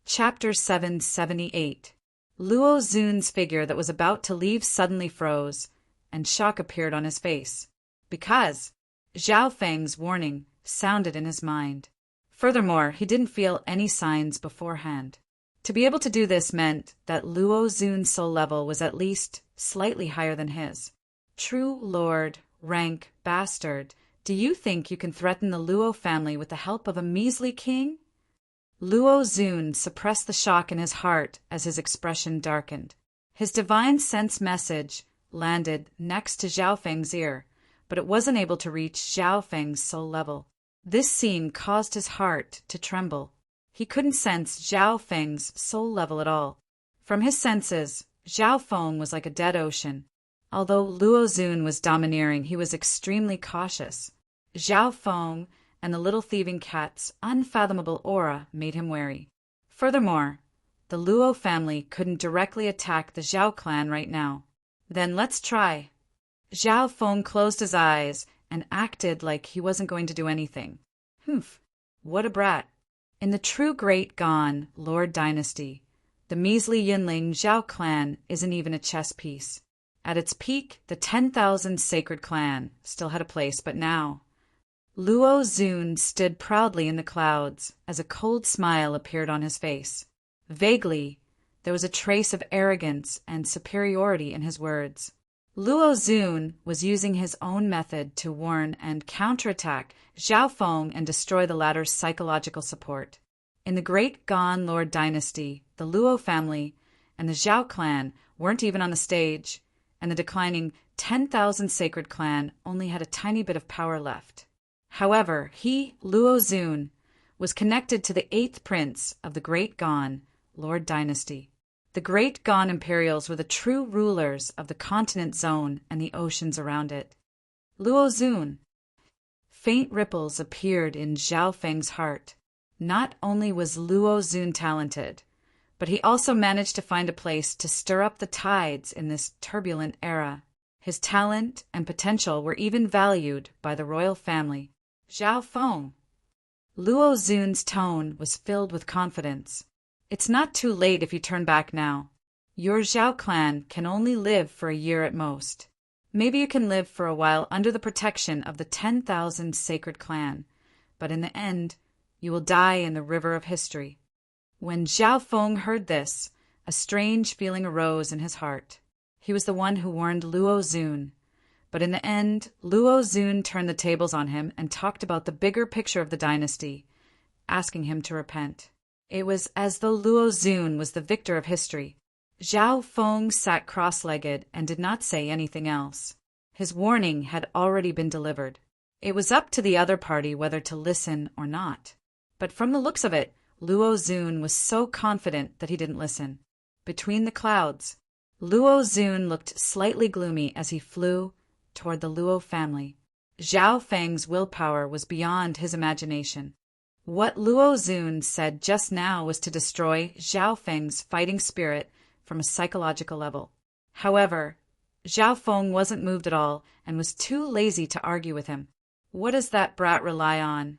Chapter 778. Luo Xun's figure that was about to leave suddenly froze, and shock appeared on his face, because Zhao Feng's warning sounded in his mind. Furthermore, he didn't feel any signs beforehand. To be able to do this meant that Luo Xun's soul level was at least slightly higher than his. True lord, rank, bastard, do you think you can threaten the Luo family with the help of a measly king? Luo Xun suppressed the shock in his heart as his expression darkened. His divine sense message landed next to Zhao Feng's ear, but it wasn't able to reach Zhao Feng's soul level. This scene caused his heart to tremble. He couldn't sense Zhao Feng's soul level at all. From his senses, Zhao Feng was like a dead ocean. Although Luo Xun was domineering, he was extremely cautious. Zhao Feng and the little thieving cat's unfathomable aura made him wary. Furthermore, the Luo family couldn't directly attack the Zhao clan right now. Then let's try. Zhao Feng closed his eyes and acted like he wasn't going to do anything. Humph, what a brat. In the true Great Gan Lord dynasty, the measly Yinling Zhao clan isn't even a chess piece. At its peak, the 10,000 sacred clan still had a place, but now Luo Xun stood proudly in the clouds as a cold smile appeared on his face. Vaguely, there was a trace of arrogance and superiority in his words. Luo Xun was using his own method to warn and counterattack Zhao Feng and destroy the latter's psychological support. In the Great Gan Lord dynasty, the Luo family and the Zhao clan weren't even on the stage, and the declining 10,000 sacred clan only had a tiny bit of power left. However, he, Luo Xun, was connected to the 8th prince of the Great Gan Lord dynasty. The Great Gan Imperials were the true rulers of the continent zone and the oceans around it. Luo Xun. Faint ripples appeared in Zhao Feng's heart. Not only was Luo Xun talented, but he also managed to find a place to stir up the tides in this turbulent era. His talent and potential were even valued by the royal family. Zhao Feng. Luo Xun's tone was filled with confidence. It's not too late if you turn back now. Your Zhao clan can only live for a year at most. Maybe you can live for a while under the protection of the 10,000 sacred clan, but in the end, you will die in the river of history. When Zhao Feng heard this, a strange feeling arose in his heart. He was the one who warned Luo Xun. But in the end, Luo Xun turned the tables on him and talked about the bigger picture of the dynasty, asking him to repent. It was as though Luo Xun was the victor of history. Zhao Feng sat cross-legged and did not say anything else. His warning had already been delivered. It was up to the other party whether to listen or not. But from the looks of it, Luo Xun was so confident that he didn't listen. Between the clouds, Luo Xun looked slightly gloomy as he flew toward the Luo family. Zhao Feng's willpower was beyond his imagination. What Luo Xun said just now was to destroy Zhao Feng's fighting spirit from a psychological level. However, Zhao Feng wasn't moved at all and was too lazy to argue with him. What does that brat rely on?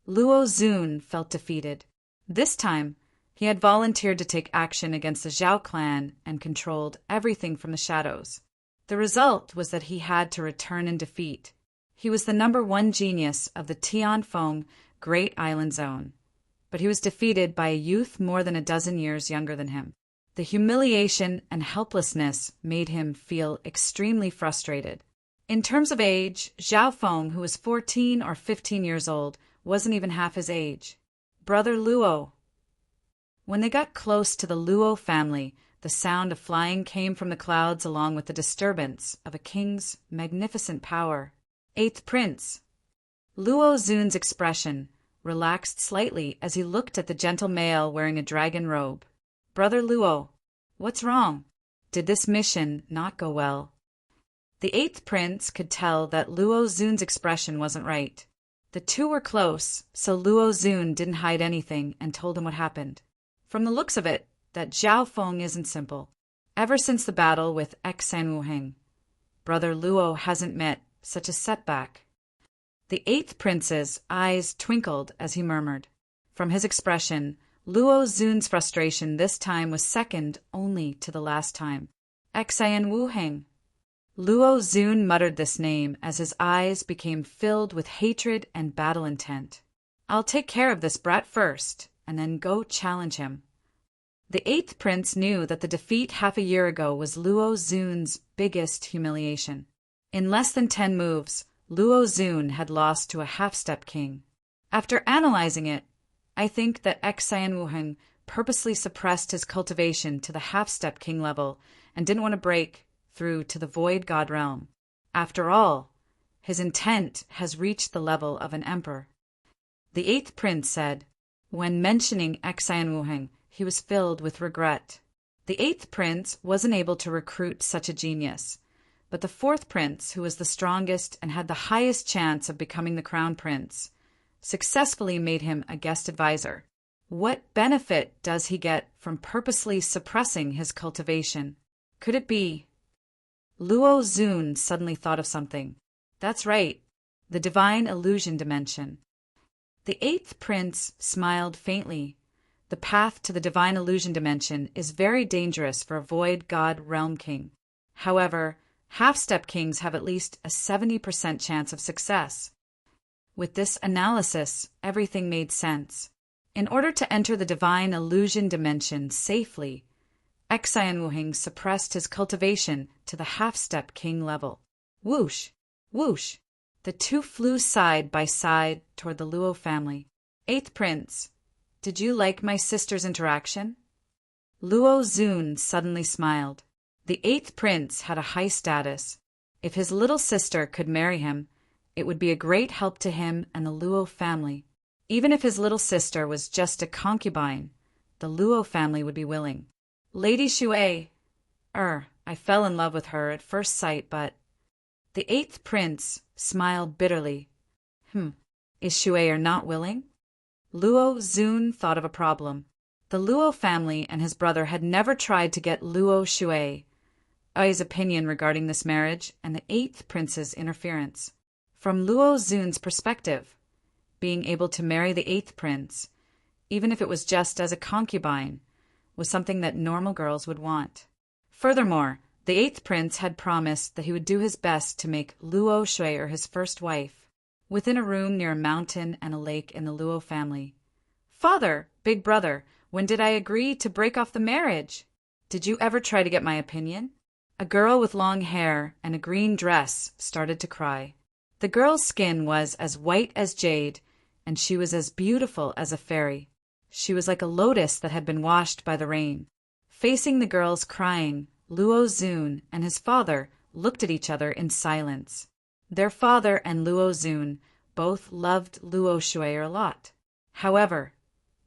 Luo Xun felt defeated. This time, he had volunteered to take action against the Zhao clan and controlled everything from the shadows. The result was that he had to return in defeat. He was the #1 genius of the Tianfeng Great Island Zone, but he was defeated by a youth more than a dozen years younger than him. The humiliation and helplessness made him feel extremely frustrated. In terms of age, Zhao Feng, who was 14 or 15 years old, wasn't even half his age. Brother Luo. When they got close to the Luo family, the sound of flying came from the clouds along with the disturbance of a king's magnificent power. 8th Prince. Luo Xun's expression relaxed slightly as he looked at the gentle male wearing a dragon robe. Brother Luo, what's wrong? Did this mission not go well? The 8th Prince could tell that Luo Xun's expression wasn't right. The two were close, so Luo Xun didn't hide anything and told him what happened. From the looks of it, that Zhao Feng isn't simple. Ever since the battle with San Wuheng, Brother Luo hasn't met such a setback. The 8th Prince's eyes twinkled as he murmured. From his expression, Luo Xun's frustration this time was second only to the last time. Xian Wuheng. Luo Xun muttered this name as his eyes became filled with hatred and battle intent. I'll take care of this brat first, and then go challenge him. The eighth prince knew that the defeat half a year ago was Luo Xun's biggest humiliation. In less than 10 moves, Luo Xun had lost to a half-step king. After analyzing it, I think that Xian Wuheng purposely suppressed his cultivation to the half-step king level and didn't want to break through to the void god realm. After all, his intent has reached the level of an emperor. The eighth prince said. When mentioning Xian Wuheng, he was filled with regret. The eighth prince wasn't able to recruit such a genius, but the fourth prince, who was the strongest and had the highest chance of becoming the crown prince, successfully made him a guest advisor. What benefit does he get from purposely suppressing his cultivation? Could it be? Luo Xun suddenly thought of something. That's right, the divine illusion dimension. The eighth prince smiled faintly. The path to the divine illusion dimension is very dangerous for a void god realm king. However, half-step kings have at least a 70% chance of success. With this analysis, everything made sense. In order to enter the divine illusion dimension safely, Xian Wuheng suppressed his cultivation to the half-step king level. Whoosh! Whoosh! The two flew side by side toward the Luo family. Eighth prince, did you like my sister's interaction? Luo Xun suddenly smiled. The eighth prince had a high status. If his little sister could marry him, it would be a great help to him and the Luo family. Even if his little sister was just a concubine, the Luo family would be willing. Lady Shui, I fell in love with her at first sight, but... The eighth prince smiled bitterly. Is Shui not willing? Luo Xun thought of a problem. The Luo family and his brother had never tried to get Luo Shui's opinion regarding this marriage and the eighth prince's interference. From Luo Xun's perspective, being able to marry the eighth prince, even if it was just as a concubine, was something that normal girls would want. Furthermore, the eighth prince had promised that he would do his best to make Luo Shui his first wife, within a room near a mountain and a lake in the Luo family. Father, big brother, when did I agree to break off the marriage? Did you ever try to get my opinion? A girl with long hair and a green dress started to cry. The girl's skin was as white as jade, and she was as beautiful as a fairy. She was like a lotus that had been washed by the rain. Facing the girls crying, Luo Xun and his father looked at each other in silence. Their father and Luo Xun both loved Luo Shui a lot. However,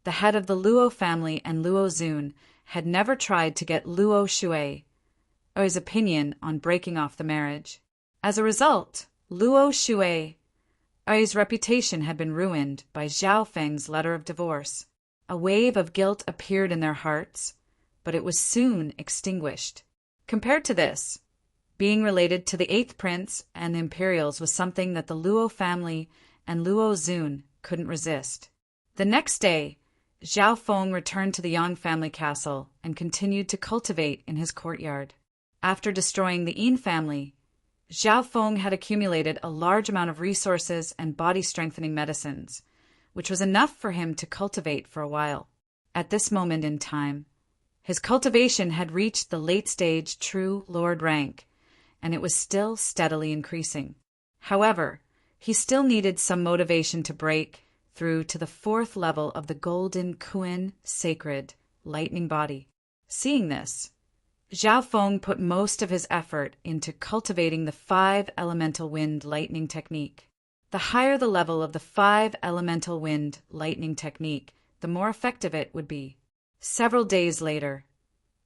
the head of the Luo family and Luo Xun had never tried to get Luo Shui's opinion on breaking off the marriage. As a result, Luo Shui's reputation had been ruined by Zhao Feng's letter of divorce. A wave of guilt appeared in their hearts, but it was soon extinguished. Compared to this, being related to the eighth prince and the Imperials was something that the Luo family and Luo Xun couldn't resist. The next day, Zhao Feng returned to the Yang family castle and continued to cultivate in his courtyard. After destroying the Yin family, Zhao Feng had accumulated a large amount of resources and body-strengthening medicines, which was enough for him to cultivate for a while. At this moment in time, his cultivation had reached the late-stage true lord rank, and it was still steadily increasing. However, he still needed some motivation to break through to the fourth level of the golden Kuan sacred lightning body. Seeing this, Zhao Feng put most of his effort into cultivating the 5 elemental wind lightning technique. The higher the level of the 5 elemental wind lightning technique, the more effective it would be. Several days later,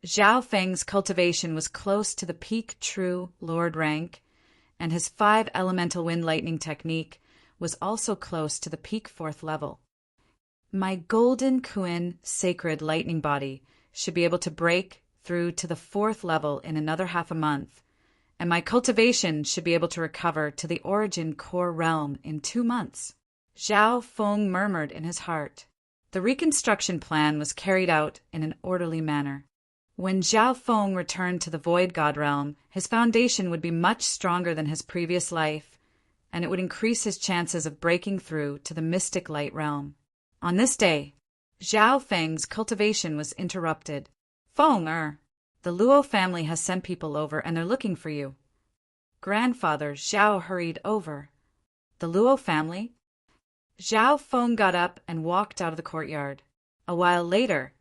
Zhao Feng's cultivation was close to the peak true lord rank, and his 5 elemental wind lightning technique was also close to the peak 4th level. My golden Kuan sacred lightning body should be able to break through to the 4th level in another half a month, and my cultivation should be able to recover to the origin core realm in 2 months. Zhao Feng murmured in his heart. The reconstruction plan was carried out in an orderly manner. When Zhao Feng returned to the Void God realm, his foundation would be much stronger than his previous life, and it would increase his chances of breaking through to the mystic light realm. On this day, Zhao Feng's cultivation was interrupted. Feng, the Luo family has sent people over and they're looking for you. Grandfather Zhao hurried over. The Luo family? Zhao Feng got up and walked out of the courtyard. A while later,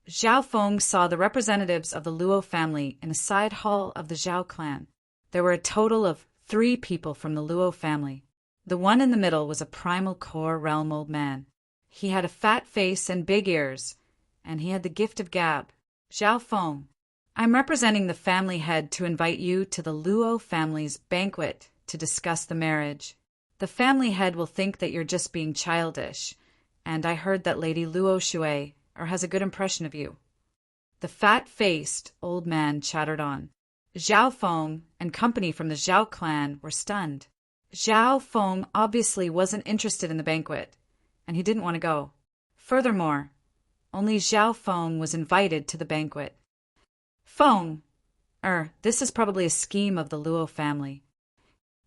Zhao Feng saw the representatives of the Luo family in a side hall of the Zhao clan. There were a total of 3 people from the Luo family. The one in the middle was a primal core realm old man. He had a fat face and big ears, and he had the gift of gab. Zhao Feng, I'm representing the family head to invite you to the Luo family's banquet to discuss the marriage. The family head will think that you're just being childish, and I heard that Lady Luo Shui has a good impression of you. The fat-faced old man chattered on. Zhao Feng and company from the Zhao clan were stunned. Zhao Feng obviously wasn't interested in the banquet, and he didn't want to go. Furthermore, only Zhao Feng was invited to the banquet. Feng, this is probably a scheme of the Luo family.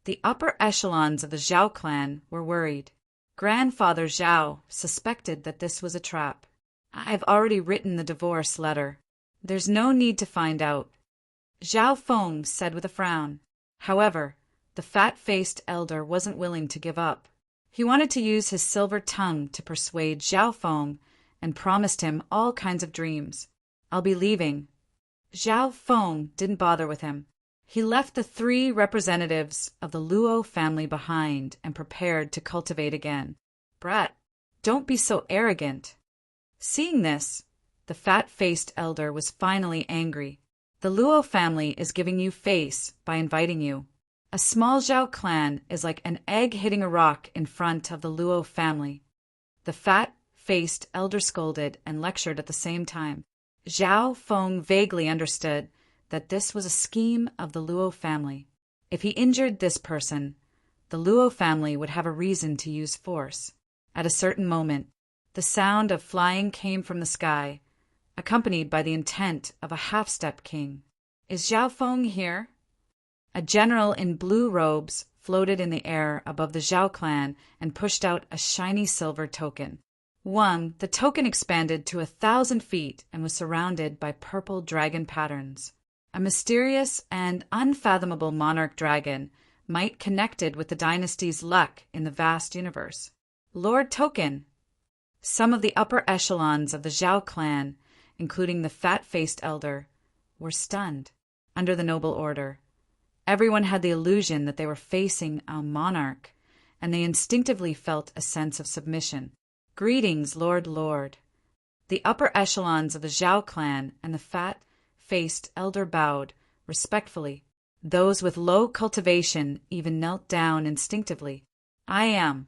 The upper echelons of the Zhao clan were worried. Grandfather Zhao suspected that this was a trap. I've already written the divorce letter. There's no need to find out, Zhao Feng said with a frown. However, the fat-faced elder wasn't willing to give up. He wanted to use his silver tongue to persuade Zhao Feng and promised him all kinds of dreams. I'll be leaving. Zhao Feng didn't bother with him. He left the 3 representatives of the Luo family behind and prepared to cultivate again. Brat, don't be so arrogant. Seeing this, the fat-faced elder was finally angry. The Luo family is giving you face by inviting you. A small Zhao clan is like an egg hitting a rock in front of the Luo family. The fat-faced elder scolded and lectured at the same time. Zhao Feng vaguely understood that this was a scheme of the Luo family. If he injured this person, the Luo family would have a reason to use force. At a certain moment, the sound of flying came from the sky, accompanied by the intent of a half-step king. Is Zhao Feng here? A general in blue robes floated in the air above the Zhao clan and pushed out a shiny silver token. The token expanded to 1,000 feet and was surrounded by purple dragon patterns. A mysterious and unfathomable monarch dragon might connected with the dynasty's luck in the vast universe. Lord Token. Some of the upper echelons of the Zhao clan, including the fat-faced elder, were stunned. Under the noble order, everyone had the illusion that they were facing a monarch, and they instinctively felt a sense of submission. Greetings, Lord. The upper echelons of the Zhao clan and the fat-faced elder bowed respectfully. Those with low cultivation even knelt down instinctively. I am.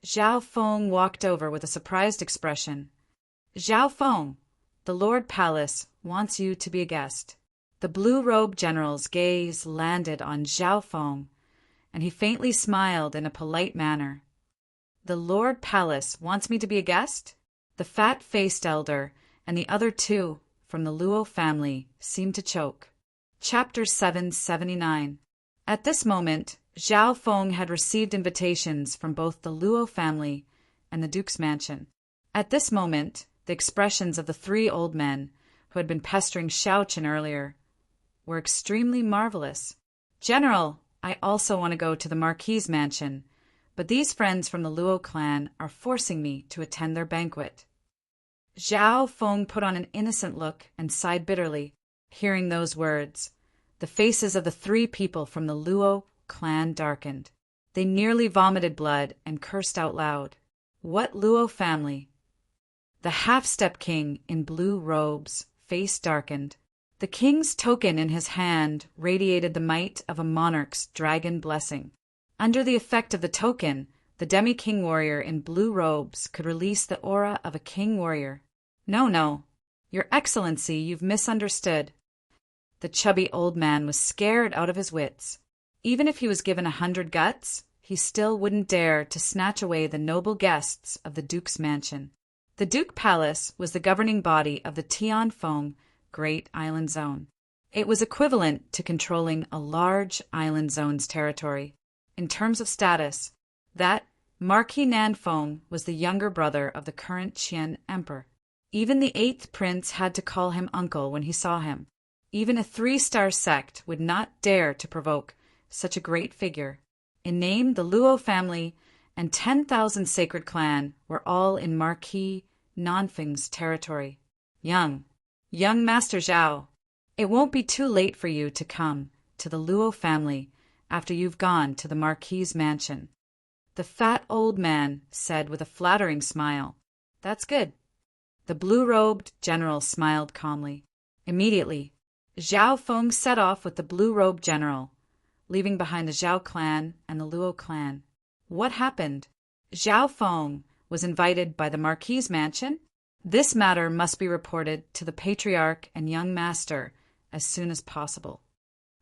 Zhao Feng walked over with a surprised expression. Zhao Feng, the Lord Palace wants you to be a guest. The blue-robed general's gaze landed on Zhao Feng, and he faintly smiled in a polite manner. The Lord Palace wants me to be a guest? The fat-faced elder and the other 2 from the Luo family seemed to choke. Chapter 779. At this moment, Zhao Feng had received invitations from both the Luo family and the Duke's mansion. At this moment, the expressions of the 3 old men, who had been pestering Xiaochen earlier, were extremely marvelous. General, I also want to go to the Marquis's mansion, but these friends from the Luo clan are forcing me to attend their banquet. Zhao Feng put on an innocent look and sighed bitterly. Hearing those words, the faces of the 3 people from the Luo clan darkened. They nearly vomited blood and cursed out loud. What Luo family? The half-step king in blue robes, face darkened. The king's token in his hand radiated the might of a monarch's dragon blessing. Under the effect of the token, the demi-king warrior in blue robes could release the aura of a king warrior. No, Your Excellency, you've misunderstood. The chubby old man was scared out of his wits. Even if he was given 100 guts, he still wouldn't dare to snatch away the noble guests of the Duke's mansion. The Duke Palace was the governing body of the Tianfeng Great Island Zone. It was equivalent to controlling a large island zone's territory. In terms of status, that Marquis Nanfeng was the younger brother of the current Qian Emperor. Even the 8th prince had to call him uncle when he saw him. Even a 3-star sect would not dare to provoke such a great figure. In name, the Luo family and 10,000 sacred clan were all in Marquis Nanfeng's territory. Young Master Zhao, it won't be too late for you to come to the Luo family after you've gone to the Marquis's mansion. The fat old man said with a flattering smile. That's good. The blue-robed general smiled calmly. Immediately, Zhao Feng set off with the blue-robed general, leaving behind the Zhao clan and the Luo clan. What happened? Zhao Feng was invited by the Marquis's mansion? This matter must be reported to the Patriarch and young master as soon as possible.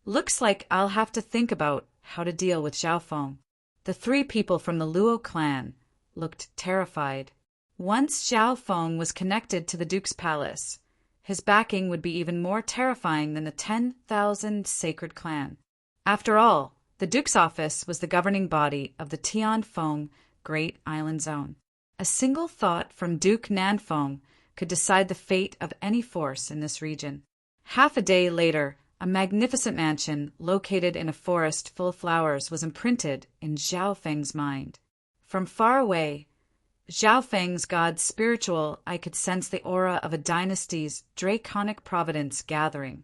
Looks like I'll have to think about how to deal with Zhao Feng. The 3 people from the Luo clan looked terrified. Once Zhao Feng was connected to the Duke's palace, his backing would be even more terrifying than the 10,000 sacred clan. After all, the Duke's office was the governing body of the Tianfeng Great Island Zone. A single thought from Duke Nanfeng could decide the fate of any force in this region. Half a day later, a magnificent mansion located in a forest full of flowers was imprinted in Zhao Feng's mind. From far away, Zhao Feng's god's spiritual eye could sense the aura of a dynasty's draconic providence gathering.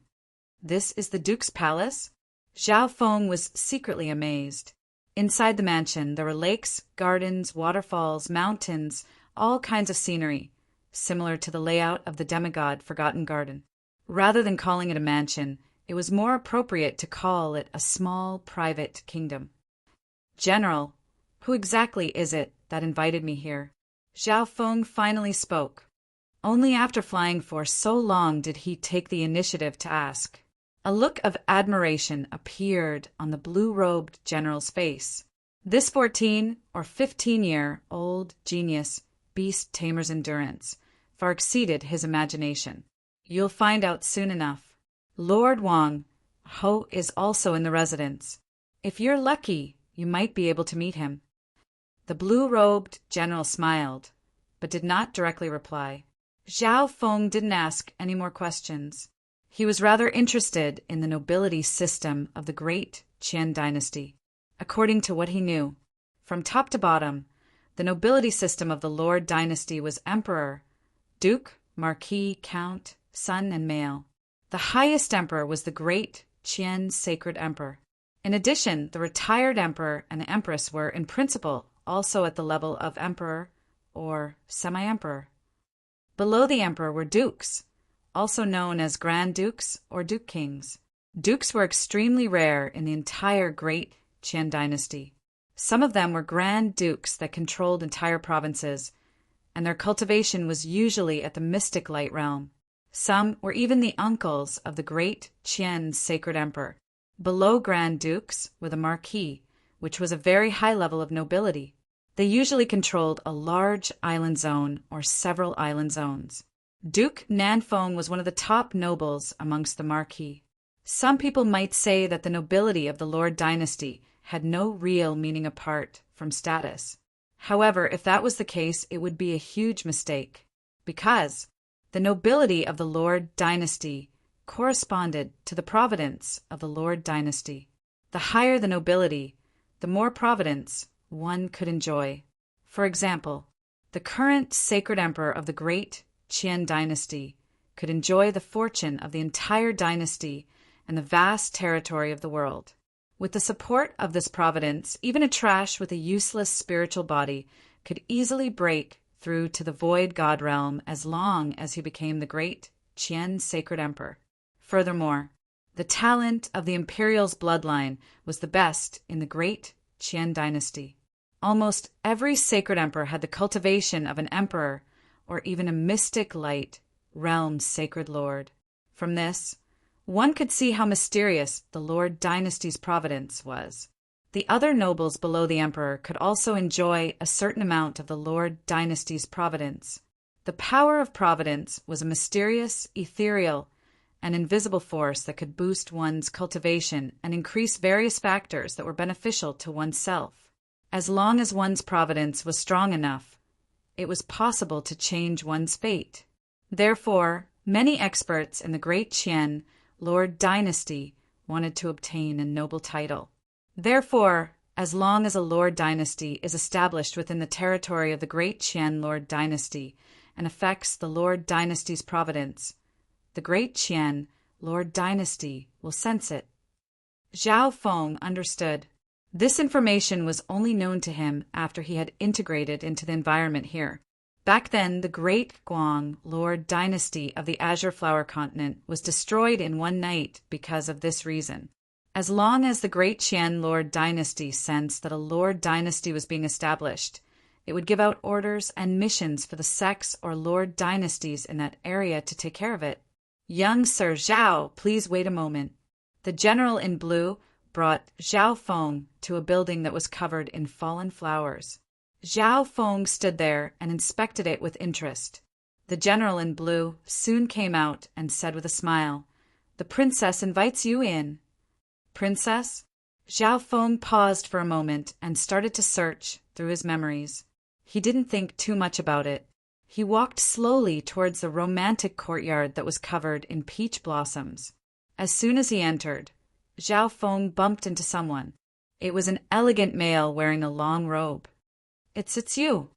This is the Duke's palace? Zhao Feng was secretly amazed. Inside the mansion, there were lakes, gardens, waterfalls, mountains, all kinds of scenery, similar to the layout of the demigod Forgotten Garden. Rather than calling it a mansion, it was more appropriate to call it a small, private kingdom. General, who exactly is it that invited me here? Zhao Feng finally spoke. Only after flying for so long did he take the initiative to ask. A look of admiration appeared on the blue-robed general's face. This 14 or 15-year-old genius beast tamer's endurance far exceeded his imagination. You'll find out soon enough. Lord Wang Ho is also in the residence. If you're lucky, you might be able to meet him. The blue-robed general smiled, but did not directly reply. Zhao Feng didn't ask any more questions. He was rather interested in the nobility system of the great Qian dynasty. According to what he knew, from top to bottom, the nobility system of the Lord dynasty was emperor, duke, marquis, count, son, and male. The highest emperor was the great Qian sacred emperor. In addition, the retired emperor and the empress were, in principle, also at the level of emperor or semi-emperor. Below the emperor were dukes, also known as grand dukes or duke kings. Dukes were extremely rare in the entire great Qian dynasty. Some of them were grand dukes that controlled entire provinces, and their cultivation was usually at the mystic light realm. Some were even the uncles of the great Qian sacred emperor. Below grand dukes were the marquis, which was a very high level of nobility. They usually controlled a large island zone or several island zones. Duke Nanfeng was one of the top nobles amongst the marquis. Some people might say that the nobility of the Lord dynasty had no real meaning apart from status. However, if that was the case, it would be a huge mistake, because the nobility of the Lord dynasty corresponded to the providence of the Lord dynasty. The higher the nobility, the more providence one could enjoy. For example, the current sacred emperor of the great Qian dynasty could enjoy the fortune of the entire dynasty and the vast territory of the world. With the support of this providence, even a trash with a useless spiritual body could easily break through to the void god realm as long as he became the great Qian sacred emperor. Furthermore, the talent of the imperial's bloodline was the best in the great Qian dynasty. Almost every sacred emperor had the cultivation of an emperor or even a mystic light realm sacred lord. From this, one could see how mysterious the Lord dynasty's providence was. The other nobles below the emperor could also enjoy a certain amount of the Lord dynasty's providence. The power of providence was a mysterious, ethereal, and invisible force that could boost one's cultivation and increase various factors that were beneficial to oneself. As long as one's providence was strong enough, it was possible to change one's fate. Therefore, many experts in the Great Qian Lord dynasty wanted to obtain a noble title. Therefore, as long as a Lord dynasty is established within the territory of the Great Qian Lord dynasty and affects the Lord dynasty's providence, the Great Qian Lord dynasty will sense it. Zhao Feng understood. This information was only known to him after he had integrated into the environment here. Back then, the Great Guang Lord dynasty of the Azure Flower Continent was destroyed in one night because of this reason. As long as the Great Qian Lord dynasty sensed that a Lord dynasty was being established, it would give out orders and missions for the sects or Lord dynasties in that area to take care of it. Young Sir Zhao, please wait a moment. The general in blue brought Zhao Feng to a building that was covered in fallen flowers. Zhao Feng stood there and inspected it with interest. The general in blue soon came out and said with a smile, "The princess invites you in." Princess? Zhao Feng paused for a moment and started to search through his memories. He didn't think too much about it. He walked slowly towards the romantic courtyard that was covered in peach blossoms. As soon as he entered, Zhao Feng bumped into someone. It was an elegant male wearing a long robe. It's you."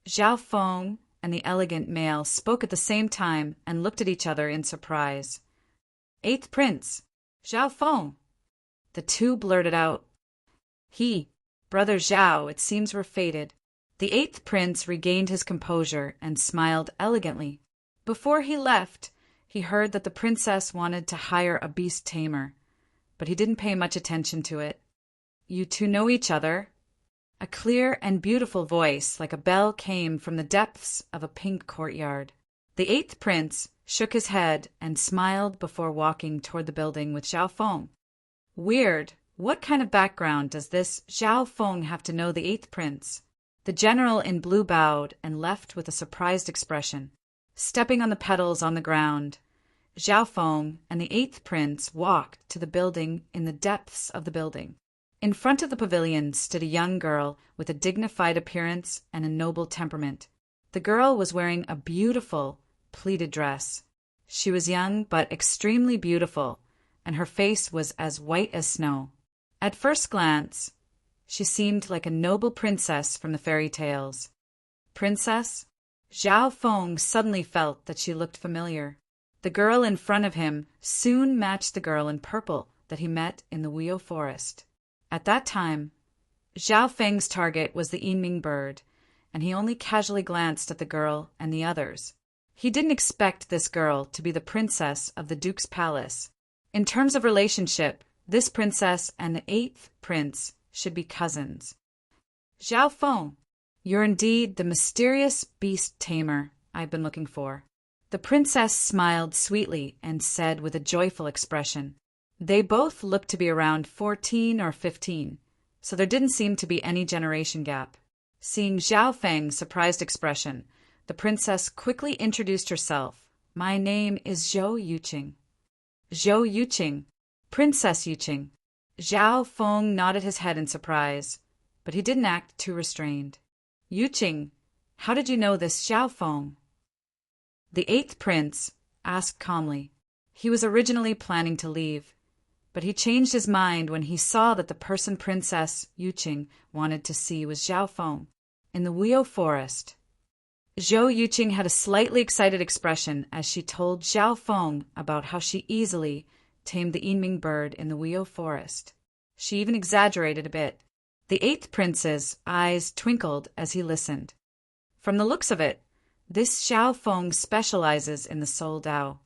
Zhao Feng and the elegant male spoke at the same time and looked at each other in surprise. "Eighth Prince, Zhao Feng." The two blurted out. Brother Zhao, it seems we're fated." The eighth prince regained his composure and smiled elegantly. Before he left, he heard that the princess wanted to hire a beast tamer, but he didn't pay much attention to it. "You two know each other?" A clear and beautiful voice like a bell came from the depths of a pink courtyard. The eighth prince shook his head and smiled before walking toward the building with Zhao Feng. Weird. What kind of background does this Zhao Feng have to know the eighth prince? The general in blue bowed and left with a surprised expression. Stepping on the petals on the ground, Zhao Feng and the eighth prince walked to the building in the depths of the building. In front of the pavilion stood a young girl with a dignified appearance and a noble temperament. The girl was wearing a beautiful, pleated dress. She was young but extremely beautiful, and her face was as white as snow. At first glance, she seemed like a noble princess from the fairy tales. Princess? Zhao Feng suddenly felt that she looked familiar. The girl in front of him soon matched the girl in purple that he met in the Weo forest. At that time, Zhao Feng's target was the Yinming bird, and he only casually glanced at the girl and the others. He didn't expect this girl to be the princess of the Duke's palace. In terms of relationship, this princess and the eighth prince should be cousins. Zhao Feng, you're indeed the mysterious beast tamer I've been looking for. The princess smiled sweetly and said with a joyful expression. They both looked to be around 14 or 15, so there didn't seem to be any generation gap. Seeing Zhao Feng's surprised expression, the princess quickly introduced herself. My name is Zhou Yuqing. Zhou Yuqing, Princess Yuqing. Zhao Feng nodded his head in surprise, but he didn't act too restrained. Yuqing, how did you know this Zhao Feng? The eighth prince asked calmly. He was originally planning to leave, but he changed his mind when he saw that the person Princess Yuqing wanted to see was Zhao Feng in the Weo forest. Zhou Yuqing had a slightly excited expression as she told Zhao Feng about how she easily tamed the Yinming bird in the Weo forest. She even exaggerated a bit. The eighth prince's eyes twinkled as he listened. From the looks of it, this Zhao Feng specializes in the Soul Dao.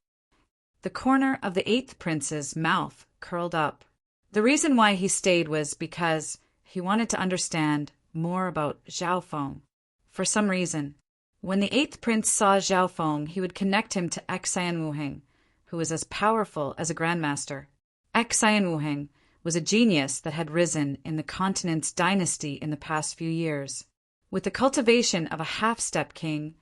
The corner of the eighth prince's mouth curled up. The reason why he stayed was because he wanted to understand more about Zhao Feng. For some reason, when the eighth prince saw Zhao Feng, he would connect him to Xian Wuheng, who was as powerful as a grandmaster. Xian Wuheng was a genius that had risen in the continent's dynasty in the past few years. With the cultivation of a half-step king,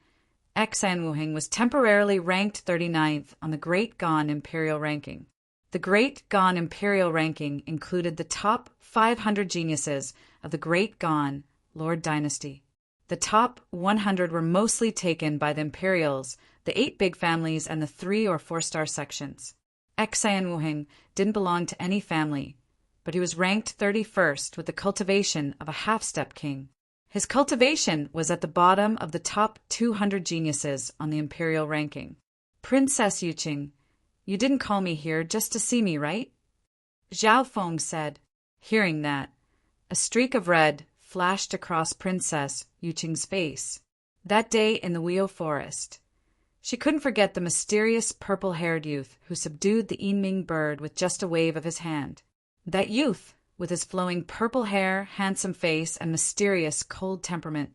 Xanwuhing was temporarily ranked 39th on the Great Gan Imperial Ranking. The Great Gan Imperial Ranking included the top 500 geniuses of the Great Gan Lord Dynasty. The top 100 were mostly taken by the Imperials, the 8 big families, and the 3- or 4-star sections. Xanwuhing didn't belong to any family, but he was ranked 31st with the cultivation of a half-step king. His cultivation was at the bottom of the top 200 geniuses on the Imperial ranking. Princess Yuqing, you didn't call me here just to see me, right? Zhao Feng said. Hearing that, a streak of red flashed across Princess Yuqing's face. That day in the Weo Forest, she couldn't forget the mysterious purple-haired youth who subdued the Yinming bird with just a wave of his hand. That youth, with his flowing purple hair, handsome face, and mysterious, cold temperament,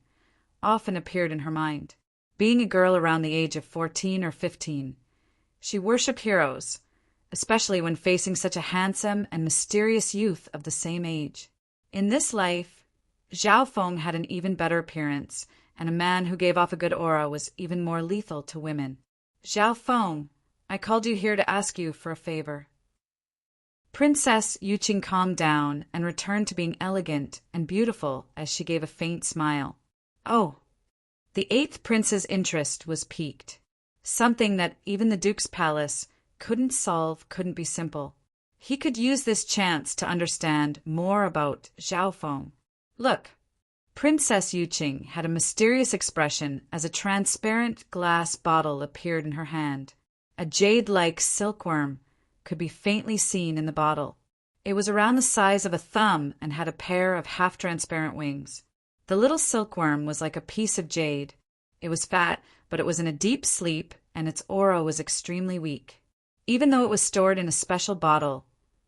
often appeared in her mind. Being a girl around the age of 14 or 15, she worshipped heroes, especially when facing such a handsome and mysterious youth of the same age. In this life, Zhao Feng had an even better appearance, and a man who gave off a good aura was even more lethal to women. Zhao Feng, I called you here to ask you for a favor. Princess Yuqing calmed down and returned to being elegant and beautiful as she gave a faint smile. Oh! The 8th prince's interest was piqued. Something that even the Duke's palace couldn't solve couldn't be simple. He could use this chance to understand more about Zhao Feng. Look! Princess Yuqing had a mysterious expression as a transparent glass bottle appeared in her hand. A jade-like silkworm could be faintly seen in the bottle. It was around the size of a thumb and had a pair of half-transparent wings. The little silkworm was like a piece of jade. It was fat, but it was in a deep sleep, and its aura was extremely weak. Even though it was stored in a special bottle,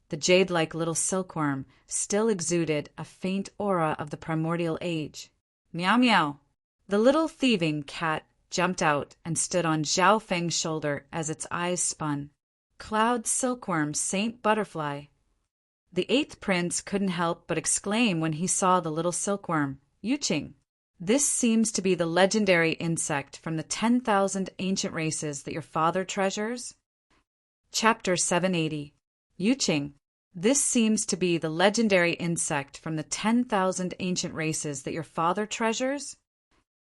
the jade-like little silkworm still exuded a faint aura of the primordial age. Meow meow! The little thieving cat jumped out and stood on Zhao Feng's shoulder as its eyes spun. Cloud silkworm Saint Butterfly. The 8th prince couldn't help but exclaim when he saw the little silkworm, Yuqing. This seems to be the legendary insect from the 10,000 ancient races that your father treasures? Chapter 780. Yuqing. This seems to be the legendary insect from the 10,000 ancient races that your father treasures?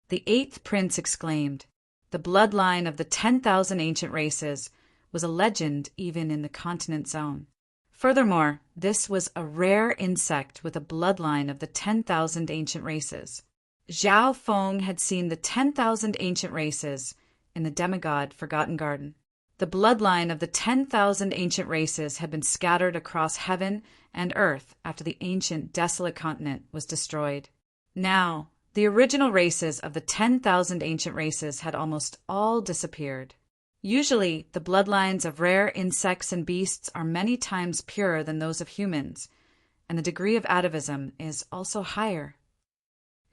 The 8th prince exclaimed. The bloodline of the 10,000 ancient races was a legend even in the continent zone. Furthermore, this was a rare insect with a bloodline of the 10,000 ancient races. Zhao Feng had seen the 10,000 ancient races in the demigod Forgotten Garden. The bloodline of the 10,000 ancient races had been scattered across heaven and earth after the ancient desolate continent was destroyed. Now, the original races of the 10,000 ancient races had almost all disappeared. Usually, the bloodlines of rare insects and beasts are many times purer than those of humans, and the degree of atavism is also higher.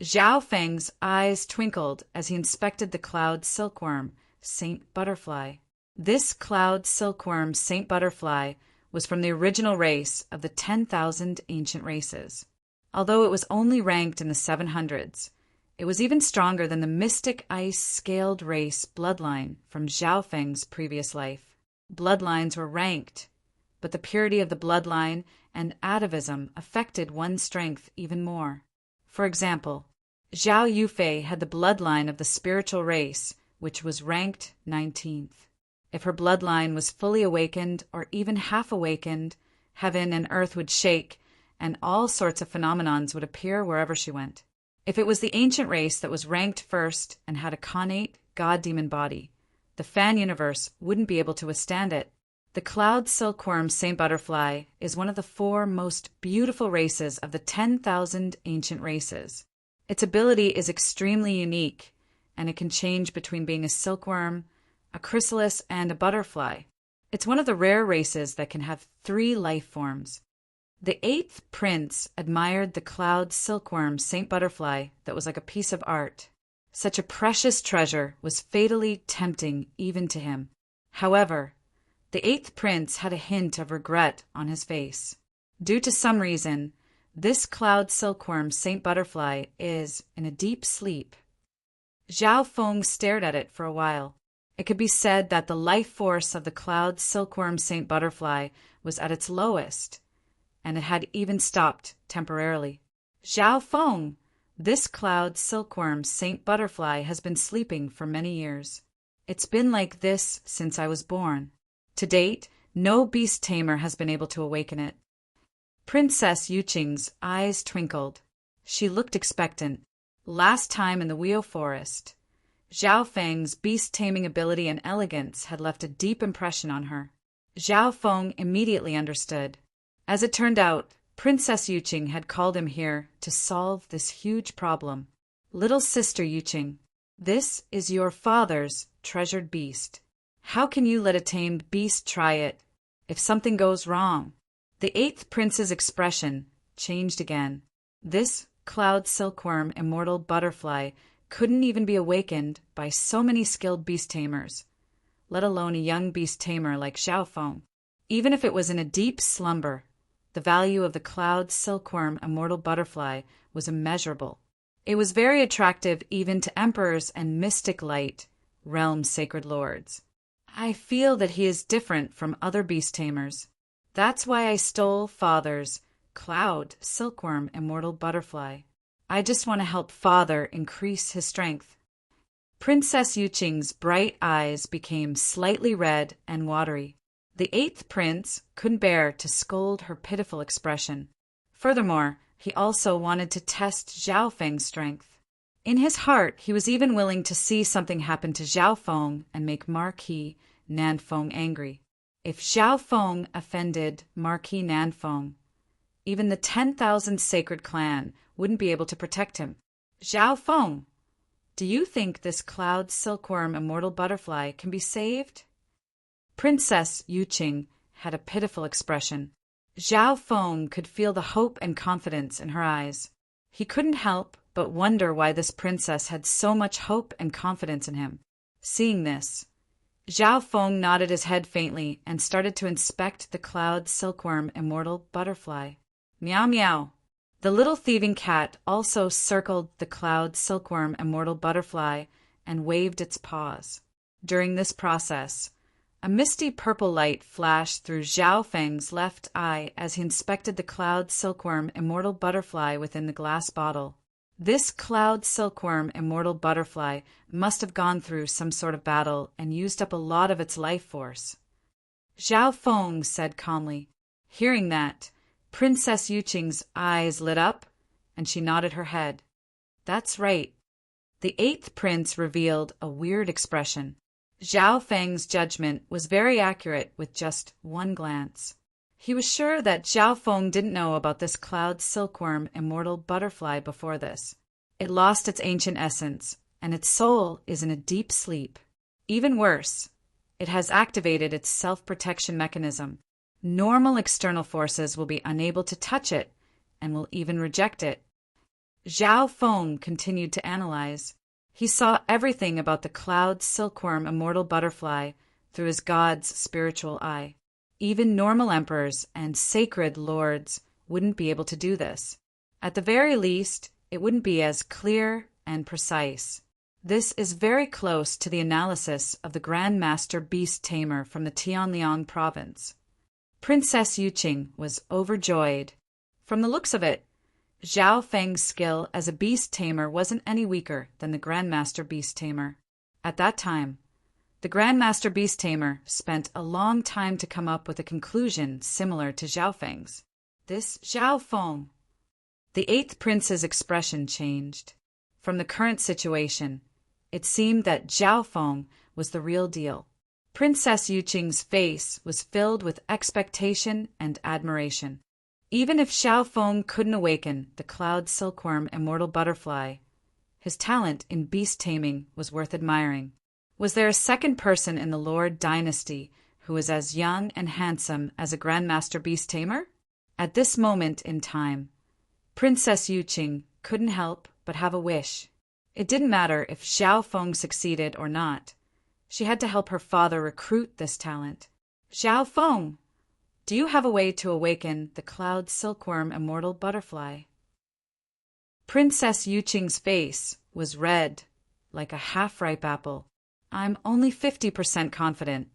Zhao Feng's eyes twinkled as he inspected the cloud silkworm, Saint Butterfly. This cloud silkworm, Saint Butterfly, was from the original race of the 10,000 ancient races. Although it was only ranked in the 700s, it was even stronger than the mystic ice scaled race bloodline from Zhao Feng's previous life. Bloodlines were ranked, but the purity of the bloodline and atavism affected one's strength even more. For example, Zhao Yufei had the bloodline of the spiritual race, which was ranked 19th. If her bloodline was fully awakened or even half awakened, heaven and earth would shake, and all sorts of phenomenons would appear wherever she went. If it was the ancient race that was ranked first and had a connate god-demon body, the fan universe wouldn't be able to withstand it. The cloud silkworm Saint Butterfly is one of the 4 most beautiful races of the 10,000 ancient races. Its ability is extremely unique, and it can change between being a silkworm, a chrysalis, and a butterfly. It's one of the rare races that can have 3 life forms. The 8th prince admired the cloud silkworm Saint Butterfly that was like a piece of art. Such a precious treasure was fatally tempting even to him. However, the 8th prince had a hint of regret on his face. Due to some reason, this cloud silkworm Saint Butterfly is in a deep sleep. Zhao Feng stared at it for a while. It could be said that the life force of the cloud silkworm Saint Butterfly was at its lowest, and it had even stopped temporarily. Zhao Feng, this cloud silkworm Saint Butterfly has been sleeping for many years. It's been like this since I was born. To date, no beast tamer has been able to awaken it. Princess Yuqing's eyes twinkled. She looked expectant. Last time in the Weo Forest, Zhao Feng's beast-taming ability and elegance had left a deep impression on her. Zhao Feng immediately understood. As it turned out, Princess Yuqing had called him here to solve this huge problem. Little sister Yuqing, this is your father's treasured beast. How can you let a tamed beast try it if something goes wrong? The eighth prince's expression changed again. This cloud silkworm immortal butterfly couldn't even be awakened by so many skilled beast tamers, let alone a young beast tamer like Zhao Feng. Even if it was in a deep slumber, the value of the cloud silkworm immortal butterfly was immeasurable. It was very attractive even to emperors and mystic light realm sacred lords. I feel that he is different from other beast tamers. That's why I stole father's cloud silkworm immortal butterfly. I just want to help father increase his strength. Princess Yuqing's bright eyes became slightly red and watery. The eighth prince couldn't bear to scold her pitiful expression. Furthermore, he also wanted to test Zhao Feng's strength. In his heart, he was even willing to see something happen to Zhao Feng and make Marquis Nanfeng angry. If Zhao Feng offended Marquis Nanfeng, even the 10,000 sacred clan wouldn't be able to protect him. Zhao Feng, do you think this cloud silkworm immortal butterfly can be saved? Princess Yuqing had a pitiful expression. Zhao Feng could feel the hope and confidence in her eyes. He couldn't help but wonder why this princess had so much hope and confidence in him. Seeing this, Zhao Feng nodded his head faintly and started to inspect the cloud silkworm immortal butterfly. Meow meow. The little thieving cat also circled the cloud silkworm immortal butterfly and waved its paws. During this process, a misty purple light flashed through Zhao Feng's left eye as he inspected the cloud silkworm immortal butterfly within the glass bottle. This cloud silkworm immortal butterfly must have gone through some sort of battle and used up a lot of its life force. Zhao Feng said calmly. Hearing that, Princess Yuqing's eyes lit up, and she nodded her head. That's right. The eighth prince revealed a weird expression. Zhao Feng's judgment was very accurate with just one glance. He was sure that Zhao Feng didn't know about this cloud silkworm immortal butterfly before this. It lost its ancient essence, and its soul is in a deep sleep. Even worse, it has activated its self-protection mechanism. Normal external forces will be unable to touch it and will even reject it. Zhao Feng continued to analyze. He saw everything about the cloud silkworm immortal butterfly through his god's spiritual eye. Even normal emperors and sacred lords wouldn't be able to do this. At the very least, it wouldn't be as clear and precise. This is very close to the analysis of the Grand Master Beast Tamer from the Tianliang province. Princess Yuqing was overjoyed. From the looks of it, Zhao Feng's skill as a beast tamer wasn't any weaker than the Grandmaster Beast Tamer. At that time, the Grandmaster Beast Tamer spent a long time to come up with a conclusion similar to Zhao Feng's. This Zhao Feng. The eighth prince's expression changed. From the current situation, it seemed that Zhao Feng was the real deal. Princess Yuqing's face was filled with expectation and admiration. Even if Zhao Feng couldn't awaken the cloud silkworm immortal butterfly, his talent in beast taming was worth admiring. Was there a second person in the Lord dynasty who was as young and handsome as a Grandmaster Beast Tamer? At this moment in time, Princess Yuqing couldn't help but have a wish. It didn't matter if Zhao Feng succeeded or not. She had to help her father recruit this talent. Zhao Feng, do you have a way to awaken the cloud silkworm immortal butterfly? Princess Yuqing's face was red like a half-ripe apple. I'm only 50% confident.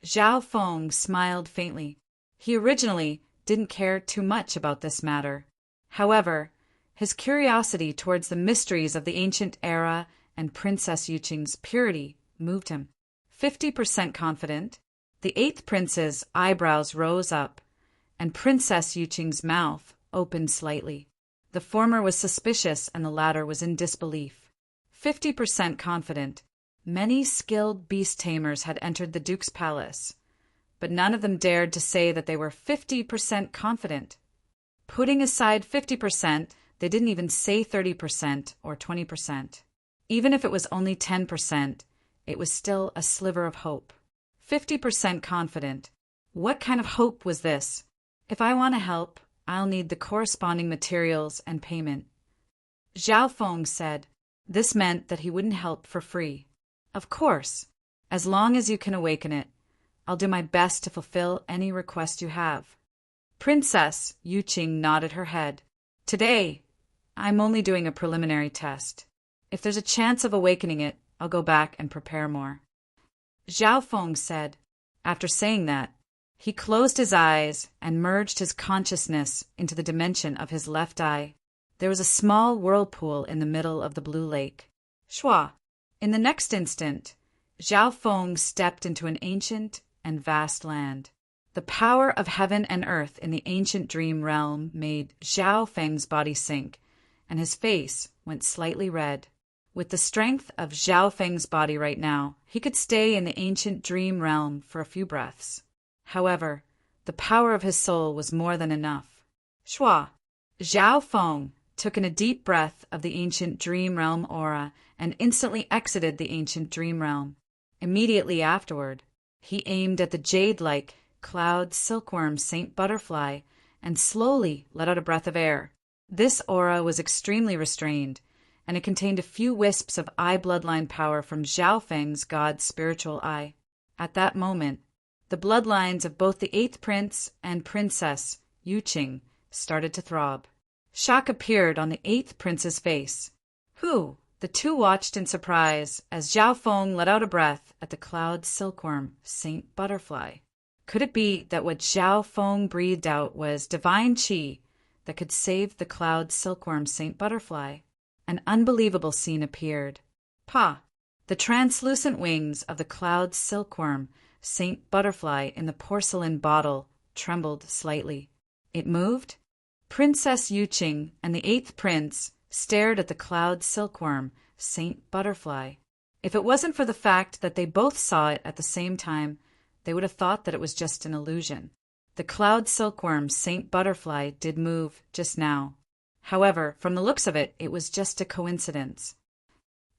Zhao Feng smiled faintly. He originally didn't care too much about this matter. However, his curiosity towards the mysteries of the ancient era and Princess Yuqing's purity moved him. 50% confident, the eighth prince's eyebrows rose up, and Princess Yuqing's mouth opened slightly. The former was suspicious and the latter was in disbelief. 50% confident, many skilled beast tamers had entered the Duke's palace, but none of them dared to say that they were 50% confident. Putting aside 50%, they didn't even say 30% or 20%. Even if it was only 10%, it was still a sliver of hope. 50% confident. What kind of hope was this? If I want to help, I'll need the corresponding materials and payment. Zhao Feng said. This meant that he wouldn't help for free. Of course, as long as you can awaken it, I'll do my best to fulfill any request you have. Princess Yuqing nodded her head. Today, I'm only doing a preliminary test. If there's a chance of awakening it, I'll go back and prepare more. Zhao Feng said. After saying that, he closed his eyes and merged his consciousness into the dimension of his left eye. There was a small whirlpool in the middle of the blue lake. Shua. In the next instant, Zhao Feng stepped into an ancient and vast land. The power of heaven and earth in the ancient dream realm made Zhao Feng's body sink, and his face went slightly red. With the strength of Zhao Feng's body right now, he could stay in the ancient dream realm for a few breaths. However, the power of his soul was more than enough. Shua. Zhao Feng took in a deep breath of the ancient dream realm aura and instantly exited the ancient dream realm. Immediately afterward, he aimed at the jade-like cloud silkworm Saint Butterfly and slowly let out a breath of air. This aura was extremely restrained, and it contained a few wisps of eye bloodline power from Zhao Feng's god's spiritual eye. At that moment, the bloodlines of both the eighth prince and princess, Yuqing, started to throb. Shock appeared on the eighth prince's face. Who? The two watched in surprise as Zhao Feng let out a breath at the cloud silkworm, Saint Butterfly. Could it be that what Zhao Feng breathed out was divine qi that could save the cloud silkworm, Saint Butterfly? An unbelievable scene appeared. Pa! The translucent wings of the cloud silkworm, Saint Butterfly in the porcelain bottle trembled slightly. It moved? Princess Yuqing and the eighth prince stared at the cloud silkworm, Saint Butterfly. If it wasn't for the fact that they both saw it at the same time, they would have thought that it was just an illusion. The cloud silkworm, Saint Butterfly, did move just now. However, from the looks of it, it was just a coincidence.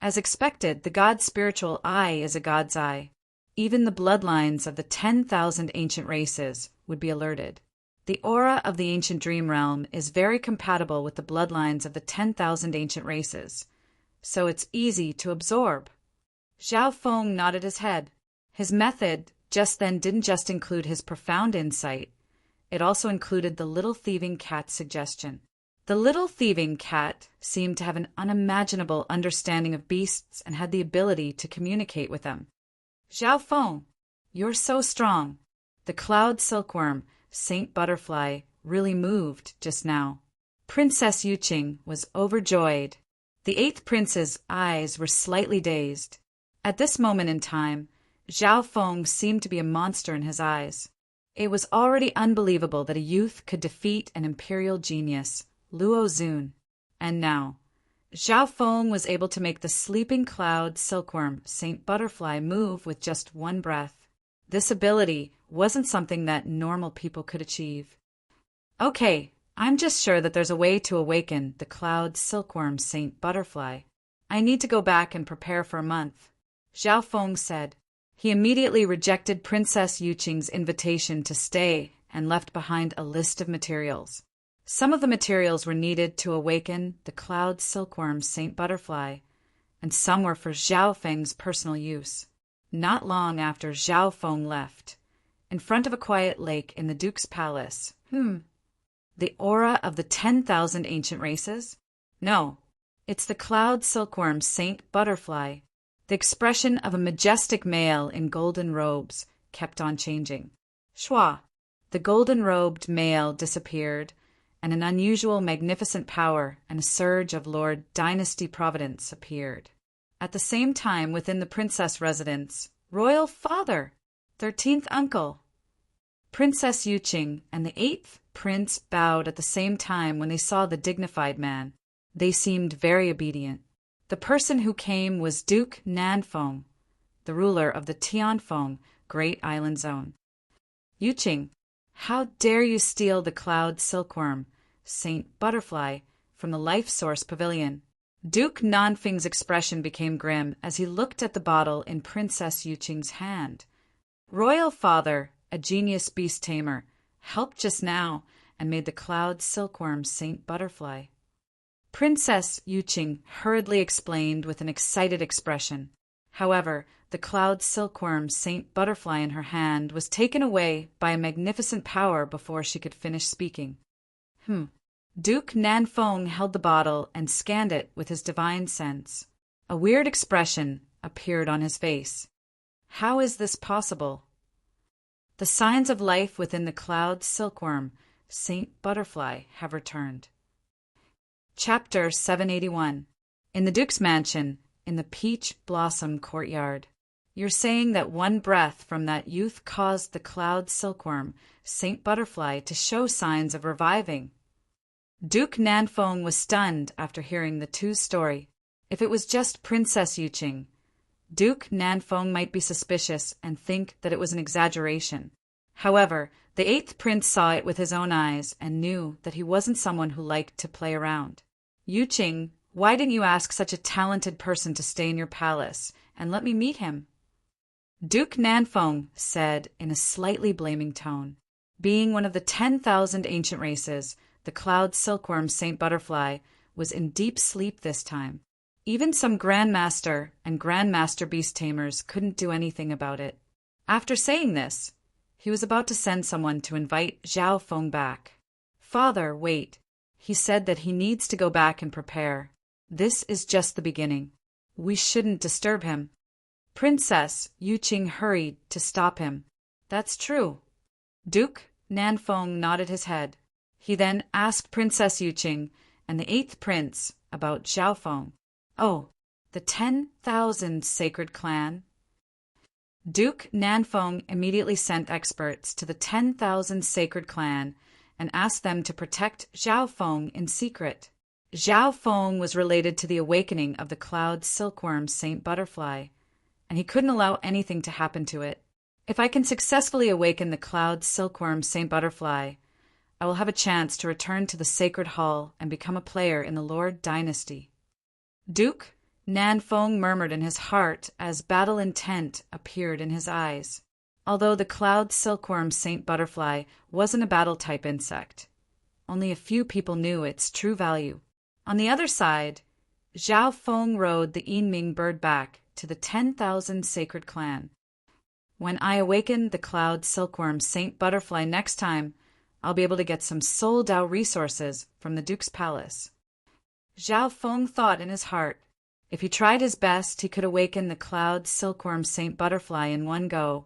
As expected, the god's spiritual eye is a god's eye. Even the bloodlines of the 10,000 ancient races would be alerted. The aura of the ancient dream realm is very compatible with the bloodlines of the 10,000 ancient races, so it's easy to absorb. Zhao Feng nodded his head. His method just then didn't just include his profound insight, it also included the little thieving cat's suggestion. The little thieving cat seemed to have an unimaginable understanding of beasts and had the ability to communicate with them. Zhao Feng, you're so strong. The cloud silkworm, Saint Butterfly, really moved just now. Princess Yuqing was overjoyed. The eighth prince's eyes were slightly dazed. At this moment in time, Zhao Feng seemed to be a monster in his eyes. It was already unbelievable that a youth could defeat an imperial genius, Luo Zun. And now, Zhao Feng was able to make the sleeping cloud silkworm, Saint Butterfly, move with just one breath. This ability wasn't something that normal people could achieve. Okay, I'm just sure that there's a way to awaken the cloud silkworm, Saint Butterfly. I need to go back and prepare for a month, Zhao Feng said. He immediately rejected Princess Yuqing's invitation to stay and left behind a list of materials. Some of the materials were needed to awaken the cloud silkworm, Saint Butterfly, and some were for Zhao Feng's personal use. Not long after Zhao Feng left, in front of a quiet lake in the Duke's palace, the aura of the 10,000 ancient races? No, It's the cloud silkworm Saint Butterfly. The expression of a majestic male in golden robes kept on changing. Schwa! The golden-robed male disappeared, and an unusual magnificent power and a surge of Lord Dynasty Providence appeared. At the same time, within the princess residence, royal father, 13th uncle, Princess Yuqing, and the 8th prince bowed at the same time when they saw the dignified man. They seemed very obedient. The person who came was Duke Nanfeng, the ruler of the Tianfeng Great Island Zone. Yuqing, how dare you steal the cloud silkworm, Saint Butterfly, from the Life Source Pavilion? Duke Nanfeng's expression became grim as he looked at the bottle in Princess Yuqing's hand. Royal father, a genius beast tamer, helped just now and made the cloud silkworm Saint Butterfly. Princess Yuqing hurriedly explained with an excited expression. However, the cloud silkworm Saint Butterfly in her hand was taken away by a magnificent power before she could finish speaking. Duke Nanfeng held the bottle and scanned it with his divine sense. A weird expression appeared on his face. How is this possible? The signs of life within the cloud silkworm Saint Butterfly have returned. Chapter 781. In the Duke's mansion, in the peach blossom courtyard. You're saying that one breath from that youth caused the cloud silkworm, Saint Butterfly, to show signs of reviving. Duke Nanfeng was stunned after hearing the two's story. If it was just Princess Yuqing, Duke Nanfeng might be suspicious and think that it was an exaggeration. However, the 8th prince saw it with his own eyes and knew that he wasn't someone who liked to play around. Yuqing, why didn't you ask such a talented person to stay in your palace and let me meet him? Duke Nanfeng said in a slightly blaming tone. Being one of the 10,000 ancient races, the cloud silkworm Saint Butterfly was in deep sleep this time. Even some Grandmaster and Grandmaster Beast Tamers couldn't do anything about it. After saying this, he was about to send someone to invite Zhao Feng back. Father, wait. He said that he needs to go back and prepare. This is just the beginning. We shouldn't disturb him. Princess Yuqing hurried to stop him. That's true. Duke Nanfeng nodded his head. He then asked Princess Yuqing and the 8th prince about Zhao Feng. Oh, the 10,000 sacred clan? Duke Nanfeng immediately sent experts to the 10,000 sacred clan and asked them to protect Zhao Feng in secret. Zhao Feng was related to the awakening of the cloud silkworm Saint Butterfly, and he couldn't allow anything to happen to it. If I can successfully awaken the cloud silkworm Saint Butterfly, I will have a chance to return to the sacred hall and become a player in the Lord Dynasty. Duke Nanfeng murmured in his heart as battle intent appeared in his eyes. Although the cloud silkworm Saint Butterfly wasn't a battle-type insect, only a few people knew its true value. On the other side, Zhao Feng rode the Yinming bird back to the 10,000 sacred clan. When I awaken the cloud silkworm Saint Butterfly next time, I'll be able to get some Soul Dao resources from the Duke's palace. Zhao Feng thought in his heart, if he tried his best, he could awaken the cloud silkworm Saint Butterfly in one go,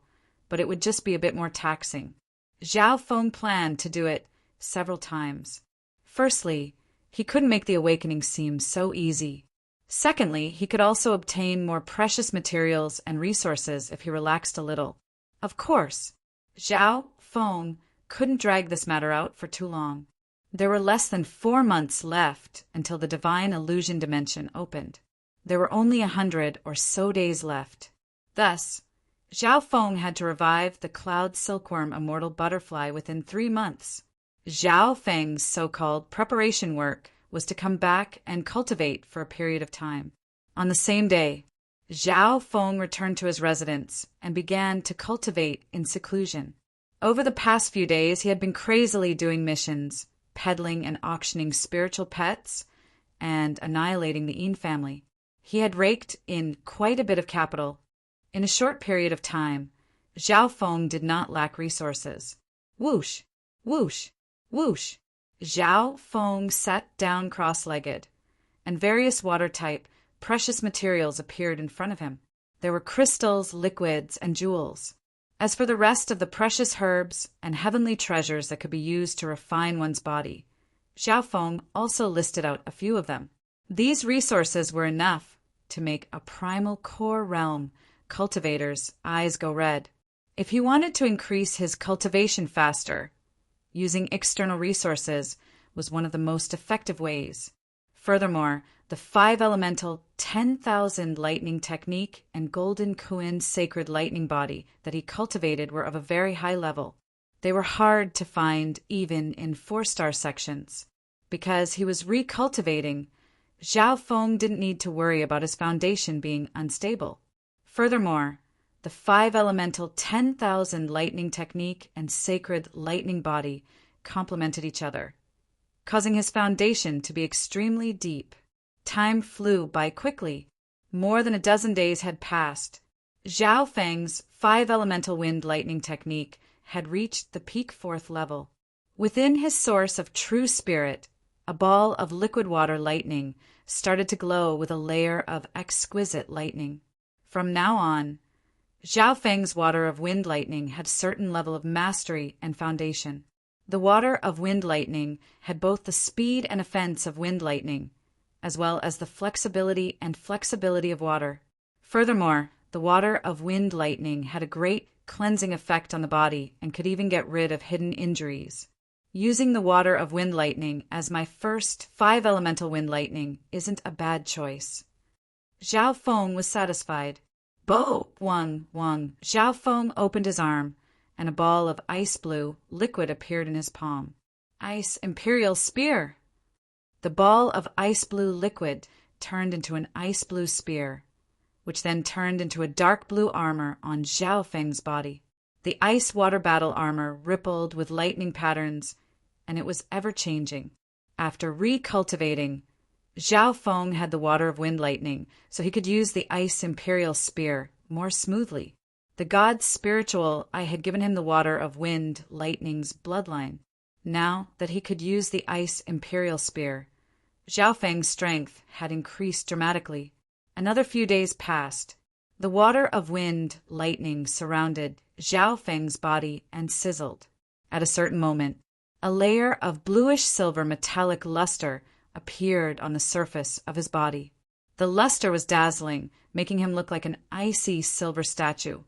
but it would just be a bit more taxing. Zhao Feng planned to do it several times. Firstly, he couldn't make the awakening seem so easy. Secondly, he could also obtain more precious materials and resources if he relaxed a little. Of course, Zhao Feng couldn't drag this matter out for too long. There were less than 4 months left until the divine illusion dimension opened. There were only 100 or so days left. Thus, Zhao Feng had to revive the cloud silkworm immortal butterfly within 3 months. Zhao Feng's so-called preparation work was to come back and cultivate for a period of time. On the same day, Zhao Feng returned to his residence and began to cultivate in seclusion. Over the past few days, he had been crazily doing missions, peddling and auctioning spiritual pets, and annihilating the Yin family. He had raked in quite a bit of capital. In a short period of time, Zhao Feng did not lack resources. Whoosh, whoosh, whoosh. Zhao Feng sat down cross-legged, and various water-type, precious materials appeared in front of him. There were crystals, liquids, and jewels. As for the rest of the precious herbs and heavenly treasures that could be used to refine one's body, Zhao Feng also listed out a few of them. These resources were enough to make a primal core realm cultivator's eyes go red. If he wanted to increase his cultivation faster, using external resources was one of the most effective ways. Furthermore, the 5 elemental 10,000 lightning technique and golden Kuan sacred lightning body that he cultivated were of a very high level. They were hard to find even in 4-star sections. Because he was recultivating, Zhao Feng didn't need to worry about his foundation being unstable. Furthermore, the 5 elemental 10,000 lightning technique and sacred lightning body complemented each other, causing his foundation to be extremely deep. Time flew by quickly. More than a dozen days had passed. Zhao Feng's 5 elemental wind lightning technique had reached the peak 4th level. Within his source of true spirit, a ball of liquid water lightning started to glow with a layer of exquisite lightning. From now on, Zhao Feng's water of wind lightning had a certain level of mastery and foundation. The water of wind lightning had both the speed and offense of wind lightning, as well as the flexibility of water. Furthermore, the water of wind lightning had a great cleansing effect on the body and could even get rid of hidden injuries. Using the water of wind lightning as my first 5 elemental wind lightning isn't a bad choice. Zhao Feng was satisfied. Bo! Wang! Zhao Feng opened his arm, and a ball of ice blue liquid appeared in his palm. Ice Imperial Spear! The ball of ice blue liquid turned into an ice blue spear, which then turned into a dark blue armor on Zhao Feng's body. The ice water battle armor rippled with lightning patterns, and it was ever-changing. After recultivating, Zhao Feng had the water of wind lightning, so he could use the ice imperial spear more smoothly. The god's spiritual eye had given him the water of wind lightning's bloodline. Now that he could use the ice imperial spear, Zhao Feng's strength had increased dramatically. Another few days passed. The water of wind lightning surrounded Zhao Feng's body and sizzled. At a certain moment, a layer of bluish-silver metallic luster appeared on the surface of his body. The luster was dazzling, making him look like an icy silver statue.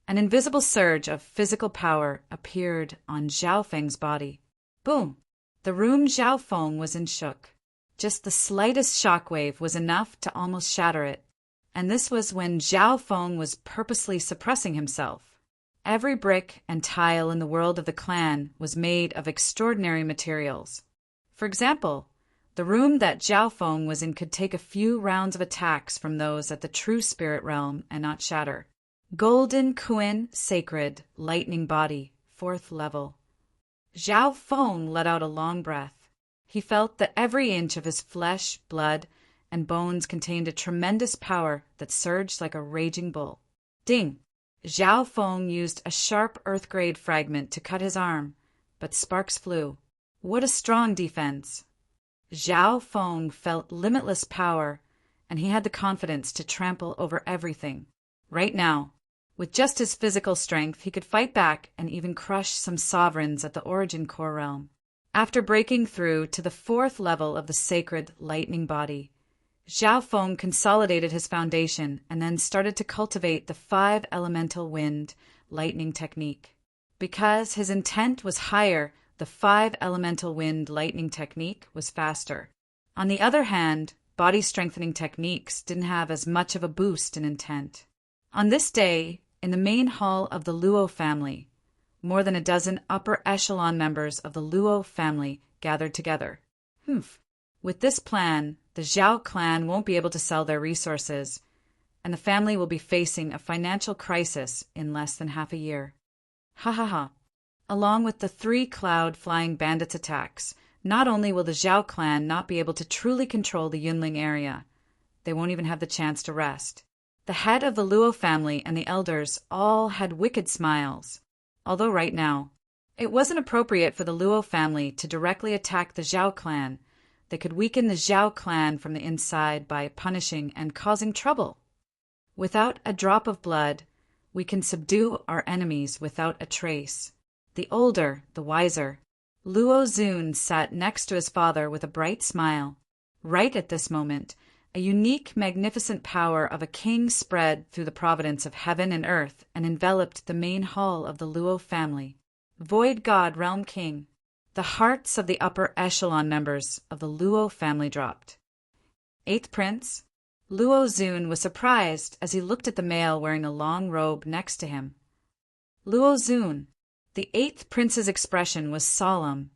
An invisible surge of physical power appeared on Zhao Feng's body. Boom! The room Zhao Feng was in shook. Just the slightest shockwave was enough to almost shatter it, and this was when Zhao Feng was purposely suppressing himself. Every brick and tile in the world of the clan was made of extraordinary materials. For example, the room that Zhao Feng was in could take a few rounds of attacks from those at the true spirit realm and not shatter. Golden Kuan sacred lightning body, 4th level. Zhao Feng let out a long breath. He felt that every inch of his flesh, blood, and bones contained a tremendous power that surged like a raging bull. Ding! Zhao Feng used a sharp earth-grade fragment to cut his arm, but sparks flew. What a strong defense! Zhao Feng felt limitless power, and he had the confidence to trample over everything. Right now, with just his physical strength, he could fight back and even crush some sovereigns at the origin core realm. After breaking through to the 4th level of the sacred lightning body, Zhao Feng consolidated his foundation and then started to cultivate the 5 elemental wind lightning technique. Because his intent was higher, the 5 elemental wind lightning technique was faster. On the other hand, body strengthening techniques didn't have as much of a boost in intent. On this day, in the main hall of the Luo family, more than a dozen upper echelon members of the Luo family gathered together. With this plan, the Zhao clan won't be able to sell their resources, and the family will be facing a financial crisis in less than half a year. Ha ha ha. Along with the 3 cloud-flying bandits' attacks, not only will the Zhao clan not be able to truly control the Yunling area, they won't even have the chance to rest. The head of the Luo family and the elders all had wicked smiles. Although right now, it wasn't appropriate for the Luo family to directly attack the Zhao clan, they could weaken the Zhao clan from the inside by punishing and causing trouble. Without a drop of blood, we can subdue our enemies without a trace. The older, the wiser. Luo Zun sat next to his father with a bright smile. Right at this moment, a unique, magnificent power of a king spread through the providence of heaven and earth and enveloped the main hall of the Luo family. Void God Realm King. The hearts of the upper echelon members of the Luo family dropped. Eighth Prince. Luo Zun was surprised as he looked at the male wearing a long robe next to him. Luo Zun. The eighth prince's expression was solemn.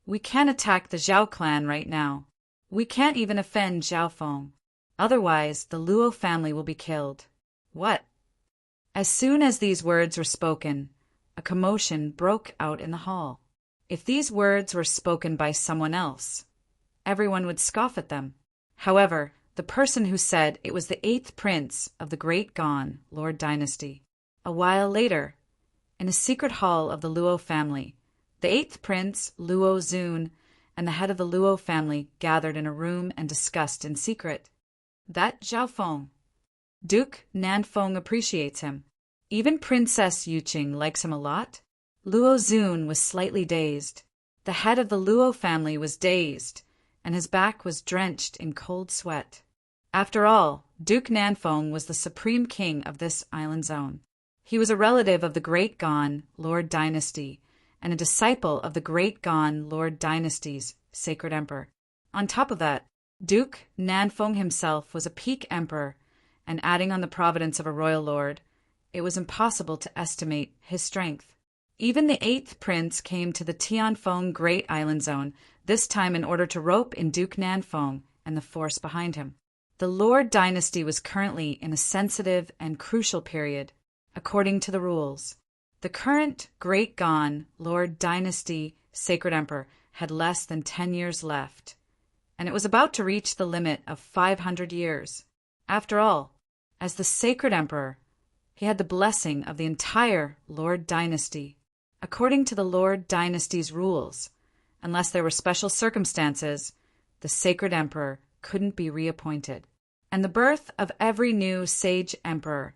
We can't attack the Zhao clan right now. We can't even offend Zhao Feng. Otherwise, the Luo family will be killed. What? As soon as these words were spoken, a commotion broke out in the hall. If these words were spoken by someone else, everyone would scoff at them. However, the person who said it was the eighth prince of the Great Gan Lord dynasty. A while later, in a secret hall of the Luo family, the eighth prince, Luo Zun, and the head of the Luo family gathered in a room and discussed in secret. That Zhao Feng. Duke Nanfeng appreciates him. Even Princess Yuqing likes him a lot. Luo Zun was slightly dazed. The head of the Luo family was dazed, and his back was drenched in cold sweat. After all, Duke Nanfeng was the supreme king of this island zone. He was a relative of the Great Gan Lord dynasty and a disciple of the Great Gan Lord dynasty's sacred emperor. On top of that, Duke Nanfeng himself was a peak emperor, and adding on the providence of a royal lord, it was impossible to estimate his strength. Even the eighth prince came to the Tianfeng Great Island Zone, this time in order to rope in Duke Nanfeng and the force behind him. The Lord dynasty was currently in a sensitive and crucial period. According to the rules, the current Great Gan Lord dynasty sacred emperor had less than 10 years left, and it was about to reach the limit of 500 years. After all, as the sacred emperor, he had the blessing of the entire Lord dynasty. According to the Lord dynasty's rules, unless there were special circumstances, the sacred emperor couldn't be reappointed. And the birth of every new sage emperor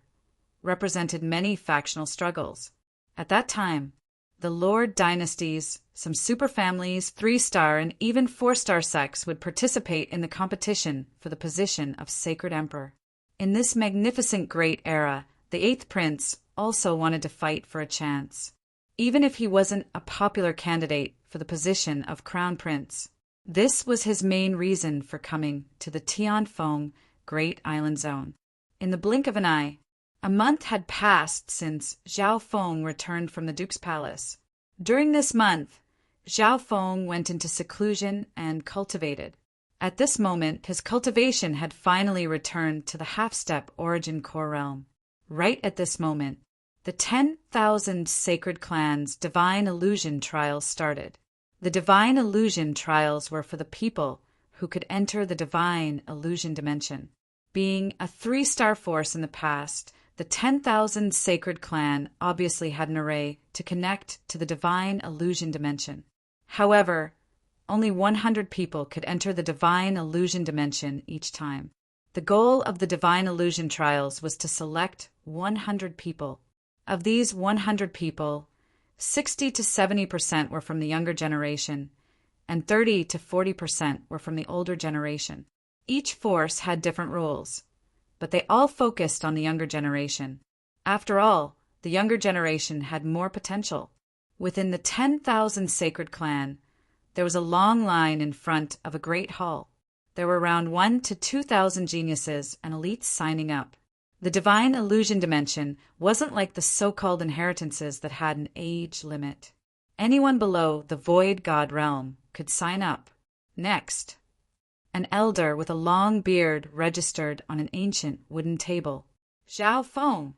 represented many factional struggles. At that time, the Lord dynasties, some superfamilies, 3-star, and even 4-star sects would participate in the competition for the position of sacred emperor. In this magnificent great era, the eighth prince also wanted to fight for a chance, even if he wasn't a popular candidate for the position of crown prince. This was his main reason for coming to the Tianfeng Great Island Zone. In the blink of an eye, a month had passed since Zhao Feng returned from the Duke's palace. During this month, Zhao Feng went into seclusion and cultivated. At this moment, his cultivation had finally returned to the half-step origin core realm. Right at this moment, the 10,000 sacred clans divine illusion trials started. The divine illusion trials were for the people who could enter the divine illusion dimension. Being a 3-star force in the past, the 10,000 sacred clan obviously had an array to connect to the divine illusion dimension. However, only 100 people could enter the divine illusion dimension each time. The goal of the divine illusion trials was to select 100 people. Of these 100 people, 60 to 70% were from the younger generation, and 30 to 40% were from the older generation. Each force had different rules, but they all focused on the younger generation. After all, the younger generation had more potential. Within the 10,000 sacred clan, there was a long line in front of a great hall. There were around 1,000 to 2,000 geniuses and elites signing up. The divine illusion dimension wasn't like the so-called inheritances that had an age limit. Anyone below the void god realm could sign up. Next, an elder with a long beard registered on an ancient wooden table. Zhao Feng.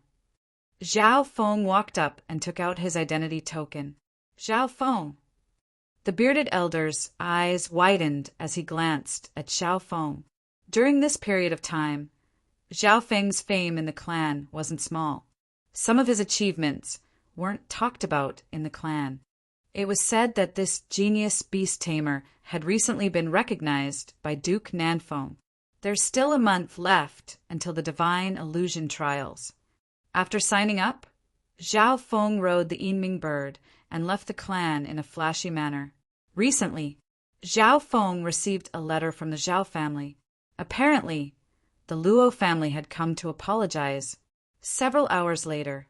Zhao Feng walked up and took out his identity token. Zhao Feng. The bearded elder's eyes widened as he glanced at Zhao Feng. During this period of time, Zhao Feng's fame in the clan wasn't small. Some of his achievements weren't talked about in the clan. It was said that this genius beast tamer had recently been recognized by Duke Nanfeng. There's still a month left until the divine illusion trials. After signing up, Zhao Feng rode the Yinming bird and left the clan in a flashy manner. Recently, Zhao Feng received a letter from the Zhao family. Apparently, the Luo family had come to apologize. Several hours later,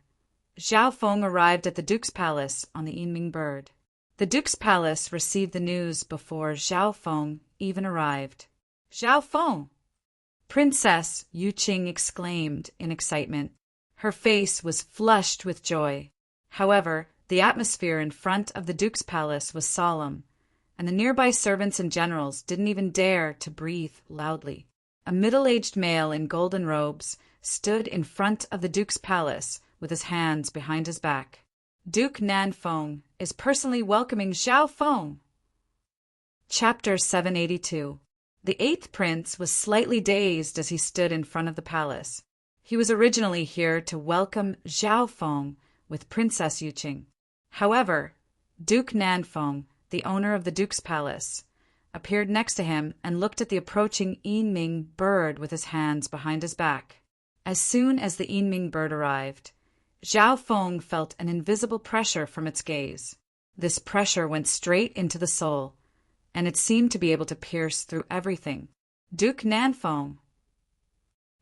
Zhao Feng arrived at the Duke's palace on the Yinming bird. The Duke's palace received the news before Zhao Feng even arrived. "Zhao Feng!" Princess Yuqing exclaimed in excitement. Her face was flushed with joy. However, the atmosphere in front of the Duke's palace was solemn, and the nearby servants and generals didn't even dare to breathe loudly. A middle-aged male in golden robes stood in front of the Duke's palace with his hands behind his back. Duke Nanfeng is personally welcoming Zhao Feng. Chapter 782. The eighth prince was slightly dazed as he stood in front of the palace. He was originally here to welcome Zhao Feng with Princess Yuqing. However, Duke Nanfeng, the owner of the Duke's palace, appeared next to him and looked at the approaching Yinming bird with his hands behind his back. As soon as the Yinming bird arrived, Zhao Feng felt an invisible pressure from its gaze. This pressure went straight into the soul, and it seemed to be able to pierce through everything. Duke Nanfeng.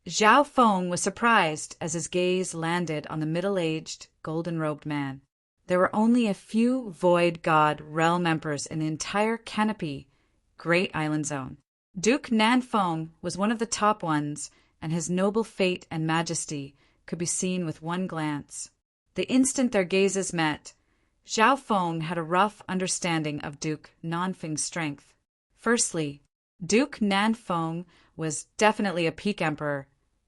Zhao Feng was surprised as his gaze landed on the middle-aged, golden-robed man. There were only a few Void God realm emperors in the entire canopy, Great Island Zone. Duke Nanfeng was one of the top ones, and his noble fate and majesty could be seen with one glance. The instant their gazes met, Zhao Feng had a rough understanding of Duke Nanfeng's strength. Firstly, Duke Nanfeng was definitely a peak emperor,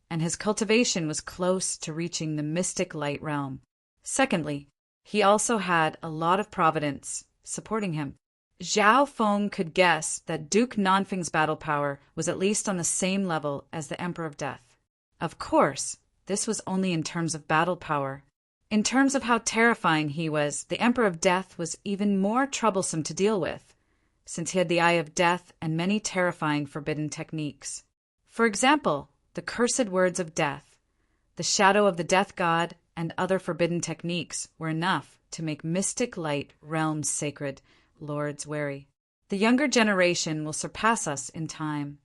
and his cultivation was close to reaching the mystic light realm. Secondly, he also had a lot of providence supporting him. Zhao Feng could guess that Duke Nanfeng's battle power was at least on the same level as the Emperor of Death. Of course, this was only in terms of battle power. In terms of how terrifying he was, the Emperor of Death was even more troublesome to deal with, since he had the Eye of Death and many terrifying forbidden techniques. For example, the cursed words of death, the shadow of the death god, and other forbidden techniques were enough to make mystic light realms sacred lords wary. The younger generation will surpass us in time.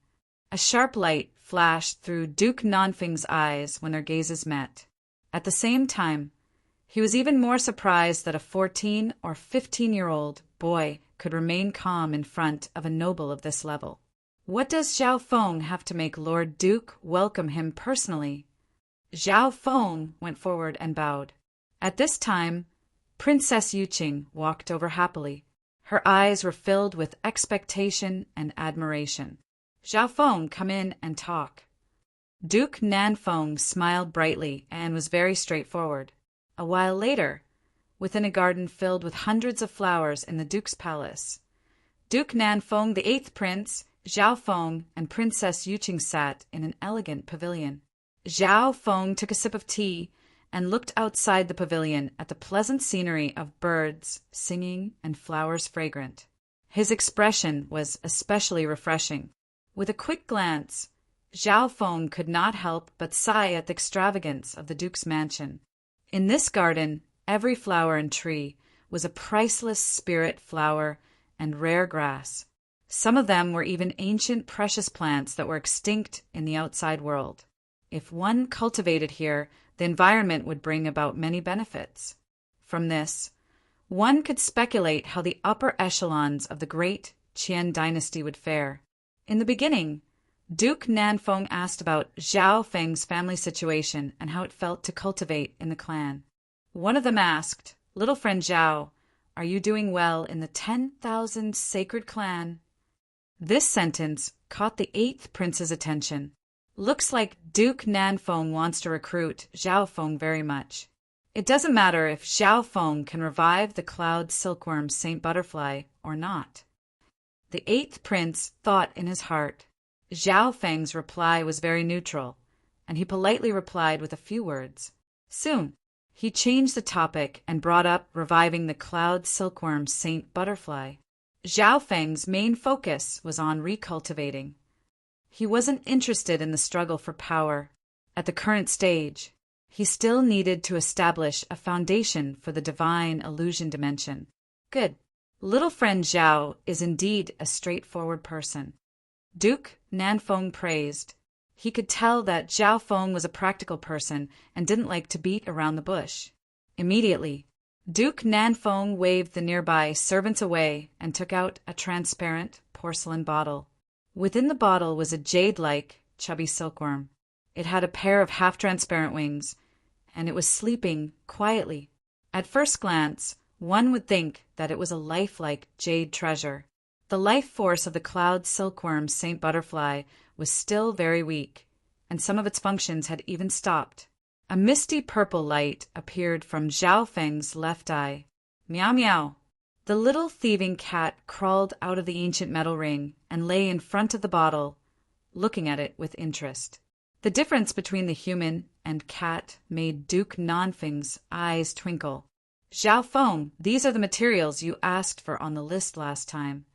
A sharp light flashed through Duke Nanfeng's eyes when their gazes met. At the same time, he was even more surprised that a 14 or 15-year-old boy could remain calm in front of a noble of this level. What does Zhao Feng have to make Lord Duke welcome him personally? Zhao Feng went forward and bowed. At this time, Princess Yuqing walked over happily. Her eyes were filled with expectation and admiration. Zhao Feng, come in and talk. Duke Nanfeng smiled brightly and was very straightforward. A while later, within a garden filled with hundreds of flowers in the Duke's palace, Duke Nanfeng, the eighth prince, Zhao Feng, and Princess Yuqing sat in an elegant pavilion. Zhao Feng took a sip of tea and looked outside the pavilion at the pleasant scenery of birds singing and flowers fragrant. His expression was especially refreshing. With a quick glance, Zhao Feng could not help but sigh at the extravagance of the Duke's mansion. In this garden, every flower and tree was a priceless spirit flower and rare grass. Some of them were even ancient precious plants that were extinct in the outside world. If one cultivated here, the environment would bring about many benefits. From this, one could speculate how the upper echelons of the great Qian dynasty would fare. In the beginning, Duke Nanfeng asked about Zhao Feng's family situation and how it felt to cultivate in the clan. One of them asked, "Little friend Zhao, are you doing well in the 10,000 sacred clan?" This sentence caught the eighth prince's attention. Looks like Duke Nanfeng wants to recruit Zhao Feng very much. It doesn't matter if Zhao Feng can revive the cloud silkworm Saint Butterfly or not. The eighth prince thought in his heart. Zhao Feng's reply was very neutral, and he politely replied with a few words. Soon, He changed the topic and brought up reviving the cloud silkworm Saint Butterfly. Zhao Feng's main focus was on recultivating. He wasn't interested in the struggle for power. At the current stage, he still needed to establish a foundation for the divine illusion dimension. Good. Little friend Zhao is indeed a straightforward person. Duke Nanfeng praised. He could tell that Zhao Feng was a practical person and didn't like to beat around the bush. Immediately, Duke Nanfeng waved the nearby servants away and took out a transparent porcelain bottle. Within the bottle was a jade-like, chubby silkworm. It had a pair of half-transparent wings, and it was sleeping quietly. At first glance, one would think that it was a lifelike jade treasure. The life force of the cloud silkworm Saint Butterfly was still very weak, and some of its functions had even stopped. A misty purple light appeared from Zhao Feng's left eye. Meow meow. The little thieving cat crawled out of the ancient metal ring and lay in front of the bottle, looking at it with interest. The difference between the human and cat made Duke Nanfeng's eyes twinkle. Zhao Feng, these are the materials you asked for on the list last time.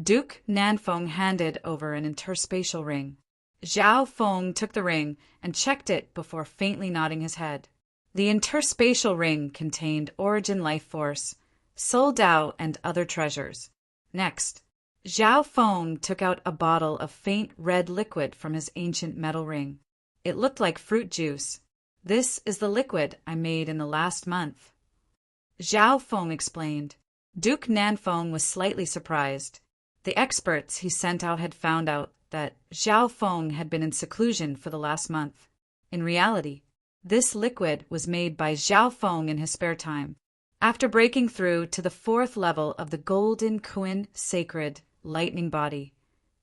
Duke Nanfeng handed over an interspatial ring. Zhao Feng took the ring and checked it before faintly nodding his head. The interspatial ring contained origin life force, soul Dao, and other treasures. Next, Zhao Feng took out a bottle of faint red liquid from his ancient metal ring. It looked like fruit juice. This is the liquid I made in the last month. Zhao Feng explained. Duke Nanfeng was slightly surprised. The experts he sent out had found out that Zhao Feng had been in seclusion for the last month. In reality, this liquid was made by Zhao Feng in his spare time. After breaking through to the 4th level of the Golden Kuan Sacred Lightning Body,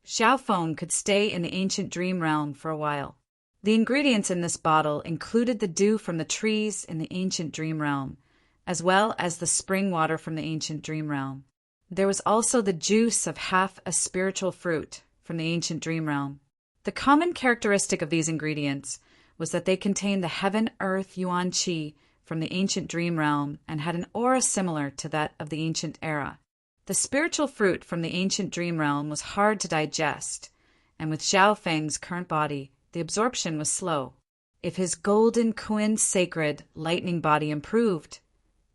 Zhao Feng could stay in the ancient dream realm for a while. The ingredients in this bottle included the dew from the trees in the ancient dream realm, as well as the spring water from the ancient dream realm. There was also the juice of half a spiritual fruit from the ancient dream realm. The common characteristic of these ingredients was that they contained the heaven-earth yuan qi from the ancient dream realm and had an aura similar to that of the ancient era. The spiritual fruit from the ancient dream realm was hard to digest, and with Zhao Feng's current body, the absorption was slow. If his Golden Kuan Sacred Lightning Body improved,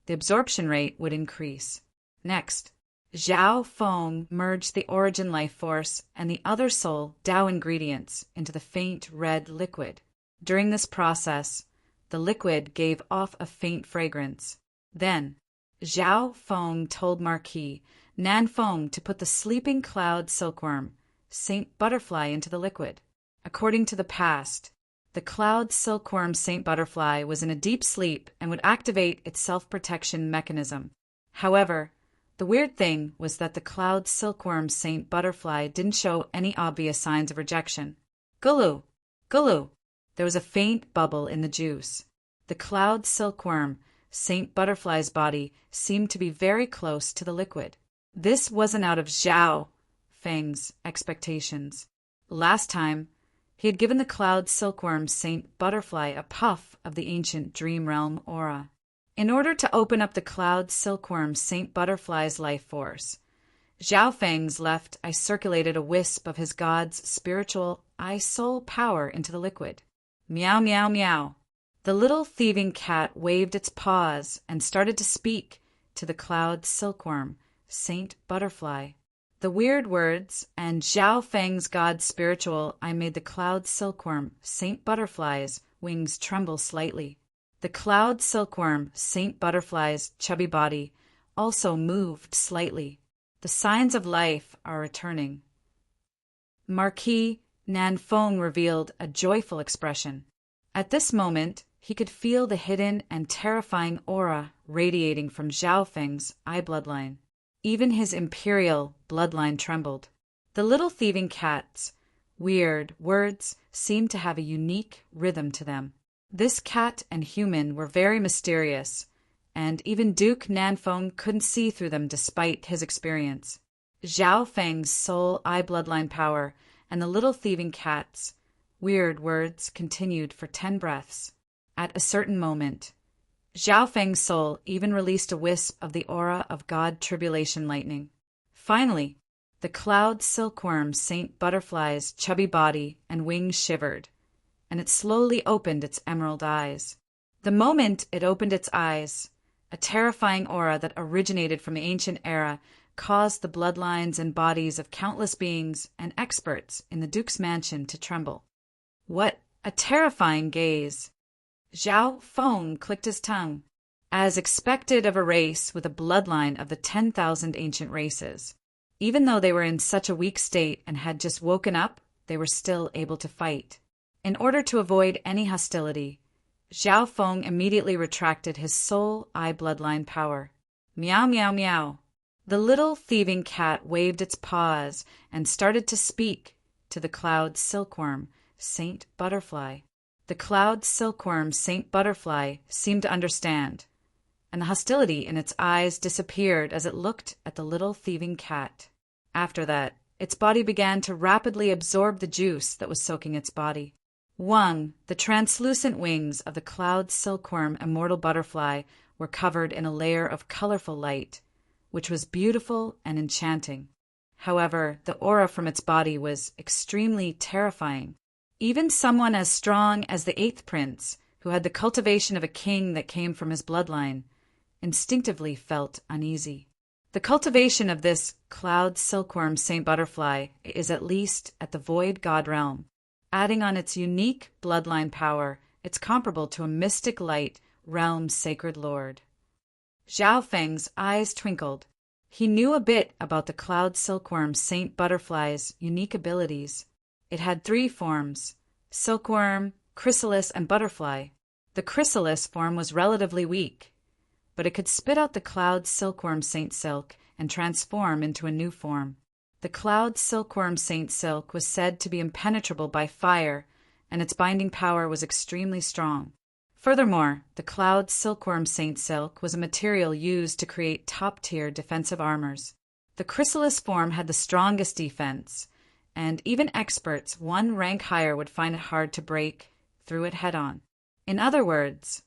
the absorption rate would increase. Next, Zhao Feng merged the origin life force and the other soul Dao ingredients into the faint red liquid. During this process, the liquid gave off a faint fragrance. Then, Zhao Feng told Marquis Nanfeng to put the sleeping cloud silkworm, Saint Butterfly, into the liquid. According to the past, the cloud silkworm Saint Butterfly was in a deep sleep and would activate its self-protection mechanism. However, the weird thing was that the cloud silkworm Saint Butterfly didn't show any obvious signs of rejection. Gulu! Gulu! There was a faint bubble in the juice. The cloud silkworm Saint Butterfly's body seemed to be very close to the liquid. This wasn't out of Zhao Feng's expectations. Last time, he had given the cloud silkworm Saint Butterfly a puff of the ancient dream realm aura. In order to open up the cloud silkworm Saint Butterfly's life force, Zhao Feng's left eye circulated a wisp of his god's spiritual eye-soul power into the liquid. Meow meow meow. The little thieving cat waved its paws and started to speak to the cloud silkworm Saint Butterfly. The weird words and Zhao Feng's god's spiritual I made the cloud silkworm Saint Butterfly's wings tremble slightly. The cloud silkworm Saint Butterfly's chubby body also moved slightly. The signs of life are returning. Marquis Nanfeng revealed a joyful expression. At this moment, he could feel the hidden and terrifying aura radiating from Zhao Feng's eye bloodline. Even his imperial bloodline trembled. The little thieving cat's weird words seemed to have a unique rhythm to them. This cat and human were very mysterious, and even Duke Nanfeng couldn't see through them despite his experience. Zhao Feng's soul eye bloodline power and the little thieving cat's weird words continued for 10 breaths. At a certain moment, Zhao Feng's soul even released a wisp of the aura of God Tribulation Lightning. Finally, the cloud silkworm Saint Butterfly's chubby body and wings shivered, and it slowly opened its emerald eyes. The moment it opened its eyes, a terrifying aura that originated from the ancient era caused the bloodlines and bodies of countless beings and experts in the Duke's mansion to tremble. What a terrifying gaze! Zhao Feng clicked his tongue, as expected of a race with a bloodline of the 10,000 ancient races. Even though they were in such a weak state and had just woken up, they were still able to fight. In order to avoid any hostility, Zhao Feng immediately retracted his soul eye bloodline power. Meow, meow, meow. The little thieving cat waved its paws and started to speak to the cloud silkworm, Saint Butterfly. The cloud silkworm Saint Butterfly seemed to understand, and the hostility in its eyes disappeared as it looked at the little thieving cat. After that, its body began to rapidly absorb the juice that was soaking its body. The translucent wings of the cloud silkworm immortal butterfly were covered in a layer of colorful light, which was beautiful and enchanting. However, the aura from its body was extremely terrifying. Even someone as strong as the 8th prince, who had the cultivation of a king that came from his bloodline, instinctively felt uneasy. The cultivation of this cloud silkworm Saint Butterfly is at least at the Void God realm. Adding on its unique bloodline power, it's comparable to a mystic light realm sacred lord. Zhao Feng's eyes twinkled. He knew a bit about the cloud silkworm Saint Butterfly's unique abilities. It had 3 forms: silkworm, chrysalis, and butterfly. The chrysalis form was relatively weak, but it could spit out the cloud silkworm Saint Silk and transform into a new form. The cloud silkworm Saint Silk was said to be impenetrable by fire, and its binding power was extremely strong. Furthermore, the cloud silkworm Saint Silk was a material used to create top-tier defensive armors. The chrysalis form had the strongest defense, and even experts 1 rank higher would find it hard to break through it head-on. In other words,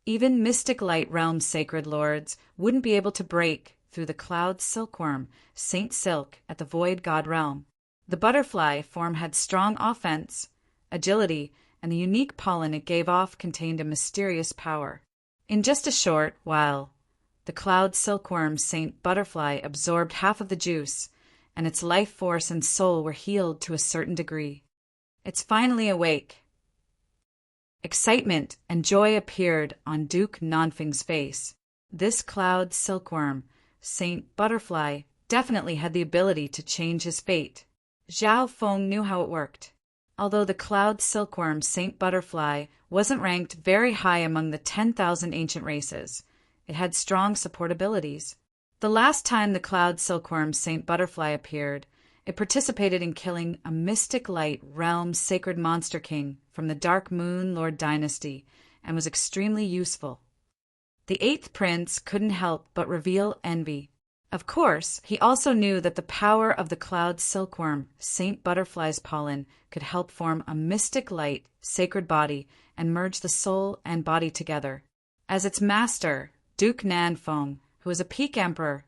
even mystic light realm sacred lords wouldn't be able to break through the cloud silkworm Saint Silk at the Void God realm. The butterfly form had strong offense, agility, and the unique pollen it gave off contained a mysterious power. In just a short while, the cloud silkworm Saint Butterfly absorbed half of the juice, and its life force and soul were healed to a certain degree. It's finally awake. Excitement and joy appeared on Duke Nanfeng's face. This cloud silkworm, Saint Butterfly, definitely had the ability to change his fate. Zhao Feng knew how it worked. Although the cloud silkworm Saint Butterfly wasn't ranked very high among the 10,000 ancient races, it had strong support abilities. The last time the cloud silkworm Saint Butterfly appeared, it participated in killing a mystic light realm sacred monster king from the Dark Moon Lord dynasty and was extremely useful. The 8th prince couldn't help but reveal envy. Of course, he also knew that the power of the cloud silkworm Saint Butterfly's pollen could help form a mystic light sacred body and merge the soul and body together. As its master, Duke Nanfeng, who was a peak emperor,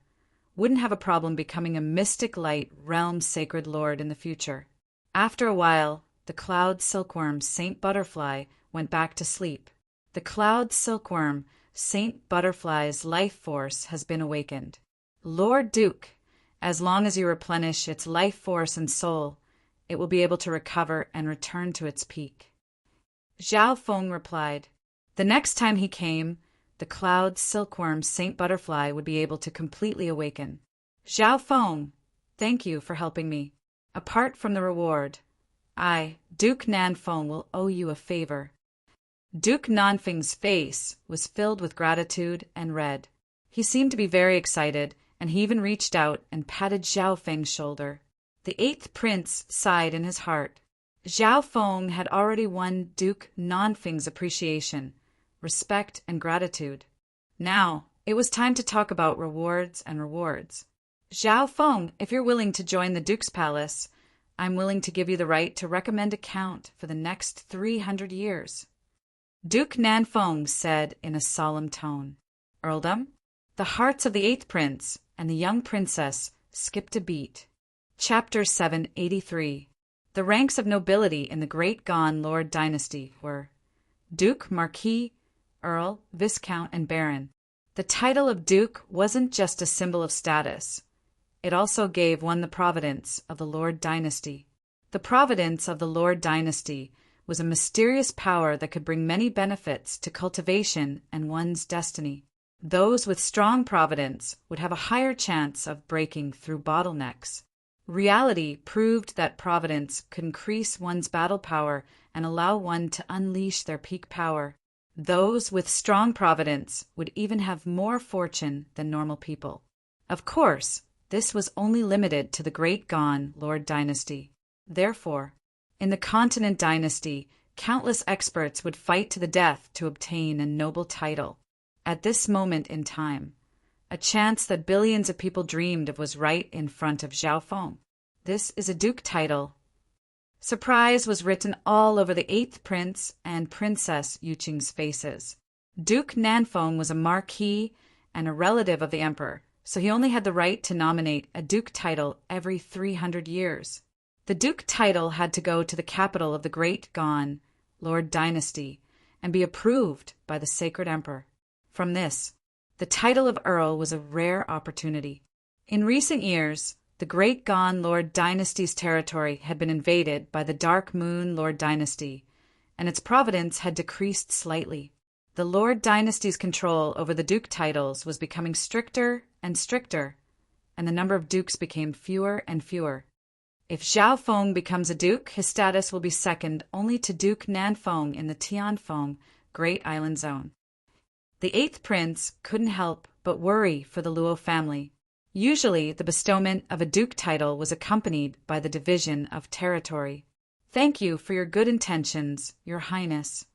wouldn't have a problem becoming a mystic light realm sacred lord in the future. After a while, the cloud silkworm Saint Butterfly went back to sleep. The cloud silkworm Saint Butterfly's life force has been awakened. Lord Duke, as long as you replenish its life force and soul, it will be able to recover and return to its peak. Zhao Feng replied. The next time he came, the cloud silkworm Saint Butterfly would be able to completely awaken. Zhao Feng, thank you for helping me. Apart from the reward, I, Duke Nanfeng, will owe you a favor. Duke Nanfeng's face was filled with gratitude and red. He seemed to be very excited, and he even reached out and patted Zhao Feng's shoulder. The 8th prince sighed in his heart. Zhao Feng had already won Duke Nanfeng's appreciation, respect, and gratitude. Now, it was time to talk about rewards and rewards. Zhao Feng, if you're willing to join the Duke's Palace, I'm willing to give you the right to recommend a count for the next 300 years. Duke Nanfeng said in a solemn tone. Earldom? The hearts of the 8th prince and the young princess skipped a beat. Chapter 783. The ranks of nobility in the Great Gon Lord dynasty were Duke, Marquis, Earl, Viscount, and Baron. The title of Duke wasn't just a symbol of status. It also gave one the providence of the Lord dynasty. The providence of the Lord dynasty was a mysterious power that could bring many benefits to cultivation and one's destiny. Those with strong providence would have a higher chance of breaking through bottlenecks. Reality proved that providence could increase one's battle power and allow one to unleash their peak power. Those with strong providence would even have more fortune than normal people. Of course, this was only limited to the Great Gon Lord dynasty. Therefore, in the Continent dynasty, countless experts would fight to the death to obtain a noble title. At this moment in time, a chance that billions of people dreamed of was right in front of Zhao Feng. This is a duke title. Surprise was written all over the 8th prince and princess Yuqing's faces. Duke Nanfeng was a marquis and a relative of the emperor, so he only had the right to nominate a duke title every 300 years. The duke title had to go to the capital of the Great Gon Lord dynasty and be approved by the sacred emperor. From this, the title of Earl was a rare opportunity. In recent years, the Great Gon Lord dynasty's territory had been invaded by the Dark Moon Lord dynasty, and its providence had decreased slightly. The Lord dynasty's control over the duke titles was becoming stricter and stricter, and the number of dukes became fewer and fewer. If Zhao Feng becomes a duke, his status will be second only to Duke Nanfeng in the Tianfeng Great Island Zone. The 8th prince couldn't help but worry for the Luo family. Usually, the bestowment of a duke title was accompanied by the division of territory. Thank you for your good intentions, Your Highness.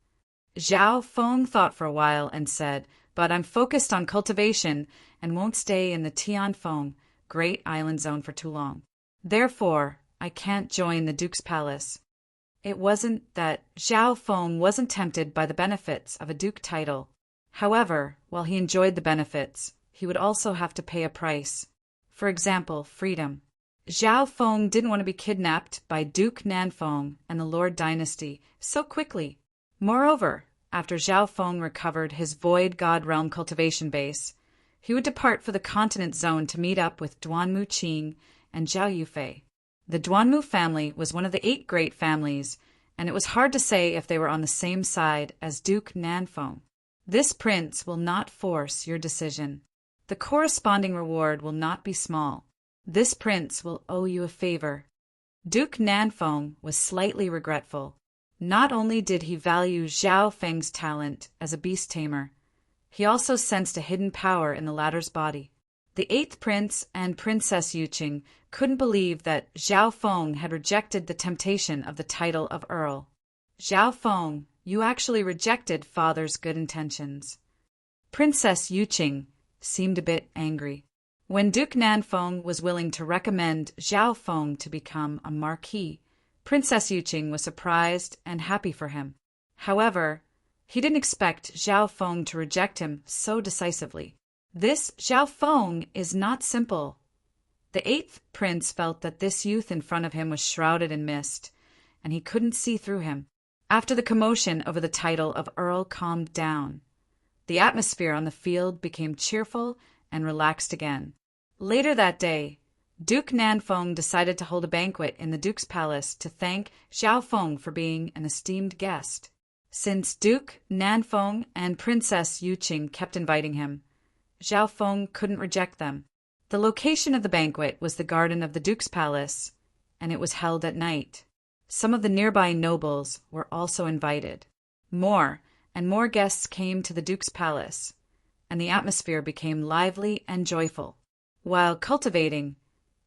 Zhao Feng thought for a while and said, but I'm focused on cultivation and won't stay in the Tianfeng Great Island Zone for too long. Therefore, I can't join the Duke's palace. It wasn't that Zhao Feng wasn't tempted by the benefits of a duke title. However, while he enjoyed the benefits, he would also have to pay a price. For example, freedom. Zhao Feng didn't want to be kidnapped by Duke Nanfeng and the Lord dynasty so quickly. Moreover, after Zhao Feng recovered his Void God Realm cultivation base, he would depart for the Continent Zone to meet up with Duanmu Qing and Zhao Yufei. The Duanmu family was one of the 8 great families, and it was hard to say if they were on the same side as Duke Nanfeng. This prince will not force your decision. The corresponding reward will not be small. This prince will owe you a favor. Duke Nanfeng was slightly regretful. Not only did he value Zhao Feng's talent as a beast tamer, he also sensed a hidden power in the latter's body. The 8th prince and Princess Yuqing couldn't believe that Zhao Feng had rejected the temptation of the title of Earl. Zhao Feng, you actually rejected father's good intentions. Princess Yuqing seemed a bit angry. When Duke Nanfeng was willing to recommend Zhao Feng to become a marquis, Princess Yuqing was surprised and happy for him. However, he didn't expect Zhao Feng to reject him so decisively. This Zhao Feng is not simple. The 8th prince felt that this youth in front of him was shrouded in mist, and he couldn't see through him. After the commotion over the title of Earl calmed down, the atmosphere on the field became cheerful and relaxed again. Later that day, Duke Nanfeng decided to hold a banquet in the Duke's palace to thank Zhao Feng for being an esteemed guest. Since Duke Nanfeng and Princess Yuqing kept inviting him, Zhao Feng couldn't reject them. The location of the banquet was the garden of the Duke's palace, and it was held at night. Some of the nearby nobles were also invited. More and more guests came to the Duke's palace, and the atmosphere became lively and joyful. While cultivating,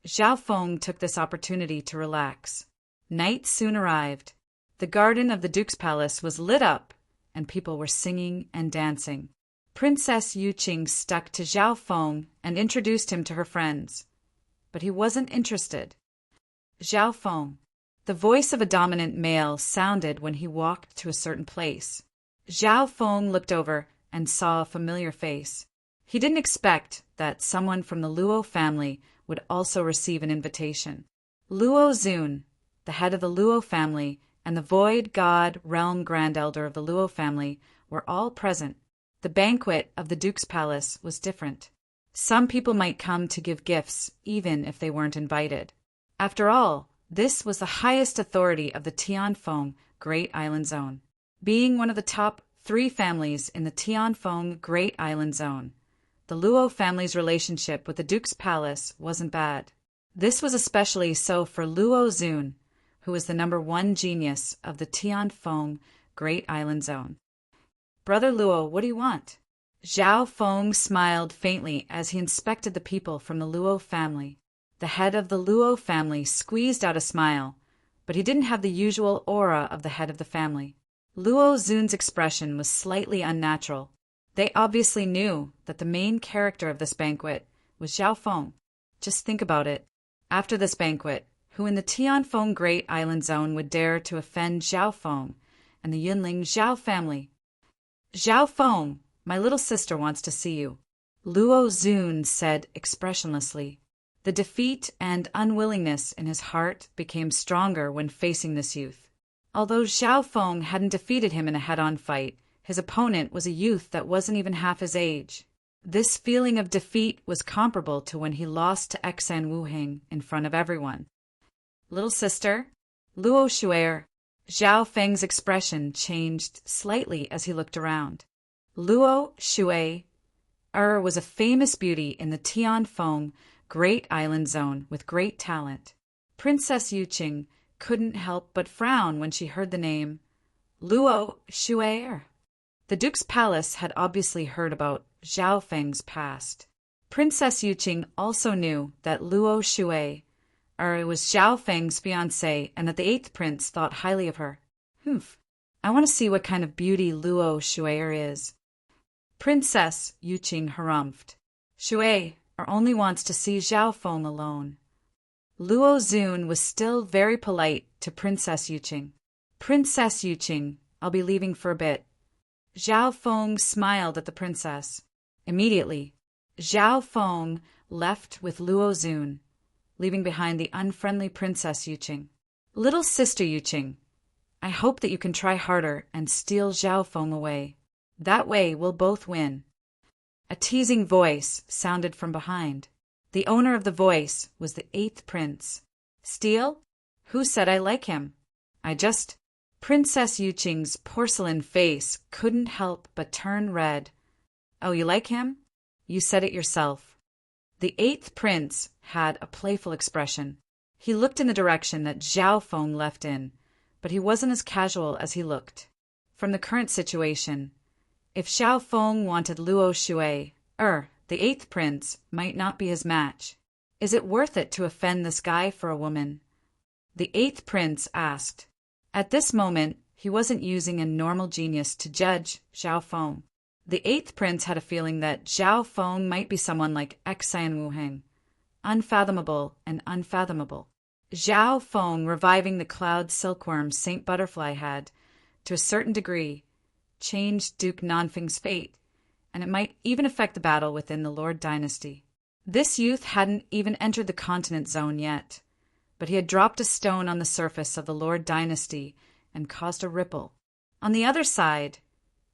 Zhao Feng took this opportunity to relax. Night soon arrived. The garden of the Duke's palace was lit up, and people were singing and dancing. Princess Yuqing stuck to Zhao Feng and introduced him to her friends, but he wasn't interested. Zhao Feng. The voice of a dominant male sounded when he walked to a certain place. Zhao Feng looked over and saw a familiar face. He didn't expect that someone from the Luo family would also receive an invitation. Luo Zun, the head of the Luo family, and the Void God Realm Grand Elder of the Luo family were all present. The banquet of the Duke's Palace was different. Some people might come to give gifts even if they weren't invited. After all, this was the highest authority of the Tianfeng Great Island Zone, being one of the top 3 families in the Tianfeng Great Island Zone. The Luo family's relationship with the Duke's Palace wasn't bad. This was especially so for Luo Zun, who was the number 1 genius of the Tianfeng Great Island Zone. "Brother Luo, what do you want?" Zhao Feng smiled faintly as he inspected the people from the Luo family. The head of the Luo family squeezed out a smile, but he didn't have the usual aura of the head of the family. Luo Zun's expression was slightly unnatural. They obviously knew that the main character of this banquet was Zhao Feng. Just think about it. After this banquet, who in the Tianfeng Great Island Zone would dare to offend Zhao Feng and the Yunling Zhao family? "Zhao Feng, my little sister wants to see you," Luo Zun said expressionlessly. The defeat and unwillingness in his heart became stronger when facing this youth. Although Zhao Feng hadn't defeated him in a head-on fight, his opponent was a youth that wasn't even half his age. This feeling of defeat was comparable to when he lost to Xan Wuheng in front of everyone. "Little sister?" Luo Shu'er. Zhao Feng's expression changed slightly as he looked around. Luo Shu'er was a famous beauty in the Tianfeng Great Island Zone with great talent. Princess Yuqing couldn't help but frown when she heard the name Luo Shu'er. The Duke's Palace had obviously heard about Zhao Feng's past. Princess Yuqing also knew that Luo Shu'er was Zhao Feng's fiancée and that the 8th prince thought highly of her. I want to see what kind of beauty Luo Shu'er is. Princess Yuqing harumphed. "Shu'er only wants to see Zhao Feng alone." Luo Zun was still very polite to Princess Yuqing. "Princess Yuqing, I'll be leaving for a bit." Zhao Feng smiled at the princess. Immediately, Zhao Feng left with Luo Zun, leaving behind the unfriendly Princess Yuqing. "Little sister Yuqing, I hope that you can try harder and steal Zhao Feng away. That way we'll both win." A teasing voice sounded from behind. The owner of the voice was the 8th prince. "Steal? Who said I like him? I just—" Princess Yuqing's porcelain face couldn't help but turn red. "Oh, you like him? You said it yourself." The 8th prince had a playful expression. He looked in the direction that Zhao Feng left in, but he wasn't as casual as he looked. From the current situation, if Zhao Feng wanted Luo Shu'er, the 8th prince might not be his match. "Is it worth it to offend this guy for a woman?" the 8th prince asked. At this moment, he wasn't using a normal genius to judge Zhao Feng. The 8th prince had a feeling that Zhao Feng might be someone like Xan Wuheng, unfathomable and unfathomable. Zhao Feng reviving the cloud silkworm Saint Butterfly had, to a certain degree, changed Duke Nanfeng's fate, and it might even affect the battle within the Lord dynasty. This youth hadn't even entered the continent zone yet, but he had dropped a stone on the surface of the Lord dynasty and caused a ripple. On the other side,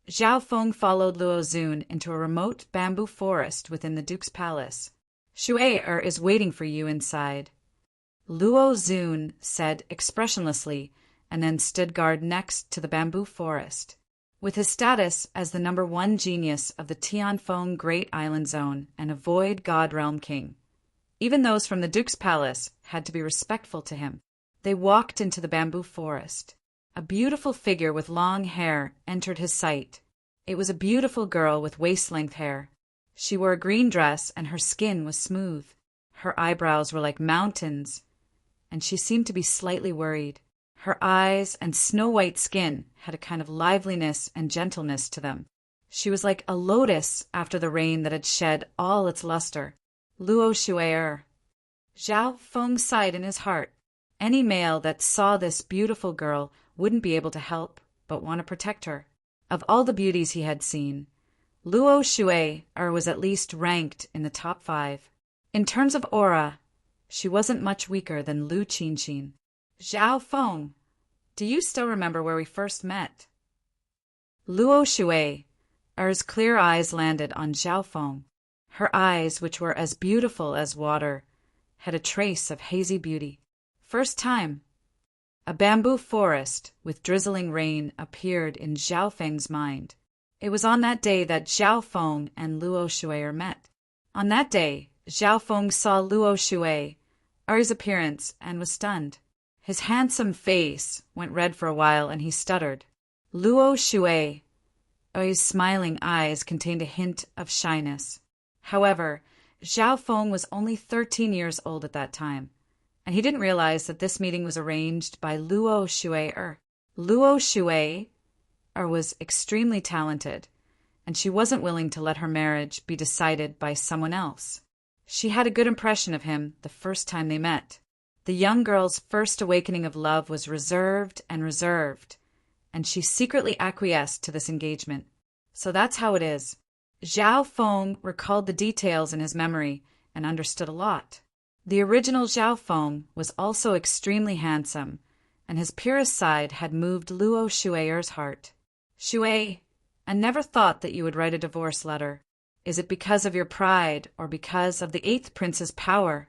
Zhao Feng followed Luo Zun into a remote bamboo forest within the Duke's palace. "Shu'er is waiting for you inside," Luo Zun said expressionlessly, and then stood guard next to the bamboo forest. With his status as the number 1 genius of the Tianfeng Great Island Zone and a Void God Realm King, even those from the Duke's Palace had to be respectful to him. They walked into the bamboo forest. A beautiful figure with long hair entered his sight. It was a beautiful girl with waist-length hair. She wore a green dress and her skin was smooth. Her eyebrows were like mountains, and she seemed to be slightly worried. Her eyes and snow-white skin had a kind of liveliness and gentleness to them. She was like a lotus after the rain that had shed all its luster. Luo Shu'er. Zhao Feng sighed in his heart. Any male that saw this beautiful girl wouldn't be able to help but want to protect her. Of all the beauties he had seen, Luo Shui was at least ranked in the top 5. In terms of aura, she wasn't much weaker than Lu Qinxin. Zhao Feng, do you still remember where we first met? Luo Shui's clear eyes landed on Zhao Feng. Her eyes, which were as beautiful as water, had a trace of hazy beauty. First time. A bamboo forest with drizzling rain appeared in Zhao Feng's mind. It was on that day that Zhao Feng and Luo Shui met. On that day, Zhao Feng saw Luo Shui's appearance and was stunned. His handsome face went red for a while and he stuttered. Luo Shui's smiling eyes contained a hint of shyness. However, Zhao Feng was only 13 years old at that time, and he didn't realize that this meeting was arranged by Luo Shui. Luo Shui was extremely talented, and she wasn't willing to let her marriage be decided by someone else. She had a good impression of him the first time they met. The young girl's first awakening of love was reserved, and she secretly acquiesced to this engagement. So that's how it is. Zhao Feng recalled the details in his memory and understood a lot. The original Zhao Feng was also extremely handsome, and his purest side had moved Luo Shui's heart. Shui, I never thought that you would write a divorce letter. Is it because of your pride or because of the 8th prince's power?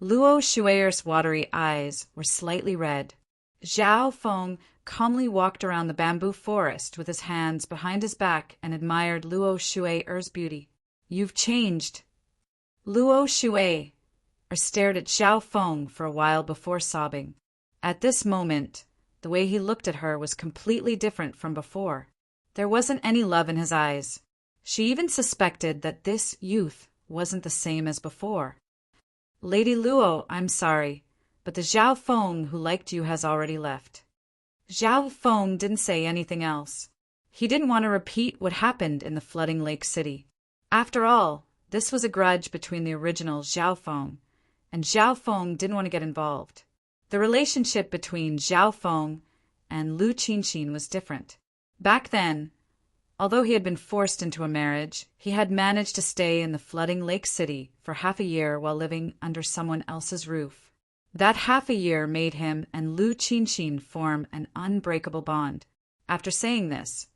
Luo Shui's watery eyes were slightly red. Zhao Feng calmly walked around the bamboo forest with his hands behind his back and admired Luo Shui's beauty. You've changed. Luo Shui stared at Zhao Feng for a while before sobbing. At this moment, the way he looked at her was completely different from before. There wasn't any love in his eyes. She even suspected that this youth wasn't the same as before. Lady Luo, I'm sorry, but the Zhao Feng who liked you has already left. Zhao Feng didn't say anything else. He didn't want to repeat what happened in the flooding lake city. After all, this was a grudge between the original Zhao Feng, and Zhao Feng didn't want to get involved. The relationship between Zhao Feng and Lu Qinxin was different. Back then, although he had been forced into a marriage, he had managed to stay in the flooding lake city for half a year while living under someone else's roof. That half a year made him and Lu Qinxin form an unbreakable bond. After saying this,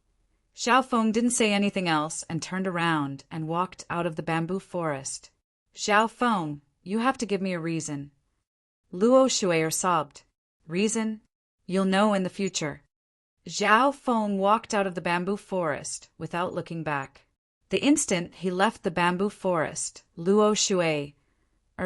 Zhao Feng didn't say anything else and turned around and walked out of the bamboo forest. Zhao Feng, you have to give me a reason. Luo Shui sobbed. Reason? You'll know in the future. Zhao Feng walked out of the bamboo forest without looking back. The instant he left the bamboo forest, Luo Shui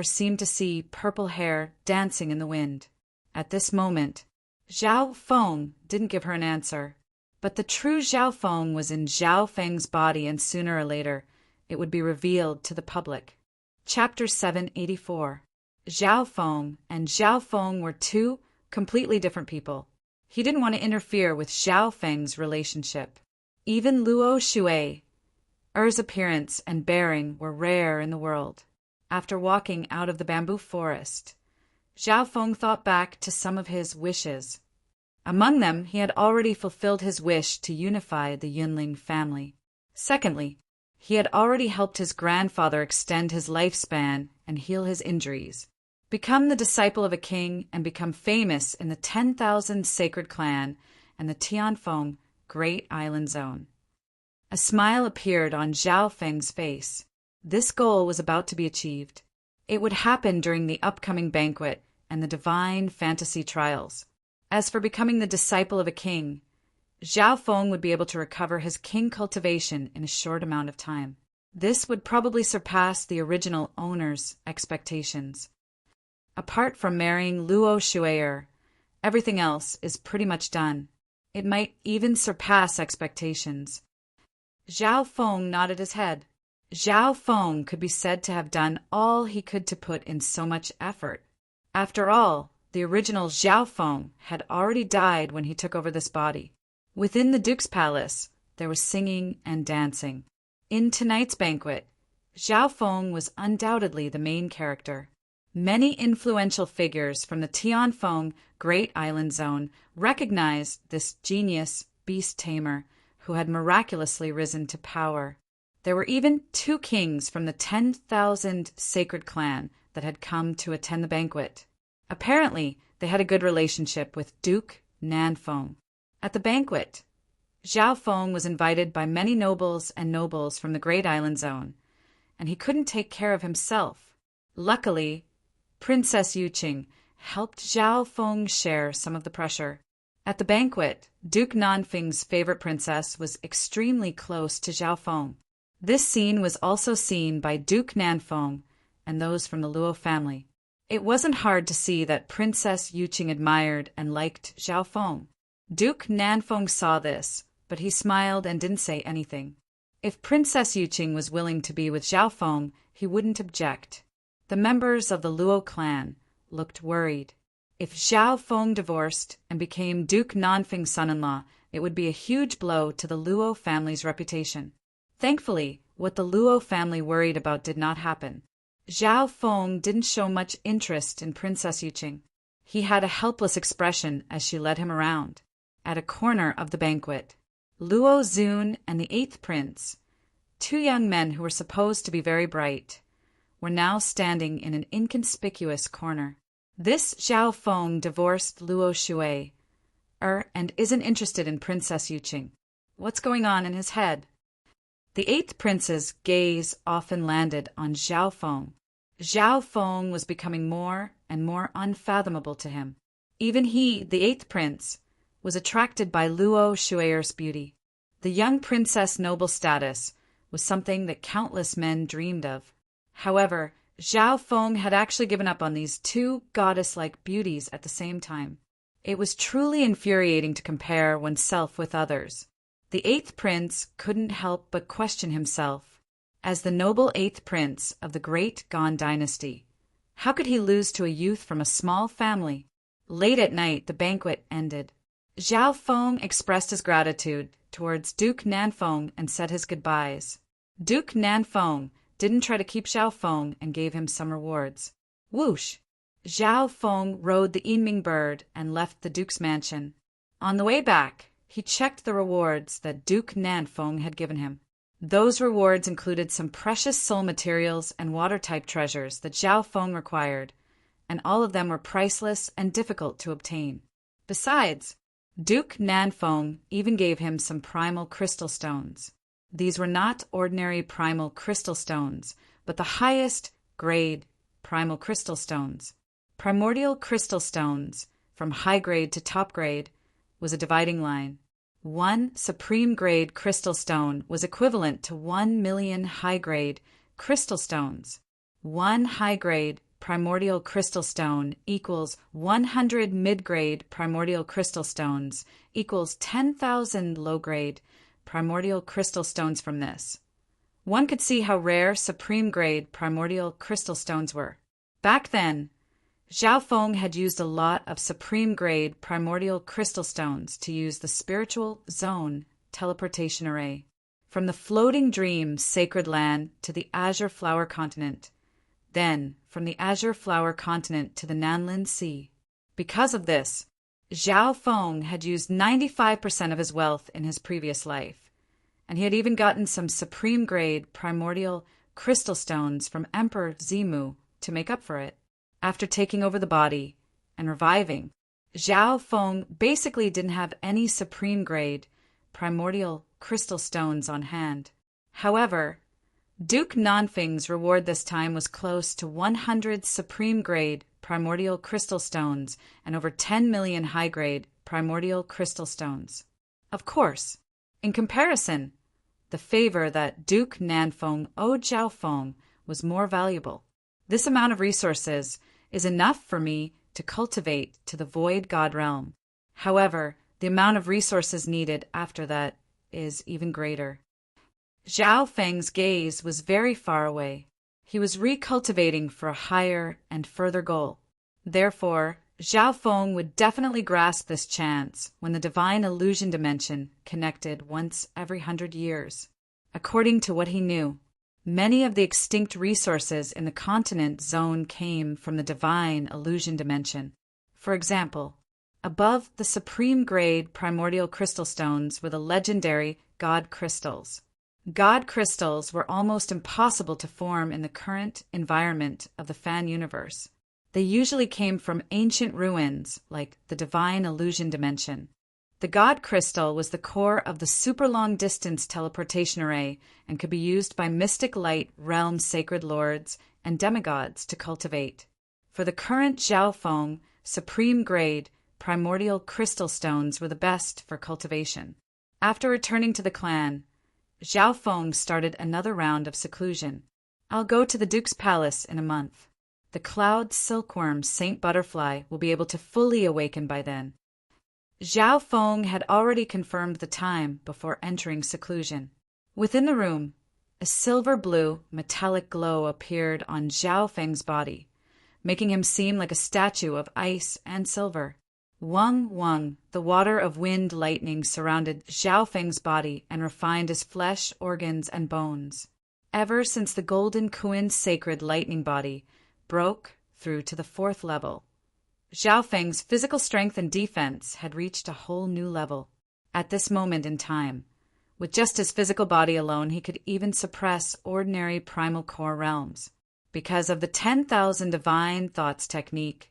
seemed to see purple hair dancing in the wind. At this moment, Zhao Feng didn't give her an answer. But the true Zhao Feng was in Zhao Feng's body, and sooner or later it would be revealed to the public. Chapter 784. Zhao Feng and Zhao Feng were two completely different people. He didn't want to interfere with Zhao Feng's relationship. Even Luo Shui's appearance and bearing were rare in the world. After walking out of the bamboo forest, Zhao Feng thought back to some of his wishes. Among them, he had already fulfilled his wish to unify the Yunling family. Secondly, he had already helped his grandfather extend his lifespan and heal his injuries, become the disciple of a king, and become famous in the 10,000 sacred clan and the Tianfeng Great Island Zone. A smile appeared on Zhao Feng's face. This goal was about to be achieved. It would happen during the upcoming banquet and the divine fantasy trials. As for becoming the disciple of a king, Zhao Feng would be able to recover his king cultivation in a short amount of time. This would probably surpass the original owner's expectations. Apart from marrying Luo Shui, everything else is pretty much done. It might even surpass expectations. Zhao Feng nodded his head. Zhao Feng could be said to have done all he could to put in so much effort. After all, the original Zhao Feng had already died when he took over this body. Within the Duke's palace, there was singing and dancing. In tonight's banquet, Zhao Feng was undoubtedly the main character. Many influential figures from the Tianfeng Great Island Zone recognized this genius beast tamer who had miraculously risen to power. There were even 2 kings from the 10,000 sacred clan that had come to attend the banquet. Apparently, they had a good relationship with Duke Nanfeng. At the banquet, Zhao Feng was invited by many nobles from the Great Island Zone, and he couldn't take care of himself. Luckily, Princess Yuqing helped Zhao Feng share some of the pressure. At the banquet, Duke Nanfeng's favorite princess was extremely close to Zhao Feng. This scene was also seen by Duke Nanfeng and those from the Luo family. It wasn't hard to see that Princess Yuqing admired and liked Zhao Feng. Duke Nanfeng saw this, but he smiled and didn't say anything. If Princess Yuqing was willing to be with Zhao Feng, he wouldn't object. The members of the Luo clan looked worried. If Zhao Feng divorced and became Duke Nanfeng's son-in-law, it would be a huge blow to the Luo family's reputation. Thankfully, what the Luo family worried about did not happen. Zhao Feng didn't show much interest in Princess Yuqing. He had a helpless expression as she led him around. At a corner of the banquet, Luo Zun and the 8th prince, 2 young men who were supposed to be very bright, were now standing in an inconspicuous corner. This Zhao Feng divorced Luo Shui, and isn't interested in Princess Yuqing. What's going on in his head? The 8th prince's gaze often landed on Zhao Feng. Zhao Feng was becoming more and more unfathomable to him. Even he, the 8th prince, was attracted by Luo Shui's beauty. The young princess' noble status was something that countless men dreamed of. However, Zhao Feng had actually given up on these 2 goddess-like beauties at the same time. It was truly infuriating to compare oneself with others. The 8th prince couldn't help but question himself. As the noble 8th prince of the Great Gan dynasty, how could he lose to a youth from a small family? Late at night, the banquet ended. Zhao Feng expressed his gratitude towards Duke Nanfeng and said his goodbyes. Duke Nanfeng didn't try to keep Zhao Feng and gave him some rewards. Whoosh! Zhao Feng rode the Yinming bird and left the duke's mansion. On the way back, he checked the rewards that Duke Nanfeng had given him. Those rewards included some precious soul materials and water-type treasures that Zhao Feng required, and all of them were priceless and difficult to obtain. Besides, Duke Nanfeng even gave him some primal crystal stones. These were not ordinary primal crystal stones, but the highest grade primal crystal stones. Primordial crystal stones, from high grade to top grade, was a dividing line. 1 supreme grade crystal stone was equivalent to 1 million high grade crystal stones. 1 high grade primordial crystal stone equals 100 mid-grade primordial crystal stones equals 10,000 low-grade primordial crystal stones from this. One could see how rare supreme-grade primordial crystal stones were. Back then, Zhao Feng had used a lot of supreme-grade primordial crystal stones to use the spiritual zone teleportation array. From the floating dream sacred land to the azure flower continent, then from the azure flower continent to the Nanlin Sea. Because of this, Zhao Feng had used 95% of his wealth in his previous life, and he had even gotten some supreme-grade primordial crystal stones from Emperor Zimu to make up for it. After taking over the body and reviving, Zhao Feng basically didn't have any supreme-grade primordial crystal stones on hand. However, Duke Nanfeng's reward this time was close to 100 supreme-grade primordial crystal stones and over 10 million high-grade primordial crystal stones. Of course, in comparison, the favor that Duke Nanfeng owed Zhao Feng was more valuable. This amount of resources is enough for me to cultivate to the Void God realm. However, the amount of resources needed after that is even greater. Zhao Feng's gaze was very far away. He was recultivating for a higher and further goal. Therefore, Zhao Feng would definitely grasp this chance when the divine illusion dimension connected once every 100 years. According to what he knew, many of the extinct resources in the continent zone came from the divine illusion dimension. For example, above the supreme grade primordial crystal stones were the legendary God crystals. God crystals were almost impossible to form in the current environment of the fan universe. They usually came from ancient ruins, like the Divine Illusion Dimension. The God crystal was the core of the super long-distance teleportation array and could be used by mystic light realm sacred lords and demigods to cultivate. For the current Xiaofeng, supreme-grade, primordial crystal stones were the best for cultivation. After returning to the clan, Xiaofeng started another round of seclusion. I'll go to the Duke's palace in a month. The cloud silkworm Saint Butterfly will be able to fully awaken by then. Xiaofeng had already confirmed the time before entering seclusion. Within the room, a silver-blue, metallic glow appeared on Xiaofeng's body, making him seem like a statue of ice and silver. Wang, the water of wind lightning surrounded Xiaofeng's body and refined his flesh, organs, and bones. Ever since the Golden Kuin's sacred lightning body broke through to the 4th level, Xiaofeng's physical strength and defense had reached a whole new level. At this moment in time, with just his physical body alone, he could even suppress ordinary primal core realms. Because of the 10,000 divine thoughts technique,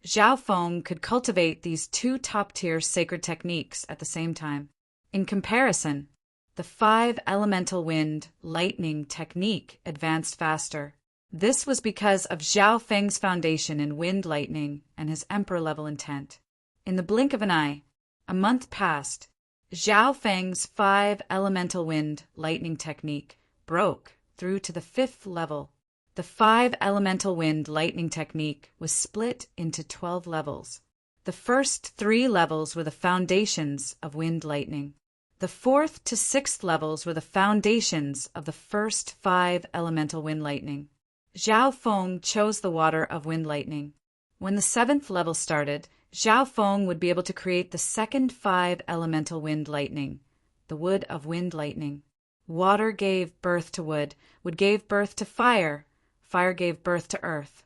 Xiaofeng could cultivate these 2 top-tier sacred techniques at the same time. In comparison, the 5 elemental wind lightning technique advanced faster. This was because of Xiaofeng's foundation in wind lightning and his emperor-level intent. In the blink of an eye, a month passed. Xiaofeng's 5 elemental wind lightning technique broke through to the 5th level. The 5 elemental wind lightning technique was split into 12 levels. The first 3 levels were the foundations of wind lightning. The 4th to 6th levels were the foundations of the first 5 elemental wind lightning. Xiaofeng chose the water of wind lightning. When the 7th level started, Xiaofeng would be able to create the second 5 elemental wind lightning, the wood of wind lightning. Water gave birth to wood gave birth to fire, fire gave birth to earth,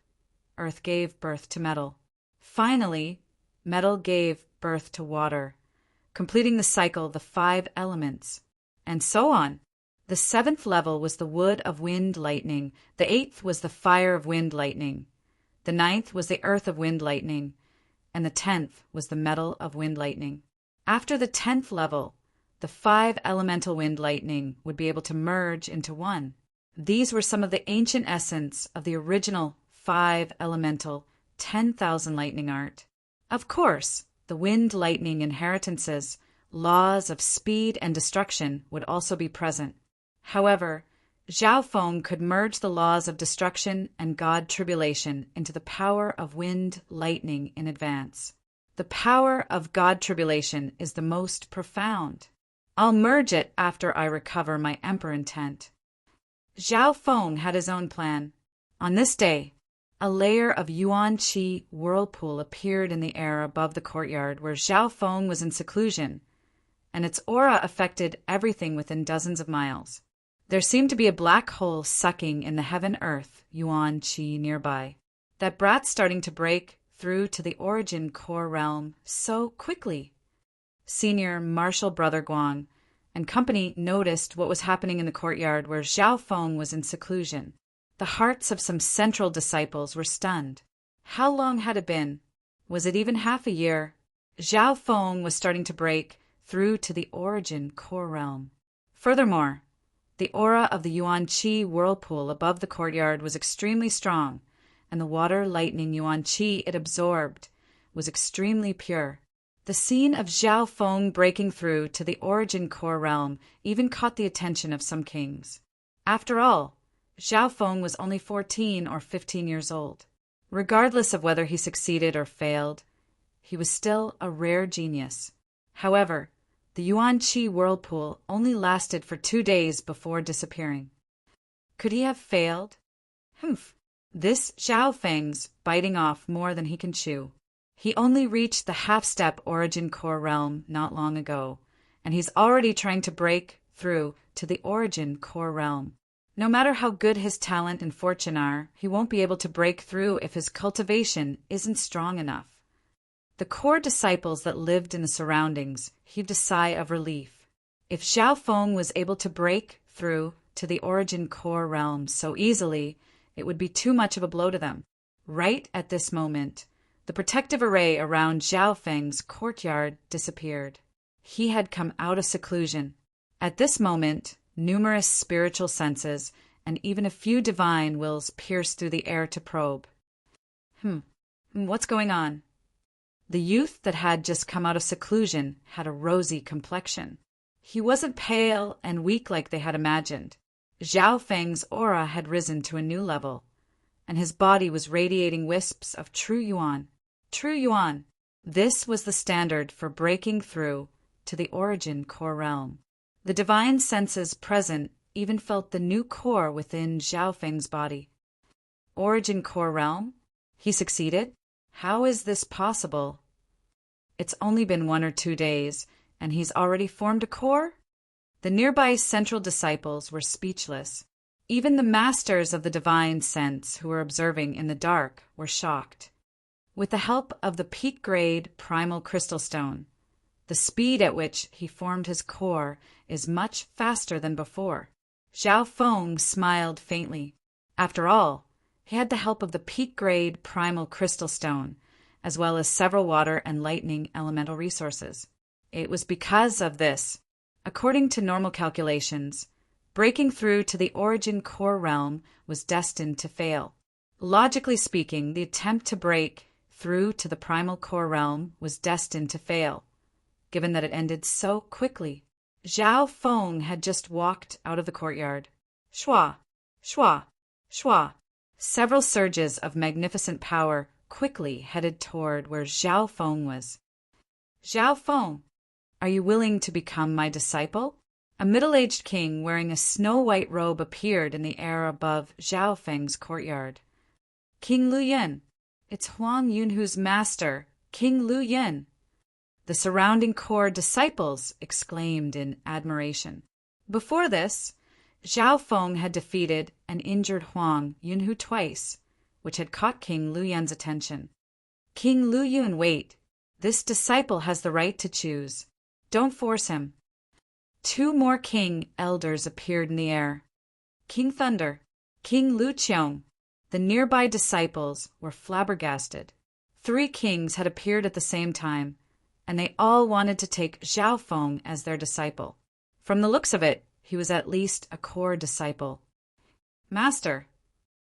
earth gave birth to metal. Finally, metal gave birth to water, completing the cycle of the 5 elements, and so on. The 7th level was the wood of wind lightning, the 8th was the fire of wind lightning, the 9th was the earth of wind lightning, and the 10th was the metal of wind lightning. After the 10th level, the 5 elemental wind lightning would be able to merge into one. These were some of the ancient essence of the original 5 elemental 10,000 lightning art. Of course, the wind lightning inheritances, laws of speed and destruction would also be present. However, Xiaofeng could merge the laws of destruction and God tribulation into the power of wind lightning in advance. The power of God tribulation is the most profound. I'll merge it after I recover my emperor intent. Xiaofeng had his own plan. On this day, a layer of Yuan Qi whirlpool appeared in the air above the courtyard where Xiaofeng was in seclusion, and its aura affected everything within dozens of miles. There seemed to be a black hole sucking in the heaven-earth Yuan Qi nearby. That brat's starting to break through to the origin core realm so quickly. Senior Marshal Brother Guang and company noticed what was happening in the courtyard where Xiaofeng was in seclusion. The hearts of some central disciples were stunned. How long had it been? Was it even half a year? Xiaofeng was starting to break through to the origin core realm. Furthermore, the aura of the Yuan Qi whirlpool above the courtyard was extremely strong, and the water lightning Yuan Qi it absorbed was extremely pure. The scene of Xiaofeng breaking through to the origin core realm even caught the attention of some kings. After all, Xiaofeng was only 14 or 15 years old. Regardless of whether he succeeded or failed, he was still a rare genius. However, the Yuan Qi whirlpool only lasted for 2 days before disappearing. Could he have failed? This Xiaofeng's biting off more than he can chew. He only reached the half-step origin core realm not long ago, and he's already trying to break through to the origin core realm. No matter how good his talent and fortune are, he won't be able to break through if his cultivation isn't strong enough. The core disciples that lived in the surroundings heaved a sigh of relief. If Zhao Feng was able to break through to the origin core realm so easily, it would be too much of a blow to them. Right at this moment, the protective array around Zhao Feng's courtyard disappeared. He had come out of seclusion. At this moment, numerous spiritual senses and even a few divine wills pierced through the air to probe. What's going on? The youth that had just come out of seclusion had a rosy complexion. He wasn't pale and weak like they had imagined. Zhao Feng's aura had risen to a new level, and his body was radiating wisps of true yuan. True yuan. This was the standard for breaking through to the origin core realm. The divine senses present even felt the new core within Zhao Feng's body. Origin core realm? He succeeded? How is this possible? It's only been 1 or 2 days, and he's already formed a core? The nearby central disciples were speechless. Even the masters of the divine sense who were observing in the dark were shocked. With the help of the peak-grade primal crystal stone, the speed at which he formed his core is much faster than before. Zhao Feng smiled faintly. After all, he had the help of the peak-grade primal crystal stone, as well as several water and lightning elemental resources. It was because of this, according to normal calculations, breaking through to the origin core realm was destined to fail. Logically speaking, the attempt to break through to the primal core realm was destined to fail, given that it ended so quickly. Zhao Feng had just walked out of the courtyard. Shua, shua, shua. Several surges of magnificent power quickly headed toward where Zhao Feng was. Zhao Feng, are you willing to become my disciple? A middle-aged king wearing a snow-white robe appeared in the air above Zhao Feng's courtyard. King Lu Yin, it's Huang Yunhu's master, King Lu Yin. The surrounding core disciples exclaimed in admiration. Before this, Zhao Feng had defeated and injured Huang Yunhu twice, which had caught King Lu Yin's attention. King Lu Yin, wait. This disciple has the right to choose. Don't force him. 2 more king elders appeared in the air. King Thunder, King Lu Qiong. The nearby disciples were flabbergasted. 3 kings had appeared at the same time, and they all wanted to take Zhao Feng as their disciple. From the looks of it, he was at least a core disciple. Master,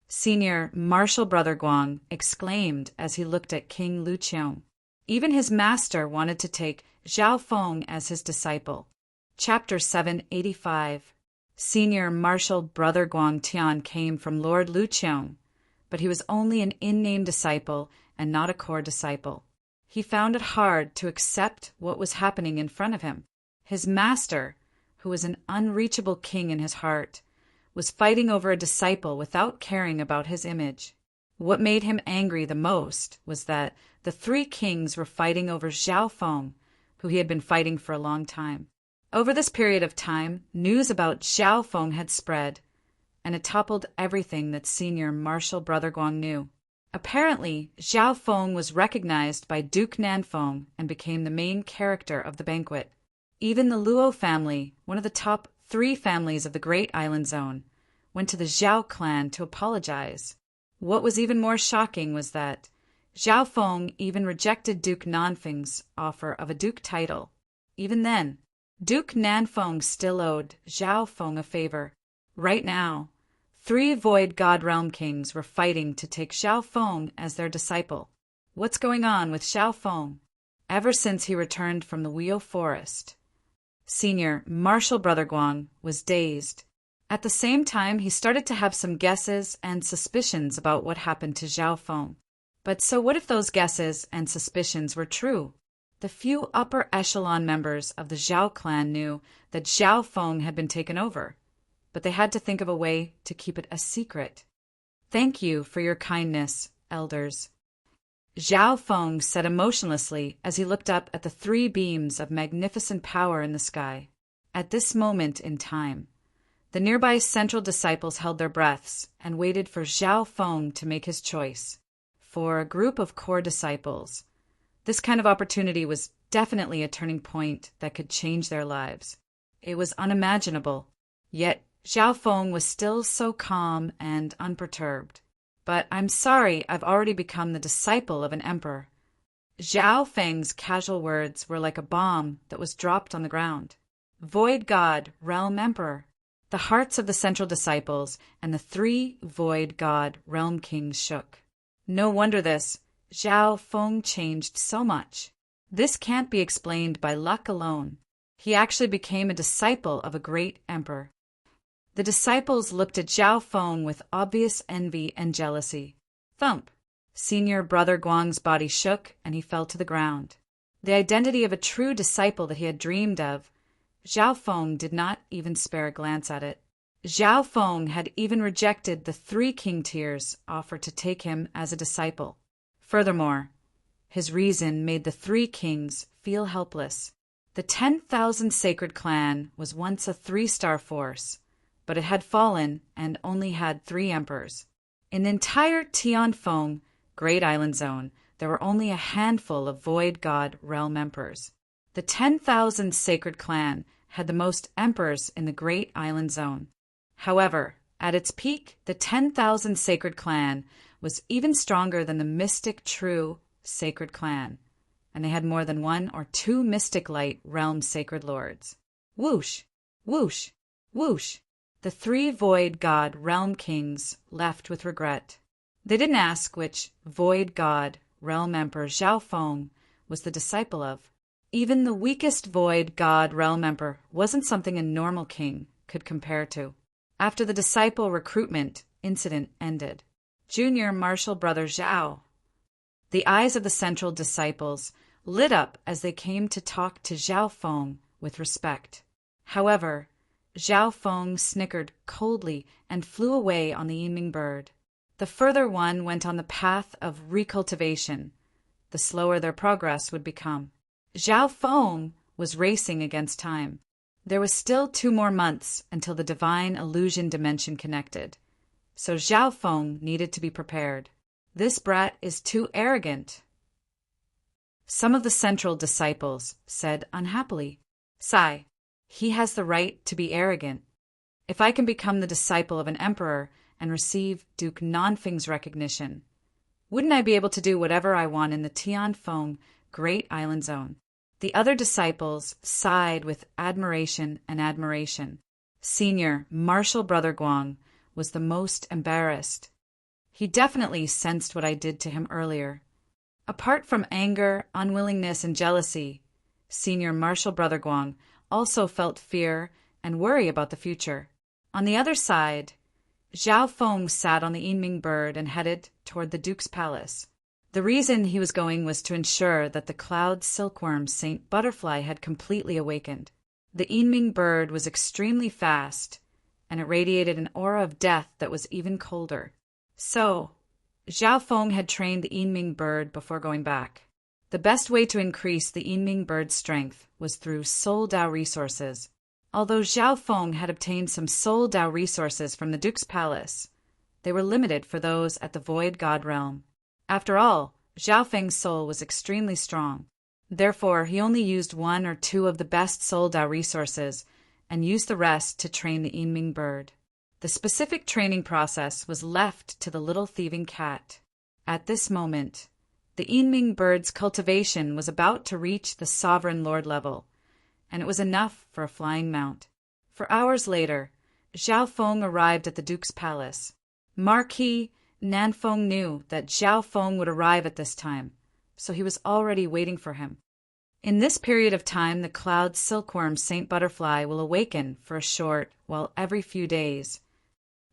Senior Martial Brother Guang exclaimed as he looked at King Lu Qiong. Even his master wanted to take Zhao Feng as his disciple. Chapter 785. Senior Martial Brother Guang Tian came from Lord Lu Qiong, but he was only an in-name disciple and not a core disciple. He found it hard to accept what was happening in front of him. His master, who was an unreachable king in his heart, was fighting over a disciple without caring about his image. What made him angry the most was that the 3 kings were fighting over Zhao Feng, who he had been fighting for a long time. Over this period of time, news about Zhao Feng had spread, and it toppled everything that Senior Martial Brother Guang knew. Apparently, Zhao Feng was recognized by Duke Nanfeng and became the main character of the banquet. Even the Luo family, one of the top 3 families of the Great Island Zone, went to the Zhao clan to apologize. What was even more shocking was that Zhao Feng even rejected Duke Nanfeng's offer of a duke title. Even then, Duke Nanfeng still owed Zhao Feng a favor. Right now, 3 Void God Realm kings were fighting to take Zhao Feng as their disciple. What's going on with Zhao Feng? Ever since he returned from the Weo Forest, Senior Martial Brother Guang was dazed. At the same time, he started to have some guesses and suspicions about what happened to Zhao Feng. But so what if those guesses and suspicions were true? The few upper echelon members of the Zhao clan knew that Zhao Feng had been taken over, but they had to think of a way to keep it a secret. Thank you for your kindness, elders. Zhao Feng said emotionlessly as he looked up at the 3 beams of magnificent power in the sky. At this moment in time, the nearby central disciples held their breaths and waited for Zhao Feng to make his choice. For a group of core disciples, this kind of opportunity was definitely a turning point that could change their lives. It was unimaginable. Yet Zhao Feng was still so calm and unperturbed. "But I'm sorry I've already become the disciple of an emperor." Zhao Feng's casual words were like a bomb that was dropped on the ground. Void God, Realm Emperor. The hearts of the central disciples and the 3 Void God Realm Kings shook. No wonder Zhao Feng changed so much. This can't be explained by luck alone. He actually became a disciple of a great emperor. The disciples looked at Zhao Feng with obvious envy and jealousy. Thump! Senior Brother Guang's body shook and he fell to the ground. The identity of a true disciple that he had dreamed of, Zhao Feng did not even spare a glance at it. Zhao Feng had even rejected the 3 king tiers offered to take him as a disciple. Furthermore, his reason made the 3 kings feel helpless. The 10,000 Sacred Clan was once a 3-star force, but it had fallen and only had 3 emperors. In the entire Tianfeng Great Island Zone, there were only a handful of Void God Realm Emperors. The 10,000 Sacred Clan had the most emperors in the Great Island Zone. However, at its peak, the 10,000 Sacred Clan was even stronger than the Mystic True Sacred Clan, and they had more than 1 or 2 Mystic Light Realm Sacred Lords. Whoosh! Whoosh! Whoosh! The 3 Void God Realm Kings left with regret. They didn't ask which Void God Realm Emperor Zhao Feng was the disciple of. Even the weakest Void God Realm Emperor wasn't something a normal king could compare to. After the disciple recruitment incident ended, Junior Martial Brother Zhao. The eyes of the central disciples lit up as they came to talk to Zhao Feng with respect. However, Zhao Feng snickered coldly and flew away on the Yinming bird. The further one went on the path of recultivation, the slower their progress would become. Zhao Feng was racing against time. There was still 2 more months until the divine illusion dimension connected, so Zhao Feng needed to be prepared. This brat is too arrogant, some of the central disciples said unhappily. Sigh, he has the right to be arrogant. If I can become the disciple of an emperor and receive Duke Nanfeng's recognition, wouldn't I be able to do whatever I want in the Tianfeng Great Island Zone? The other disciples sighed with admiration and admiration. Senior Martial Brother Guang was the most embarrassed. He definitely sensed what I did to him earlier. Apart from anger, unwillingness, and jealousy, Senior Martial Brother Guang also felt fear and worry about the future. On the other side, Zhao Feng sat on the Yinming bird and headed toward the Duke's palace. The reason he was going was to ensure that the cloud silkworm Saint Butterfly had completely awakened. The Yinming bird was extremely fast, and it radiated an aura of death that was even colder. So, Zhao Feng had trained the Yinming bird before going back. The best way to increase the Yinming bird's strength was through Soul Dao resources. Although Zhao Feng had obtained some Soul Dao resources from the Duke's palace, they were limited for those at the Void God realm. After all, Zhao Feng's soul was extremely strong. Therefore, he only used 1 or 2 of the best Soul Dao resources and used the rest to train the Yinming bird. The specific training process was left to the little thieving cat. At this moment, the Yinming bird's cultivation was about to reach the Sovereign Lord level, and it was enough for a flying mount. For hours later, Zhao Feng arrived at the Duke's palace. Marquis Nanfeng knew that Zhao Feng would arrive at this time, so he was already waiting for him. In this period of time, the cloud silkworm Saint Butterfly will awaken for a short, while every few days.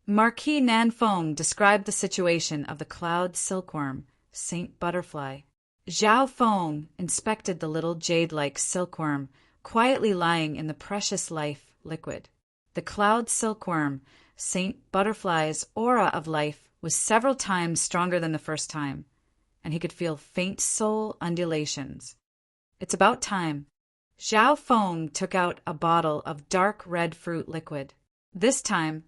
Marquis Nanfeng described the situation of the cloud silkworm Saint Butterfly. Zhao Feng inspected the little jade-like silkworm quietly lying in the precious life liquid. The cloud silkworm Saint Butterfly's aura of life was several times stronger than the first time, and he could feel faint soul undulations. It's about time. Zhao Feng took out a bottle of dark red fruit liquid. This time,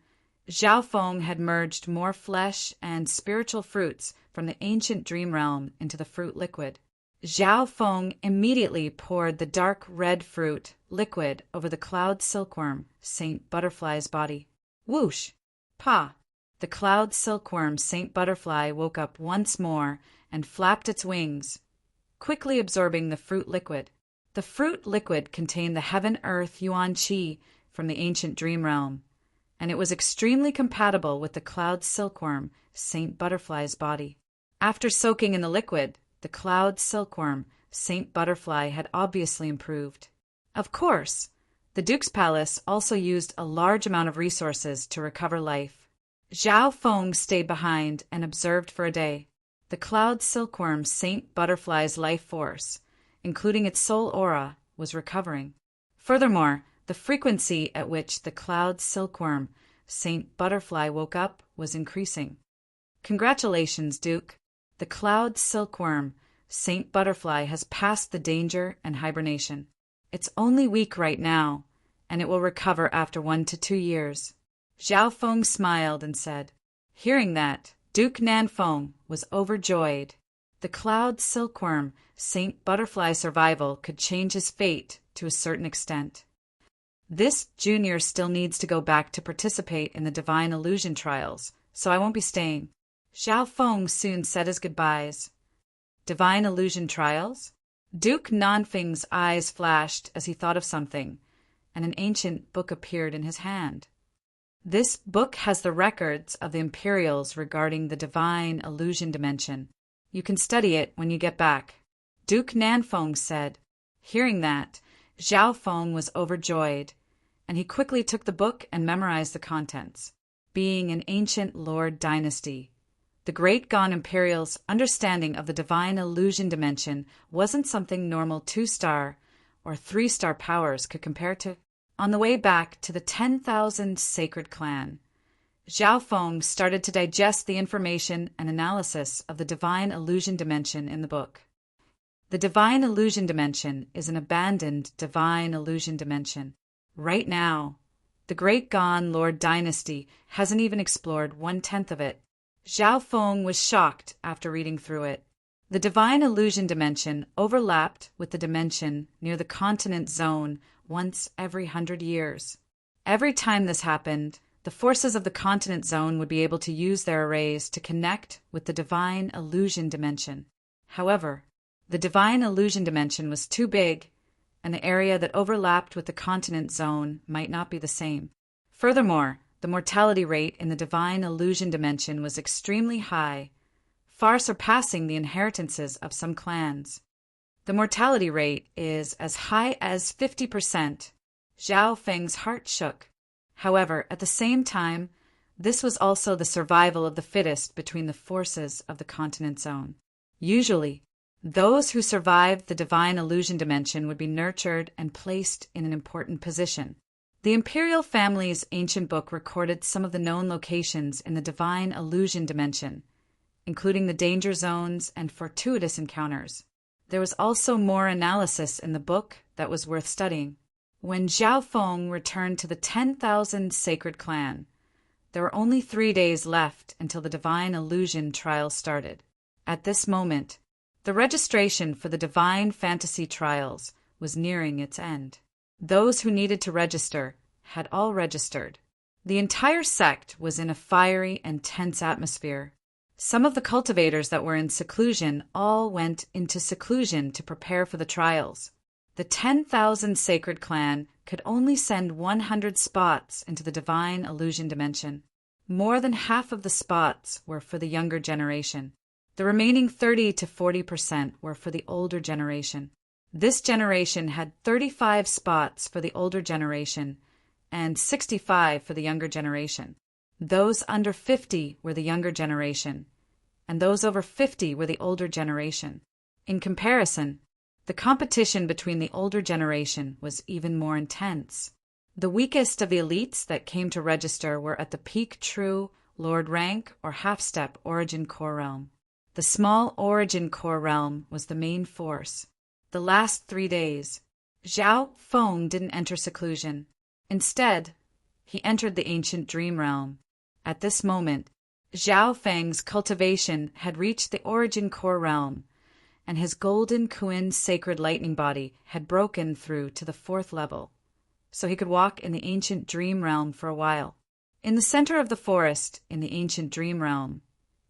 Zhao Feng had merged more flesh and spiritual fruits from the ancient dream realm into the fruit liquid. Zhao Feng immediately poured the dark red fruit liquid over the cloud silkworm, Saint Butterfly's body. Whoosh! Pa! The cloud silkworm Saint Butterfly woke up once more and flapped its wings, quickly absorbing the fruit liquid. The fruit liquid contained the heaven-earth yuan qi from the ancient dream realm, and it was extremely compatible with the cloud silkworm, Saint Butterfly's body. After soaking in the liquid, the cloud silkworm, Saint Butterfly, had obviously improved. Of course, the Duke's palace also used a large amount of resources to recover life. Zhao Feng stayed behind and observed for a day. The cloud silkworm Saint Butterfly's life force, including its soul aura, was recovering. Furthermore, the frequency at which the cloud silkworm Saint Butterfly woke up was increasing. Congratulations, Duke. The cloud silkworm Saint Butterfly has passed the danger and hibernation. It's only weak right now, and it will recover after 1 to 2 years. Zhao Feng smiled and said. Hearing that, Duke Nanfeng was overjoyed. The cloud silkworm Saint Butterfly's survival could change his fate to a certain extent. This junior still needs to go back to participate in the divine illusion trials, so I won't be staying. Zhao Feng soon said his goodbyes. Divine illusion trials? Duke Nanfeng's eyes flashed as he thought of something, and an ancient book appeared in his hand. This book has the records of the Imperials regarding the divine illusion dimension. You can study it when you get back. Duke Nanfeng said. Hearing that, Zhao Feng was overjoyed, and he quickly took the book and memorized the contents. Being an ancient lord dynasty, the Great Ghan Imperial's understanding of the divine illusion dimension wasn't something normal 2-star or 3-star powers could compare to. On the way back to the 10,000 Sacred Clan, Zhao Feng started to digest the information and analysis of the divine illusion dimension in the book. The divine illusion dimension is an abandoned divine illusion dimension. Right now, the Great Ghan Lord dynasty hasn't even explored 1/10 of it. Zhao Feng was shocked after reading through it. The divine illusion dimension overlapped with the dimension near the continent zone once every 100 years. Every time this happened, the forces of the continent zone would be able to use their arrays to connect with the divine illusion dimension. However, the divine illusion dimension was too big, and the area that overlapped with the continent zone might not be the same. Furthermore, the mortality rate in the divine illusion dimension was extremely high, far surpassing the inheritances of some clans. The mortality rate is as high as 50%. Zhao Feng's heart shook. However, at the same time, this was also the survival of the fittest between the forces of the continent zone. Usually, those who survived the divine illusion dimension would be nurtured and placed in an important position. The imperial family's ancient book recorded some of the known locations in the divine illusion dimension, including the danger zones and fortuitous encounters. There was also more analysis in the book that was worth studying. When Zhao Feng returned to the 10,000 Sacred Clan, there were only 3 days left until the divine illusion trial started. At this moment, the registration for the divine fantasy trials was nearing its end. Those who needed to register had all registered. The entire sect was in a fiery and tense atmosphere. Some of the cultivators that were in seclusion all went into seclusion to prepare for the trials. The 10,000 Sacred Clan could only send 100 spots into the divine illusion dimension. More than half of the spots were for the younger generation. The remaining 30 to 40% were for the older generation. This generation had 35 spots for the older generation and 65 for the younger generation. Those under 50 were the younger generation, and those over 50 were the older generation. In comparison, the competition between the older generation was even more intense. The weakest of the elites that came to register were at the peak true Lord rank or half-step origin core realm. The small origin core realm was the main force. The last 3 days, Zhao Feng didn't enter seclusion. Instead, he entered the ancient dream realm. At this moment, Zhao Feng's cultivation had reached the origin core realm, and his golden Kuin sacred lightning body had broken through to the 4th level, so he could walk in the ancient dream realm for a while. In the center of the forest, in the ancient dream realm,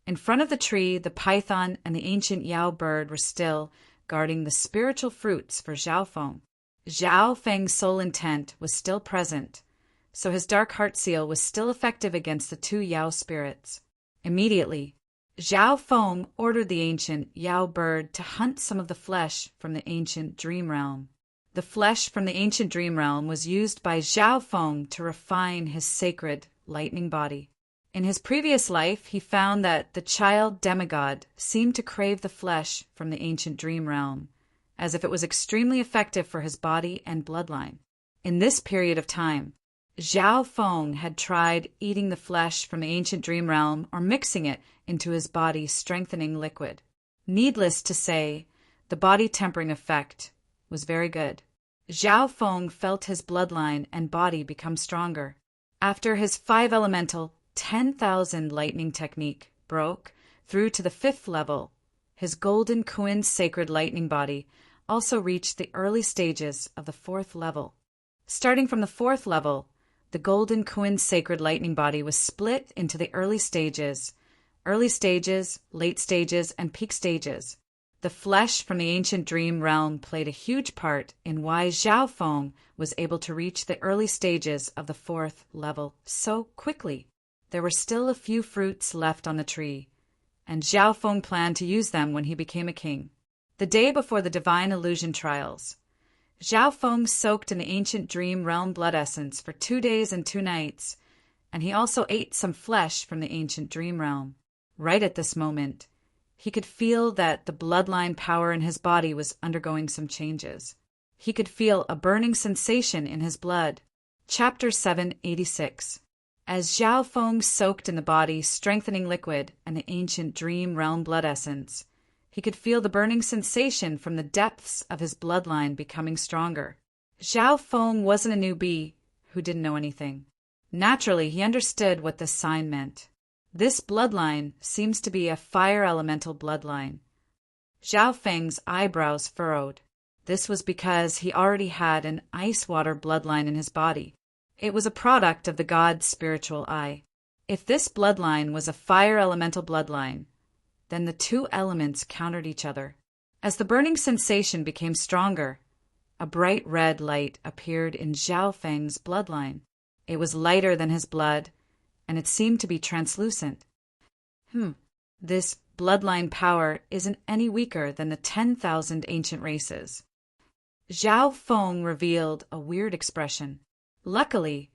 in front of the tree, the python and the ancient Yao bird were still guarding the spiritual fruits for Zhao Feng. Zhao Feng's soul intent was still present, so his dark heart seal was still effective against the 2 Yao spirits. Immediately, Zhao Feng ordered the ancient Yao bird to hunt some of the flesh from the ancient dream realm. The flesh from the ancient dream realm was used by Zhao Feng to refine his sacred lightning body. In his previous life, he found that the child demigod seemed to crave the flesh from the ancient dream realm, as if it was extremely effective for his body and bloodline. In this period of time, Zhao Feng had tried eating the flesh from the ancient dream realm or mixing it into his body-strengthening liquid. Needless to say, the body-tempering effect was very good. Zhao Feng felt his bloodline and body become stronger. After his 5 elemental 10,000 lightning technique broke through to the 5th level, his golden Kuin sacred lightning body also reached the early stages of the 4th level. Starting from the 4th level, the golden Kuin sacred lightning body was split into the early stages, late stages, and peak stages. The flesh from the ancient dream realm played a huge part in why Zhao Feng was able to reach the early stages of the 4th level so quickly. There were still a few fruits left on the tree, and Zhao Feng planned to use them when he became a king. The day before the divine illusion trials, Zhao Feng soaked in the ancient dream realm blood essence for 2 days and 2 nights, and he also ate some flesh from the ancient dream realm. Right at this moment, he could feel that the bloodline power in his body was undergoing some changes. He could feel a burning sensation in his blood. Chapter 786. As Zhao Feng soaked in the body strengthening liquid and the ancient dream realm blood essence, he could feel the burning sensation from the depths of his bloodline becoming stronger. Zhao Feng wasn't a newbie who didn't know anything. Naturally, he understood what this sign meant. This bloodline seems to be a fire elemental bloodline. Zhao Feng's eyebrows furrowed. This was because he already had an ice water bloodline in his body. It was a product of the god's spiritual eye. If this bloodline was a fire elemental bloodline, then the 2 elements countered each other. As the burning sensation became stronger, a bright red light appeared in Zhao Feng's bloodline. It was lighter than his blood, and it seemed to be translucent. This bloodline power isn't any weaker than the 10,000 ancient races. Zhao Feng revealed a weird expression. Luckily,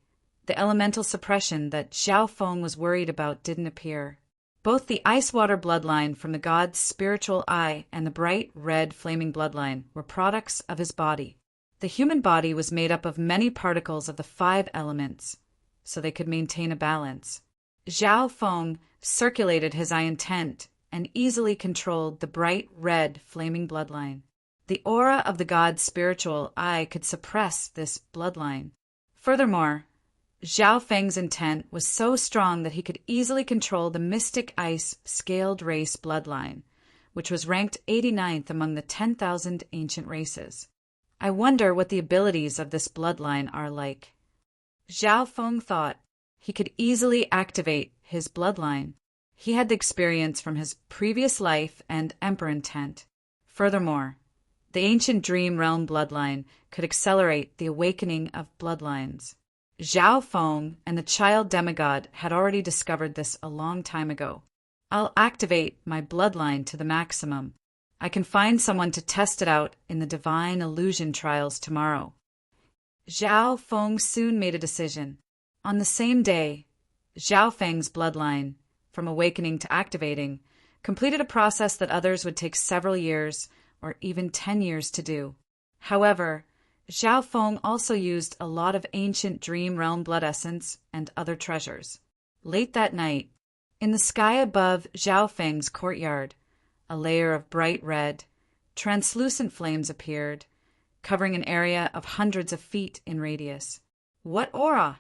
the elemental suppression that Zhao Feng was worried about didn't appear. Both the ice water bloodline from the god's spiritual eye and the bright red flaming bloodline were products of his body. The human body was made up of many particles of the 5 elements, so they could maintain a balance. Zhao Feng circulated his eye intent and easily controlled the bright red flaming bloodline. The aura of the god's spiritual eye could suppress this bloodline. Furthermore, Zhao Feng's intent was so strong that he could easily control the mystic ice scaled race bloodline, which was ranked 89th among the 10,000 ancient races. I wonder what the abilities of this bloodline are like. Zhao Feng thought he could easily activate his bloodline. He had the experience from his previous life and emperor intent. Furthermore, the ancient dream realm bloodline could accelerate the awakening of bloodlines. Zhao Feng and the child demigod had already discovered this a long time ago. I'll activate my bloodline to the maximum. I can find someone to test it out in the divine illusion trials tomorrow. Zhao Feng soon made a decision. On the same day, Zhao Feng's bloodline, from awakening to activating, completed a process that others would take several years or even 10 years to do. However, Zhao Feng also used a lot of ancient dream realm blood essence and other treasures. Late that night, in the sky above Zhao Feng's courtyard, a layer of bright red, translucent flames appeared, covering an area of hundreds of feet in radius. What aura?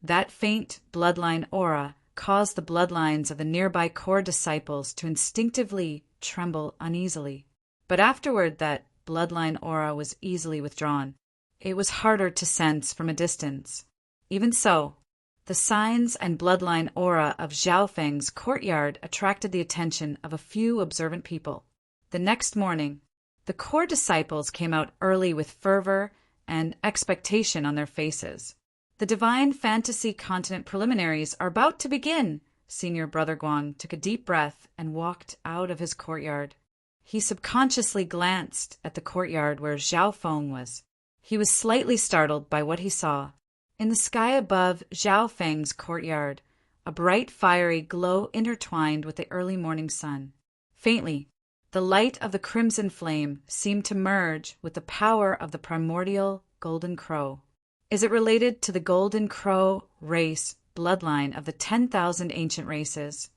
That faint bloodline aura caused the bloodlines of the nearby core disciples to instinctively tremble uneasily. But afterward that bloodline aura was easily withdrawn. It was harder to sense from a distance. Even so, the signs and bloodline aura of Zhao Feng's courtyard attracted the attention of a few observant people. The next morning, the core disciples came out early with fervor and expectation on their faces. The Divine Fantasy Continent preliminaries are about to begin. Senior Brother Guang took a deep breath and walked out of his courtyard. He subconsciously glanced at the courtyard where Zhao Feng was. He was slightly startled by what he saw. In the sky above Zhao Feng's courtyard, a bright fiery glow intertwined with the early morning sun. Faintly, the light of the crimson flame seemed to merge with the power of the primordial golden crow. Is it related to the golden crow race bloodline of the 10,000 ancient races?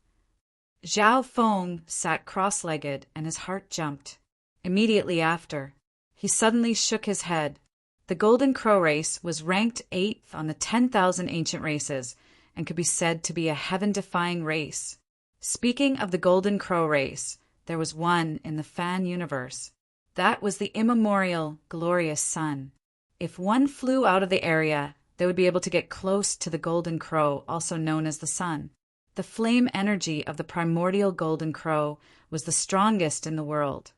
Zhao Feng sat cross-legged and his heart jumped. Immediately after, he suddenly shook his head. The Golden Crow race was ranked 8th on the 10,000 ancient races and could be said to be a heaven-defying race. Speaking of the Golden Crow race, there was one in the fan universe. That was the immemorial, glorious sun. If one flew out of the area, they would be able to get close to the Golden Crow, also known as the sun. The flame energy of the primordial Golden Crow was the strongest in the world,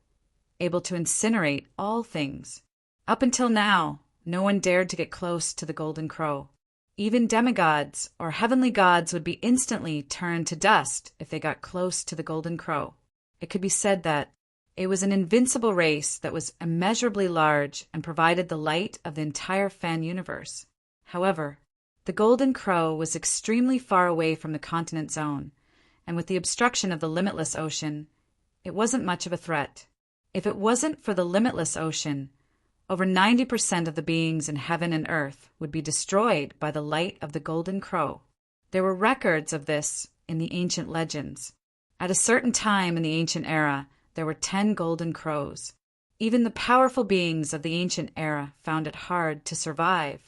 able to incinerate all things. Up until now, no one dared to get close to the Golden Crow. Even demigods or heavenly gods would be instantly turned to dust if they got close to the Golden Crow. It could be said that it was an invincible race that was immeasurably large and provided the light of the entire fan universe. However, the Golden Crow was extremely far away from the continent zone, and with the obstruction of the limitless ocean, it wasn't much of a threat. If it wasn't for the limitless ocean, over 90% of the beings in heaven and earth would be destroyed by the light of the Golden Crow. There were records of this in the ancient legends. At a certain time in the ancient era, there were 10 Golden Crows. Even the powerful beings of the ancient era found it hard to survive.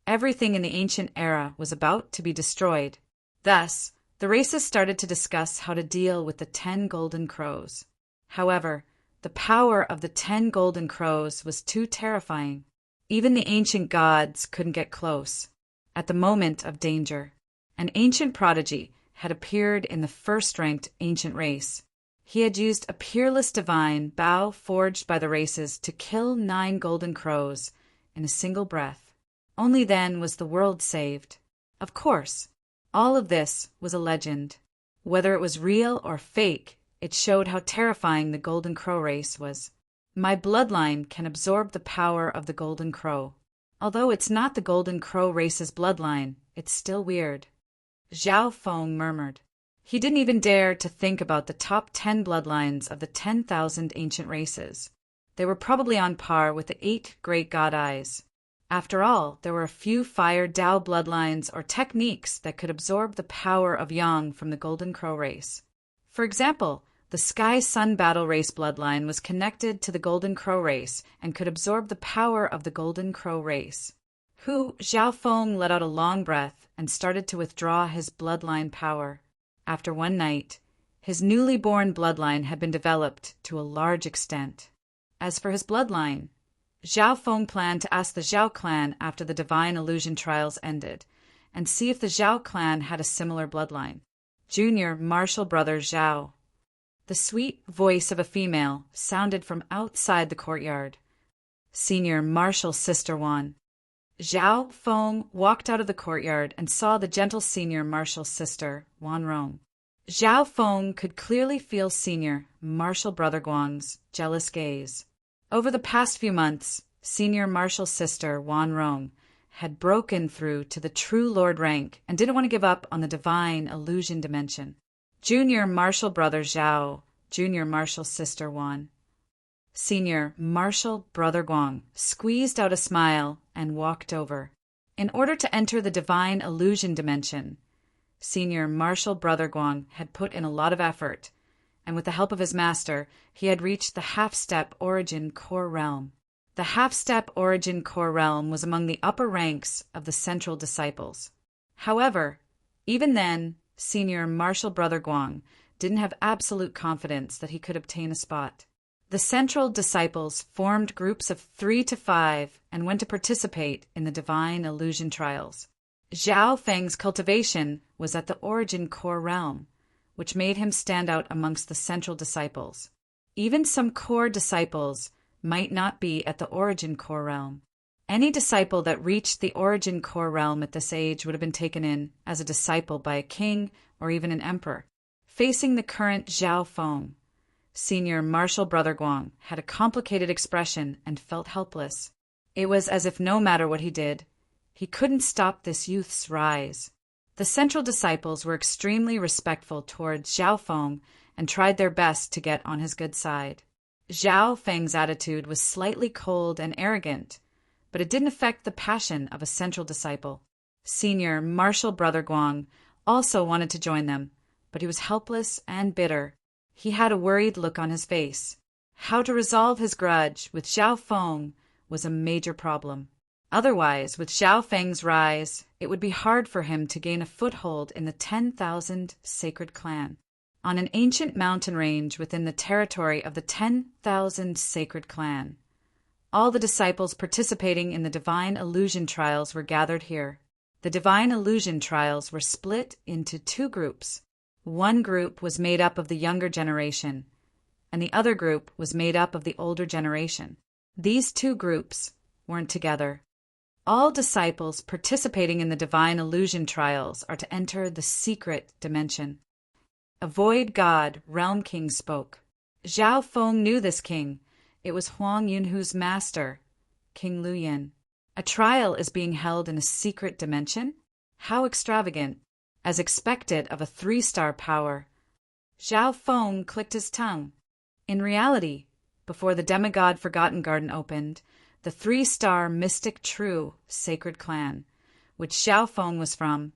Everything in the ancient era was about to be destroyed. Thus, the races started to discuss how to deal with the 10 Golden Crows. However, the power of the 10 Golden Crows was too terrifying. Even the ancient gods couldn't get close. At the moment of danger, an ancient prodigy had appeared in the first-ranked ancient race. He had used a peerless divine bow forged by the races to kill 9 Golden Crows in a single breath. Only then was the world saved. Of course, all of this was a legend. Whether it was real or fake, it showed how terrifying the Golden Crow race was. My bloodline can absorb the power of the Golden Crow. Although it's not the Golden Crow race's bloodline, it's still weird. Zhao Feng murmured. He didn't even dare to think about the top 10 bloodlines of the 10,000 ancient races. They were probably on par with the 8 great god eyes. After all, there were a few fire Dao bloodlines or techniques that could absorb the power of Yang from the Golden Crow race. For example, the Sky-Sun Battle race bloodline was connected to the Golden Crow race and could absorb the power of the Golden Crow race. Zhao Feng let out a long breath and started to withdraw his bloodline power. After one night, his newly born bloodline had been developed to a large extent. As for his bloodline, Zhao Feng planned to ask the Zhao clan after the divine illusion trials ended, and see if the Zhao clan had a similar bloodline. Junior Martial Brother Zhao. The sweet voice of a female sounded from outside the courtyard. Senior Martial Sister Wan. Zhao Feng walked out of the courtyard and saw the gentle Senior Martial Sister, Wan Rong. Zhao Feng could clearly feel Senior Martial Brother Guang's jealous gaze. Over the past few months, Senior Martial Sister Wan Rong had broken through to the True Lord rank and didn't want to give up on the divine illusion dimension. Junior Martial Brother Zhao, Junior Martial Sister Wan. Senior Martial Brother Guang squeezed out a smile and walked over. In order to enter the divine illusion dimension, Senior Martial Brother Guang had put in a lot of effort, and with the help of his master, he had reached the half-step origin core realm. The half-step origin core realm was among the upper ranks of the central disciples. However, even then, Senior Martial Brother Guang didn't have absolute confidence that he could obtain a spot. The central disciples formed groups of 3 to 5 and went to participate in the divine illusion trials. Zhao Feng's cultivation was at the origin core realm, which made him stand out amongst the central disciples. Even some core disciples might not be at the origin core realm. Any disciple that reached the origin core realm at this age would have been taken in as a disciple by a king or even an emperor. Facing the current Zhao Feng, Senior Marshal Brother Guang had a complicated expression and felt helpless. It was as if no matter what he did, he couldn't stop this youth's rise. The central disciples were extremely respectful towards Zhao Feng and tried their best to get on his good side. Zhao Feng's attitude was slightly cold and arrogant, but it didn't affect the passion of a central disciple. Senior Marshal Brother Guang also wanted to join them, but he was helpless and bitter. He had a worried look on his face. How to resolve his grudge with Zhao Feng was a major problem. Otherwise, with Zhao Feng's rise, it would be hard for him to gain a foothold in the 10,000 Sacred Clan. On an ancient mountain range within the territory of the 10,000 Sacred Clan, all the disciples participating in the Divine Illusion Trials were gathered here. The Divine Illusion Trials were split into 2 groups. One group was made up of the younger generation, and the other group was made up of the older generation. These 2 groups weren't together. All disciples participating in the Divine Illusion Trials are to enter the secret dimension. A void god, Realm King, spoke. Zhao Feng knew this king. It was Huang Yunhu's master, King Lu Yin. A trial is being held in a secret dimension? How extravagant. As expected of a 3-star power. Zhao Feng clicked his tongue. In reality, before the demigod Forgotten Garden opened, the 3-star Mystic True Sacred Clan, which Zhao Feng was from,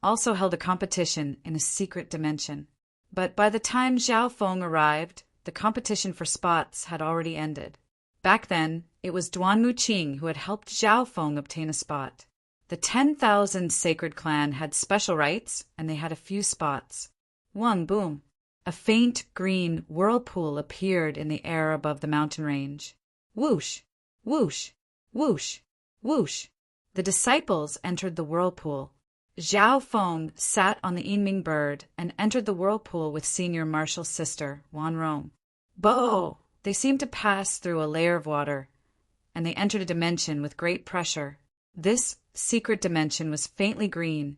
also held a competition in a secret dimension. But by the time Zhao Feng arrived, the competition for spots had already ended. Back then, it was Duanmu Qing who had helped Zhao Feng obtain a spot. The 10,000 Sacred Clan had special rights, and they had a few spots. Wang boom! A faint green whirlpool appeared in the air above the mountain range. Whoosh! Whoosh! Whoosh! Whoosh! The disciples entered the whirlpool. Zhao Feng sat on the Yinming bird and entered the whirlpool with Senior Marshal's sister, Wan Rong. Bo! They seemed to pass through a layer of water, and they entered a dimension with great pressure. This secret dimension was faintly green,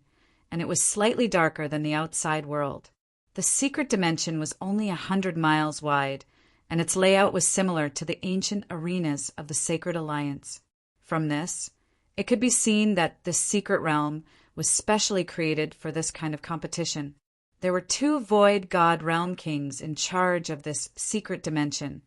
and it was slightly darker than the outside world. The secret dimension was only 100 miles wide, and its layout was similar to the ancient arenas of the Sacred Alliance. From this, it could be seen that this secret realm was specially created for this kind of competition. There were 2 void god realm kings in charge of this secret dimension,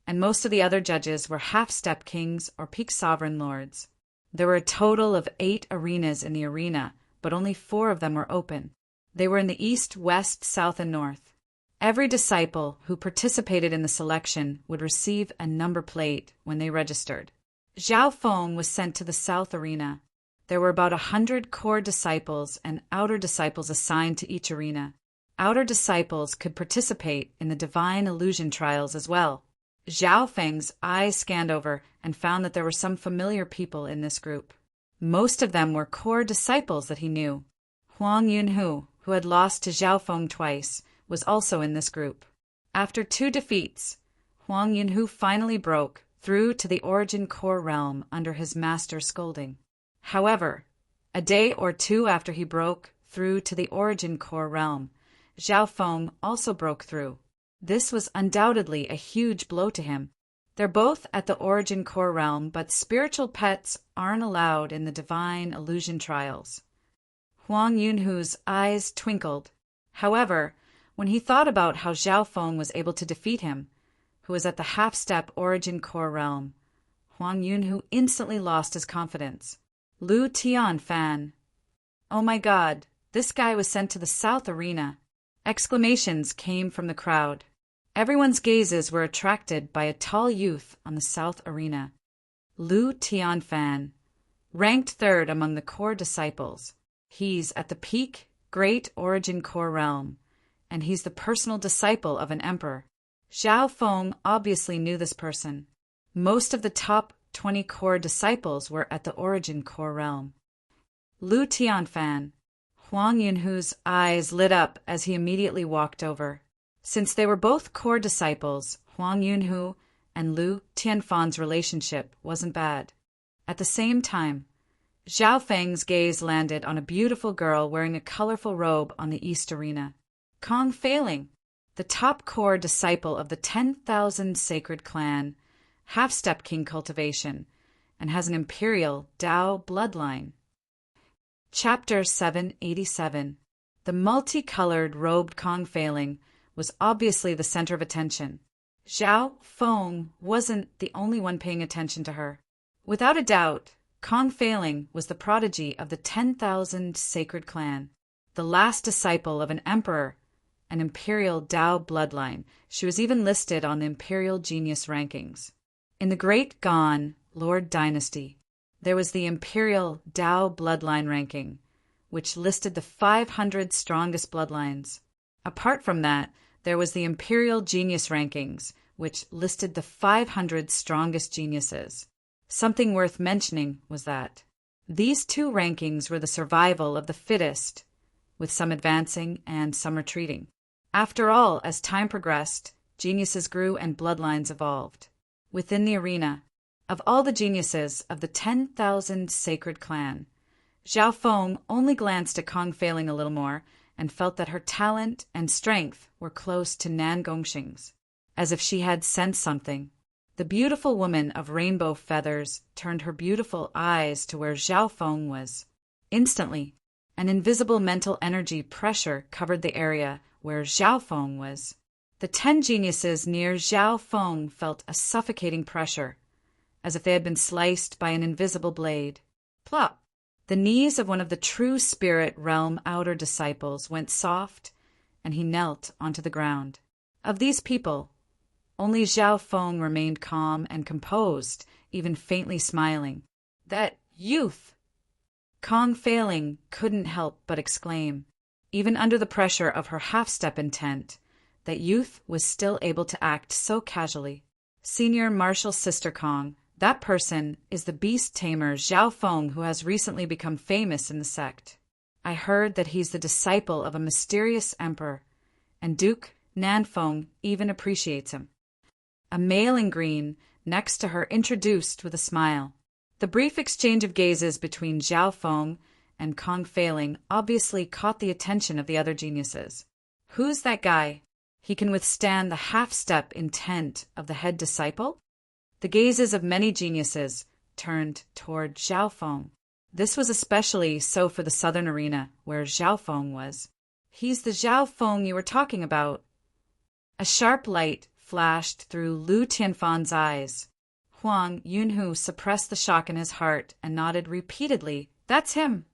and most of the other judges were half-step kings or peak sovereign lords. There were a total of 8 arenas in the arena, but only 4 of them were open. They were in the east, west, south, and north. Every disciple who participated in the selection would receive a number plate when they registered. Zhao Feng was sent to the south arena. There were about 100 core disciples and outer disciples assigned to each arena. Outer disciples could participate in the Divine Illusion Trials as well. Zhao Feng's eyes scanned over and found that there were some familiar people in this group. Most of them were core disciples that he knew. Huang Yunhu, who had lost to Zhao Feng twice, was also in this group. After 2 defeats, Huang Yunhu finally broke through to the origin core realm under his master's scolding. However, a day or 2 after he broke through to the origin core realm, Zhao Feng also broke through. This was undoubtedly a huge blow to him. They're both at the origin core realm, but spiritual pets aren't allowed in the Divine Illusion Trials. Huang Yunhu's eyes twinkled. However, when he thought about how Zhao Feng was able to defeat him, who was at the half-step origin core realm, Huang Yunhu instantly lost his confidence. Lu Tian fan. Oh my God, this guy was sent to the south arena. Exclamations came from the crowd. Everyone's gazes were attracted by a tall youth on the south arena. Lu Tian fan, ranked 3rd among the core disciples. He's at the peak, great origin core realm, and he's the personal disciple of an emperor. Zhao Feng obviously knew this person. Most of the top 20 core disciples were at the Origin Core realm. Lu Tianfan. Huang Yunhu's eyes lit up as he immediately walked over. Since they were both core disciples, Huang Yunhu and Lu Tianfan's relationship wasn't bad. At the same time, Zhao Feng's gaze landed on a beautiful girl wearing a colorful robe on the East Arena. Kong Feiling, the top core disciple of the 10,000 Sacred Clan, half-step king cultivation, and has an imperial Dao bloodline. Chapter 787. The multicolored robed Kong Feiling was obviously the center of attention. Zhao Feng wasn't the only one paying attention to her. Without a doubt, Kong Feiling was the prodigy of the 10,000 Sacred Clan, the last disciple of an emperor, an imperial Dao bloodline. She was even listed on the imperial genius rankings. In the Great Gan Lord Dynasty, there was the imperial Dao bloodline ranking, which listed the 500 strongest bloodlines. Apart from that, there was the imperial genius rankings, which listed the 500 strongest geniuses. Something worth mentioning was that these two rankings were the survival of the fittest, with some advancing and some retreating. After all, as time progressed, geniuses grew and bloodlines evolved. Within the arena, of all the geniuses of the 10,000 Sacred Clan, Zhao Feng only glanced at Kong Feiling a little more and felt that her talent and strength were close to Nan Gongxing's, as if she had sensed something. The beautiful woman of rainbow feathers turned her beautiful eyes to where Zhao Feng was. Instantly, an invisible mental energy pressure covered the area where Zhao Feng was. The 10 geniuses near Zhao Feng felt a suffocating pressure, as if they had been sliced by an invisible blade. Plop! The knees of one of the true spirit realm outer disciples went soft, and he knelt onto the ground. Of these people, only Zhao Feng remained calm and composed, even faintly smiling. That youth! Kong Feiling couldn't help but exclaim. Even under the pressure of her half-step intent, that youth was still able to act so casually. Senior Martial Sister Kong, that person is the beast tamer Zhao Feng, who has recently become famous in the sect. I heard that he's the disciple of a mysterious emperor, and Duke Nanfeng even appreciates him. A male in green next to her introduced with a smile. The brief exchange of gazes between Zhao Feng and Kong Feiling obviously caught the attention of the other geniuses. Who's that guy? He can withstand the half-step intent of the head disciple? The gazes of many geniuses turned toward Zhao Feng. This was especially so for the southern arena, where Zhao Feng was. He's the Zhao Feng you were talking about. A sharp light flashed through Lu Tianfan's eyes. Huang Yunhu suppressed the shock in his heart and nodded repeatedly. That's him.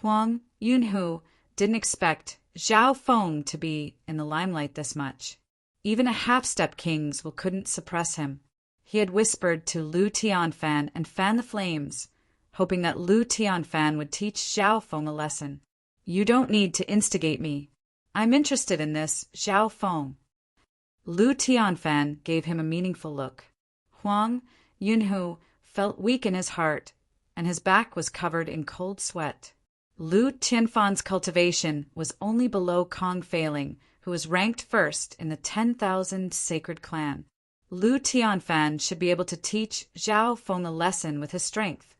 Huang Yunhu didn't expect Zhao Feng to be in the limelight this much. Even a half-step king's couldn't suppress him. He had whispered to Lu Tianfan and fanned the flames, hoping that Lu Tianfan would teach Zhao Feng a lesson. You don't need to instigate me. I'm interested in this, Zhao Feng. Lu Tianfan gave him a meaningful look. Huang Yunhu felt weak in his heart, and his back was covered in cold sweat. Lu Tianfan's cultivation was only below Kong Feiling, who was ranked first in the 10,000 Sacred Clan. Lu Tianfan should be able to teach Zhao Feng a lesson with his strength.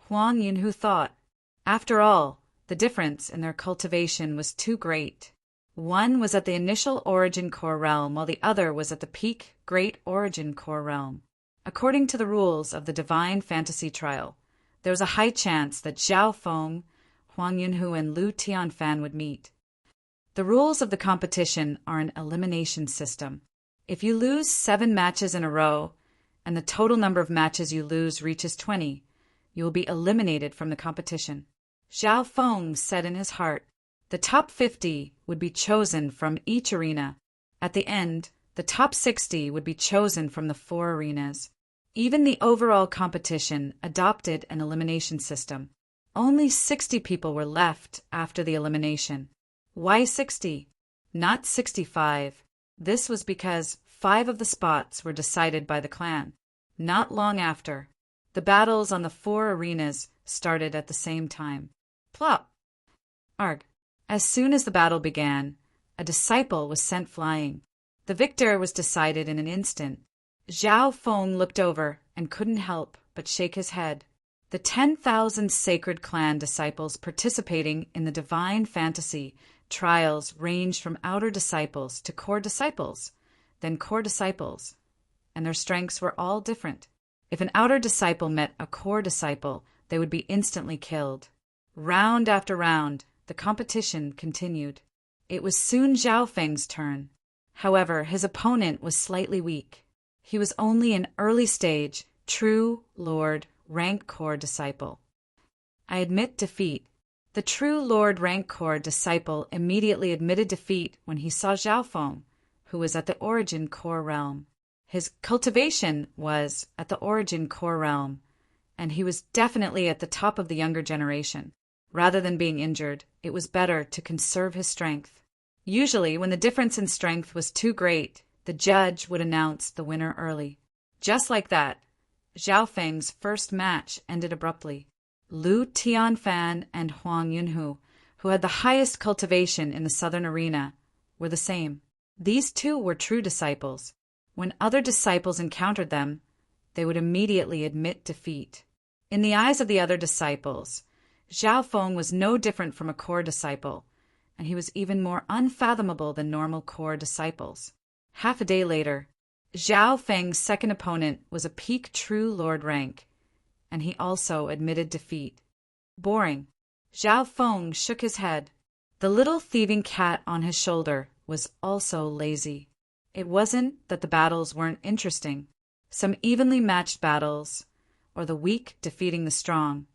Huang Yunhu thought. After all, the difference in their cultivation was too great. One was at the initial Origin Core realm, while the other was at the peak Great Origin Core realm. According to the rules of the Divine Fantasy Trial, there was a high chance that Zhao Feng, Huang Yunhu, and Lu Tianfan would meet. The rules of the competition are an elimination system. If you lose 7 matches in a row, and the total number of matches you lose reaches 20, you will be eliminated from the competition. Zhao Feng said in his heart, the top 50 would be chosen from each arena. At the end, the top 60 would be chosen from the 4 arenas. Even the overall competition adopted an elimination system. Only 60 people were left after the elimination. Why 60? Not 65. This was because 5 of the spots were decided by the clan. Not long after, the battles on the 4 arenas started at the same time. Plop! Arg. As soon as the battle began, a disciple was sent flying. The victor was decided in an instant. Zhao Feng looked over and couldn't help but shake his head. The 10,000 sacred clan disciples participating in the divine fantasy trials ranged from outer disciples to core disciples, then core disciples, and their strengths were all different. If an outer disciple met a core disciple, they would be instantly killed. Round after round, the competition continued. It was soon Zhao Feng's turn. However, his opponent was slightly weak. He was only an early-stage, true Lord rank core disciple. I admit defeat. The true Lord rank core disciple immediately admitted defeat when he saw Zhao Feng, who was at the origin core realm. His cultivation was at the origin core realm, and he was definitely at the top of the younger generation. Rather than being injured, it was better to conserve his strength. Usually, when the difference in strength was too great, the judge would announce the winner early. Just like that, Zhao Feng's first match ended abruptly. Lu Tianfan and Huang Yunhu, who had the highest cultivation in the southern arena, were the same. These two were true disciples. When other disciples encountered them, they would immediately admit defeat. In the eyes of the other disciples, Zhao Feng was no different from a core disciple, and he was even more unfathomable than normal core disciples. Half a day later, Zhao Feng's second opponent was a peak true lord rank, and he also admitted defeat. Boring. Zhao Feng shook his head. The little thieving cat on his shoulder was also lazy. It wasn't that the battles weren't interesting. Some evenly matched battles, or the weak defeating the strong,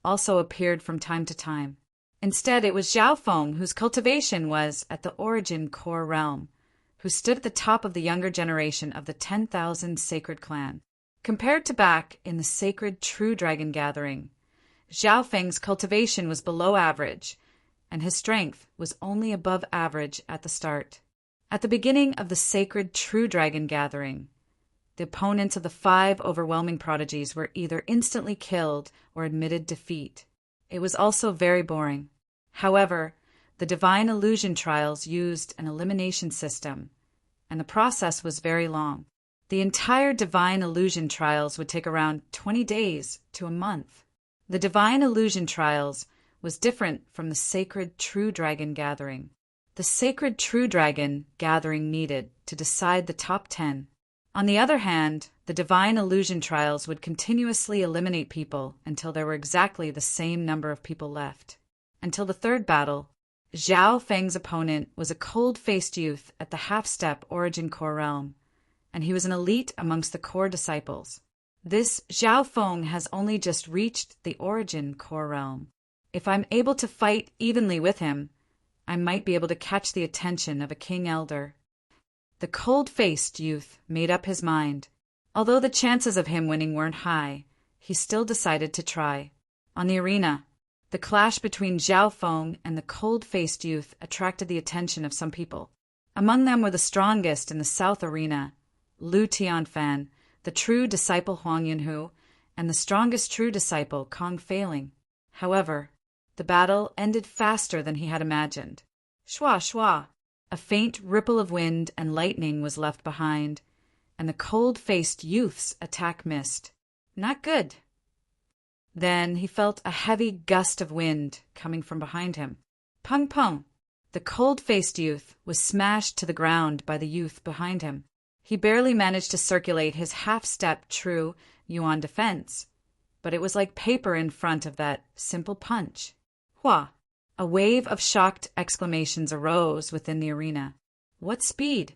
also appeared from time to time. Instead, it was Zhao Feng, whose cultivation was at the origin core realm, who stood at the top of the younger generation of the 10,000 sacred clan. Compared to back in the sacred true dragon gathering, Zhao Feng's cultivation was below average, and his strength was only above average at the start. At the beginning of the sacred true dragon gathering, the opponents of the 5 overwhelming prodigies were either instantly killed or admitted defeat. It was also very boring. However, the divine illusion trials used an elimination system, and the process was very long. The entire divine illusion trials would take around 20 days to a month. The divine illusion trials was different from the sacred true dragon gathering. The sacred true dragon gathering needed to decide the top 10. On the other hand, the divine illusion trials would continuously eliminate people until there were exactly the same number of people left. Until the third battle, Zhao Feng's opponent was a cold-faced youth at the half-step origin core realm, and he was an elite amongst the core disciples. This Zhao Feng has only just reached the origin core realm. If I'm able to fight evenly with him, I might be able to catch the attention of a king elder. The cold-faced youth made up his mind. Although the chances of him winning weren't high, he still decided to try. On the arena, the clash between Zhao Feng and the cold-faced youth attracted the attention of some people. Among them were the strongest in the south arena, Lu Tianfan, the true disciple Huang Yunhu, and the strongest true disciple Kong Feiling. However, the battle ended faster than he had imagined. Shwa shwa! A faint ripple of wind and lightning was left behind, and the cold-faced youth's attack missed. Not good. Then he felt a heavy gust of wind coming from behind him. Pung pung! The cold-faced youth was smashed to the ground by the youth behind him. He barely managed to circulate his half-step true Yuan defense, but it was like paper in front of that simple punch. Hua! A wave of shocked exclamations arose within the arena. What speed!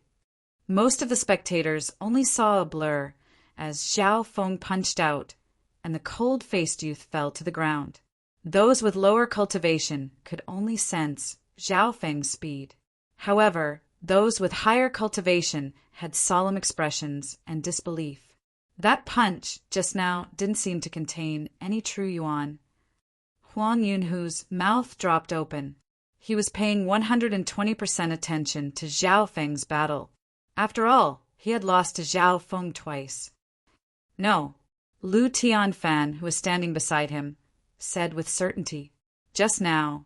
Most of the spectators only saw a blur as Zhao Feng punched out, and the cold-faced youth fell to the ground. Those with lower cultivation could only sense Zhao Feng's speed. However, those with higher cultivation had solemn expressions and disbelief. That punch just now didn't seem to contain any true yuan. Huang Yunhu's mouth dropped open. He was paying 120% attention to Zhao Feng's battle. After all, he had lost to Zhao Feng twice. No, Lu Tianfan, who was standing beside him, said with certainty. Just now,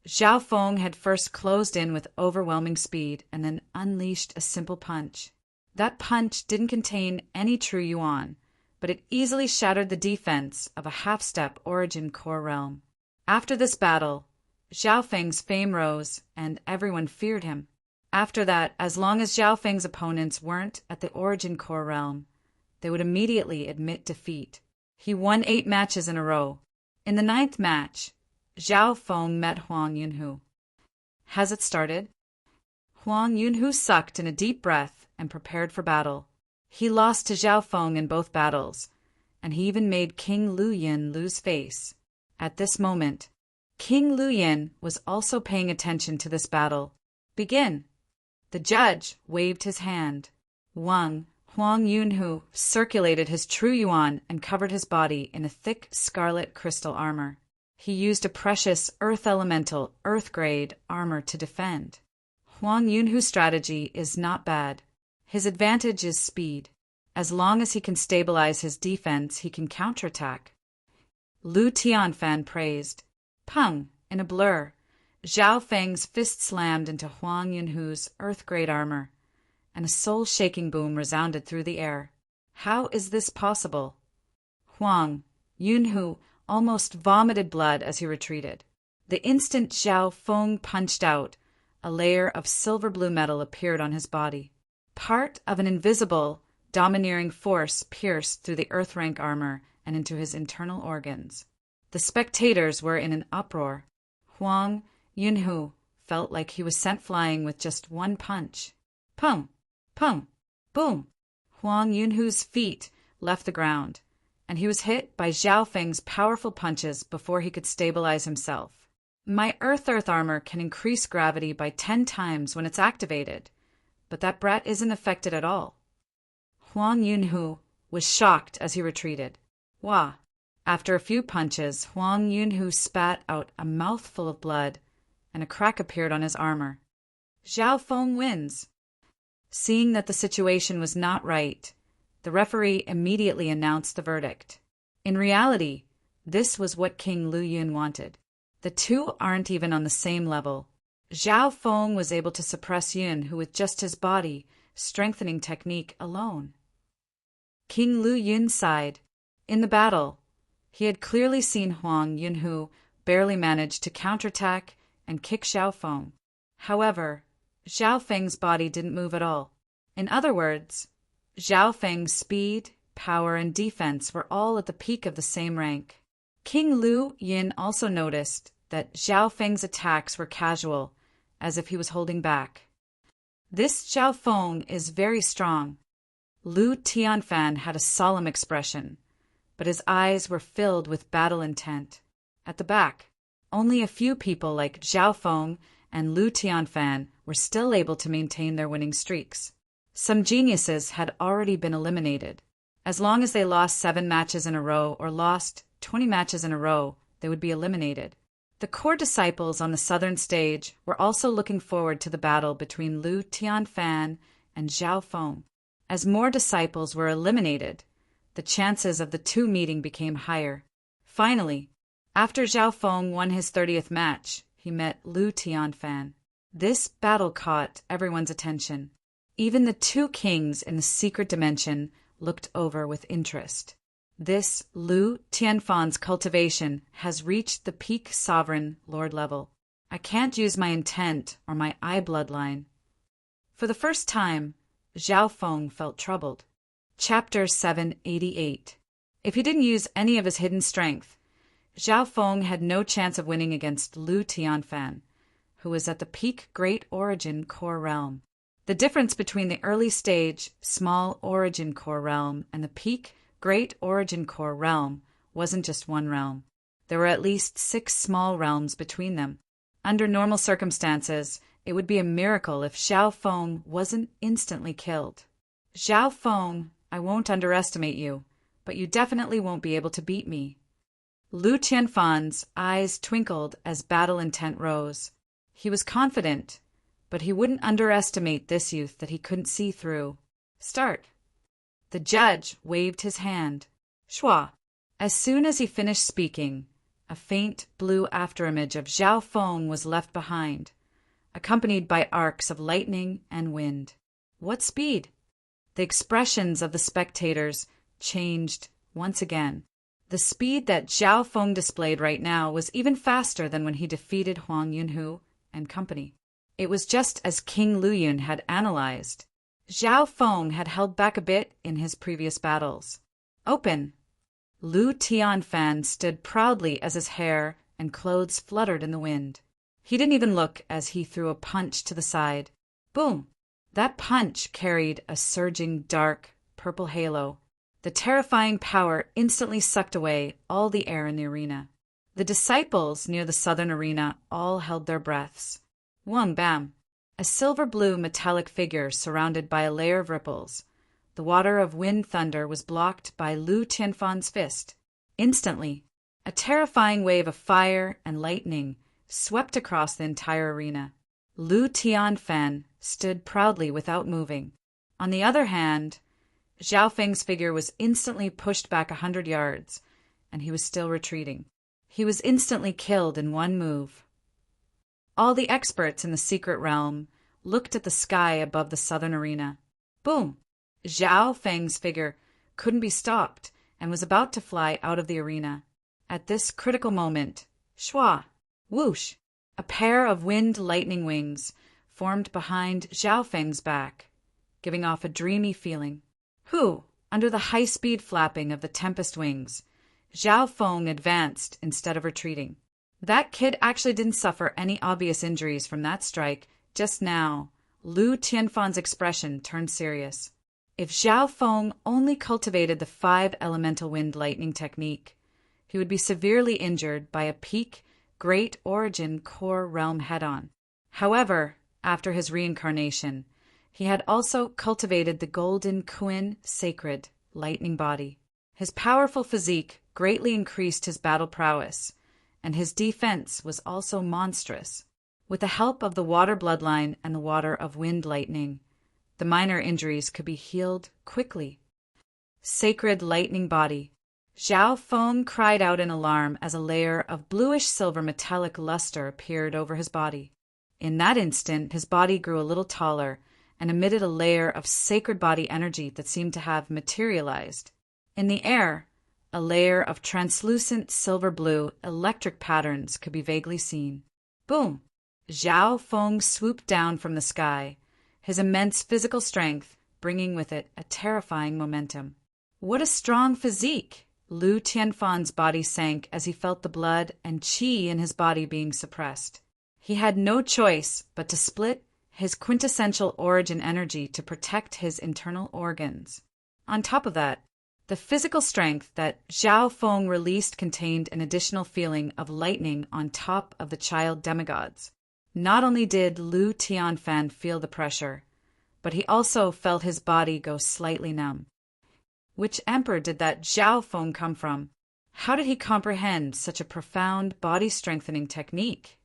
Zhao Feng had first closed in with overwhelming speed and then unleashed a simple punch. That punch didn't contain any true yuan, but it easily shattered the defense of a half-step origin core realm. After this battle, Zhao Feng's fame rose and everyone feared him. After that, as long as Zhao Feng's opponents weren't at the origin core realm, they would immediately admit defeat. He won 8 matches in a row. In the 9th match, Zhao Feng met Huang Yunhu. Has it started? Huang Yunhu sucked in a deep breath and prepared for battle. He lost to Zhao Feng in both battles, and he even made King Lu Yin lose face. At this moment, King Lu Yin was also paying attention to this battle. Begin. The judge waved his hand. Huang Yunhu circulated his true yuan and covered his body in a thick scarlet crystal armor. He used a precious earth elemental, earth-grade armor to defend. Huang Yunhu's strategy is not bad. His advantage is speed. As long as he can stabilize his defense, he can counterattack. Lu Tianfan praised. Peng, in a blur, Zhao Feng's fist slammed into Huang Yunhu's earth-grade armor, and a soul-shaking boom resounded through the air. How is this possible? Huang Yunhu almost vomited blood as he retreated. The instant Zhao Feng punched out, a layer of silver-blue metal appeared on his body. Part of an invisible, domineering force pierced through the earth-rank armor and into his internal organs. The spectators were in an uproar. Huang Yunhu felt like he was sent flying with just one punch. Pung! Pung! Boom! Huang Yunhu's feet left the ground, and he was hit by Zhao Feng's powerful punches before he could stabilize himself. My earth armor can increase gravity by 10 times when it's activated, but that brat isn't affected at all. Huang Yunhu was shocked as he retreated. Wah! After a few punches, Huang Yunhu spat out a mouthful of blood, and a crack appeared on his armor. Zhao Feng wins. Seeing that the situation was not right, the referee immediately announced the verdict. In reality, this was what King Lu Yun wanted. The two aren't even on the same level. Zhao Feng was able to suppress Yun, who with just his body, strengthening technique alone. King Lu Yun sighed. In the battle, he had clearly seen Huang Yunhu barely manage to counterattack and kick Zhao Feng. However, Zhao Feng's body didn't move at all. In other words, Zhao Feng's speed, power, and defense were all at the peak of the same rank. King Lu Yin also noticed that Zhao Feng's attacks were casual, as if he was holding back. This Zhao Feng is very strong. Lu Tianfan had a solemn expression, but his eyes were filled with battle intent. At the back, only a few people like Zhao Feng and Lu Tianfan were still able to maintain their winning streaks. Some geniuses had already been eliminated. As long as they lost 7 matches in a row or lost 20 matches in a row, they would be eliminated. The core disciples on the southern stage were also looking forward to the battle between Lu Tianfan and Zhao Feng. As more disciples were eliminated, the chances of the two meeting became higher. Finally, after Zhao Feng won his 30th match, he met Lu Tianfan. This battle caught everyone's attention. Even the two kings in the secret dimension looked over with interest. This Lu Tianfan's cultivation has reached the peak sovereign lord level. I can't use my intent or my eye bloodline. For the first time, Zhao Feng felt troubled. Chapter 788. If he didn't use any of his hidden strength, Zhao Feng had no chance of winning against Lu Tianfan, who was at the peak Great Origin Core Realm. The difference between the early stage Small Origin Core Realm and the peak Great Origin Core Realm wasn't just one realm. There were at least 6 small realms between them. Under normal circumstances, it would be a miracle if Zhao Feng wasn't instantly killed. Zhao Feng, I won't underestimate you, but you definitely won't be able to beat me. Lu Tianfan's eyes twinkled as battle intent rose. He was confident, But he wouldn't underestimate this youth that he couldn't see through. Start. The judge waved his hand. Shua. As soon as he finished speaking, a faint blue afterimage of Zhao Feng was left behind, accompanied by arcs of lightning and wind. What speed? The expressions of the spectators changed once again. The speed that Zhao Feng displayed right now was even faster than when he defeated Huang Yunhu and company. It was just as King Luyun had analyzed. Zhao Feng had held back a bit in his previous battles. Open! Lu Tianfan stood proudly as his hair and clothes fluttered in the wind. He didn't even look as he threw a punch to the side. Boom! That punch carried a surging, dark, purple halo. The terrifying power instantly sucked away all the air in the arena. The disciples near the southern arena all held their breaths. Whang bam! A silver-blue metallic figure surrounded by a layer of ripples. The water of wind thunder was blocked by Lu Tianfan's fist. Instantly, a terrifying wave of fire and lightning swept across the entire arena. Lu Tianfan stood proudly without moving. On the other hand, Zhao Feng's figure was instantly pushed back 100 yards, and he was still retreating. He was instantly killed in one move. All the experts in the secret realm looked at the sky above the southern arena. Boom! Zhao Feng's figure couldn't be stopped and was about to fly out of the arena. At this critical moment, shwa, whoosh, a pair of wind lightning wings formed behind Zhao Feng's back, giving off a dreamy feeling. Under the high-speed flapping of the tempest wings, Zhao Feng advanced instead of retreating. That kid actually didn't suffer any obvious injuries from that strike. Just now, Lu Tianfan's expression turned serious. If Zhao Feng only cultivated the 5 elemental wind lightning technique, he would be severely injured by a peak Great Origin core realm head-on. However, after his reincarnation, he had also cultivated the golden Kuin sacred lightning body. His powerful physique greatly increased his battle prowess, and his defense was also monstrous. With the help of the water bloodline and the water of wind lightning, the minor injuries could be healed quickly. Sacred lightning body. Zhao Feng cried out in alarm as a layer of bluish-silver metallic luster appeared over his body. In that instant, his body grew a little taller and emitted a layer of sacred body energy that seemed to have materialized. In the air, a layer of translucent silver-blue electric patterns could be vaguely seen. Boom! Zhao Feng swooped down from the sky, his immense physical strength bringing with it a terrifying momentum. What a strong physique! Lu Tianfan's body sank as he felt the blood and qi in his body being suppressed. He had no choice but to split his quintessential origin energy to protect his internal organs. On top of that, the physical strength that Zhao Feng released contained an additional feeling of lightning on top of the child demigods. Not only did Lu Tianfan feel the pressure, but he also felt his body go slightly numb. Which emperor did that Zhao Feng come from? How did he comprehend such a profound body-strengthening technique?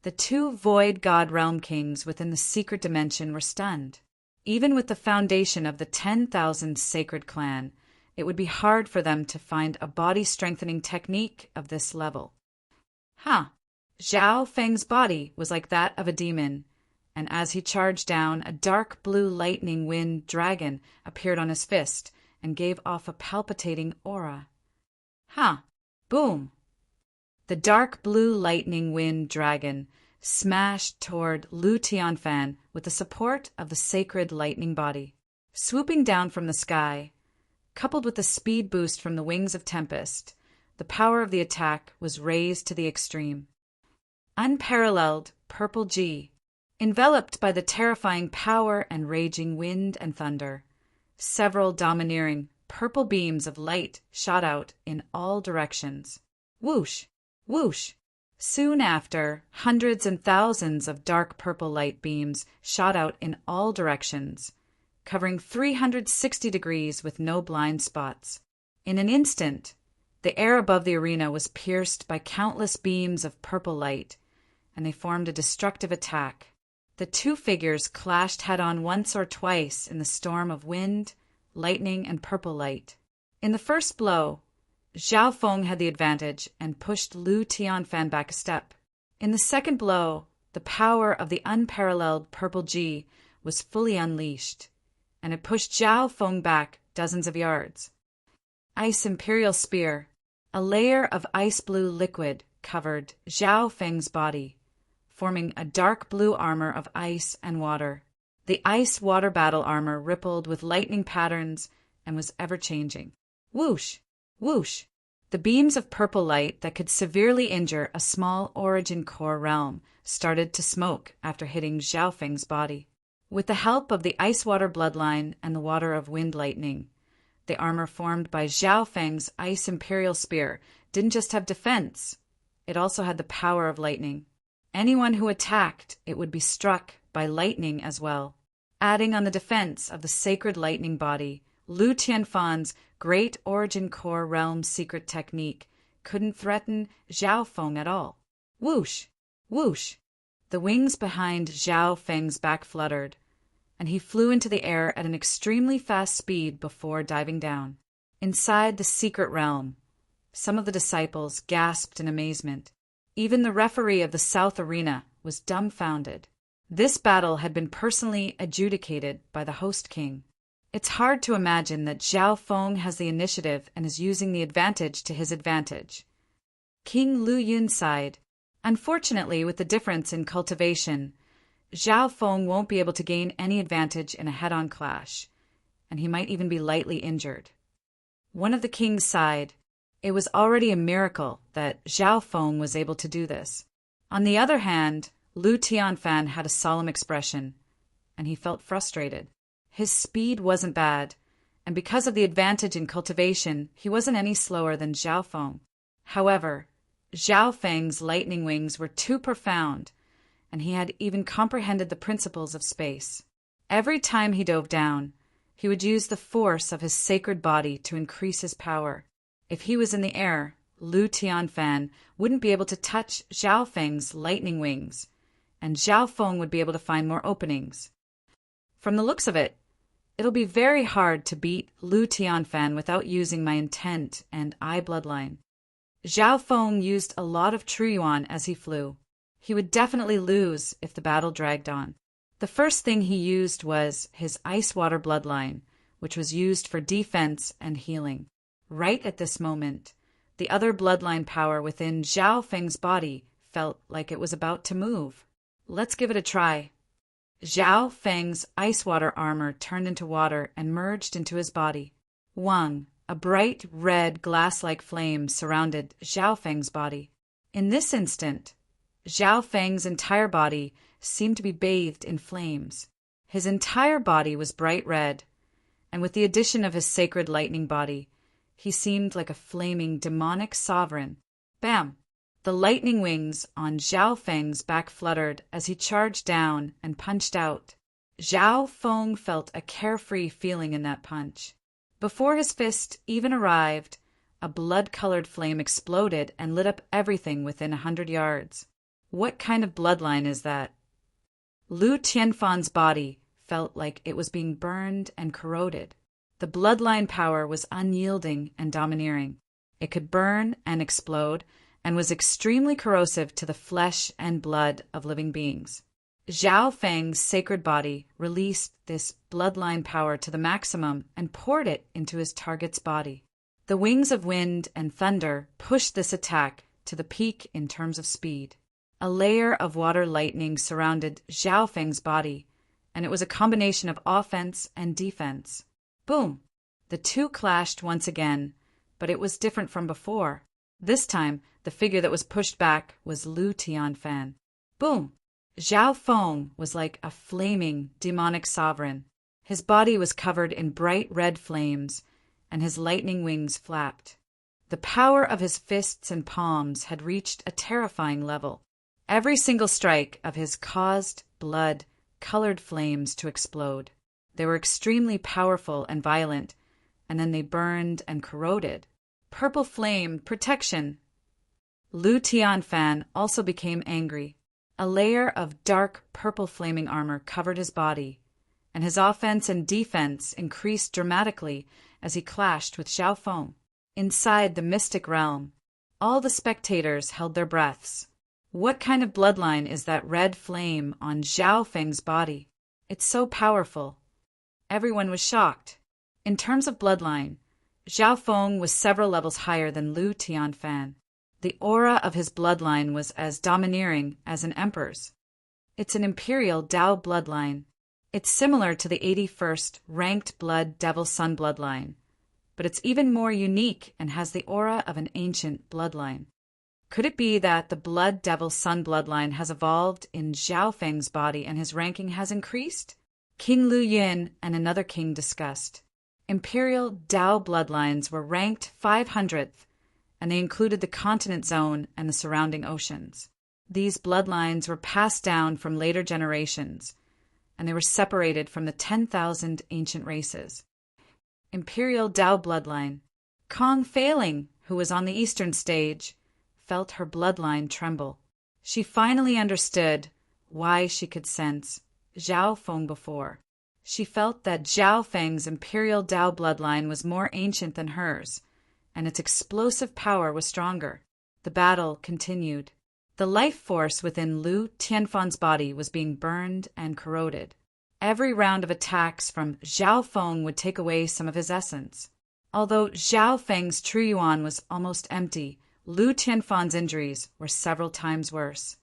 The 2 Void God Realm Kings within the secret dimension were stunned. Even with the foundation of the 10,000 Sacred Clan, it would be hard for them to find a body-strengthening technique of this level. Zhao Feng's body was like that of a demon, and as he charged down, a dark blue lightning wind dragon appeared on his fist and gave off a palpitating aura. Boom! The dark blue lightning wind dragon smashed toward Lu Tianfan with the support of the sacred lightning body. Swooping down from the sky, coupled with the speed boost from the wings of Tempest, the power of the attack was raised to the extreme. Unparalleled purple G, enveloped by the terrifying power and raging wind and thunder. Several domineering purple beams of light shot out in all directions. Whoosh! Whoosh! Soon after, hundreds and thousands of dark purple light beams shot out in all directions, covering 360 degrees with no blind spots. In an instant, the air above the arena was pierced by countless beams of purple light, and they formed a destructive attack. The two figures clashed head-on once or twice in the storm of wind, lightning, and purple light. In the first blow, Zhao Feng had the advantage and pushed Lu Tianfan back a step. In the second blow, the power of the unparalleled purple Ji was fully unleashed, and it pushed Zhao Feng back dozens of yards. Ice Imperial Spear. A layer of ice blue liquid covered Zhao Feng's body, forming a dark blue armor of ice and water. The ice-water battle armor rippled with lightning patterns and was ever-changing. Whoosh! Whoosh! The beams of purple light that could severely injure a small origin core realm started to smoke after hitting Zhao Feng's body. With the help of the ice-water bloodline and the water of wind lightning, the armor formed by Zhao Feng's Ice Imperial Spear didn't just have defense, it also had the power of lightning. Anyone who attacked it would be struck by lightning as well. Adding on the defense of the sacred lightning body, Lu Tianfan's Great Origin Core Realm secret technique couldn't threaten Zhao Feng at all. Whoosh! Whoosh! The wings behind Zhao Feng's back fluttered, and he flew into the air at an extremely fast speed before diving down. Inside the secret realm, some of the disciples gasped in amazement. Even the referee of the South Arena was dumbfounded. This battle had been personally adjudicated by the host king. It's hard to imagine that Zhao Feng has the initiative and is using the advantage to his advantage. King Lu Yun sighed. Unfortunately, with the difference in cultivation, Zhao Feng won't be able to gain any advantage in a head-on clash, and he might even be lightly injured. One of the kings sighed. It was already a miracle that Zhao Feng was able to do this. On the other hand, Lu Tianfan had a solemn expression, and he felt frustrated. His speed wasn't bad, and because of the advantage in cultivation, he wasn't any slower than Zhao Feng. However, Zhao Feng's lightning wings were too profound, and he had even comprehended the principles of space. Every time he dove down, he would use the force of his sacred body to increase his power. If he was in the air, Lu Tianfan wouldn't be able to touch Zhao Feng's lightning wings, and Zhao Feng would be able to find more openings. From the looks of it, it'll be very hard to beat Lu Tianfan without using my intent and eye bloodline. Zhao Feng used a lot of True Yuan as he flew. He would definitely lose if the battle dragged on. The first thing he used was his ice-water bloodline, which was used for defense and healing. Right at this moment, the other bloodline power within Zhao Feng's body felt like it was about to move. Let's give it a try. Zhao Feng's ice-water armor turned into water and merged into his body. Wang, a bright red glass-like flame surrounded Zhao Feng's body. In this instant, Zhao Feng's entire body seemed to be bathed in flames. His entire body was bright red, and with the addition of his sacred lightning body, he seemed like a flaming demonic sovereign. Bam! The lightning wings on Zhao Feng's back fluttered as he charged down and punched out. Zhao Feng felt a carefree feeling in that punch. Before his fist even arrived, a blood-colored flame exploded and lit up everything within 100 yards. What kind of bloodline is that? Lu Tianfan's body felt like it was being burned and corroded. The bloodline power was unyielding and domineering. It could burn and explode, and was extremely corrosive to the flesh and blood of living beings. Zhao Feng's sacred body released this bloodline power to the maximum and poured it into his target's body. The wings of wind and thunder pushed this attack to the peak in terms of speed. A layer of water lightning surrounded Zhao Feng's body, and it was a combination of offense and defense. Boom! The two clashed once again, but it was different from before. This time, the figure that was pushed back was Lu Tianfan. Boom! Zhao Feng was like a flaming, demonic sovereign. His body was covered in bright red flames, and his lightning wings flapped. The power of his fists and palms had reached a terrifying level. Every single strike of his caused blood-colored flames to explode. They were extremely powerful and violent, and then they burned and corroded. Purple flame protection. Lu Tianfan also became angry. A layer of dark purple flaming armor covered his body, and his offense and defense increased dramatically as he clashed with Zhao Feng. Inside the mystic realm, all the spectators held their breaths. What kind of bloodline is that red flame on Zhao Feng's body? It's so powerful. Everyone was shocked. In terms of bloodline, Zhao Feng was several levels higher than Lu Tianfan. The aura of his bloodline was as domineering as an emperor's. It's an imperial Dao bloodline. It's similar to the 81st ranked blood Devil Sun bloodline, but it's even more unique and has the aura of an ancient bloodline. Could it be that the Blood Devil Sun bloodline has evolved in Zhao Feng's body and his ranking has increased? King Lu Yin and another king discussed. Imperial Dao bloodlines were ranked 500th, and they included the continent zone and the surrounding oceans. These bloodlines were passed down from later generations, and they were separated from the 10,000 ancient races. Imperial Dao bloodline. Kong Feiling, who was on the eastern stage, felt her bloodline tremble. She finally understood why she could sense Zhao Feng before. She felt that Zhao Feng's Imperial Dao bloodline was more ancient than hers, and its explosive power was stronger. The battle continued. The life force within Lu Tianfan's body was being burned and corroded. Every round of attacks from Zhao Feng would take away some of his essence. Although Zhao Feng's true yuan was almost empty, Lu Tianfan's injuries were several times worse.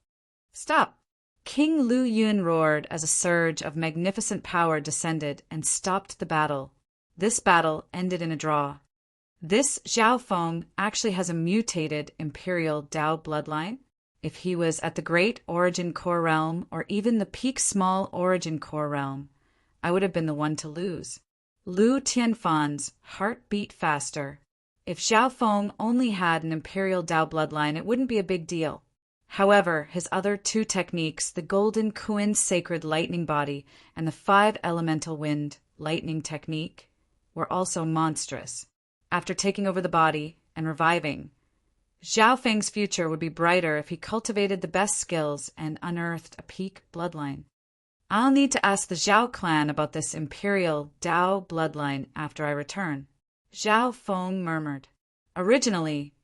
Stop! King Lu Yun roared as a surge of magnificent power descended and stopped the battle. This battle ended in a draw. This Zhao Feng actually has a mutated Imperial Dao bloodline. If he was at the Great Origin Core Realm or even the Peak Small Origin Core Realm, I would have been the one to lose. Lu Tianfan's heart beat faster. If Zhao Feng only had an Imperial Dao bloodline, it wouldn't be a big deal. However, his other two techniques, the Golden Kuin Sacred Lightning Body and the 5 Elemental Wind Lightning Technique, were also monstrous. After taking over the body and reviving, Zhao Feng's future would be brighter if he cultivated the best skills and unearthed a peak bloodline. I'll need to ask the Zhao clan about this Imperial Dao bloodline after I return. Zhao Feng murmured. Originally,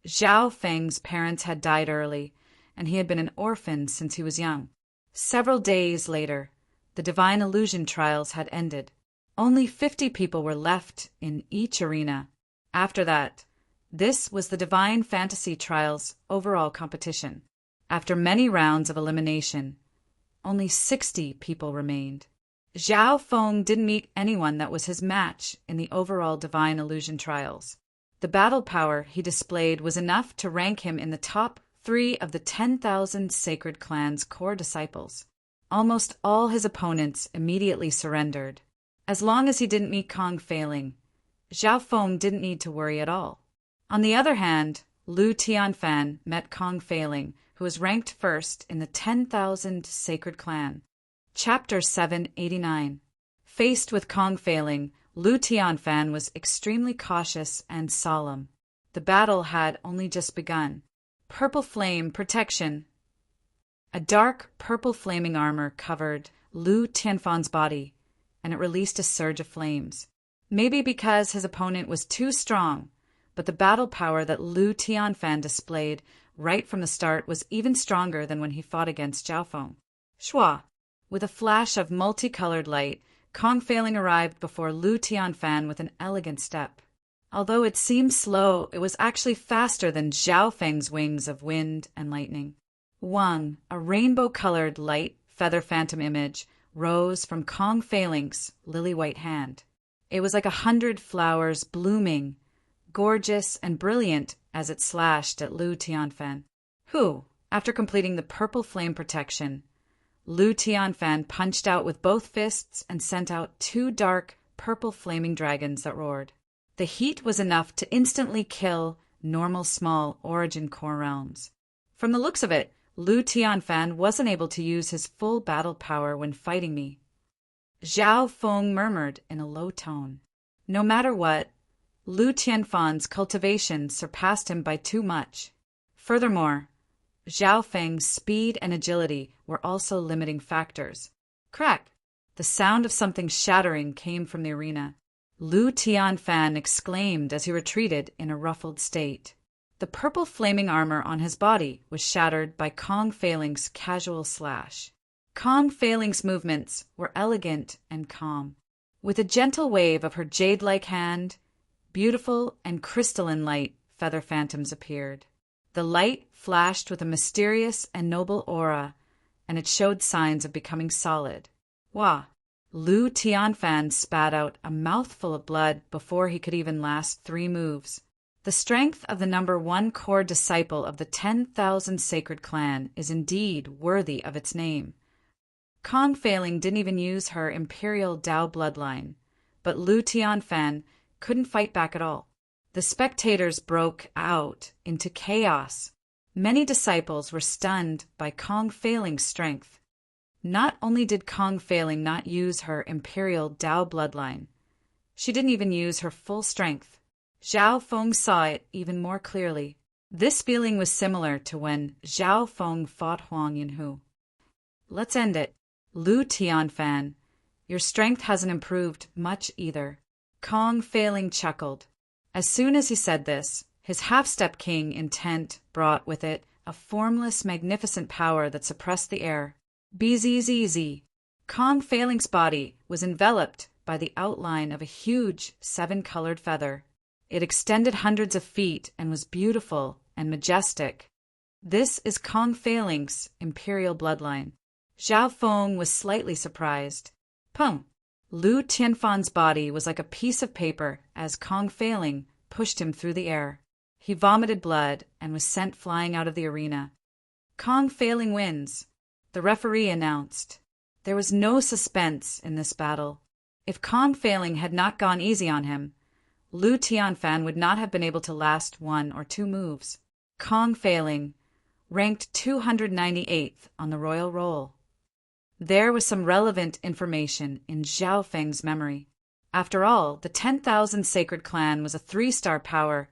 Zhao Feng's parents had died early, and he had been an orphan since he was young. Several days later, the Divine Illusion trials had ended. Only 50 people were left in each arena. After that, this was the Divine Fantasy Trials overall competition. After many rounds of elimination, only 60 people remained. Zhao Feng didn't meet anyone that was his match in the overall Divine Illusion Trials. The battle power he displayed was enough to rank him in the top 3 of the 10,000 Sacred Clan's core disciples. Almost all his opponents immediately surrendered. As long as he didn't meet Kong Feiling, Zhao Feng didn't need to worry at all. On the other hand, Lu Tianfan met Kong Feiling, who was ranked first in the 10,000 Sacred Clan. Chapter 789. Faced with Kong Feiling, Lu Tianfan was extremely cautious and solemn. The battle had only just begun. Purple Flame Protection. A dark purple flaming armor covered Lu Tianfan's body, and it released a surge of flames. Maybe because his opponent was too strong, but the battle power that Lu Tianfan displayed right from the start was even stronger than when he fought against Zhao Feng. Shua! With a flash of multicolored light, Kong Feiling arrived before Lu Tianfan with an elegant step. Although it seemed slow, it was actually faster than Zhao Feng's wings of wind and lightning. Wang, a rainbow-colored light feather phantom image, rose from Kong Feiling's lily-white hand. It was like 100 flowers blooming, gorgeous and brilliant as it slashed at Lu Tianfan, who, after completing the purple flame protection, Lu Tianfan punched out with both fists and sent out 2 dark, purple flaming dragons that roared. The heat was enough to instantly kill normal small origin core realms. From the looks of it, Lu Tianfan wasn't able to use his full battle power when fighting me. Zhao Feng murmured in a low tone. No matter what, Lu Tianfan's cultivation surpassed him by too much. Furthermore, Zhao Feng's speed and agility were also limiting factors. Crack! The sound of something shattering came from the arena. Lu Tianfan exclaimed as he retreated in a ruffled state. The purple flaming armor on his body was shattered by Kong Feiling's casual slash. Kong Feiling's movements were elegant and calm. With a gentle wave of her jade-like hand, beautiful and crystalline light feather phantoms appeared. The light flashed with a mysterious and noble aura, and it showed signs of becoming solid. Wah! Lu Tianfan spat out a mouthful of blood before he could even last 3 moves. The strength of the number 1 core disciple of the 10,000 Sacred Clan is indeed worthy of its name. Kong Feiling didn't even use her Imperial Dao bloodline, but Lu Tianfan couldn't fight back at all. The spectators broke out into chaos. Many disciples were stunned by Kong Feiling's strength. Not only did Kong Feiling not use her Imperial Dao bloodline, she didn't even use her full strength. Zhao Feng saw it even more clearly. This feeling was similar to when Zhao Feng fought Huang Yinhu. Let's end it. Lu Tianfan, your strength hasn't improved much either. Kong Feiling chuckled. As soon as he said this, his half-step king intent brought with it a formless, magnificent power that suppressed the air. Bzzz. Kong Feiling's body was enveloped by the outline of a huge 7-colored feather. It extended hundreds of feet and was beautiful and majestic. This is Kong Feiling's imperial bloodline. Zhao Feng was slightly surprised. Pum! Lu Tianfan's body was like a piece of paper as Kong Feiling pushed him through the air. He vomited blood and was sent flying out of the arena. Kong Feiling wins, the referee announced. There was no suspense in this battle. If Kong Feiling had not gone easy on him, Lu Tianfan would not have been able to last 1 or 2 moves. Kong Feiling ranked 298th on the royal roll. There was some relevant information in Zhao Feng's memory. After all, the 10,000 Sacred Clan was a 3-star power,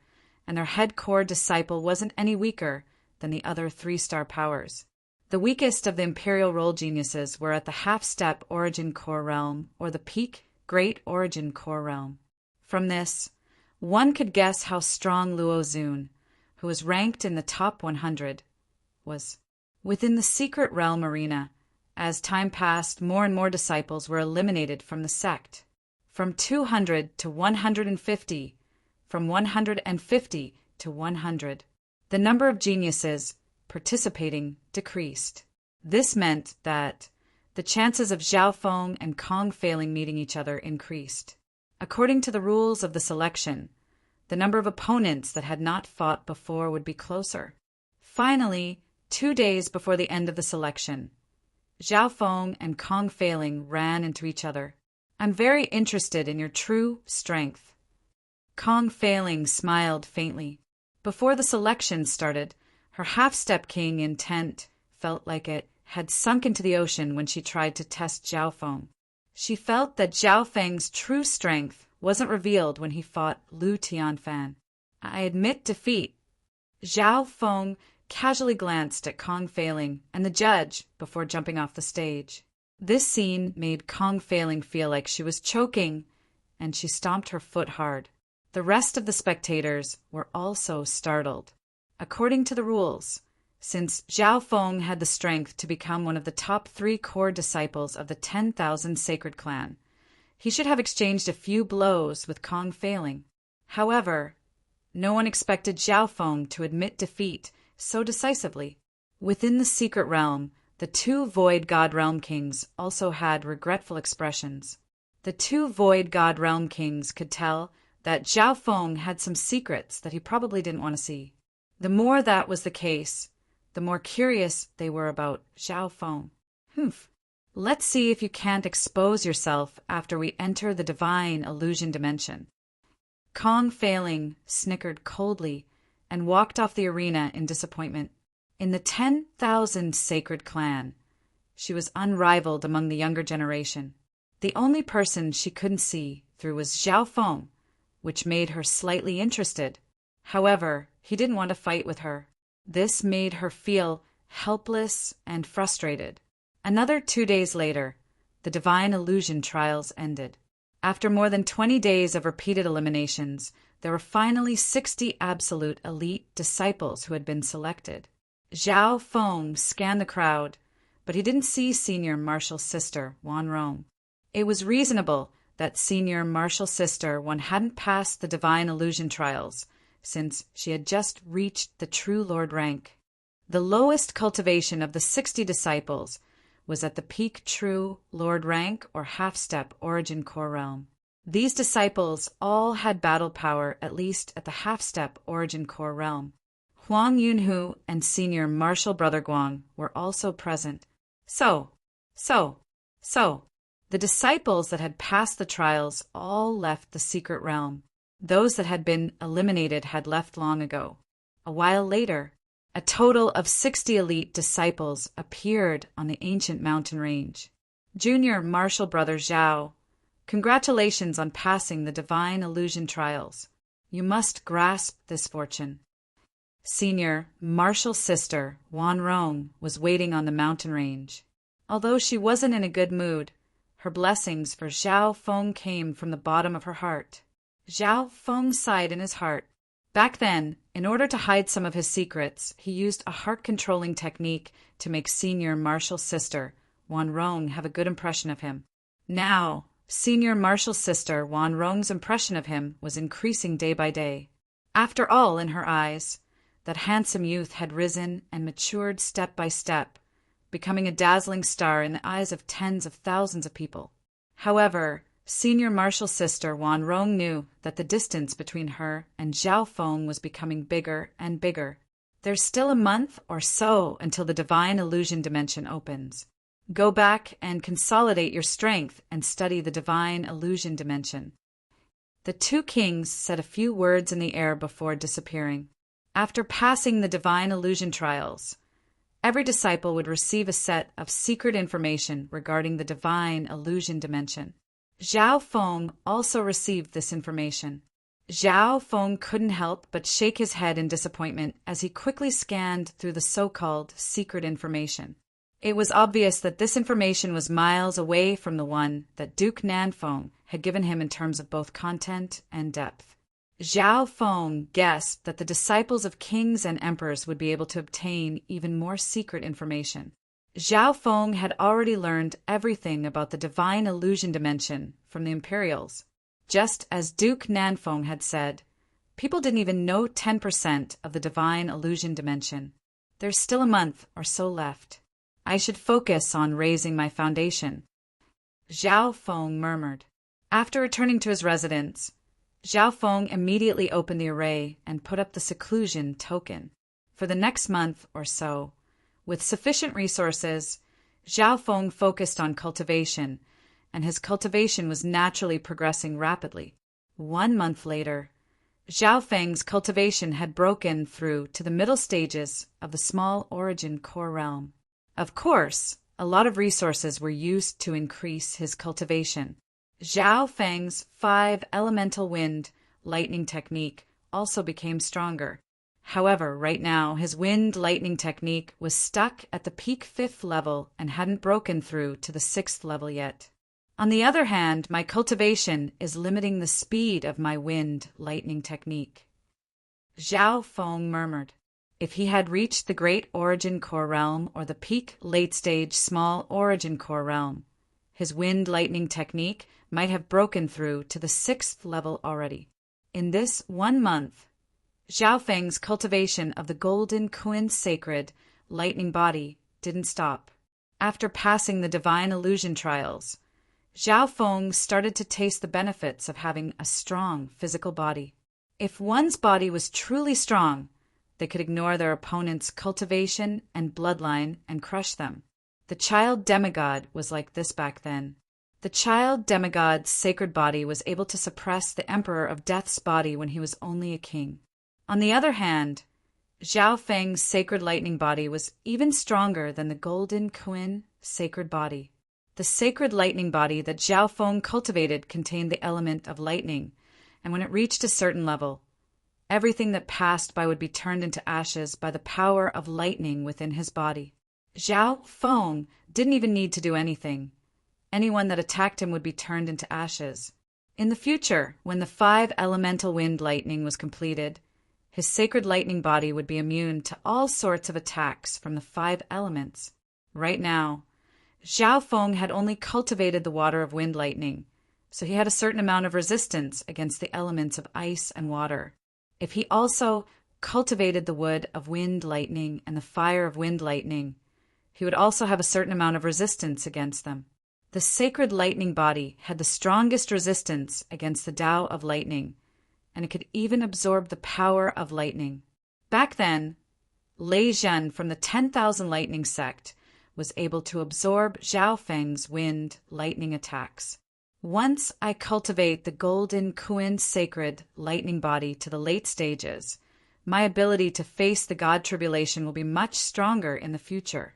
and their head core disciple wasn't any weaker than the other 3-star powers. The weakest of the Imperial Role geniuses were at the half-step Origin Core Realm or the peak Great Origin Core Realm. From this, one could guess how strong Luo Zun, who was ranked in the top 100, was. Within the Secret Realm arena, as time passed, more and more disciples were eliminated from the sect. From 200 to 150, from 150 to 100. The number of geniuses participating decreased. This meant that the chances of Zhao Feng and Kong Feiling meeting each other increased. According to the rules of the selection, the number of opponents that had not fought before would be closer. Finally, 2 days before the end of the selection, Zhao Feng and Kong Feiling ran into each other. I'm very interested in your true strength. Kong Feiling smiled faintly. Before the selection started, her half-step king intent felt like it had sunk into the ocean when she tried to test Zhao Feng. She felt that Zhao Feng's true strength wasn't revealed when he fought Lu Tianfan. I admit defeat. Zhao Feng casually glanced at Kong Feiling and the judge before jumping off the stage. This scene made Kong Feiling feel like she was choking, and she stomped her foot hard. The rest of the spectators were also startled. According to the rules, since Zhao Feng had the strength to become one of the top 3 core disciples of the 10,000 Sacred Clan, he should have exchanged a few blows with Kong Feiling. However, no one expected Zhao Feng to admit defeat so decisively. Within the Secret Realm, the 2 Void God Realm Kings also had regretful expressions. The 2 Void God Realm Kings could tell that Zhao Feng had some secrets that he probably didn't want to see. The more that was the case, the more curious they were about Zhao Feng. Let's see if you can't expose yourself after we enter the divine illusion dimension. Kong Feiling snickered coldly and walked off the arena in disappointment. In the 10,000 Sacred Clan, she was unrivaled among the younger generation. The only person she couldn't see through was Zhao Feng, which made her slightly interested. However, he didn't want to fight with her. This made her feel helpless and frustrated. Another 2 days later, the divine illusion trials ended. After more than 20 days of repeated eliminations, there were finally 60 absolute elite disciples who had been selected. Zhao Feng scanned the crowd, but he didn't see Senior Martial's sister, Wan Rong. It was reasonable that Senior Martial's sister Wan hadn't passed the divine illusion trials, since she had just reached the True Lord rank. The lowest cultivation of the 60 disciples was at the peak True Lord rank or half-step origin core realm. These disciples all had battle power at least at the half-step origin core realm. Huang Yunhu and Senior Martial Brother Guang were also present. So, the disciples that had passed the trials all left the secret realm. Those that had been eliminated had left long ago. A while later, a total of 60 elite disciples appeared on the ancient mountain range. Junior Martial Brother Zhao, congratulations on passing the divine illusion trials. You must grasp this fortune. Senior Martial Sister Wan Rong was waiting on the mountain range. Although she wasn't in a good mood, her blessings for Zhao Feng came from the bottom of her heart. Zhao Feng sighed in his heart. Back then, in order to hide some of his secrets, he used a heart-controlling technique to make Senior Martial Sister Wan Rong have a good impression of him. Now, Senior Martial Sister Wan Rong's impression of him was increasing day by day. After all, in her eyes, that handsome youth had risen and matured step by step, becoming a dazzling star in the eyes of tens of thousands of people. However, Senior Martial Sister Wan Rong knew that the distance between her and Zhao Feng was becoming bigger and bigger. There's still a month or so until the divine illusion dimension opens. Go back and consolidate your strength and study the divine illusion dimension. The two kings said a few words in the air before disappearing. After passing the divine illusion trials, every disciple would receive a set of secret information regarding the divine illusion dimension. Zhao Feng also received this information. Zhao Feng couldn't help but shake his head in disappointment as he quickly scanned through the so-called secret information. It was obvious that this information was miles away from the one that Duke Nanfeng had given him in terms of both content and depth. Zhao Feng guessed that the disciples of kings and emperors would be able to obtain even more secret information. Zhao Feng had already learned everything about the divine illusion dimension from the Imperials. Just as Duke Nanfeng had said, people didn't even know 10% of the divine illusion dimension. There's still a month or so left. I should focus on raising my foundation. Zhao Feng murmured. After returning to his residence, Zhao Feng immediately opened the array and put up the seclusion token. For the next month or so, with sufficient resources, Zhao Feng focused on cultivation, and his cultivation was naturally progressing rapidly. 1 month later, Zhao Feng's cultivation had broken through to the middle stages of the small origin core realm. Of course, a lot of resources were used to increase his cultivation. Zhao Feng's 5 elemental wind lightning technique also became stronger. However, right now, his wind lightning technique was stuck at the peak 5th level and hadn't broken through to the 6th level yet. On the other hand, my cultivation is limiting the speed of my wind lightning technique. Zhao Feng murmured. If he had reached the great origin core realm or the peak late stage small origin core realm, his wind lightning technique might have broken through to the 6th level already. In this 1 month, Zhao Feng's cultivation of the golden Kuan sacred lightning body didn't stop. After passing the divine illusion trials, Zhao Feng started to taste the benefits of having a strong physical body. If one's body was truly strong, they could ignore their opponent's cultivation and bloodline and crush them. The child demigod was like this back then. The child demigod's sacred body was able to suppress the Emperor of Death's body when he was only a king. On the other hand, Zhao Feng's sacred lightning body was even stronger than the golden Kuan sacred body. The sacred lightning body that Zhao Feng cultivated contained the element of lightning, and when it reached a certain level, Everything that passed by would be turned into ashes by the power of lightning within his body. Zhao Feng didn't even need to do anything. Anyone that attacked him would be turned into ashes. In the future, when the 5 elemental wind lightning was completed, his sacred lightning body would be immune to all sorts of attacks from the 5 elements. Right now, Zhao Feng had only cultivated the water of wind lightning, so he had a certain amount of resistance against the elements of ice and water. If he also cultivated the wood of wind lightning and the fire of wind lightning, he would also have a certain amount of resistance against them. The sacred lightning body had the strongest resistance against the Tao of lightning, and it could even absorb the power of lightning. Back then, Lei Zhen from the 10,000 Lightning sect was able to absorb Zhao Feng's wind lightning attacks. Once I cultivate the golden Kuan sacred lightning body to the late stages, my ability to face the God tribulation will be much stronger in the future.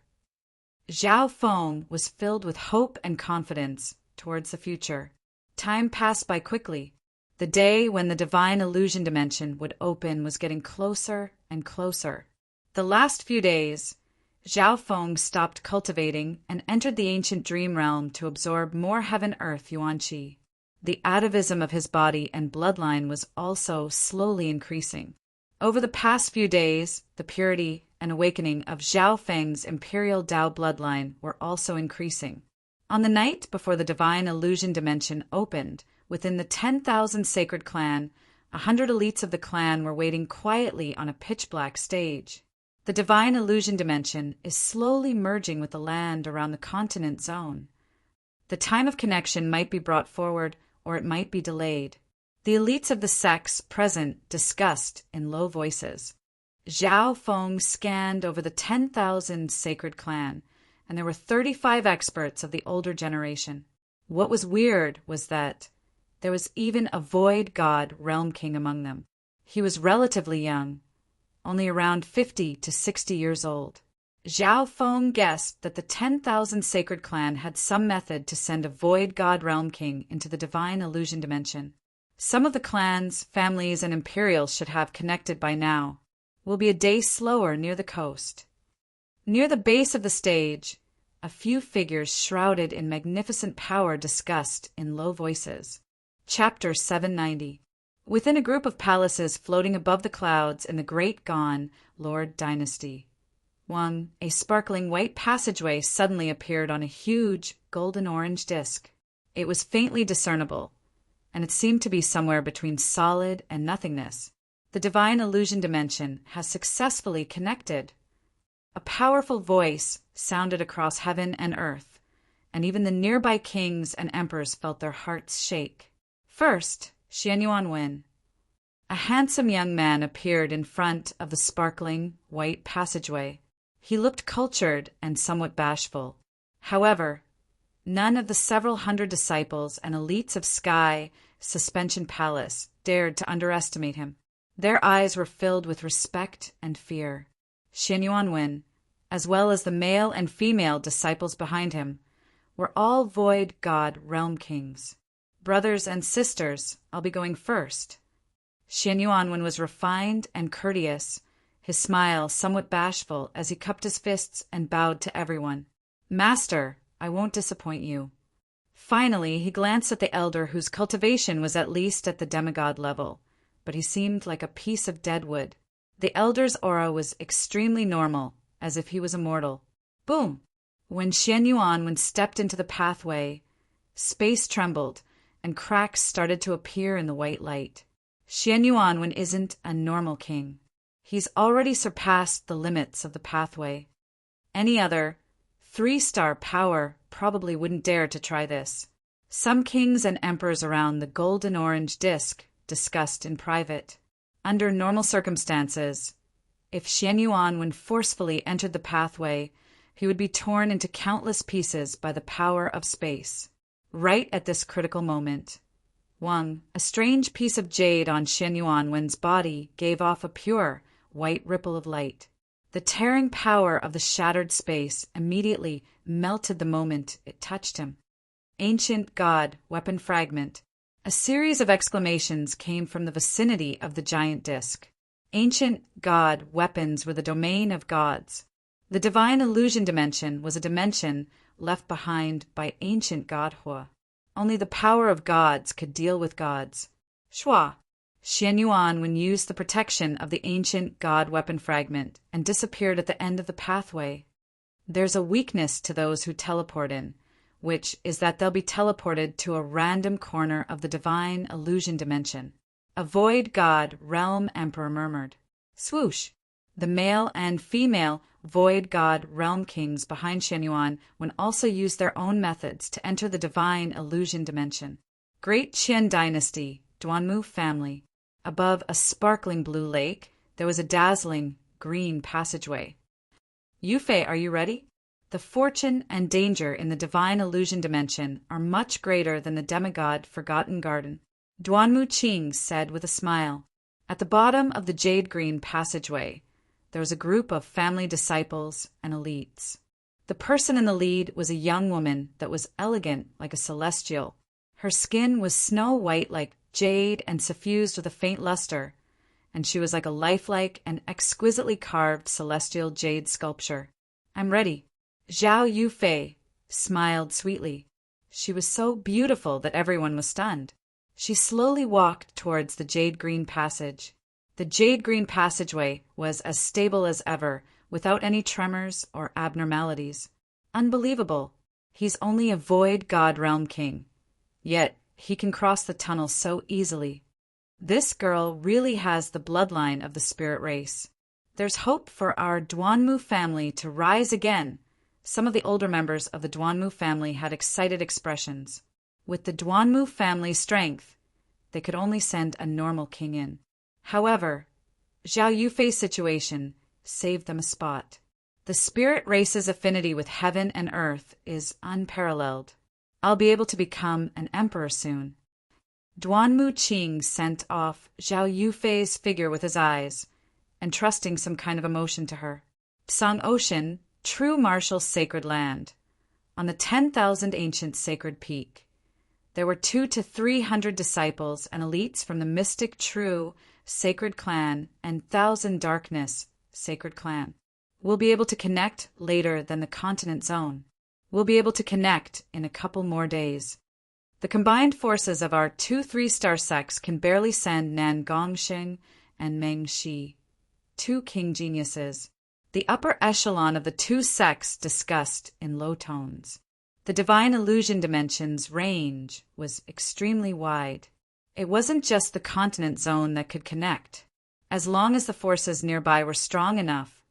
Zhao Feng was filled with hope and confidence towards the future. Time passed by quickly. The day when the divine illusion dimension would open was getting closer and closer. The last few days, Zhao Feng stopped cultivating and entered the ancient dream realm to absorb more heaven-earth yuan-qi. The atavism of his body and bloodline was also slowly increasing. Over the past few days, the purity and awakening of Zhao Feng's imperial Tao bloodline were also increasing. On the night before the divine illusion dimension opened, within the 10,000 sacred clan, 100 elites of the clan were waiting quietly on a pitch-black stage. The divine illusion dimension is slowly merging with the land around the continent zone. The time of connection might be brought forward or it might be delayed. The elites of the sects present discussed in low voices. Zhao Feng scanned over the 10,000 sacred clan, and there were 35 experts of the older generation. What was weird was that there was even a void god realm king among them. He was relatively young, only around 50 to 60 years old. Zhao Feng guessed that the 10,000 sacred clan had some method to send a void god realm king into the divine illusion dimension. Some of the clans, families, and imperials should have connected by now. Will be a day slower near the coast. Near the base of the stage, a few figures shrouded in magnificent power discussed in low voices. Chapter 790. Within a group of palaces floating above the clouds in the Great Gone Lord Dynasty, a sparkling white passageway suddenly appeared on a huge golden-orange disk. It was faintly discernible, and it seemed to be somewhere between solid and nothingness. The divine illusion dimension has successfully connected. A powerful voice sounded across heaven and earth, and even the nearby kings and emperors felt their hearts shake. First, Xianyuanwen, a handsome young man, appeared in front of the sparkling white passageway. He looked cultured and somewhat bashful. However, none of the several hundred disciples and elites of Sky Suspension Palace dared to underestimate him. Their eyes were filled with respect and fear. Xianyuanwen, as well as the male and female disciples behind him, were all void god realm kings. Brothers and sisters, I'll be going first. Xianyuanwen was refined and courteous, his smile somewhat bashful as he cupped his fists and bowed to everyone. Master, I won't disappoint you. Finally, he glanced at the elder whose cultivation was at least at the demigod level, but he seemed like a piece of dead wood. The elder's aura was extremely normal, as if he was immortal. Boom! When Xianyuanwen stepped into the pathway, space trembled, and cracks started to appear in the white light. Xianyuanwen isn't a normal king. He's already surpassed the limits of the pathway. Any other 3-star power probably wouldn't dare to try this. Some kings and emperors around the golden orange disk discussed in private. Under normal circumstances, if Xianyuanwen forcefully entered the pathway, he would be torn into countless pieces by the power of space. Right at this critical moment, a strange piece of jade on Xianyuanwen's body gave off a pure, white ripple of light. The tearing power of the shattered space immediately melted the moment it touched him. Ancient god weapon fragment. A series of exclamations came from the vicinity of the giant disc. Ancient god weapons were the domain of gods. The divine illusion dimension was a dimension left behind by ancient godhua. Only the power of gods could deal with gods. Shua. Xian Yuan when used the protection of the ancient god weapon fragment and disappeared at the end of the pathway. There's a weakness to those who teleport in, which is that they'll be teleported to a random corner of the divine illusion dimension. A void god realm emperor murmured. Swoosh! The male and female void god realm kings behind Shenyuan would also use their own methods to enter the divine illusion dimension. Great Qian dynasty, Duanmu family. Above a sparkling blue lake, there was a dazzling green passageway. Yufei, are you ready? The fortune and danger in the divine illusion dimension are much greater than the demigod Forgotten Garden. Duanmu Qing said with a smile. At the bottom of the jade green passageway, there was a group of family disciples and elites. The person in the lead was a young woman that was elegant like a celestial. Her skin was snow white like jade and suffused with a faint luster, and she was like a lifelike and exquisitely carved celestial jade sculpture. I'm ready. Zhao Yufei smiled sweetly. She was so beautiful that everyone was stunned. She slowly walked towards the jade green passage. The jade green passageway was as stable as ever, without any tremors or abnormalities. Unbelievable. He's only a void god realm king. Yet he can cross the tunnel so easily. This girl really has the bloodline of the spirit race. There's hope for our Duanmu family to rise again. Some of the older members of the Duanmu family had excited expressions. With the Duanmu family's strength, they could only send a normal king in. However, Zhao Yufei's situation saved them a spot. The spirit race's affinity with heaven and earth is unparalleled. I'll be able to become an emperor soon. Duanmu Qing sent off Zhao Yufei's figure with his eyes, entrusting some kind of emotion to her. Song Ocean, true martial sacred land. On the 10,000 ancient sacred peak, there were 200 to 300 disciples and elites from the mystic true sacred clan and Thousand Darkness sacred clan. We'll be able to connect later than the continent zone. We'll be able to connect in a couple more days. The combined forces of our 2 3-star sects can barely send Nan Gongxing and Meng Shi, 2 king geniuses. The upper echelon of the 2 sects discussed in low tones. The divine illusion dimension's range was extremely wide. It wasn't just the continent zone that could connect. As long as the forces nearby were strong enough,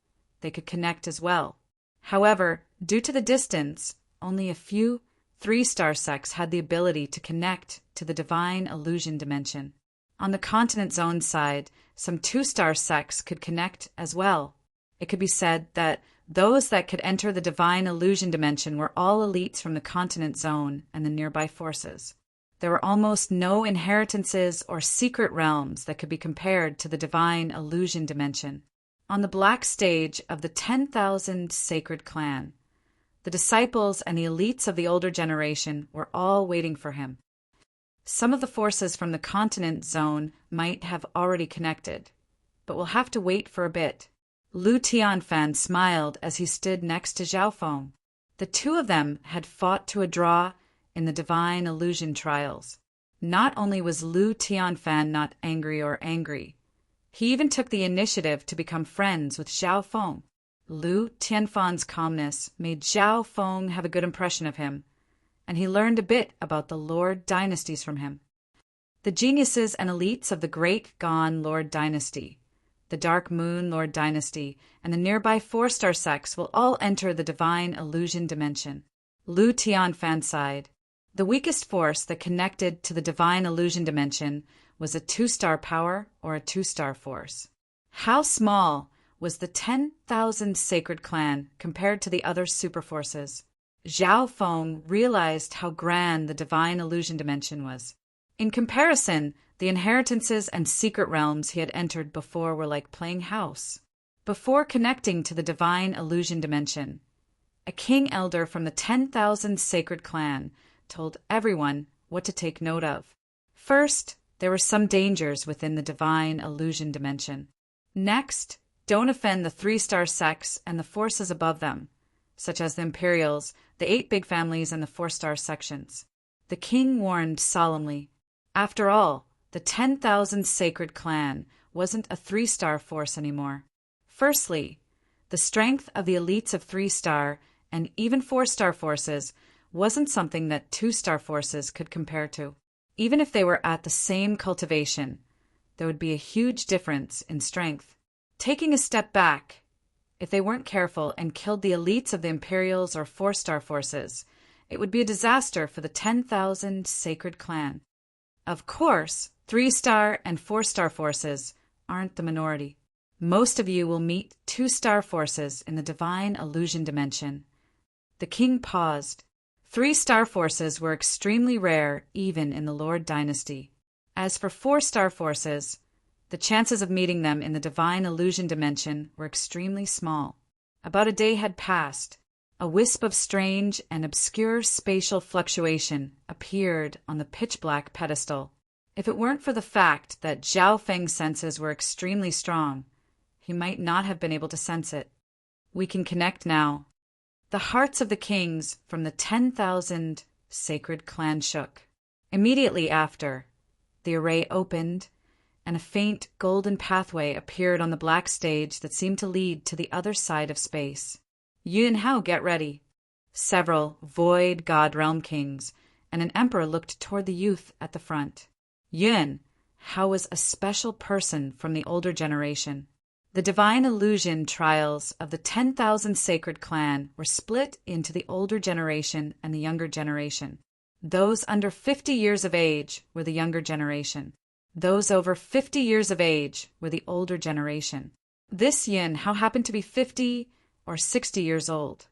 they could connect as well. However, due to the distance, only a few 3-star sects had the ability to connect to the divine illusion dimension. On the continent zone side, some 2-star sects could connect as well. It could be said that those that could enter the divine illusion dimension were all elites from the continent zone and the nearby forces. There were almost no inheritances or secret realms that could be compared to the divine illusion dimension. On the black stage of the 10,000 sacred clan, the disciples and the elites of the older generation were all waiting for him. Some of the forces from the continent zone might have already connected, but we'll have to wait for a bit. Lu Tianfan smiled as he stood next to Zhao Feng. The 2 of them had fought to a draw in the divine illusion trials. Not only was Lu Tianfan not angry or angry, he even took the initiative to become friends with Zhao Feng. Lu Tianfan's calmness made Zhao Feng have a good impression of him, and he learned a bit about the Lord dynasties from him. The geniuses and elites of the Great Gone Lord dynasty, the Dark Moon Lord dynasty, and the nearby 4-star sects will all enter the divine illusion dimension. Lu Tianfan sighed. The weakest force that connected to the divine illusion dimension was a 2-star power or a 2-star force. How small was the 10,000 sacred clan compared to the other superforces? Zhao Feng realized how grand the divine illusion dimension was. In comparison, the inheritances and secret realms he had entered before were like playing house. Before connecting to the divine illusion dimension, a king elder from the 10,000 sacred clan told everyone what to take note of. First, there were some dangers within the divine illusion dimension. Next, don't offend the 3-star sects and the forces above them, such as the Imperials, the 8 big families, and the 4-star sections. The king warned solemnly. After all, the 10,000 sacred clan wasn't a 3-star force anymore. Firstly, the strength of the elites of 3-star and even 4-star forces wasn't something that 2-star forces could compare to. Even if they were at the same cultivation, there would be a huge difference in strength. Taking a step back, if they weren't careful and killed the elites of the Imperials or 4-star forces, it would be a disaster for the 10,000 sacred clan. Of course, 3-star and 4-star forces aren't the minority. Most of you will meet 2-star forces in the divine illusion dimension. The king paused. 3-star forces were extremely rare even in the Lord dynasty. As for 4-star forces, the chances of meeting them in the divine illusion dimension were extremely small. About a day had passed. A wisp of strange and obscure spatial fluctuation appeared on the pitch-black pedestal. If it weren't for the fact that Zhao Feng's senses were extremely strong, he might not have been able to sense it. We can connect now. The hearts of the kings from the 10,000 sacred clan shook. Immediately after, the array opened, and a faint golden pathway appeared on the black stage that seemed to lead to the other side of space. Yun Hao, get ready. Several void god realm kings and an emperor looked toward the youth at the front. Yun Hao was a special person from the older generation. The divine illusion trials of the 10,000 sacred clan were split into the older generation and the younger generation. Those under 50 years of age were the younger generation. Those over 50 years of age were the older generation. This Yun Hao happened to be 50 or 60 years old,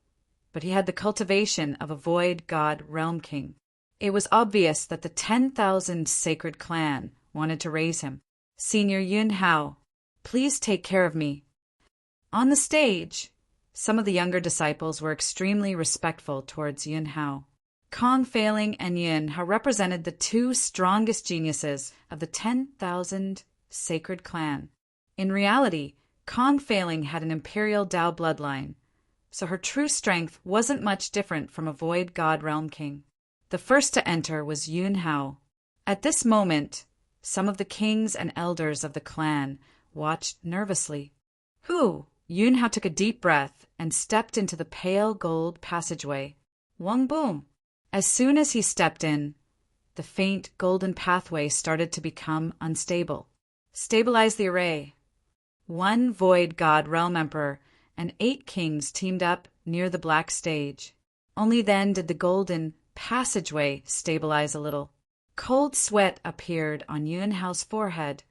but he had the cultivation of a void god realm king. It was obvious that the 10,000 sacred clan wanted to raise him. Senior Yun Hao, please take care of me. On the stage, some of the younger disciples were extremely respectful towards Yun Hao. Kong Feiling and Yun Hao represented the 2 strongest geniuses of the 10,000 sacred clan. In reality, Kong Feiling had an imperial Dao bloodline, so her true strength wasn't much different from a void god realm king. The first to enter was Yun Hao. At this moment, some of the kings and elders of the clan watched nervously. Yun Hao took a deep breath and stepped into the pale gold passageway. Wang boom! As soon as he stepped in, the faint golden pathway started to become unstable. Stabilize the array. 1 void god realm emperor and 8 kings teamed up near the black stage. Only then did the golden passageway stabilize a little. Cold sweat appeared on Yun Hao's forehead,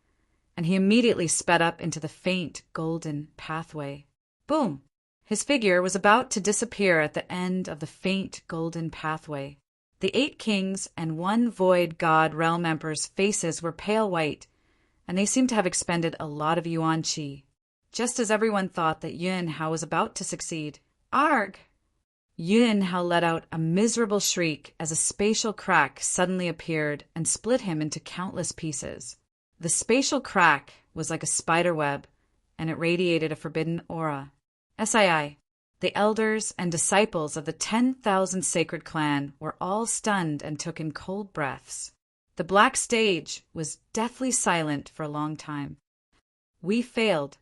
and he immediately sped up into the faint golden pathway. Boom! His figure was about to disappear at the end of the faint golden pathway. The 8 kings and 1 void god realm emperor's faces were pale white, and they seemed to have expended a lot of yuan qi. Just as everyone thought that Yun Hao was about to succeed. Arg! Yun Hao let out a miserable shriek as a spatial crack suddenly appeared and split him into countless pieces. The spatial crack was like a spider web, and it radiated a forbidden aura. SII, the elders and disciples of the 10,000 sacred clan were all stunned and took in cold breaths. The black stage was deathly silent for a long time. We failed.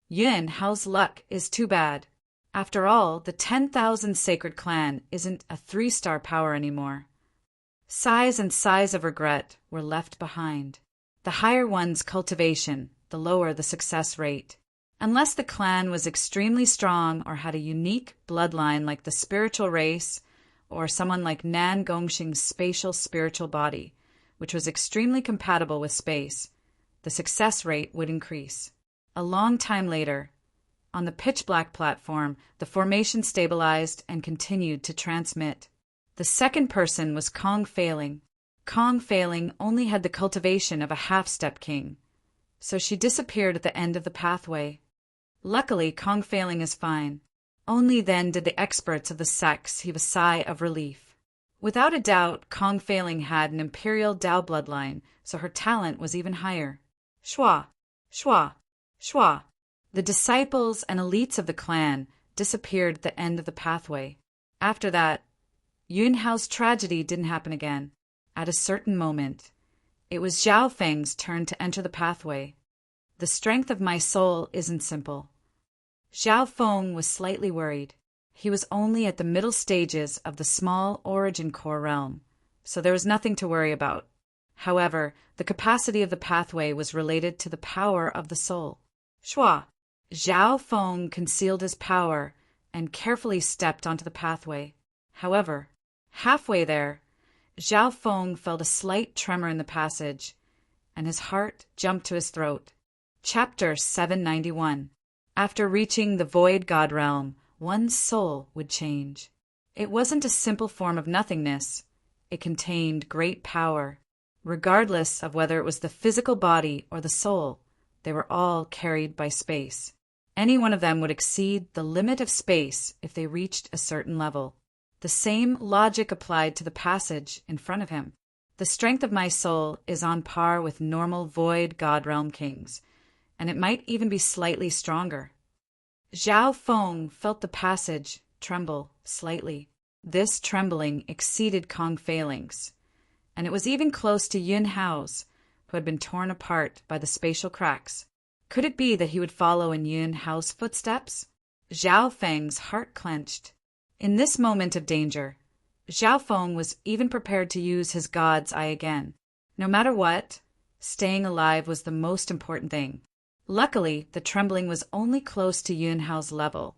Yun Hao's luck is too bad. After all, the 10,000 sacred clan isn't a 3-star power anymore. Sighs and sighs of regret were left behind. The higher one's cultivation, the lower the success rate. Unless the clan was extremely strong or had a unique bloodline like the spiritual race or someone like Nan Gongxing's spatial spiritual body, which was extremely compatible with space, the success rate would increase. A long time later, on the pitch-black platform, the formation stabilized and continued to transmit. The second person was Kong Feiling. Kong Feiling only had the cultivation of a half-step king, so she disappeared at the end of the pathway. Luckily, Kong Feiling is fine. Only then did the experts of the sects heave a sigh of relief. Without a doubt, Kong Feiling had an imperial Dao bloodline, so her talent was even higher. Shua, shua, shua. The disciples and elites of the clan disappeared at the end of the pathway. After that, Yun Hao's tragedy didn't happen again. At a certain moment, it was Zhao Feng's turn to enter the pathway. The strength of my soul isn't simple. Zhao Feng was slightly worried. He was only at the middle stages of the small origin core realm, so there was nothing to worry about. However, the capacity of the pathway was related to the power of the soul. Shua. Zhao Feng concealed his power and carefully stepped onto the pathway. However, halfway there, Zhao Feng felt a slight tremor in the passage, and his heart jumped to his throat. Chapter 791. After reaching the Void God realm, one's soul would change. It wasn't a simple form of nothingness. It contained great power. Regardless of whether it was the physical body or the soul, they were all carried by space. Any one of them would exceed the limit of space if they reached a certain level. The same logic applied to the passage in front of him. The strength of my soul is on par with normal Void God Realm kings, and it might even be slightly stronger. Zhao Feng felt the passage tremble slightly. This trembling exceeded Kong Feiling's, and it was even close to Yun Hao's, who had been torn apart by the spatial cracks. Could it be that he would follow in Yun Hao's footsteps? Zhao Feng's heart clenched. In this moment of danger, Zhao Feng was even prepared to use his God's eye again. No matter what, staying alive was the most important thing. Luckily, the trembling was only close to Yun Hao's level,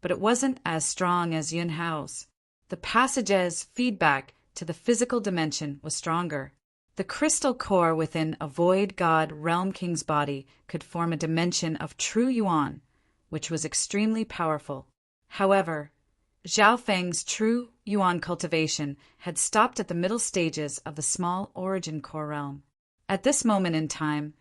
but it wasn't as strong as Yun Hao's. The passage's feedback to the physical dimension was stronger. The crystal core within a Void God Realm King's body could form a dimension of true Yuan, which was extremely powerful. However, Zhao Feng's true Yuan cultivation had stopped at the middle stages of the small origin core realm. At this moment in time,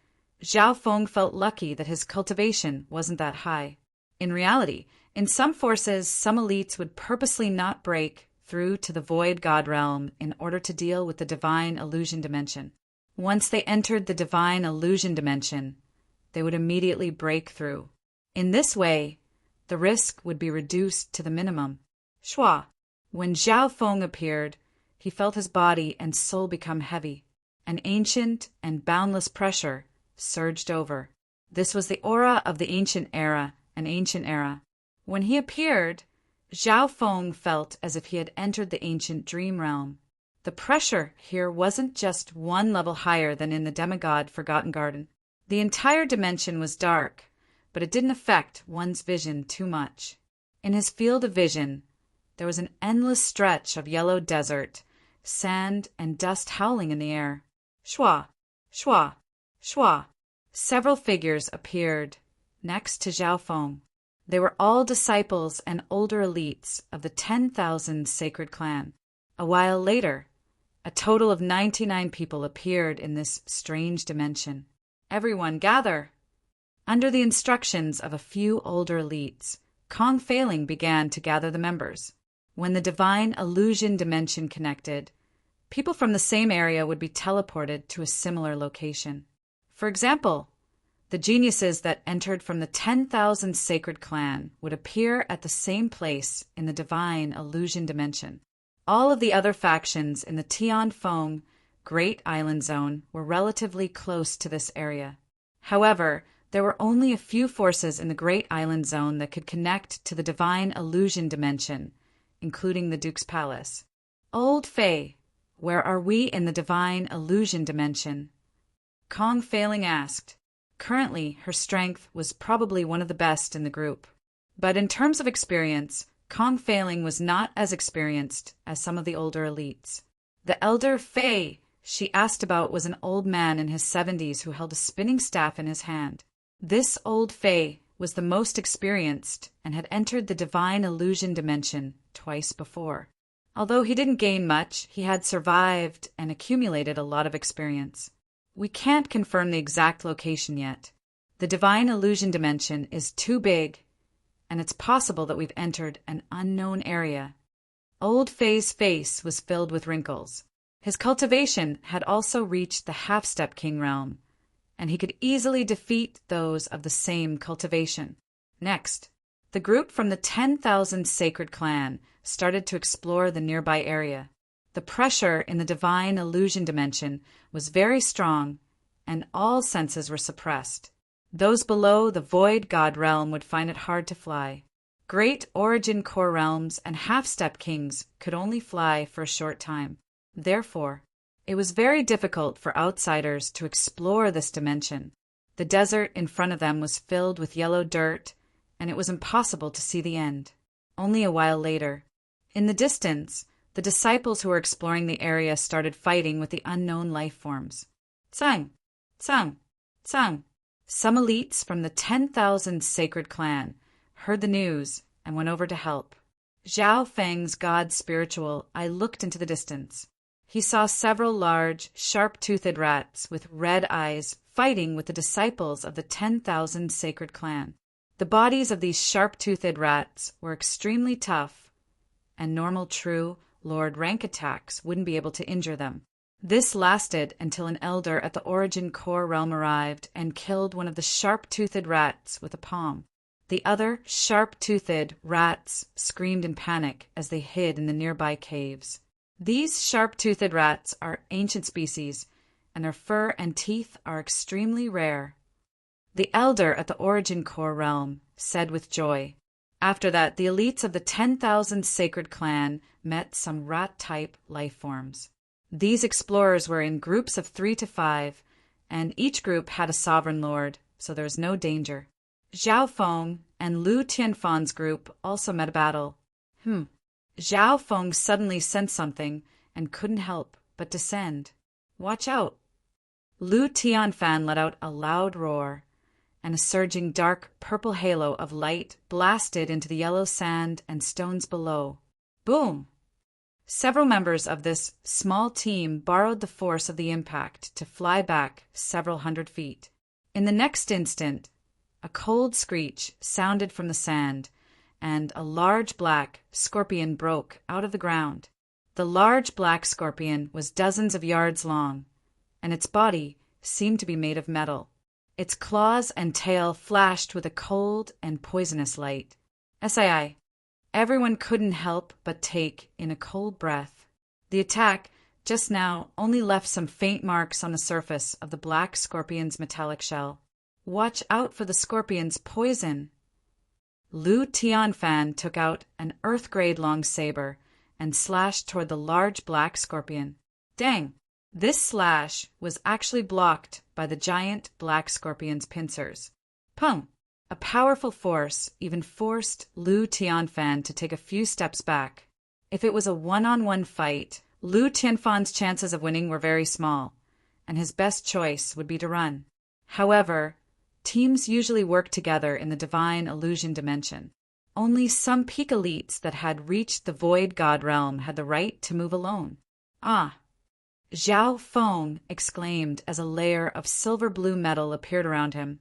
Zhao Feng felt lucky that his cultivation wasn't that high. In reality, in some forces, some elites would purposely not break through to the Void God realm in order to deal with the Divine Illusion dimension. Once they entered the Divine Illusion dimension, they would immediately break through. In this way, the risk would be reduced to the minimum. Shua. When Zhao Feng appeared, he felt his body and soul become heavy. An ancient and boundless pressure surged over. This was the aura of the ancient era, an ancient era. When he appeared, Zhao Feng felt as if he had entered the ancient dream realm. The pressure here wasn't just one level higher than in the demigod Forgotten Garden. The entire dimension was dark, but it didn't affect one's vision too much. In his field of vision, there was an endless stretch of yellow desert, sand and dust howling in the air. Shua, shua, shua. Several figures appeared next to Zhao Feng. They were all disciples and older elites of the 10,000 Sacred Clan. A while later, a total of 99 people appeared in this strange dimension. Everyone gather! Under the instructions of a few older elites, Kong Feiling began to gather the members. When the Divine Illusion dimension connected, people from the same area would be teleported to a similar location. For example, the geniuses that entered from the 10,000 Sacred Clan would appear at the same place in the Divine Illusion dimension. All of the other factions in the Tianfeng Great Island Zone were relatively close to this area. However, there were only a few forces in the Great Island Zone that could connect to the Divine Illusion dimension, including the Duke's Palace. Old Fei, where are we in the Divine Illusion dimension? Kong Feiling asked. Currently, her strength was probably one of the best in the group. But in terms of experience, Kong Feiling was not as experienced as some of the older elites. The elder Fei she asked about was an old man in his 70s who held a spinning staff in his hand. This old Fei was the most experienced and had entered the Divine Illusion dimension twice before. Although he didn't gain much, he had survived and accumulated a lot of experience. We can't confirm the exact location yet. The Divine Illusion dimension is too big, and it's possible that we've entered an unknown area. Old Fei's face was filled with wrinkles. His cultivation had also reached the half-step king realm, and he could easily defeat those of the same cultivation. Next, the group from the 10,000 Sacred Clan started to explore the nearby area. The pressure in the divine illusion dimension was very strong, and all senses were suppressed. Those below the void god realm would find it hard to fly. Great origin core realms and half-step kings could only fly for a short time. Therefore, it was very difficult for outsiders to explore this dimension. The desert in front of them was filled with yellow dirt, and it was impossible to see the end. Only a while later, in the distance, the disciples who were exploring the area started fighting with the unknown life forms. Tsang! Tsang! Tsang! Some elites from the 10,000 Sacred Clan heard the news and went over to help. Zhao Feng's god spiritual eye looked into the distance. He saw several large, sharp-toothed rats with red eyes fighting with the disciples of the 10,000 Sacred Clan. The bodies of these sharp-toothed rats were extremely tough, and normal true Lord rank attacks wouldn't be able to injure them. This lasted until an elder at the Origin Core realm arrived and killed one of the sharp-toothed rats with a palm. The other sharp-toothed rats screamed in panic as they hid in the nearby caves. These sharp-toothed rats are ancient species, and their fur and teeth are extremely rare. The elder at the Origin Core realm said with joy. After that, the elites of the 10,000 Sacred Clan met some rat-type life forms. These explorers were in groups of 3 to 5, and each group had a sovereign lord, so there was no danger. Zhao Feng and Lu Tianfan's group also met a battle. Zhao Feng suddenly sensed something and couldn't help but descend. Watch out! Lu Tianfan let out a loud roar, and a surging dark purple halo of light blasted into the yellow sand and stones below. Boom! Several members of this small team borrowed the force of the impact to fly back several hundred feet. In the next instant, a cold screech sounded from the sand, and a large black scorpion broke out of the ground. The large black scorpion was dozens of yards long, and its body seemed to be made of metal. Its claws and tail flashed with a cold and poisonous light. SII. Everyone couldn't help but take in a cold breath. The attack just now only left some faint marks on the surface of the black scorpion's metallic shell. Watch out for the scorpion's poison. Lu Tianfan took out an earth-grade long saber and slashed toward the large black scorpion. Dang! This slash was actually blocked by the giant black scorpion's pincers. Pung! A powerful force even forced Lu Tianfan to take a few steps back. If it was a one-on-one fight, Lu Tianfan's chances of winning were very small, and his best choice would be to run. However, teams usually work together in the divine illusion dimension. Only some peak elites that had reached the void god realm had the right to move alone. Ah! Zhao Feng exclaimed as a layer of silver-blue metal appeared around him,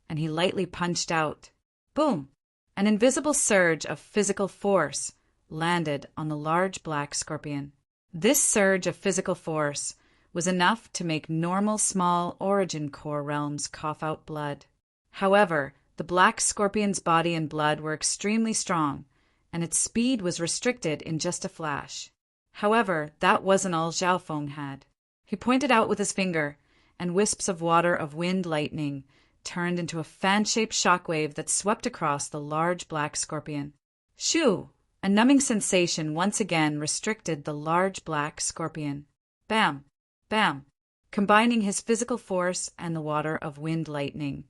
and he lightly punched out. Boom! An invisible surge of physical force landed on the large black scorpion. This surge of physical force was enough to make normal small origin core realms cough out blood. However, the black scorpion's body and blood were extremely strong, and its speed was restricted in just a flash. However, that wasn't all Zhao Feng had. He pointed out with his finger, and wisps of water of wind lightning turned into a fan-shaped shockwave that swept across the large black scorpion. Shoo! A numbing sensation once again restricted the large black scorpion. Bam! Bam! Combining his physical force and the water of wind lightning,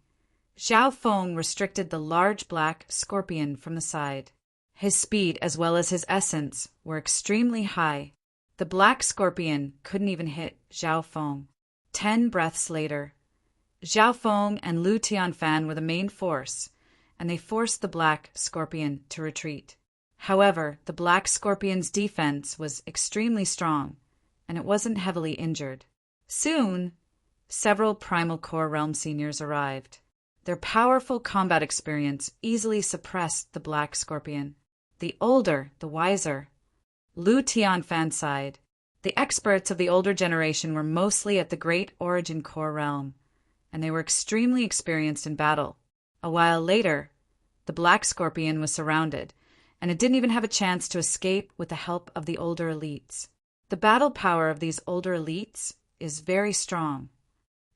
Zhao Feng restricted the large black scorpion from the side. His speed as well as his essence were extremely high. The black scorpion couldn't even hit Zhao Feng. 10 breaths later, Zhao Feng and Lu Tianfan were the main force, and they forced the black scorpion to retreat. However, the black scorpion's defense was extremely strong, and it wasn't heavily injured. Soon, several Primal Core Realm seniors arrived. Their powerful combat experience easily suppressed the black scorpion. The older, the wiser. Lu Tianfan sighed. The experts of the older generation were mostly at the Great Origin Core realm, and they were extremely experienced in battle. A while later, the Black Scorpion was surrounded, and it didn't even have a chance to escape with the help of the older elites. The battle power of these older elites is very strong.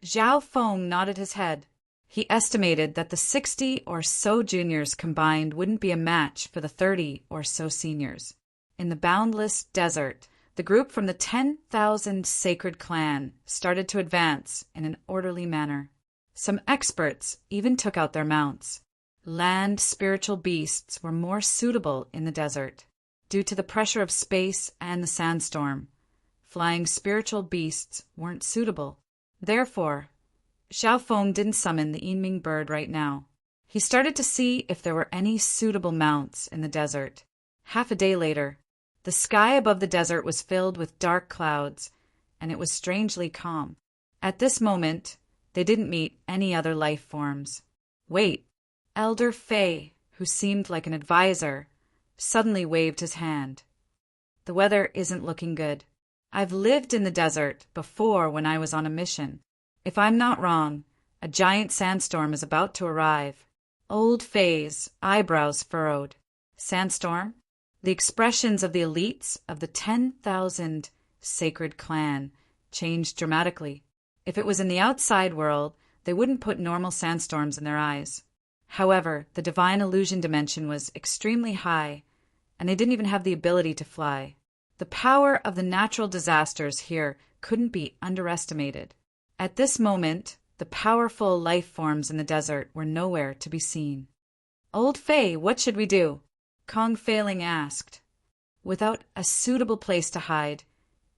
Zhao Feng nodded his head. He estimated that the 60 or so juniors combined wouldn't be a match for the 30 or so seniors. In the boundless desert, the group from the 10,000 Sacred Clan started to advance in an orderly manner. Some experts even took out their mounts. Land spiritual beasts were more suitable in the desert. Due to the pressure of space and the sandstorm, flying spiritual beasts weren't suitable. Therefore, Zhao Feng didn't summon the Yinming bird right now. He started to see if there were any suitable mounts in the desert. Half a day later, the sky above the desert was filled with dark clouds, and it was strangely calm. At this moment, they didn't meet any other life forms. Wait, Elder Fei, who seemed like an advisor, suddenly waved his hand. The weather isn't looking good. I've lived in the desert before when I was on a mission. If I'm not wrong, a giant sandstorm is about to arrive. Old Fei's eyebrows furrowed. Sandstorm? The expressions of the elites of the 10,000 Sacred Clan changed dramatically. If it was in the outside world, they wouldn't put normal sandstorms in their eyes. However, the divine illusion dimension was extremely high, and they didn't even have the ability to fly. The power of the natural disasters here couldn't be underestimated. At this moment, the powerful life forms in the desert were nowhere to be seen. Old Fei, what should we do? Kong Feiling asked. Without a suitable place to hide,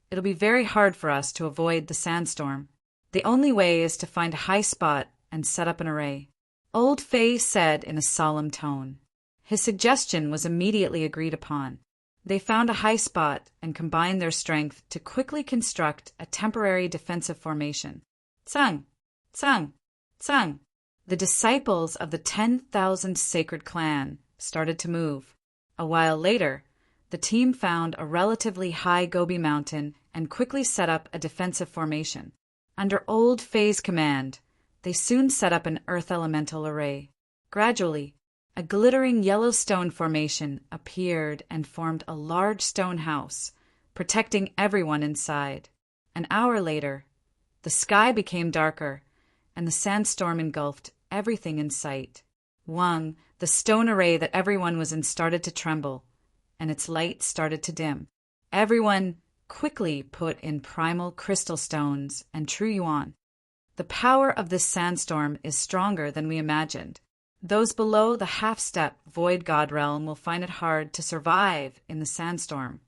it'll be very hard for us to avoid the sandstorm. The only way is to find a high spot and set up an array. Old Fei said in a solemn tone. His suggestion was immediately agreed upon. They found a high spot and combined their strength to quickly construct a temporary defensive formation. Tsang! Tsang! Tsang! The disciples of the 10,000 Sacred Clan started to move. A while later, the team found a relatively high Gobi mountain and quickly set up a defensive formation. Under Old Fei's command, they soon set up an earth elemental array. Gradually, a glittering yellow stone formation appeared and formed a large stone house, protecting everyone inside. An hour later, the sky became darker, and the sandstorm engulfed everything in sight. Wang, the stone array that everyone was in, started to tremble, and its light started to dim. Everyone quickly put in primal crystal stones and true yuan. The power of this sandstorm is stronger than we imagined. Those below the half-step void god realm will find it hard to survive in the sandstorm.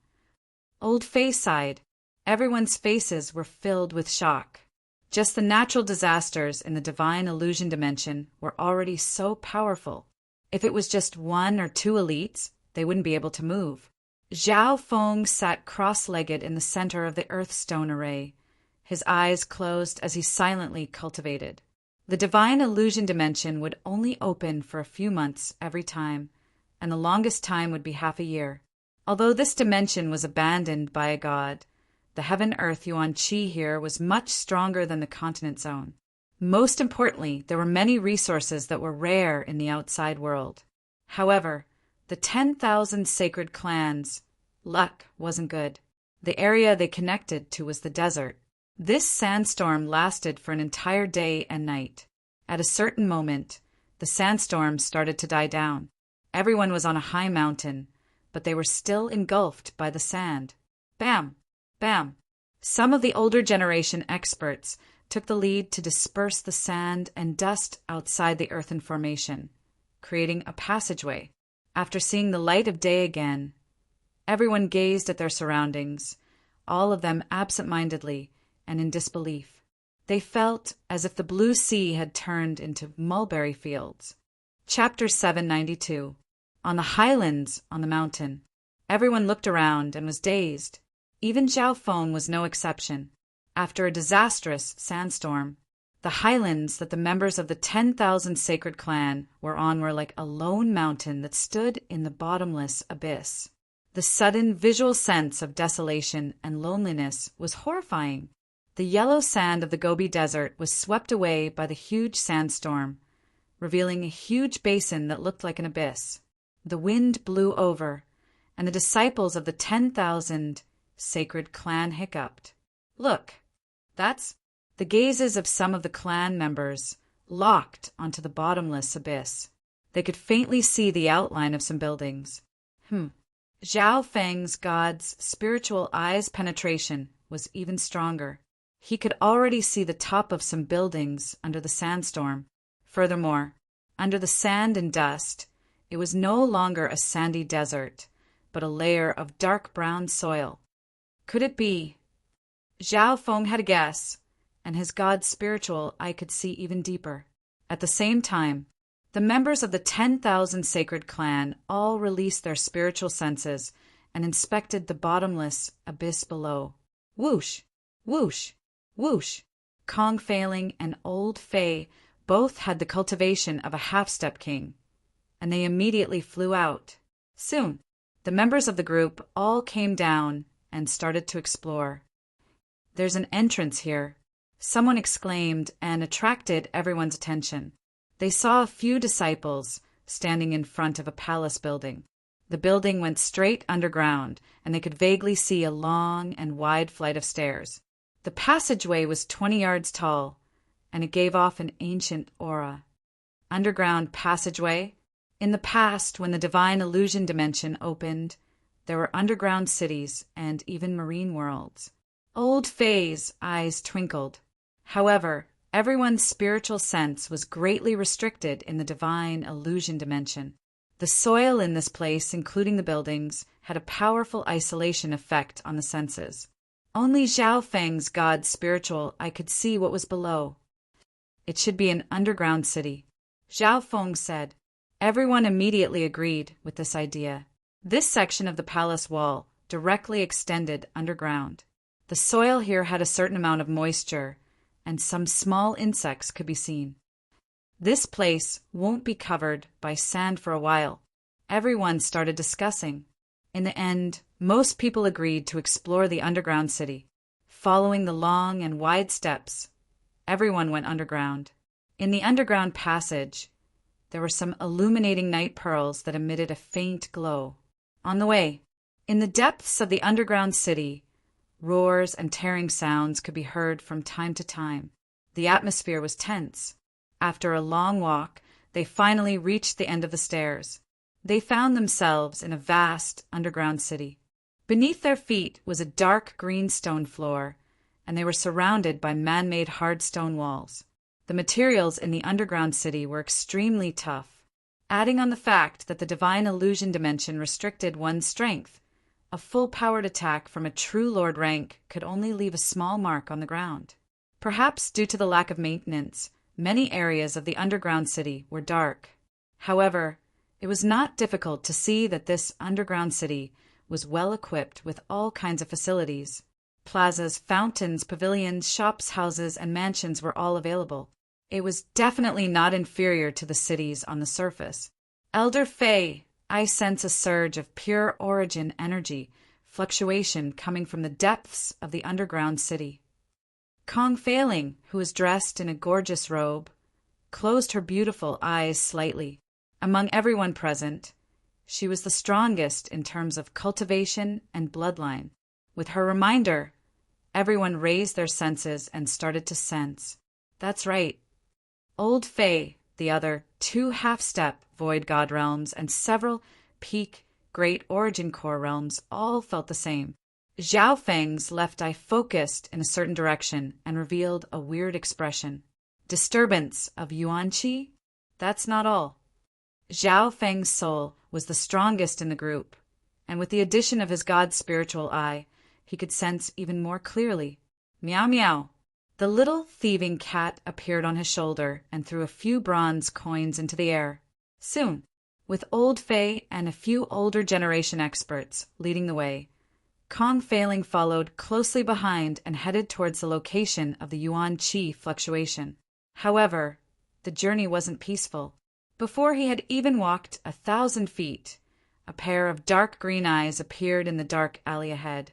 Old Fei sighed. Everyone's faces were filled with shock. Just the natural disasters in the divine illusion dimension were already so powerful. If it was just one or two elites, they wouldn't be able to move. Zhao Feng sat cross-legged in the center of the earthstone array, his eyes closed as he silently cultivated. The divine illusion dimension would only open for a few months every time, and the longest time would be half a year. Although this dimension was abandoned by a god, the heaven-earth yuan qi here was much stronger than the continent zone. Most importantly, there were many resources that were rare in the outside world. However, the 10,000 Sacred Clans' luck wasn't good. The area they connected to was the desert. This sandstorm lasted for an entire day and night. At a certain moment, the sandstorm started to die down. Everyone was on a high mountain, but they were still engulfed by the sand. Bam! Bam! Some of the older generation experts took the lead to disperse the sand and dust outside the earthen formation, creating a passageway. After seeing the light of day again, everyone gazed at their surroundings, all of them absent-mindedly and in disbelief. They felt as if the blue sea had turned into mulberry fields. Chapter 792. On the highlands on the mountain, everyone looked around and was dazed. Even Zhao Feng was no exception. After a disastrous sandstorm, the highlands that the members of the 10,000 Sacred Clan were on were like a lone mountain that stood in the bottomless abyss. The sudden visual sense of desolation and loneliness was horrifying. The yellow sand of the Gobi Desert was swept away by the huge sandstorm, revealing a huge basin that looked like an abyss. The wind blew over, and the disciples of the 10,000 sacred clan hiccuped. "Look, that's—" The gazes of some of the clan members locked onto the bottomless abyss. They could faintly see the outline of some buildings. Zhao Feng's god's spiritual eye's penetration was even stronger. He could already see the top of some buildings under the sandstorm. Furthermore, under the sand and dust, it was no longer a sandy desert, but a layer of dark brown soil. Could it be? Zhao Feng had a guess, and his god's spiritual eye could see even deeper. At the same time, the members of the 10,000 sacred clan all released their spiritual senses and inspected the bottomless abyss below. Whoosh! Whoosh! Whoosh! Kong Failing and Old Fei both had the cultivation of a half-step king, and they immediately flew out. Soon, the members of the group all came down and started to explore. "There's an entrance here," someone exclaimed, and attracted everyone's attention. They saw a few disciples standing in front of a palace building. The building went straight underground, and they could vaguely see a long and wide flight of stairs. The passageway was 20 yards tall, and it gave off an ancient aura. Underground passageway? In the past, when the divine illusion dimension opened, there were underground cities and even marine worlds. Old Fei's eyes twinkled. However, everyone's spiritual sense was greatly restricted in the divine illusion dimension. The soil in this place, including the buildings, had a powerful isolation effect on the senses. Only Zhao Feng's god's spiritual eye could see what was below. "It should be an underground city," Zhao Feng said. Everyone immediately agreed with this idea. This section of the palace wall directly extended underground. The soil here had a certain amount of moisture, and some small insects could be seen. "This place won't be covered by sand for a while," everyone started discussing. In the end, most people agreed to explore the underground city. Following the long and wide steps, everyone went underground. In the underground passage, there were some illuminating night pearls that emitted a faint glow. On the way, in the depths of the underground city, roars and tearing sounds could be heard from time to time. The atmosphere was tense. After a long walk, they finally reached the end of the stairs. They found themselves in a vast underground city. Beneath their feet was a dark green stone floor, and they were surrounded by man-made hard stone walls. The materials in the underground city were extremely tough. Adding on the fact that the divine illusion dimension restricted one's strength, a full-powered attack from a true lord rank could only leave a small mark on the ground. Perhaps due to the lack of maintenance, many areas of the underground city were dark. However, it was not difficult to see that this underground city was well equipped with all kinds of facilities. Plazas, fountains, pavilions, shops, houses, and mansions were all available. It was definitely not inferior to the cities on the surface. "Elder Fei, I sense a surge of pure origin energy, fluctuation coming from the depths of the underground city." Kong Failing, who was dressed in a gorgeous robe, closed her beautiful eyes slightly. Among everyone present, she was the strongest in terms of cultivation and bloodline. With her reminder, everyone raised their senses and started to sense. That's right. Old Fei, the other 2 half-step void god realms, and several peak great origin core realms all felt the same. Zhao Feng's left eye focused in a certain direction and revealed a weird expression. Disturbance of Yuan Qi? That's not all. Zhao Feng's soul was the strongest in the group, and with the addition of his god's spiritual eye, he could sense even more clearly. Meow meow. The little thieving cat appeared on his shoulder and threw a few bronze coins into the air. Soon, with Old Fei and a few older generation experts leading the way, Kong Failing followed closely behind and headed towards the location of the Yuan Qi fluctuation. However, the journey wasn't peaceful. Before he had even walked 1,000 feet, a pair of dark green eyes appeared in the dark alley ahead,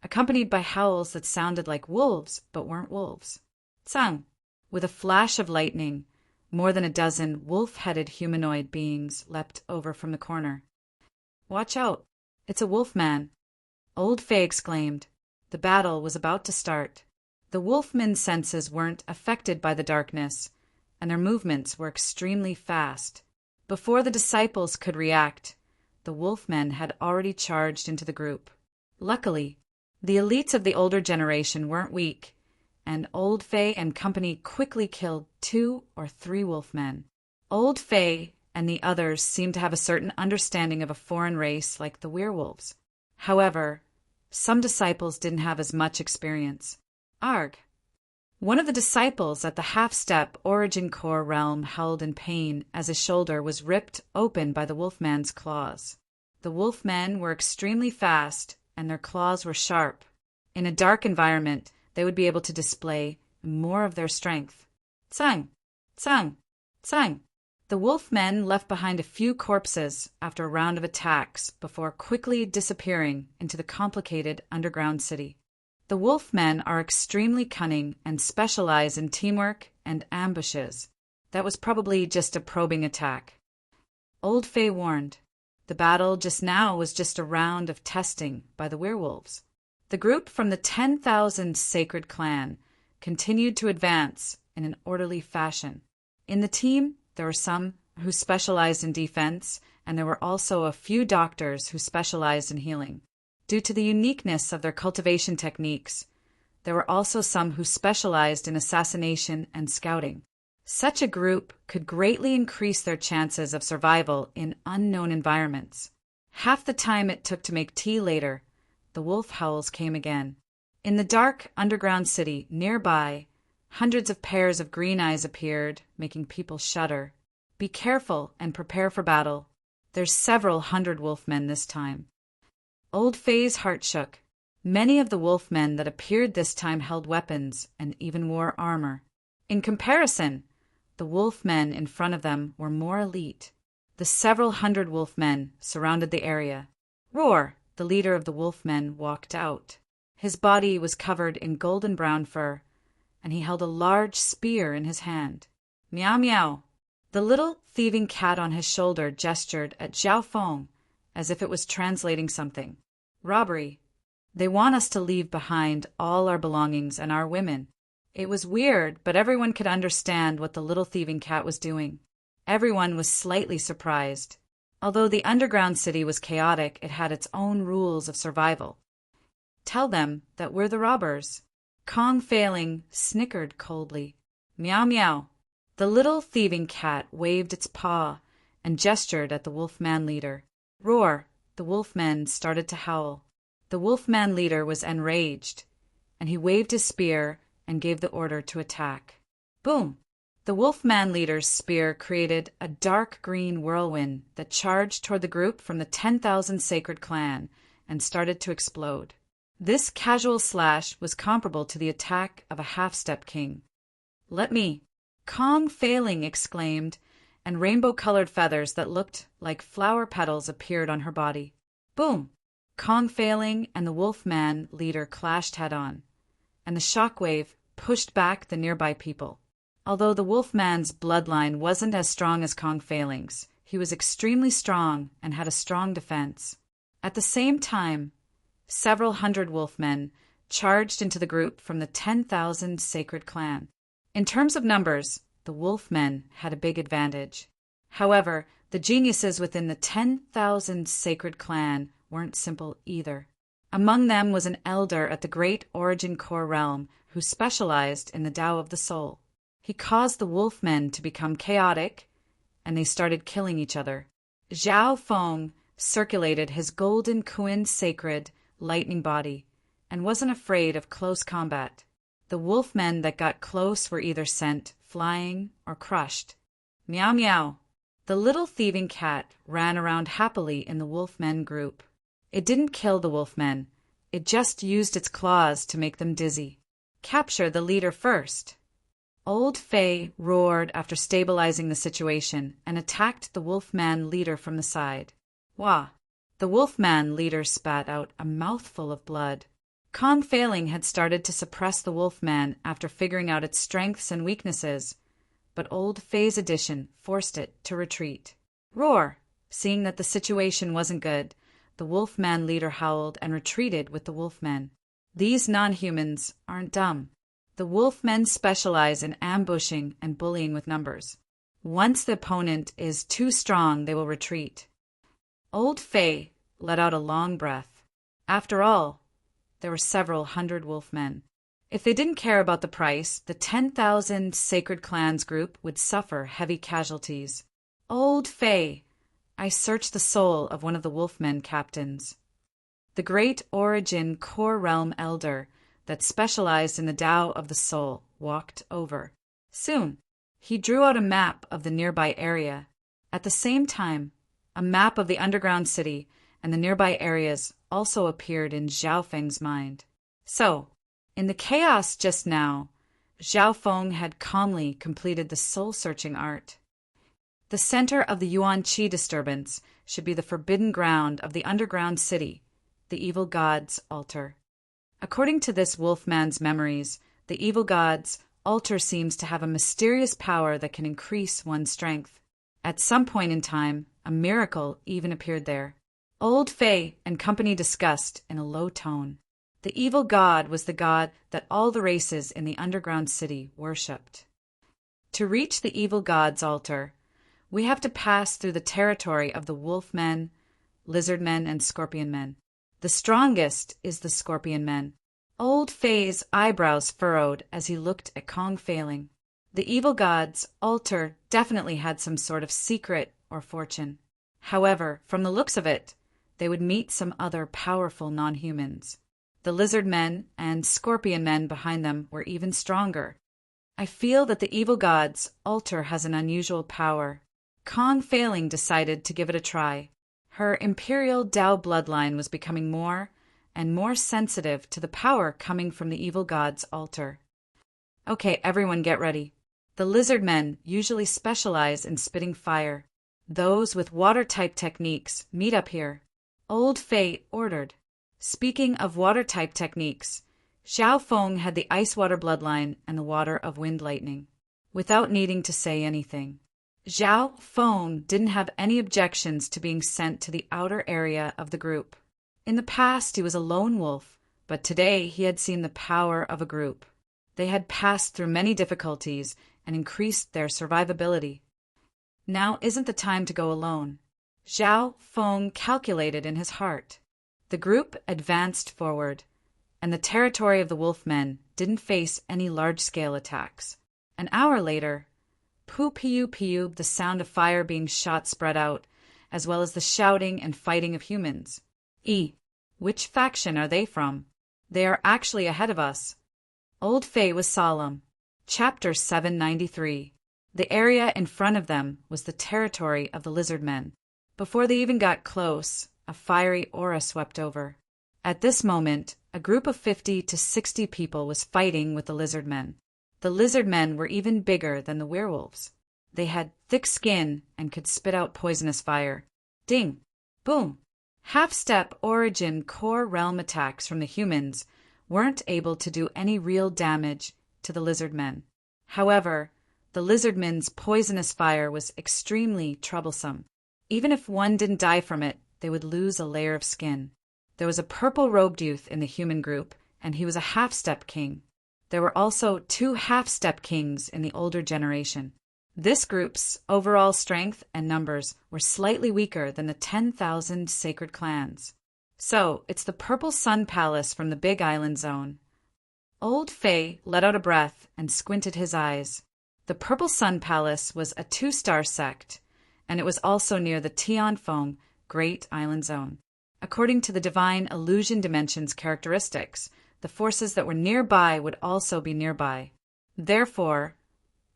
accompanied by howls that sounded like wolves but weren't wolves. Tsang! With a flash of lightning, more than a dozen wolf-headed humanoid beings leapt over from the corner. "Watch out! It's a wolfman!" Old Fei exclaimed. The battle was about to start. The wolfmen's senses weren't affected by the darkness, and their movements were extremely fast. Before the disciples could react, the wolfmen had already charged into the group. Luckily, the elites of the older generation weren't weak, and Old Fei and company quickly killed 2 or 3 wolfmen. Old Fei and the others seemed to have a certain understanding of a foreign race like the werewolves. However, some disciples didn't have as much experience. Arg! One of the disciples at the half-step origin core realm howled in pain as his shoulder was ripped open by the wolfman's claws. The wolfmen were extremely fast, and their claws were sharp. In a dark environment, they would be able to display more of their strength. Tsang! Tsang! Tsang! The wolfmen left behind a few corpses after a round of attacks before quickly disappearing into the complicated underground city. The wolfmen are extremely cunning and specialize in teamwork and ambushes. That was probably just a probing attack. Old Fei warned. The battle just now was just a round of testing by the werewolves. The group from the 10,000 Sacred Clan continued to advance in an orderly fashion. In the team, there were some who specialized in defense, and there were also a few doctors who specialized in healing. Due to the uniqueness of their cultivation techniques, there were also some who specialized in assassination and scouting. Such a group could greatly increase their chances of survival in unknown environments. Half the time it took to make tea later, the wolf howls came again. In the dark underground city nearby, hundreds of pairs of green eyes appeared, making people shudder. Be careful and prepare for battle. There's several hundred wolfmen this time. Old Fei's heart shook. Many of the wolfmen that appeared this time held weapons and even wore armor. In comparison, the wolfmen in front of them were more elite. The several hundred wolfmen surrounded the area. Roar, the leader of the wolfmen, walked out. His body was covered in golden brown fur, and he held a large spear in his hand. Meow meow. The little thieving cat on his shoulder gestured at Zhao Feng as if it was translating something. Robbery. They want us to leave behind all our belongings and our women. It was weird, but everyone could understand what the little thieving cat was doing. Everyone was slightly surprised. Although the underground city was chaotic, it had its own rules of survival. Tell them that we're the robbers. Kong Failing snickered coldly. Meow meow. The little thieving cat waved its paw and gestured at the wolfman leader. Roar. The wolfmen started to howl. The wolfman leader was enraged, and he waved his spear and gave the order to attack. Boom! The wolfman leader's spear created a dark green whirlwind that charged toward the group from the 10,000 Sacred Clan and started to explode. This casual slash was comparable to the attack of a half-step king. Let me! Kong Failing exclaimed, and rainbow-colored feathers that looked like flower petals appeared on her body. Boom! Kong Failing and the wolfman leader clashed head-on, and the shockwave pushed back the nearby people. Although the wolfman's bloodline wasn't as strong as Kong Failing's, he was extremely strong and had a strong defense. At the same time, several hundred wolfmen charged into the group from the 10,000 Sacred Clan. In terms of numbers, the wolfmen had a big advantage. However, the geniuses within the 10,000 Sacred Clan weren't simple either. Among them was an elder at the Great Origin Core realm who specialized in the Tao of the Soul. He caused the wolfmen to become chaotic, and they started killing each other. Zhao Feng circulated his golden Kuan sacred lightning body and wasn't afraid of close combat. The wolfmen that got close were either sent flying or crushed. Meow meow. The little thieving cat ran around happily in the wolfmen group. It didn't kill the wolfmen. It just used its claws to make them dizzy. Capture the leader first. Old Fei roared after stabilizing the situation and attacked the wolfman leader from the side. Wah! The Wolfman leader spat out a mouthful of blood. Kong Failing had started to suppress the Wolfman after figuring out its strengths and weaknesses, but Old Fei's addition forced it to retreat. Roar! Seeing that the situation wasn't good, the Wolfman leader howled and retreated with the Wolfmen. These non-humans aren't dumb. The Wolfmen specialize in ambushing and bullying with numbers. Once the opponent is too strong, they will retreat. Old Fei let out a long breath. After all, there were several hundred Wolfmen. If they didn't care about the price, the 10,000 Sacred Clans group would suffer heavy casualties. Old Fei, I searched the soul of one of the Wolfmen captains. The great Origin Core Realm Elder that specialized in the Tao of the Soul walked over. Soon, he drew out a map of the nearby area. At the same time, a map of the underground city and the nearby areas also appeared in Zhao Feng's mind. So, in the chaos just now, Zhao Feng had calmly completed the soul-searching art. The center of the Yuan Qi disturbance should be the forbidden ground of the underground city, the evil god's altar. According to this Wolfman's memories, the evil god's altar seems to have a mysterious power that can increase one's strength. At some point in time, a miracle even appeared there. Old Fei and company discussed in a low tone. The evil god was the god that all the races in the underground city worshipped. To reach the evil god's altar, we have to pass through the territory of the Wolfmen, Lizardmen, and Scorpionmen. The strongest is the Scorpionmen. Old Fei's eyebrows furrowed as he looked at Kong Failing. The evil god's altar definitely had some sort of secret or fortune. However, from the looks of it, they would meet some other powerful non-humans. The Lizardmen and Scorpionmen behind them were even stronger. I feel that the evil god's altar has an unusual power. Kong Failing decided to give it a try. Her Imperial Tao bloodline was becoming more and more sensitive to the power coming from the evil god's altar. Okay, everyone get ready. The Lizardmen usually specialize in spitting fire. Those with water-type techniques meet up here. Old Fei ordered. Speaking of water-type techniques, Zhao Feng had the ice water bloodline and the water of wind lightning. Without needing to say anything, Zhao Feng didn't have any objections to being sent to the outer area of the group. In the past, he was a lone wolf, but today he had seen the power of a group. They had passed through many difficulties and increased their survivability. Now isn't the time to go alone. Zhao Feng calculated in his heart. The group advanced forward, and the territory of the Wolfmen didn't face any large-scale attacks. An hour later, Pu-piu-piu, the sound of fire being shot spread out, as well as the shouting and fighting of humans. Which faction are they from? They are actually ahead of us. Old Fei was solemn. Chapter 793. The area in front of them was the territory of the Lizardmen. Before they even got close, a fiery aura swept over. At this moment, a group of 50 to 60 people was fighting with the Lizardmen. The Lizardmen were even bigger than the werewolves. They had thick skin and could spit out poisonous fire. Ding! Boom! Half-step Origin Core Realm attacks from the humans weren't able to do any real damage to the Lizardmen. However, the Lizardmen's poisonous fire was extremely troublesome. Even if one didn't die from it, they would lose a layer of skin. There was a purple-robed youth in the human group, and he was a half-step king. There were also 2 half-step kings in the older generation. This group's overall strength and numbers were slightly weaker than the 10,000 sacred clans. So, it's the Purple Sun Palace from the Big Island Zone. Old Fei let out a breath and squinted his eyes. The Purple Sun Palace was a 2-star sect, and it was also near the Tianfeng Great Island Zone. According to the Divine Illusion Dimension's characteristics, the forces that were nearby would also be nearby. Therefore,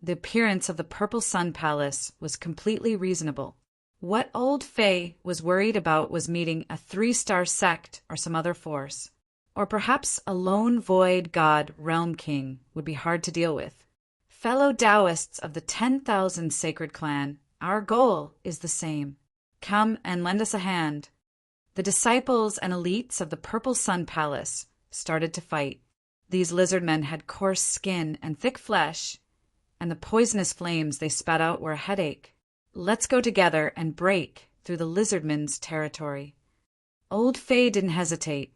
the appearance of the Purple Sun Palace was completely reasonable. What Old Fei was worried about was meeting a 3-star sect or some other force. Or perhaps a lone void god realm king would be hard to deal with. Fellow Taoists of the 10,000 sacred clan, our goal is the same. come and lend us a hand." The disciples and elites of the Purple Sun Palace started to fight. These lizard men had coarse skin and thick flesh, and the poisonous flames they spat out were a headache. Let's go together and break through the lizardmen's territory. Old Faye didn't hesitate.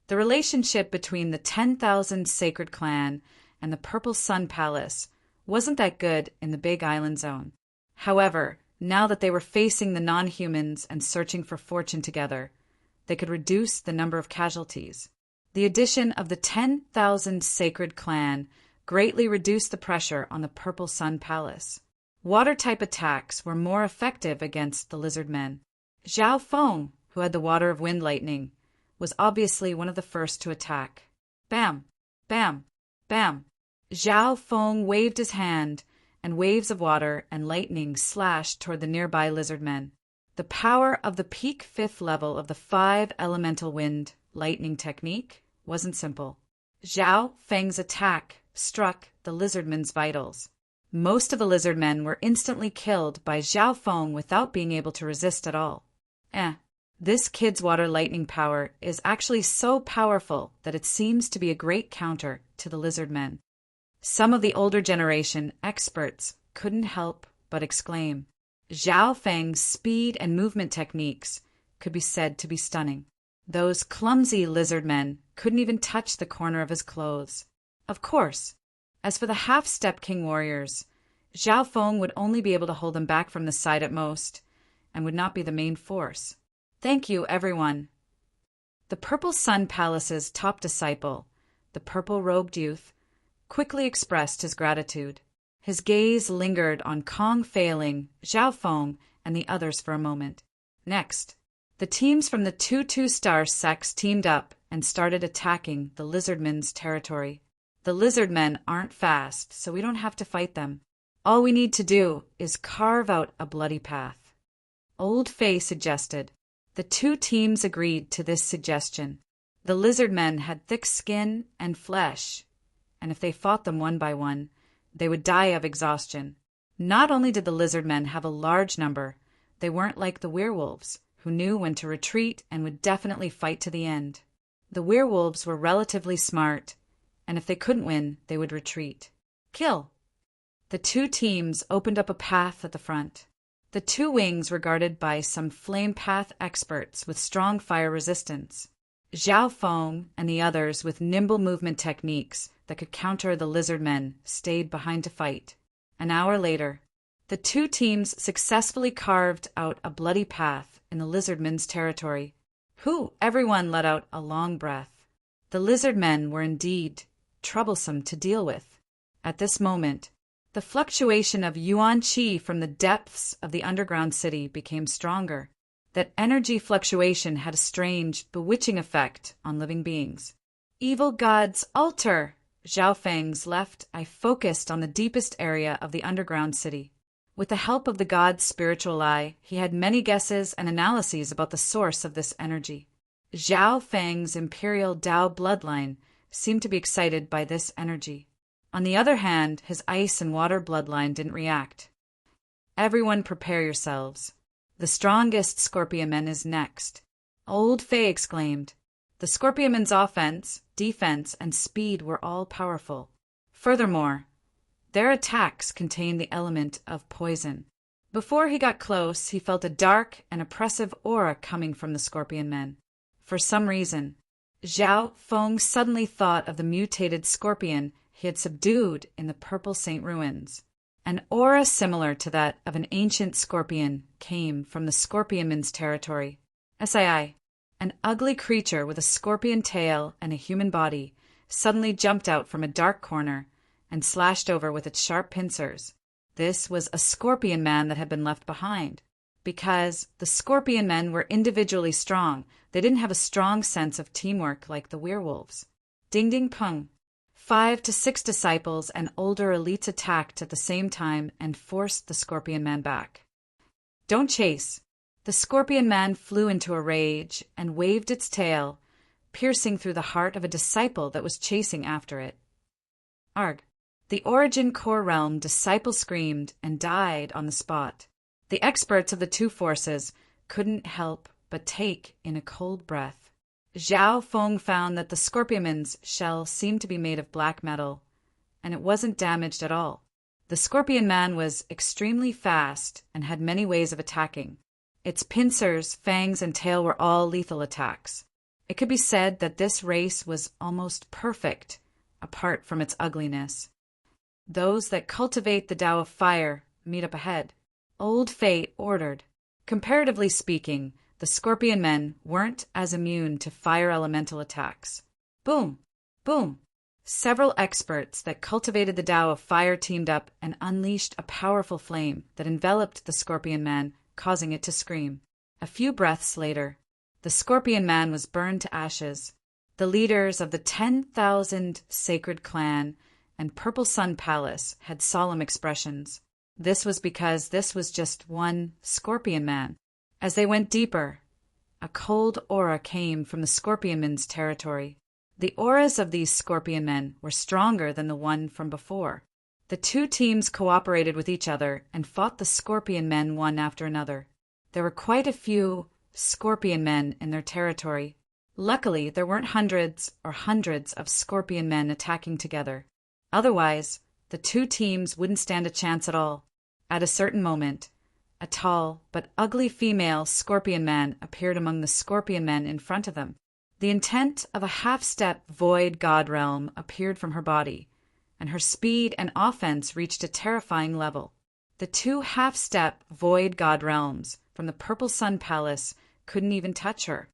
The relationship between the 10,000 Sacred Clan and the Purple Sun Palace wasn't that good in the Big Island Zone. However, now that they were facing the non-humans and searching for fortune together, they could reduce the number of casualties. The addition of the 10,000 Sacred Clan greatly reduced the pressure on the Purple Sun Palace. Water-type attacks were more effective against the lizard men. Zhao Feng, who had the Water of Wind Lightning, was obviously one of the first to attack. Bam! Bam! Bam! Zhao Feng waved his hand, and waves of water and lightning slashed toward the nearby lizard men. The power of the peak 5th level of the 5 elemental wind lightning technique wasn't simple. Zhao Feng's attack struck the lizardmen's vitals. Most of the lizard men were instantly killed by Zhao Feng without being able to resist at all. This kid's water lightning power is actually so powerful that it seems to be a great counter to the lizard men. Some of the older generation experts couldn't help but exclaim. Zhao Feng's speed and movement techniques could be said to be stunning. Those clumsy lizard men couldn't even touch the corner of his clothes. Of course, as for the half-step king warriors, Zhao Feng would only be able to hold them back from the side at most, and would not be the main force. Thank you, everyone. The Purple Sun Palace's top disciple, the purple-robed youth, quickly expressed his gratitude. His gaze lingered on Kong Failing, Zhao Feng, and the others for a moment. Next, the teams from the 2-2-star sects teamed up and started attacking the lizardmen's territory. The lizardmen aren't fast, so we don't have to fight them. All we need to do is carve out a bloody path. Old Faye suggested. The two teams agreed to this suggestion. The lizardmen had thick skin and flesh, and if they fought them one by one, they would die of exhaustion. Not only did the lizard men have a large number, they weren't like the werewolves, who knew when to retreat and would definitely fight to the end. The werewolves were relatively smart, and if they couldn't win, they would retreat. Kill! The two teams opened up a path at the front. The two wings were guarded by some flame path experts with strong fire resistance. Zhao Feng and the others with nimble movement techniques that could counter the lizard men stayed behind to fight. An hour later, the two teams successfully carved out a bloody path in the lizard men's territory. Everyone let out a long breath. The lizard men were indeed troublesome to deal with. At this moment, the fluctuation of yuan qi from the depths of the underground city became stronger. That energy fluctuation had a strange, bewitching effect on living beings. Evil God's altar! Zhao Feng's left eye focused on the deepest area of the underground city. With the help of the god's spiritual eye, he had many guesses and analyses about the source of this energy. Zhao Feng's imperial Dao bloodline seemed to be excited by this energy. On the other hand, his ice and water bloodline didn't react. Everyone prepare yourselves. The strongest Scorpionman is next. Old Faye exclaimed. The Scorpionman's offense, defense, and speed were all powerful. Furthermore, their attacks contained the element of poison. Before he got close, he felt a dark and oppressive aura coming from the Scorpionman. For some reason, Zhao Feng suddenly thought of the mutated scorpion he had subdued in the Purple Saint ruins. An aura similar to that of an ancient scorpion came from the Scorpionman's territory. Sii, an ugly creature with a scorpion tail and a human body, suddenly jumped out from a dark corner and slashed over with its sharp pincers. This was a scorpion man that had been left behind. Because the scorpion men were individually strong, they didn't have a strong sense of teamwork like the werewolves. Ding ding pung. 5 to 6 disciples and older elites attacked at the same time and forced the Scorpion Man back. Don't chase. The Scorpion Man flew into a rage and waved its tail, piercing through the heart of a disciple that was chasing after it. Arg. The Origin Core Realm disciple screamed and died on the spot. The experts of the two forces couldn't help but take in a cold breath. Zhao Feng found that the scorpionman's shell seemed to be made of black metal, and it wasn't damaged at all. The scorpion man was extremely fast and had many ways of attacking. Its pincers, fangs, and tail were all lethal attacks. It could be said that this race was almost perfect, apart from its ugliness. Those that cultivate the Tao of Fire meet up ahead, Old Fate ordered. Comparatively speaking, the scorpion men weren't as immune to fire elemental attacks. Boom! Boom! Several experts that cultivated the Tao of Fire teamed up and unleashed a powerful flame that enveloped the scorpion man, causing it to scream. A few breaths later, the scorpion man was burned to ashes. The leaders of the 10,000 Sacred Clan and Purple Sun Palace had solemn expressions. This was because this was just one scorpion man. As they went deeper, a cold aura came from the scorpion man's territory. The auras of these scorpion men were stronger than the one from before. The two teams cooperated with each other and fought the scorpion men one after another. There were quite a few scorpion men in their territory. Luckily, there weren't hundreds of scorpion men attacking together. Otherwise, the two teams wouldn't stand a chance at all. At a certain moment, a tall but ugly female scorpion man appeared among the scorpion men in front of them. The intent of a half-step void god realm appeared from her body, and her speed and offense reached a terrifying level. The two half-step void god realms from the Purple Sun Palace couldn't even touch her.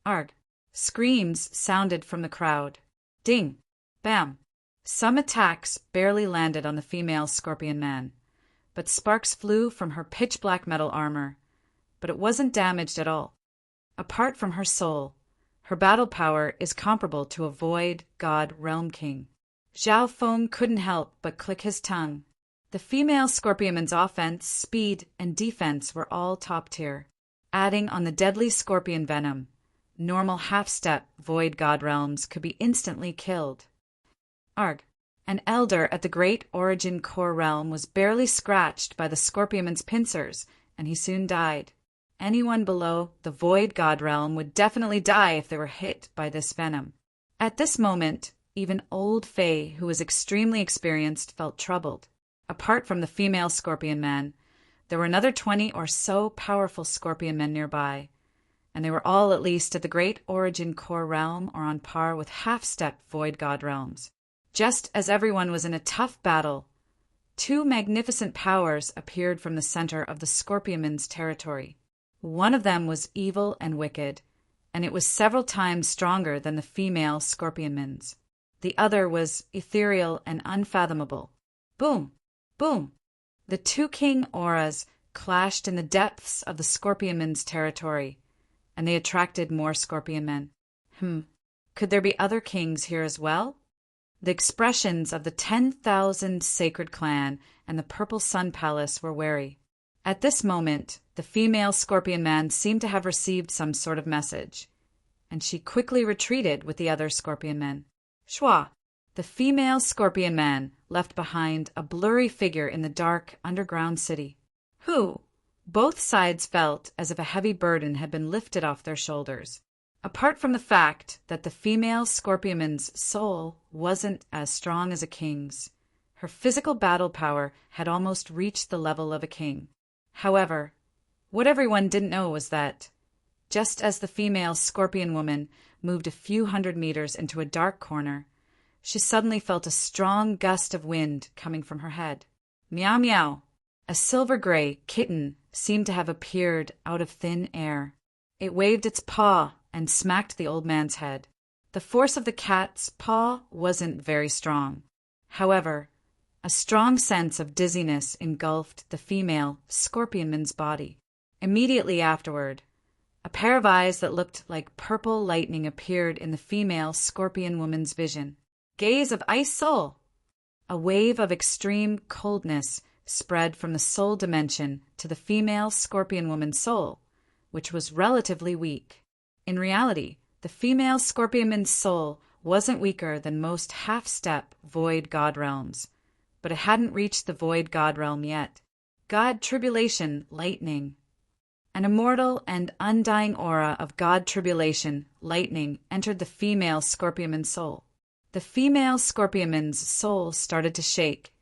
Arg! Screams sounded from the crowd. Ding! Bam! Some attacks barely landed on the female scorpion man, but sparks flew from her pitch-black metal armor, but it wasn't damaged at all. Apart from her soul, her battle power is comparable to a void god realm king. Zhao Feng couldn't help but click his tongue. The female scorpionman's offense, speed, and defense were all top tier. Adding on the deadly scorpion venom, normal half-step void god realms could be instantly killed. Arg! An elder at the Great Origin Core realm was barely scratched by the scorpionman's pincers, and he soon died. Anyone below the Void God realm would definitely die if they were hit by this venom. At this moment, even Old Faye, who was extremely experienced, felt troubled. Apart from the female scorpion man, there were another 20 or so powerful scorpion men nearby, and they were all at least at the Great Origin Core realm or on par with half-step Void God realms. Just as everyone was in a tough battle, two magnificent powers appeared from the center of the scorpionman's territory. One of them was evil and wicked, and it was several times stronger than the female scorpionman's. The other was ethereal and unfathomable. Boom! Boom! The two king auras clashed in the depths of the scorpionman's territory, and they attracted more scorpion men. Could there be other kings here as well? The expressions of the 10,000 Sacred Clan and the Purple Sun Palace were wary. At this moment, the female scorpion man seemed to have received some sort of message, and she quickly retreated with the other scorpion men. Shwa! The female scorpion man left behind a blurry figure in the dark underground city. Who? Both sides felt as if a heavy burden had been lifted off their shoulders. Apart from the fact that the female scorpionman's soul wasn't as strong as a king's, her physical battle power had almost reached the level of a king. However, what everyone didn't know was that, just as the female scorpion woman moved a few hundred meters into a dark corner, she suddenly felt a strong gust of wind coming from her head. Meow meow! A silver-gray kitten seemed to have appeared out of thin air. It waved its paw and smacked the old man's head. The force of the cat's paw wasn't very strong. However, a strong sense of dizziness engulfed the female scorpionman's body. Immediately afterward, a pair of eyes that looked like purple lightning appeared in the female scorpion woman's vision. Gaze of ice soul! A wave of extreme coldness spread from the soul dimension to the female scorpion woman's soul, which was relatively weak. In reality, the female scorpionman's soul wasn't weaker than most half-step void god realms, but it hadn't reached the void god realm yet. God tribulation lightning. An immortal and undying aura of god tribulation, lightning, entered the female scorpionman's soul. The female scorpionman's soul started to shake,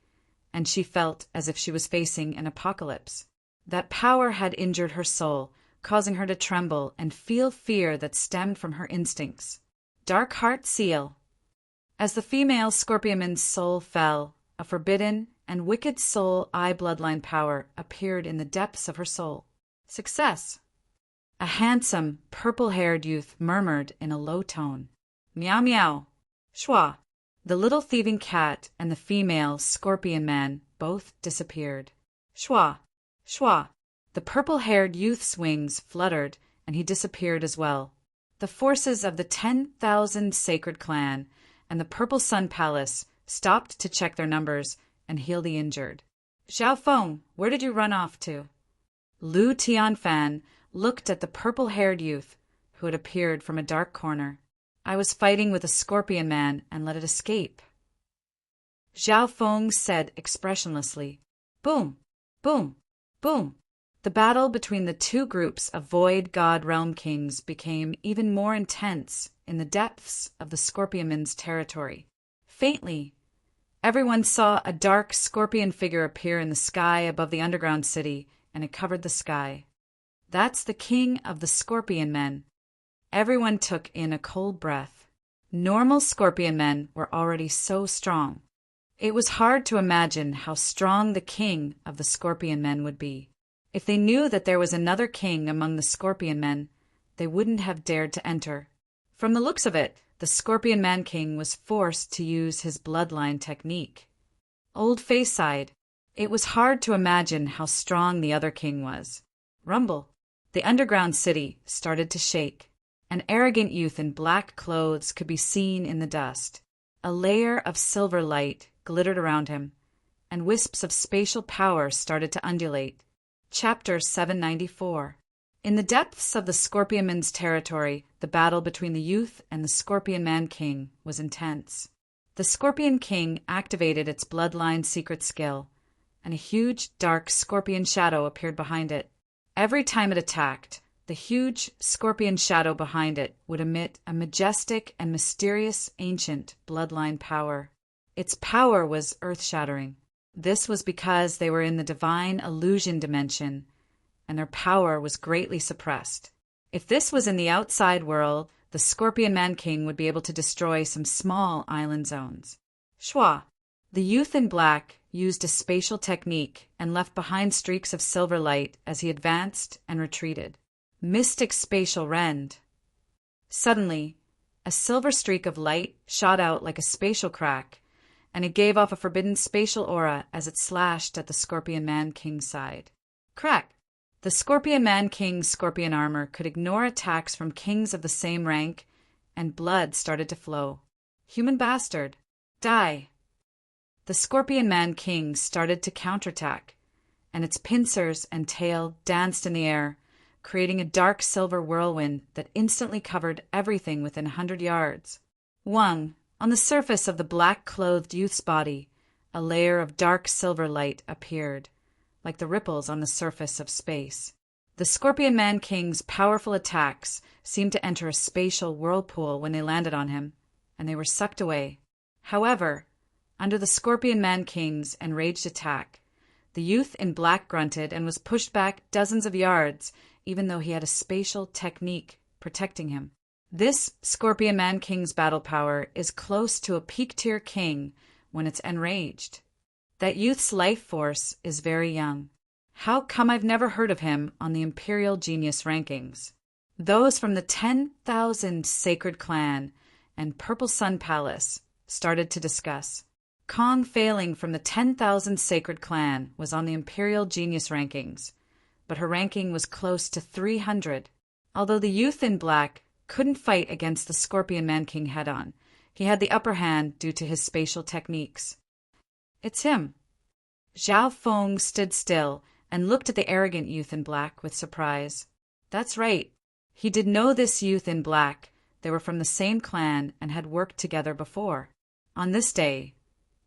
and she felt as if she was facing an apocalypse. That power had injured her soul, causing her to tremble and feel fear that stemmed from her instincts. Dark Heart Seal. As the female scorpionman's soul fell, a forbidden and wicked soul eye bloodline power appeared in the depths of her soul. Success. A handsome, purple-haired youth murmured in a low tone. Meow meow. Schwa. The little thieving cat and the female scorpion man both disappeared. Schwa. Schwa. The purple-haired youth's wings fluttered, and he disappeared as well. The forces of the 10,000 Sacred Clan and the Purple Sun Palace stopped to check their numbers and heal the injured. Zhao Feng, where did you run off to? Lu Tianfan looked at the purple-haired youth, who had appeared from a dark corner. I was fighting with a scorpion man and let it escape. Zhao Feng said expressionlessly. Boom, boom, boom. The battle between the two groups of Void God Realm Kings became even more intense in the depths of the Scorpionman's territory. Faintly, everyone saw a dark scorpion figure appear in the sky above the underground city, and it covered the sky. That's the king of the Scorpion Men. Everyone took in a cold breath. Normal Scorpion Men were already so strong. It was hard to imagine how strong the king of the Scorpion Men would be. If they knew that there was another king among the Scorpion Men, they wouldn't have dared to enter. From the looks of it, the Scorpion Man King was forced to use his bloodline technique. Old Face sighed. It was hard to imagine how strong the other king was. Rumble. The underground city started to shake. An arrogant youth in black clothes could be seen in the dust. A layer of silver light glittered around him, and wisps of spatial power started to undulate. Chapter 794. In the depths of the Scorpionman's territory, the battle between the youth and the Scorpion Man King was intense. The Scorpion King activated its bloodline secret skill, and a huge, dark scorpion shadow appeared behind it. Every time it attacked, the huge scorpion shadow behind it would emit a majestic and mysterious ancient bloodline power. Its power was earth-shattering. This was because they were in the divine illusion dimension, and their power was greatly suppressed. If this was in the outside world, the Scorpion Man King would be able to destroy some small island zones. Schwa. The youth in black used a spatial technique and left behind streaks of silver light as he advanced and retreated. Mystic spatial rend. Suddenly, a silver streak of light shot out like a spatial crack, and it gave off a forbidden spatial aura as it slashed at the Scorpion Man King's side. Crack! The Scorpion Man King's scorpion armor could ignore attacks from kings of the same rank, and blood started to flow. Human bastard! Die! The Scorpion Man King started to counterattack, and its pincers and tail danced in the air, creating a dark silver whirlwind that instantly covered everything within 100 yards. Wang! On the surface of the black-clothed youth's body, a layer of dark silver light appeared, like the ripples on the surface of space. The Scorpion Man King's powerful attacks seemed to enter a spatial whirlpool when they landed on him, and they were sucked away. However, under the Scorpion Man King's enraged attack, the youth in black grunted and was pushed back dozens of yards, even though he had a spatial technique protecting him. This Scorpion Man King's battle power is close to a peak-tier king when it's enraged. That youth's life force is very young. How come I've never heard of him on the Imperial Genius rankings? Those from the 10,000 Sacred Clan and Purple Sun Palace started to discuss. Kong Failing from the 10,000 Sacred Clan was on the Imperial Genius rankings, but her ranking was close to 300. Although the youth in black couldn't fight against the Scorpion Man King head-on, he had the upper hand due to his spatial techniques. It's him. Zhao Feng stood still and looked at the arrogant youth in black with surprise. That's right. He did know this youth in black. They were from the same clan and had worked together before. On this day,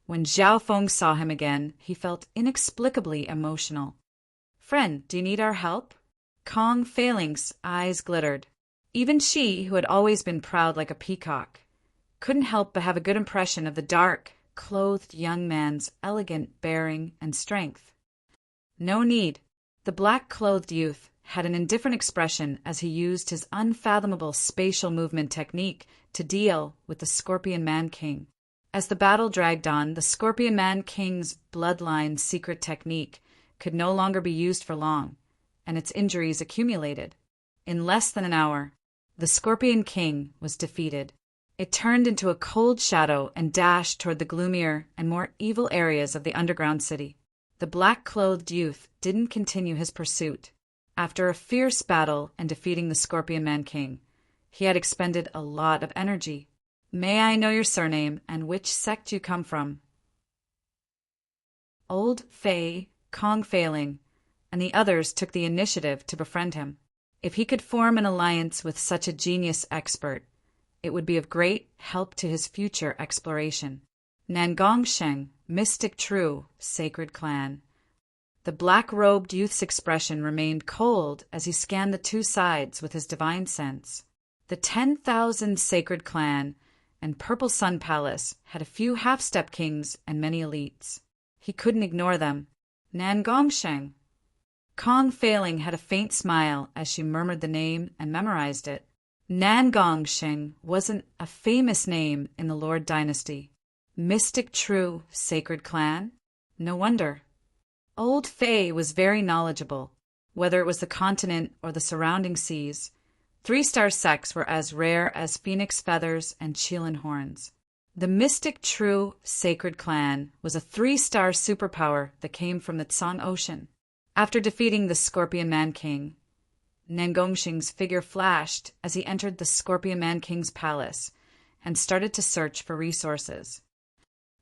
when Zhao Feng saw him again, he felt inexplicably emotional. Friend, do you need our help? Kong Feiling's eyes glittered. Even she, who had always been proud like a peacock, couldn't help but have a good impression of the dark, clothed young man's elegant bearing and strength. No need. The black-clothed youth had an indifferent expression as he used his unfathomable spatial movement technique to deal with the Scorpion Man-King. As the battle dragged on, the Scorpion Man-King's bloodline secret technique could no longer be used for long, and its injuries accumulated. In less than an hour, the Scorpion King was defeated. It turned into a cold shadow and dashed toward the gloomier and more evil areas of the underground city. The black-clothed youth didn't continue his pursuit. After a fierce battle and defeating the Scorpion Man-King, he had expended a lot of energy. May I know your surname and which sect you come from? Old Fei, Kong Feiling, and the others took the initiative to befriend him. If he could form an alliance with such a genius expert, it would be of great help to his future exploration. Nangongsheng, Mystic True, Sacred Clan. The black-robed youth's expression remained cold as he scanned the two sides with his divine sense. The 10,000 Sacred Clan and Purple Sun Palace had a few half-step kings and many elites. He couldn't ignore them. Nangongsheng. Kong Feiling had a faint smile as she murmured the name and memorized it. Nangongsheng wasn't a famous name in the Lord Dynasty. Mystic True Sacred Clan? No wonder. Old Fei was very knowledgeable. Whether it was the continent or the surrounding seas, 3-star sects were as rare as phoenix feathers and Qilin horns. The Mystic True Sacred Clan was a 3-star superpower that came from the Tsang Ocean. After defeating the Scorpion Man-King, Nangongsheng's figure flashed as he entered the Scorpion Man-King's palace and started to search for resources.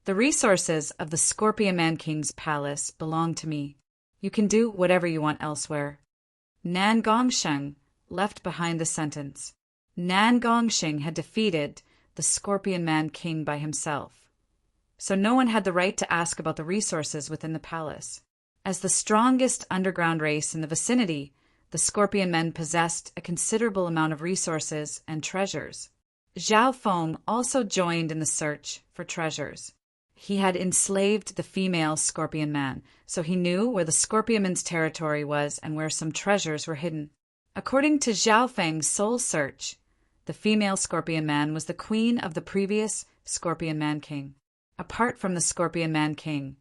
The resources of the Scorpion Man-King's palace belong to me. You can do whatever you want elsewhere. Nangongsheng left behind the sentence. Nangongsheng had defeated the Scorpion Man-King by himself, so no one had the right to ask about the resources within the palace. As the strongest underground race in the vicinity, the Scorpion Men possessed a considerable amount of resources and treasures. Zhao Feng also joined in the search for treasures. He had enslaved the female Scorpion Man, so he knew where the Scorpion Man's territory was and where some treasures were hidden. According to Zhao Feng's soul search, the female Scorpion Man was the queen of the previous Scorpion Man-King. Apart from the Scorpion Man-King,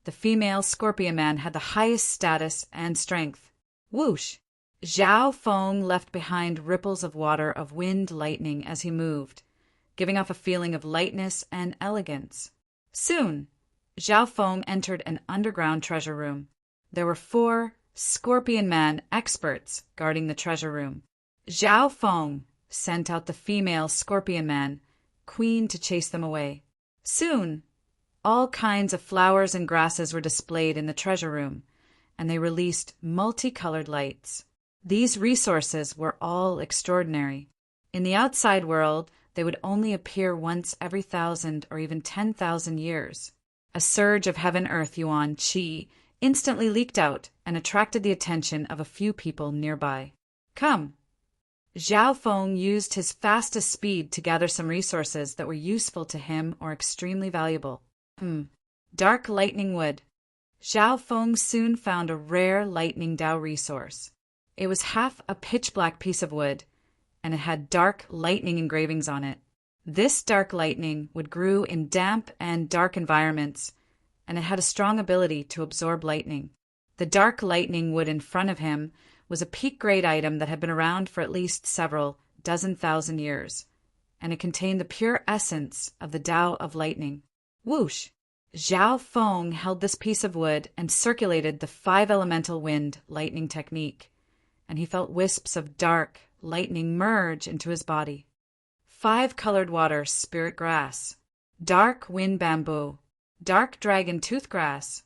the female Scorpion Man had the highest status and strength. Whoosh! Zhao Feng left behind ripples of water of wind lightning as he moved, giving off a feeling of lightness and elegance. Soon, Zhao Feng entered an underground treasure room. There were 4 Scorpion Man experts guarding the treasure room. Zhao Feng sent out the female Scorpion Man, queen, to chase them away. Soon, all kinds of flowers and grasses were displayed in the treasure room, and they released multicolored lights. These resources were all extraordinary. In the outside world, they would only appear once every 1,000 or even 10,000 years. A surge of heaven-earth yuan qi instantly leaked out and attracted the attention of a few people nearby. Come. Zhao Feng used his fastest speed to gather some resources that were useful to him or extremely valuable. Dark lightning wood. Zhao Feng soon found a rare lightning Dao resource. It was half a pitch-black piece of wood, and it had dark lightning engravings on it. This dark lightning would grow in damp and dark environments, and it had a strong ability to absorb lightning. The dark lightning wood in front of him was a peak-grade item that had been around for at least several dozen thousand years, and it contained the pure essence of the Tao of lightning. Whoosh! Zhao Feng held this piece of wood and circulated the 5-elemental wind lightning technique, and he felt wisps of dark lightning merge into his body. 5-colored water spirit grass, dark wind bamboo, dark dragon tooth grass.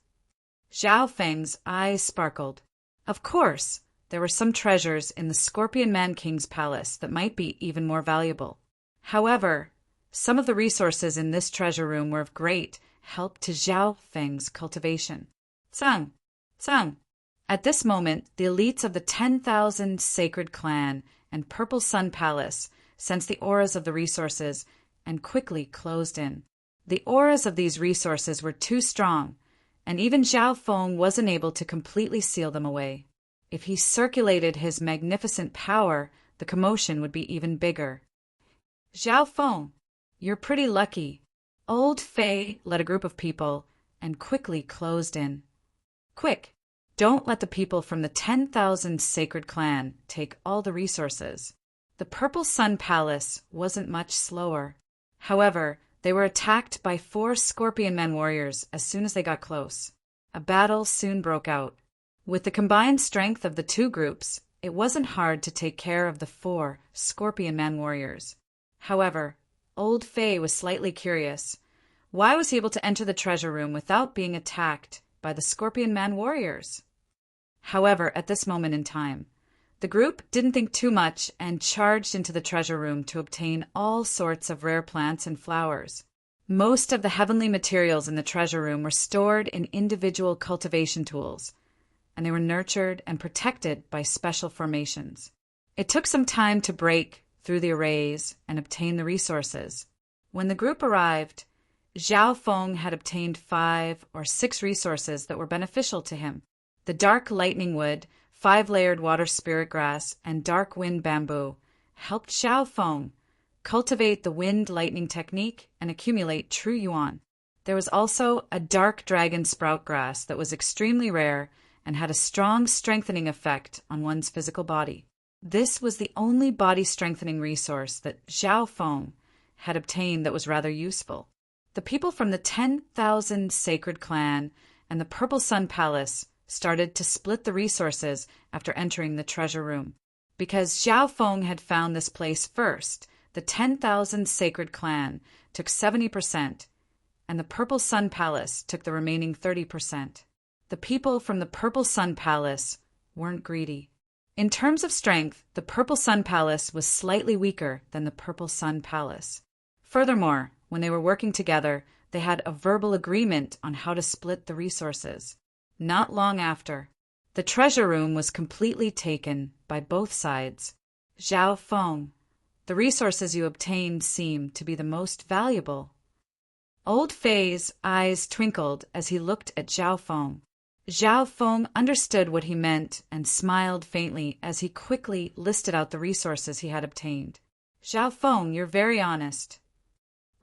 Zhao Feng's eyes sparkled. Of course, there were some treasures in the Scorpion Man-King's palace that might be even more valuable. However, some of the resources in this treasure room were of great help to Zhao Feng's cultivation. Tsang! At this moment, the elites of the 10,000 Sacred Clan and Purple Sun Palace sensed the auras of the resources and quickly closed in. The auras of these resources were too strong, and even Zhao Feng wasn't able to completely seal them away. If he circulated his magnificent power, the commotion would be even bigger. Zhao Feng, you're pretty lucky. Old Fei led a group of people and quickly closed in. Quick, don't let the people from the 10,000 Sacred Clan take all the resources. The Purple Sun Palace wasn't much slower. However, they were attacked by 4 Scorpion Men warriors as soon as they got close. A battle soon broke out. With the combined strength of the two groups, it wasn't hard to take care of the 4 Scorpion Man warriors. However, Old Fei was slightly curious. Why was he able to enter the treasure room without being attacked by the Scorpion Man warriors? However, at this moment in time, the group didn't think too much and charged into the treasure room to obtain all sorts of rare plants and flowers. Most of the heavenly materials in the treasure room were stored in individual cultivation tools, and they were nurtured and protected by special formations. It took some time to break through the arrays and obtain the resources. When the group arrived, Zhao Feng had obtained 5 or 6 resources that were beneficial to him. The dark lightning wood, 5-layered water spirit grass, and dark wind bamboo helped Zhao Feng cultivate the wind lightning technique and accumulate true yuan. There was also a dark dragon sprout grass that was extremely rare and had a strong strengthening effect on one's physical body. This was the only body strengthening resource that Zhao Feng had obtained that was rather useful. The people from the 10,000 Sacred Clan and the Purple Sun Palace started to split the resources after entering the treasure room. Because Zhao Feng had found this place first, the 10,000 Sacred Clan took 70%, and the Purple Sun Palace took the remaining 30%. The people from the Purple Sun Palace weren't greedy. In terms of strength, the Purple Sun Palace was slightly weaker than the Purple Sun Palace. Furthermore, when they were working together, they had a verbal agreement on how to split the resources. Not long after, the treasure room was completely taken by both sides. Zhao Feng, the resources you obtained seem to be the most valuable. Old Fei's eyes twinkled as he looked at Zhao Feng. Zhao Feng understood what he meant and smiled faintly as he quickly listed out the resources he had obtained. Zhao Feng, you're very honest.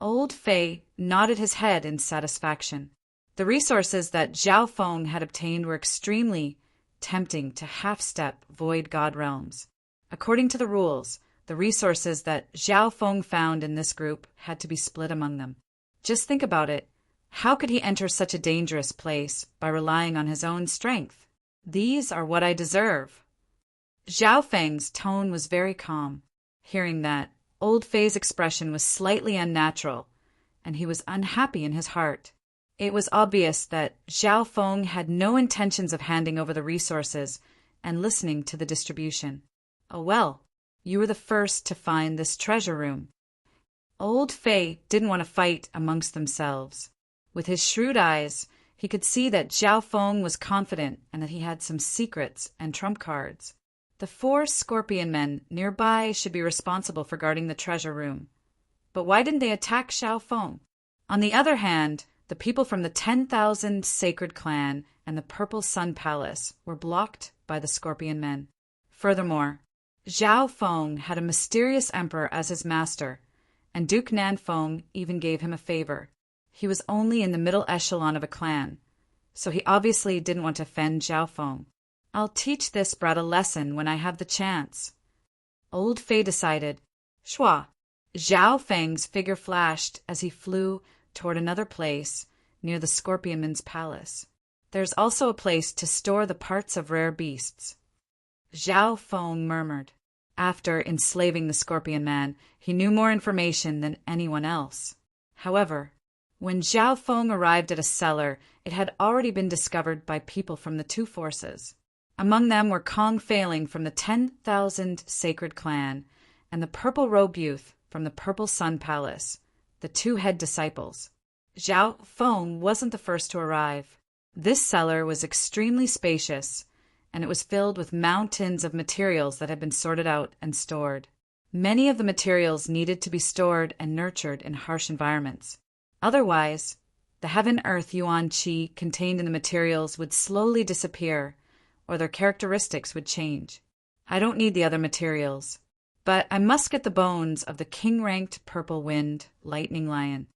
Old Fei nodded his head in satisfaction. The resources that Zhao Feng had obtained were extremely tempting to half-step void god realms. According to the rules, the resources that Zhao Feng found in this group had to be split among them. Just think about it. How could he enter such a dangerous place by relying on his own strength? These are what I deserve. Zhao Feng's tone was very calm. Hearing that, Old Fei's expression was slightly unnatural, and he was unhappy in his heart. It was obvious that Zhao Feng had no intentions of handing over the resources and listening to the distribution. Oh well, you were the first to find this treasure room. Old Fei didn't want to fight amongst themselves. With his shrewd eyes, he could see that Zhao Feng was confident and that he had some secrets and trump cards. The 4 Scorpion Men nearby should be responsible for guarding the treasure room. But why didn't they attack Zhao Feng? On the other hand, the people from the 10,000 Sacred Clan and the Purple Sun Palace were blocked by the Scorpion Men. Furthermore, Zhao Feng had a mysterious emperor as his master, and Duke Nanfeng even gave him a favor. He was only in the middle echelon of a clan, so he obviously didn't want to offend Zhao Feng. I'll teach this brat a lesson when I have the chance. Old Fei decided. Shua. Zhao Feng's figure flashed as he flew toward another place near the Scorpion Man's palace. There's also a place to store the parts of rare beasts. Zhao Feng murmured. After enslaving the Scorpion Man, he knew more information than anyone else. However, when Zhao Feng arrived at a cellar, it had already been discovered by people from the 2 forces. Among them were Kong Failing from the 10,000 Sacred Clan and the Purple Robe Youth from the Purple Sun Palace, the 2 head disciples. Zhao Feng wasn't the first to arrive. This cellar was extremely spacious, and it was filled with mountains of materials that had been sorted out and stored. Many of the materials needed to be stored and nurtured in harsh environments. Otherwise, the heaven-earth yuan qi contained in the materials would slowly disappear, or their characteristics would change. I don't need the other materials, but I must get the bones of the king-ranked purple wind lightning lion.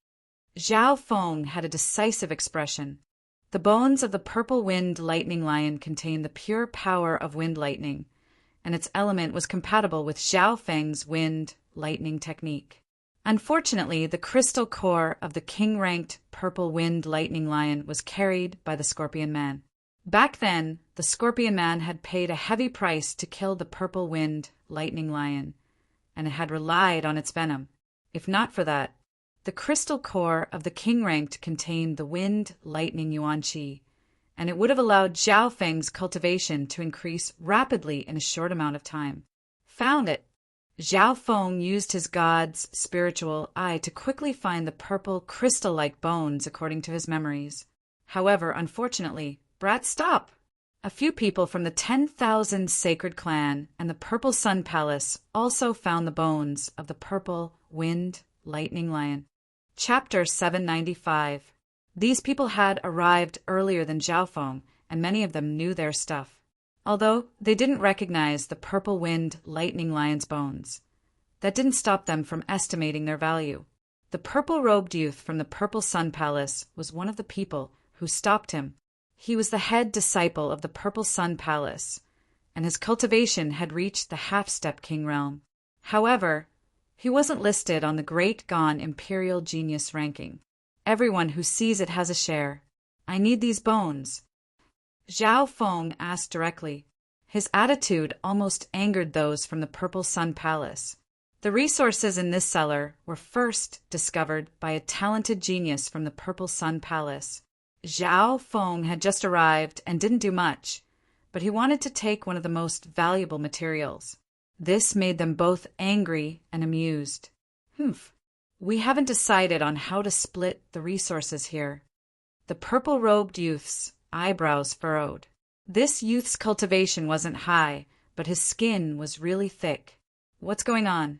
Zhao Feng had a decisive expression. The bones of the purple wind lightning lion contained the pure power of wind lightning, and its element was compatible with Zhao Feng's wind lightning technique. Unfortunately, the crystal core of the king-ranked purple wind lightning lion was carried by the Scorpion Man. Back then, the Scorpion Man had paid a heavy price to kill the purple wind lightning lion, and it had relied on its venom. If not for that, the crystal core of the king-ranked contained the wind lightning yuan qi, and it would have allowed Zhao Feng's cultivation to increase rapidly in a short amount of time. Found it. Zhao Feng used his god's spiritual eye to quickly find the purple crystal-like bones according to his memories. However, unfortunately, Brat, stop! A few people from the 10,000 Sacred Clan and the Purple Sun Palace also found the bones of the purple wind lightning lion. Chapter 795. These people had arrived earlier than Zhao Feng, and many of them knew their stuff. Although they didn't recognize the purple wind lightning lion's bones, that didn't stop them from estimating their value. The purple-robed youth from the Purple Sun Palace was one of the people who stopped him. He was the head disciple of the Purple Sun Palace, and his cultivation had reached the half-step king realm. However, he wasn't listed on the Great Gone Imperial Genius ranking. Everyone who sees it has a share. I need these bones. Zhao Feng asked directly. His attitude almost angered those from the Purple Sun Palace. The resources in this cellar were first discovered by a talented genius from the Purple Sun Palace. Zhao Feng had just arrived and didn't do much, but he wanted to take one of the most valuable materials. This made them both angry and amused. We haven't decided on how to split the resources here. The purple-robed youth's eyebrows furrowed. This youth's cultivation wasn't high, but his skin was really thick. What's going on?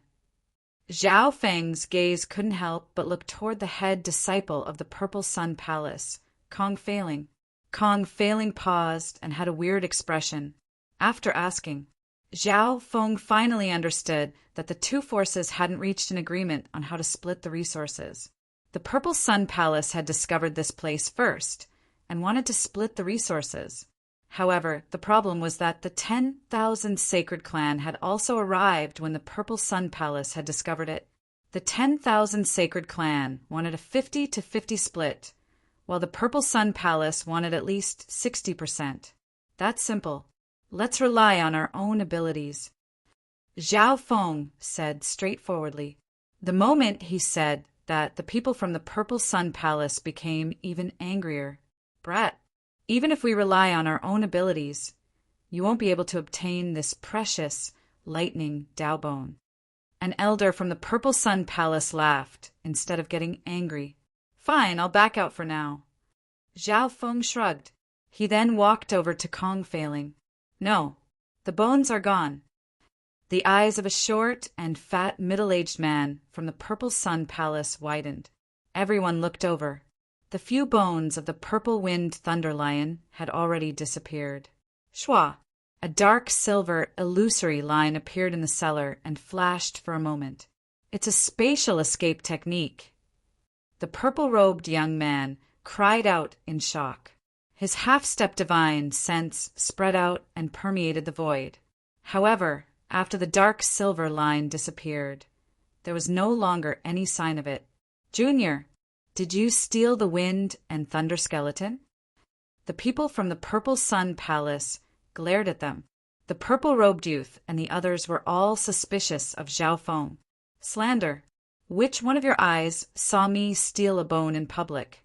Zhao Feng's gaze couldn't help but look toward the head disciple of the Purple Sun Palace, Kong Failing. Kong Failing paused and had a weird expression. After asking, Zhao Feng finally understood that the two forces hadn't reached an agreement on how to split the resources. The Purple Sun Palace had discovered this place first and wanted to split the resources. However, the problem was that the 10,000 Sacred Clan had also arrived when the Purple Sun Palace had discovered it. The 10,000 Sacred Clan wanted a 50-50 split, while the Purple Sun Palace wanted at least 60%. That's simple. Let's rely on our own abilities. Zhao Feng said straightforwardly. The moment he said that, the people from the Purple Sun Palace became even angrier. Brat, even if we rely on our own abilities, you won't be able to obtain this precious lightning Dao bone. An elder from the Purple Sun Palace laughed instead of getting angry. Fine, I'll back out for now. Zhao Feng shrugged. He then walked over to Kong Failing. No, the bones are gone. The eyes of a short and fat middle-aged man from the Purple Sun Palace widened. Everyone looked over. The few bones of the purple wind thunder lion had already disappeared. Shwa! A dark silver illusory line appeared in the cellar and flashed for a moment. It's a spatial escape technique. The purple-robed young man cried out in shock. His half-step divine sense spread out and permeated the void. However, after the dark silver line disappeared, there was no longer any sign of it. Junior, did you steal the wind and thunder skeleton? The people from the Purple Sun Palace glared at them. The purple-robed youth and the others were all suspicious of Zhao Feng. Slander. Which one of your eyes saw me steal a bone in public?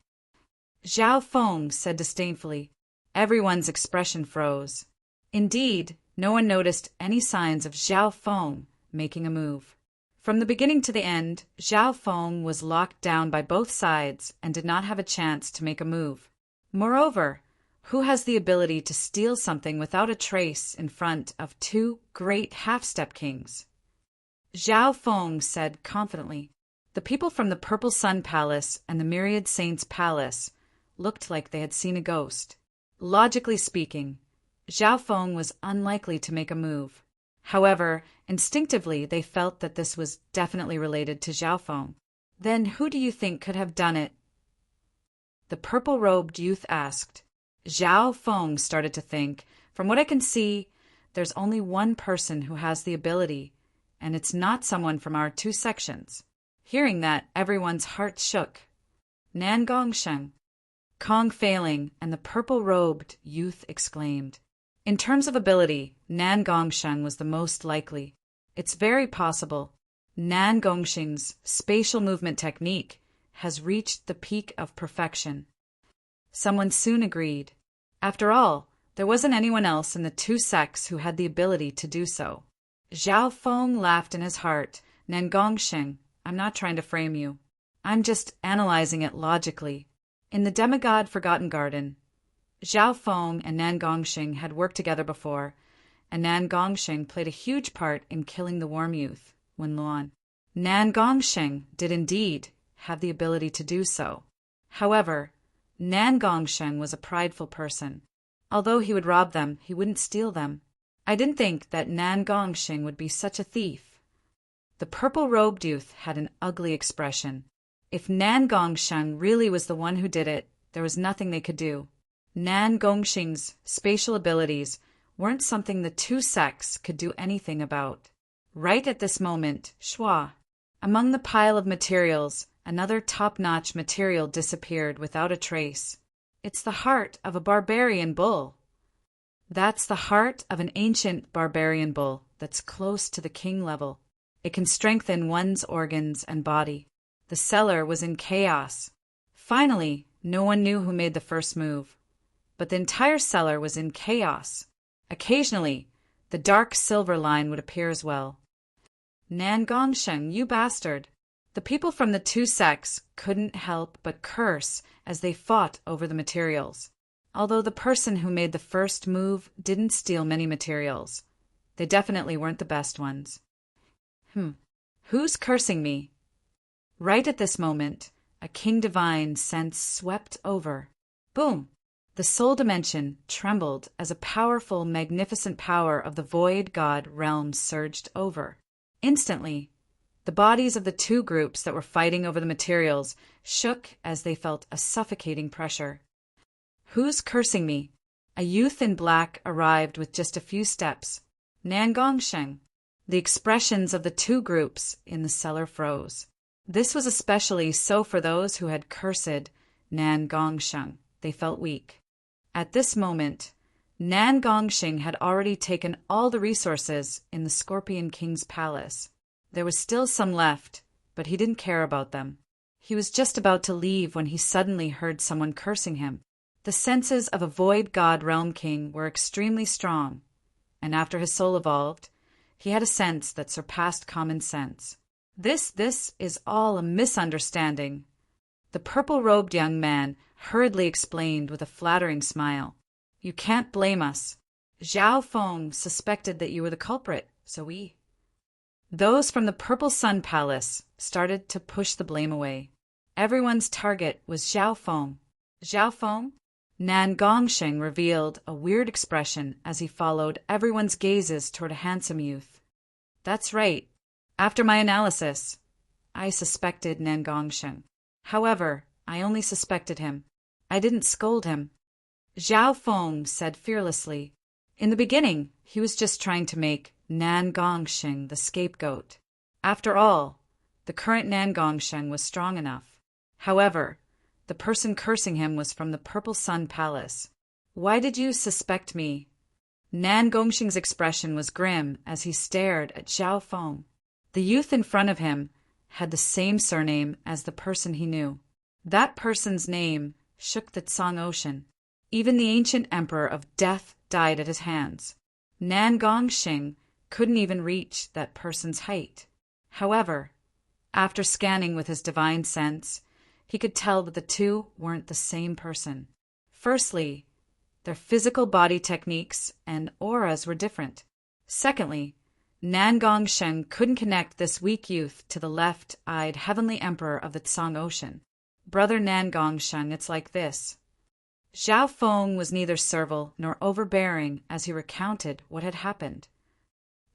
Zhao Feng said disdainfully. Everyone's expression froze. Indeed, no one noticed any signs of Zhao Feng making a move. From the beginning to the end, Zhao Feng was locked down by both sides and did not have a chance to make a move. Moreover, Who has the ability to steal something without a trace in front of two great half-step kings? Zhao Feng said confidently. The people from the Purple Sun Palace and the Myriad Saints Palace looked like they had seen a ghost. Logically speaking, Zhao Feng was unlikely to make a move. However, instinctively they felt that this was definitely related to Zhao Feng. Then who do you think could have done it? The purple-robed youth asked. Zhao Feng started to think. From what I can see, there's only one person who has the ability, and it's not someone from our two sections. Hearing that, everyone's heart shook. Nan Gongsheng. Kong failing, and the purple-robed youth exclaimed. In terms of ability, Nan Gongsheng was the most likely. It's very possible. Nan Gongsheng's spatial movement technique has reached the peak of perfection. Someone soon agreed. After all, there wasn't anyone else in the two sects who had the ability to do so. Zhao Feng laughed in his heart. Nan Gongsheng, I'm not trying to frame you. I'm just analyzing it logically. In the demigod Forgotten Garden, Zhao Feng and Nan Gongsheng had worked together before, and Nan Gongsheng played a huge part in killing the Worm Youth, Wen Luan. Nan Gongsheng did indeed have the ability to do so. However, Nan Gongsheng was a prideful person. Although he would rob them, he wouldn't steal them. I didn't think that Nan Gongsheng would be such a thief. The purple-robed youth had an ugly expression. If Nan Gongsheng really was the one who did it, there was nothing they could do. Nan Gongsheng's spatial abilities weren't something the two sects could do anything about. Right at this moment, Shua. Among the pile of materials, another top-notch material disappeared without a trace. It's the heart of a barbarian bull. That's the heart of an ancient barbarian bull that's close to the king level. It can strengthen one's organs and body. The cellar was in chaos. Finally, no one knew who made the first move. But the entire cellar was in chaos. Occasionally, the dark silver line would appear as well. Nan Gongsheng, you bastard! The people from the two sects couldn't help but curse as they fought over the materials. Although the person who made the first move didn't steal many materials, they definitely weren't the best ones. Who's cursing me? Right at this moment, a king divine sense swept over. Boom! The soul dimension trembled as a powerful, magnificent power of the void god realm surged over. Instantly, the bodies of the two groups that were fighting over the materials shook as they felt a suffocating pressure. Who's cursing me? A youth in black arrived with just a few steps. Nan Gongsheng. The expressions of the two groups in the cellar froze. This was especially so for those who had cursed Nan Gongsheng. They felt weak. At this moment, Nan Gongsheng had already taken all the resources in the Scorpion King's palace. There was still some left, but he didn't care about them. He was just about to leave when he suddenly heard someone cursing him. The senses of a void god realm king were extremely strong, and after his soul evolved, he had a sense that surpassed common sense. This is all a misunderstanding. The purple-robed young man hurriedly explained with a flattering smile. You can't blame us. Zhao Feng suspected that you were the culprit, so we. Those from the Purple Sun Palace started to push the blame away. Everyone's target was Zhao Feng. Zhao Feng? Nan Gongsheng revealed a weird expression as he followed everyone's gazes toward a handsome youth. That's right. After my analysis, I suspected Nan Gongsheng. However, I only suspected him. I didn't scold him. Zhao Feng said fearlessly. In the beginning, he was just trying to make Nan Gongsheng the scapegoat. After all, the current Nan Gongsheng was strong enough. However, the person cursing him was from the Purple Sun Palace. Why did you suspect me? Nan Gongsheng's expression was grim as he stared at Zhao Feng. The youth in front of him had the same surname as the person he knew. That person's name shook the Tsang Ocean. Even the ancient emperor of death died at his hands. Nan Gongsheng couldn't even reach that person's height. However, after scanning with his divine sense, he could tell that the two weren't the same person. Firstly, Their physical body techniques and auras were different. Secondly, Nan Gongsheng couldn't connect this weak youth to the left-eyed heavenly emperor of the Tsang Ocean. Brother Nan Gongsheng, it's like this. Zhao Feng was neither servile nor overbearing as he recounted what had happened.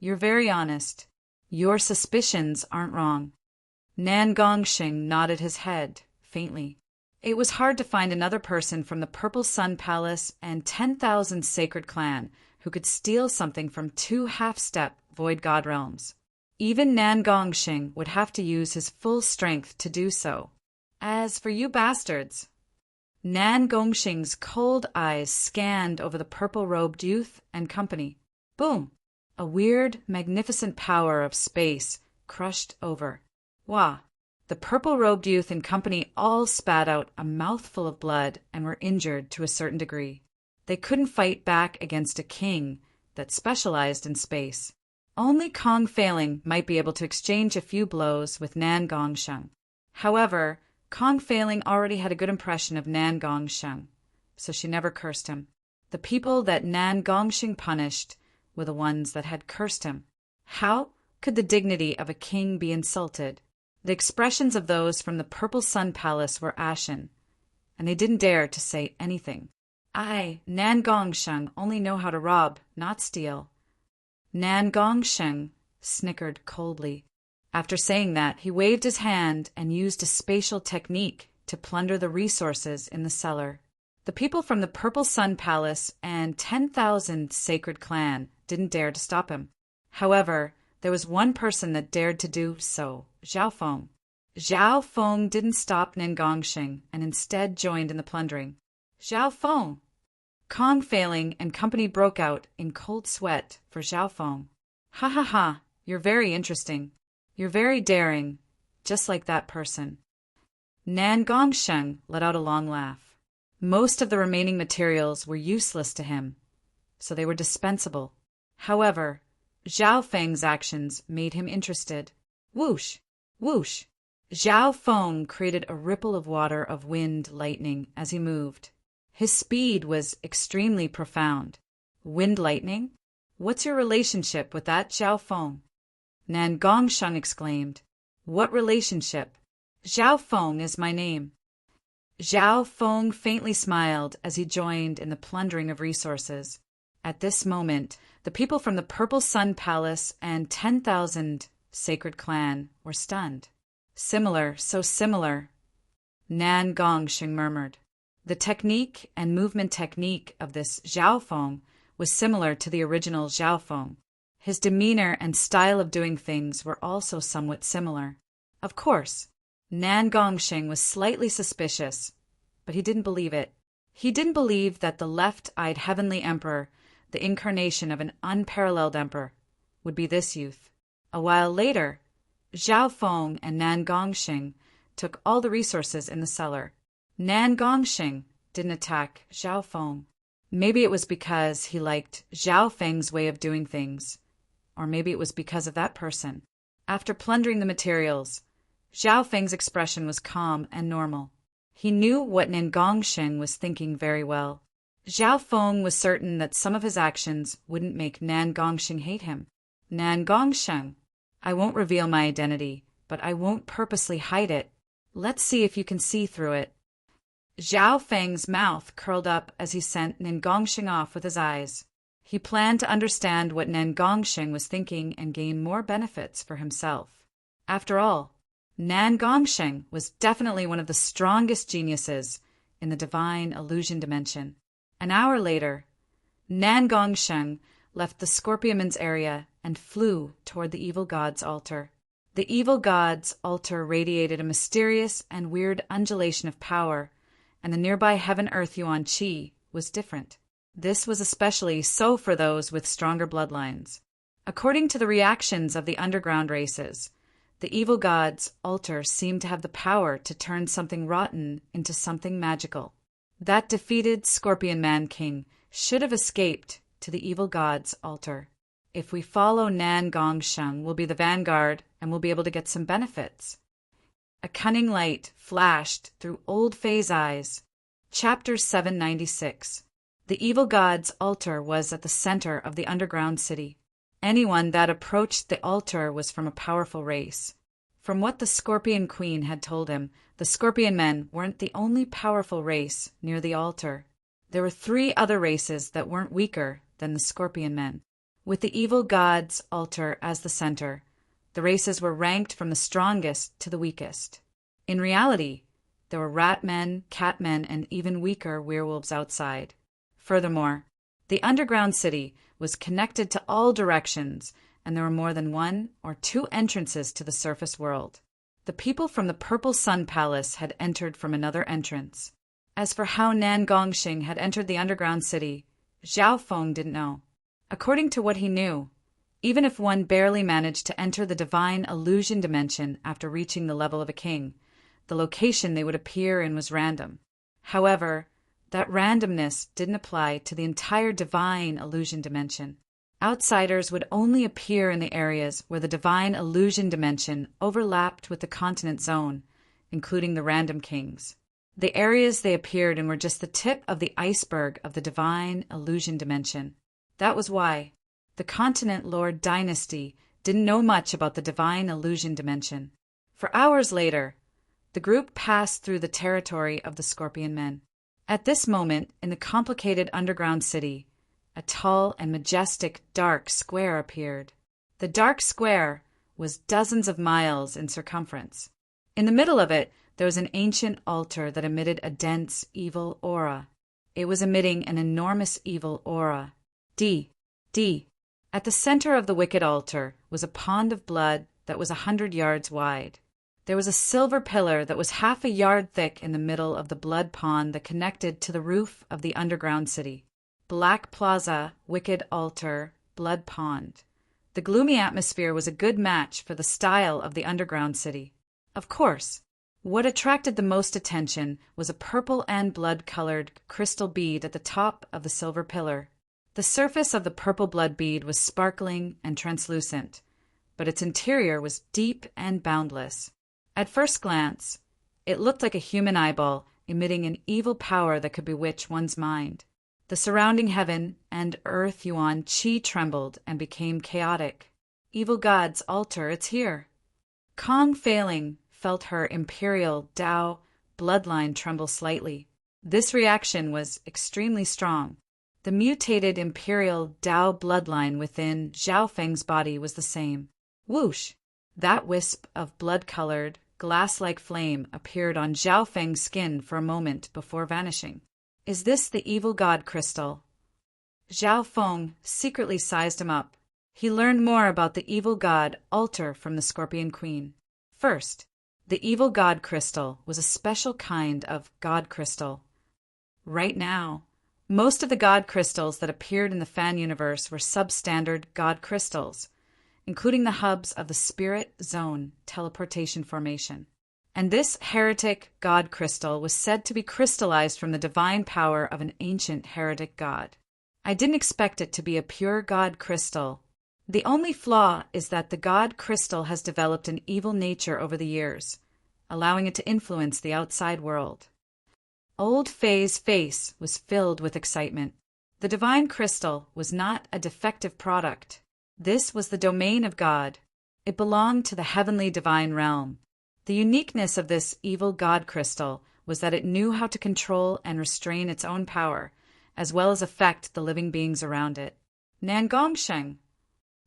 You're very honest. Your suspicions aren't wrong. Nan Gongsheng nodded his head, faintly. It was hard to find another person from the Purple Sun Palace and 10,000 Sacred Clan who could steal something from 2 half-step Void God realms. Even Nan Gongsheng would have to use his full strength to do so. As for you bastards, Nan Gongsheng's cold eyes scanned over the purple-robed youth and company. Boom! A weird, magnificent power of space crushed over. Wah! The purple-robed youth and company all spat out a mouthful of blood and were injured to a certain degree. They couldn't fight back against a king that specialized in space. Only Kong Failing might be able to exchange a few blows with Nan Gongsheng. However, Kong Failing already had a good impression of Nan Gongsheng, so she never cursed him. The people that Nan Gongsheng punished were the ones that had cursed him. How could the dignity of a king be insulted? The expressions of those from the Purple Sun Palace were ashen, and they didn't dare to say anything. I, Nan Gongsheng, only know how to rob, not steal. Nan Gongsheng snickered coldly. After saying that, he waved his hand and used a spatial technique to plunder the resources in the cellar. The people from the Purple Sun Palace and 10,000 Sacred Clan didn't dare to stop him. However, there was one person that dared to do so, Zhao Feng. Zhao Feng didn't stop Nan Gongsheng and instead joined in the plundering. Zhao Feng! Kong Failing and company broke out in cold sweat for Zhao Feng. Ha ha ha, you're very interesting. You're very daring, just like that person. Nan Gongsheng let out a long laugh. Most of the remaining materials were useless to him, so they were dispensable. However, Zhao Feng's actions made him interested. Whoosh! Whoosh! Zhao Feng created a ripple of water of wind lightning as he moved. His speed was extremely profound. Wind lightning? What's your relationship with that Zhao Feng? Nan Gongsheng exclaimed. What relationship? Zhao Feng is my name. Zhao Feng faintly smiled as he joined in the plundering of resources. At this moment, the people from the Purple Sun Palace and 10,000 Sacred Clan were stunned. Similar, so similar, Nan Gongsheng murmured. The technique and movement technique of this Zhao Feng was similar to the original Zhao Feng. His demeanor and style of doing things were also somewhat similar. Of course, Nan Gongsheng was slightly suspicious, but he didn't believe it. He didn't believe that the left-eyed heavenly emperor, the incarnation of an unparalleled emperor, would be this youth. A while later, Zhao Feng and Nan Gongsheng took all the resources in the cellar. Nan Gongsheng didn't attack Zhao Feng. Maybe it was because he liked Zhao Feng's way of doing things, or maybe it was because of that person. After plundering the materials, Zhao Feng's expression was calm and normal. He knew what Nan Gongsheng was thinking very well. Zhao Feng was certain that some of his actions wouldn't make Nan Gongsheng hate him. Nan Gongsheng, I won't reveal my identity, but I won't purposely hide it. Let's see if you can see through it. Zhao Feng's mouth curled up as he sent Nan Gongsheng off with his eyes. He planned to understand what Nan Gongsheng was thinking and gain more benefits for himself. After all, Nan Gongsheng was definitely one of the strongest geniuses in the divine illusion dimension. An hour later, Nan Gongsheng left the Scorpionman's area and flew toward the evil god's altar. The evil god's altar radiated a mysterious and weird undulation of power, and the nearby Heaven-Earth Yuan Qi was different. This was especially so for those with stronger bloodlines. According to the reactions of the underground races, the evil god's altar seemed to have the power to turn something rotten into something magical. That defeated Scorpion Man King should have escaped to the evil god's altar. If we follow Nan Gongsheng, we'll be the vanguard and we'll be able to get some benefits. A cunning light flashed through Old Fei's eyes. Chapter 796. The evil god's altar was at the center of the underground city. Anyone that approached the altar was from a powerful race. From what the Scorpion Queen had told him, the Scorpion Men weren't the only powerful race near the altar. There were 3 other races that weren't weaker than the Scorpion Men. With the evil god's altar as the center, the races were ranked from the strongest to the weakest. In reality, there were rat men, cat men, and even weaker werewolves outside. Furthermore, the underground city was connected to all directions, and there were more than 1 or 2 entrances to the surface world. The people from the Purple Sun Palace had entered from another entrance. As for how Nan Gongxing had entered the underground city, Zhao Feng didn't know. According to what he knew, even if one barely managed to enter the divine illusion dimension after reaching the level of a king, the location they would appear in was random. However, that randomness didn't apply to the entire divine illusion dimension. Outsiders would only appear in the areas where the divine illusion dimension overlapped with the continent zone, including the random kings. The areas they appeared in were just the tip of the iceberg of the divine illusion dimension. That was why the Continent Lord dynasty didn't know much about the divine illusion dimension. For hours later, the group passed through the territory of the Scorpion Men. At this moment, in the complicated underground city, a tall and majestic dark square appeared. The dark square was dozens of miles in circumference. In the middle of it, there was an ancient altar that emitted a dense, evil aura. It was emitting an enormous evil aura. D. At the center of the wicked altar was a pond of blood that was 100 yards wide. There was a silver pillar that was half a yard thick in the middle of the blood pond that connected to the roof of the underground city. Black Plaza, Wicked Altar, Blood Pond. The gloomy atmosphere was a good match for the style of the underground city. Of course, what attracted the most attention was a purple and blood-colored crystal bead at the top of the silver pillar. The surface of the purple blood bead was sparkling and translucent, but its interior was deep and boundless. At first glance, it looked like a human eyeball emitting an evil power that could bewitch one's mind. The surrounding heaven and earth yuan qi trembled and became chaotic. Evil God's altar, it's here. Kong Failing felt her imperial Dao bloodline tremble slightly. This reaction was extremely strong. The mutated imperial Dao bloodline within Zhao Feng's body was the same. Whoosh! That wisp of blood-colored, glass-like flame appeared on Zhao Feng's skin for a moment before vanishing. Is this the evil god crystal? Zhao Feng secretly sized him up. He learned more about the evil god altar from the Scorpion Queen. First, the evil god crystal was a special kind of god crystal. Right now, most of the god crystals that appeared in the fan universe were substandard god crystals, including the hubs of the Spirit Zone teleportation formation. And this heretic god crystal was said to be crystallized from the divine power of an ancient heretic god. I didn't expect it to be a pure god crystal. The only flaw is that the god crystal has developed an evil nature over the years, allowing it to influence the outside world. Old Fei's face was filled with excitement. The divine crystal was not a defective product. This was the domain of God. It belonged to the heavenly divine realm. The uniqueness of this evil god crystal was that it knew how to control and restrain its own power, as well as affect the living beings around it. Nan Gongsheng!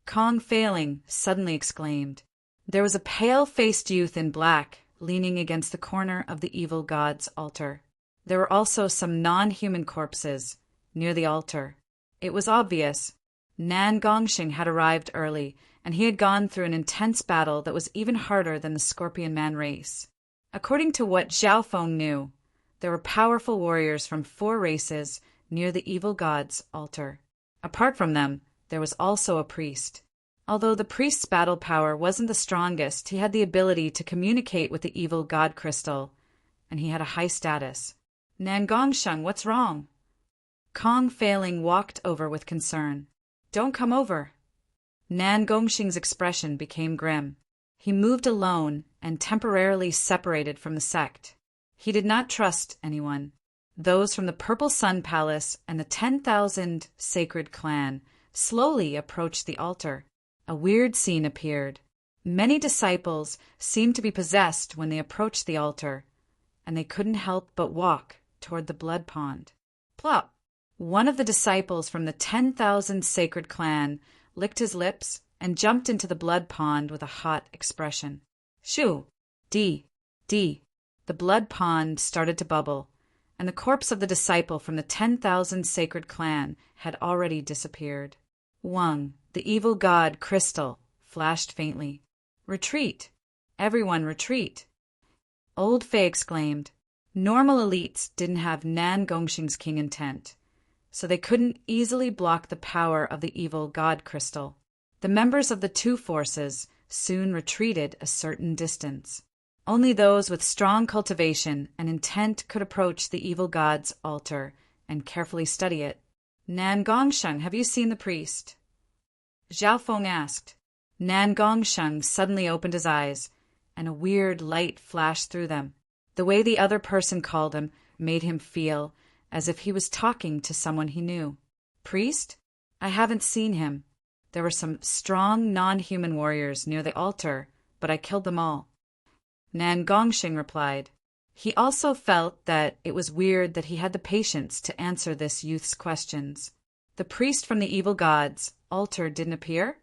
Kong Failing suddenly exclaimed. There was a pale-faced youth in black leaning against the corner of the evil god's altar. There were also some non-human corpses near the altar. It was obvious. Nan Gongxing had arrived early, and he had gone through an intense battle that was even harder than the Scorpion Man race. According to what Zhao Feng knew, there were powerful warriors from 4 races near the evil god's altar. Apart from them, there was also a priest. Although the priest's battle power wasn't the strongest, he had the ability to communicate with the evil god crystal, and he had a high status. Nan Gongsheng, what's wrong? Kong Failing walked over with concern. Don't come over. Nan Gongxing's expression became grim. He moved alone and temporarily separated from the sect. He did not trust anyone. those from the Purple Sun Palace and the 10,000 Sacred Clan slowly approached the altar. A weird scene appeared. Many disciples seemed to be possessed when they approached the altar, and they couldn't help but walk toward the blood pond. Plop! One of the disciples from the 10,000 Sacred Clan licked his lips and jumped into the blood pond with a hot expression. Shoo! Dee! Dee! The blood pond started to bubble, and the corpse of the disciple from the 10,000 Sacred Clan had already disappeared. Wang, the evil god Crystal, flashed faintly. Retreat! Everyone retreat! Old Fei exclaimed. Normal elites didn't have Nan Gongxing's king intent, so they couldn't easily block the power of the evil god Crystal. The members of the two forces soon retreated a certain distance. Only those with strong cultivation and intent could approach the evil god's altar and carefully study it. Nan Gongsheng, have you seen the priest? Zhao Feng asked. Nan Gongsheng suddenly opened his eyes, and a weird light flashed through them. The way the other person called him made him feel as if he was talking to someone he knew. Priest? I haven't seen him. There were some strong non-human warriors near the altar, but I killed them all. Nan Gongxing replied. He also felt that it was weird that he had the patience to answer this youth's questions. The priest from the evil god's altar didn't appear?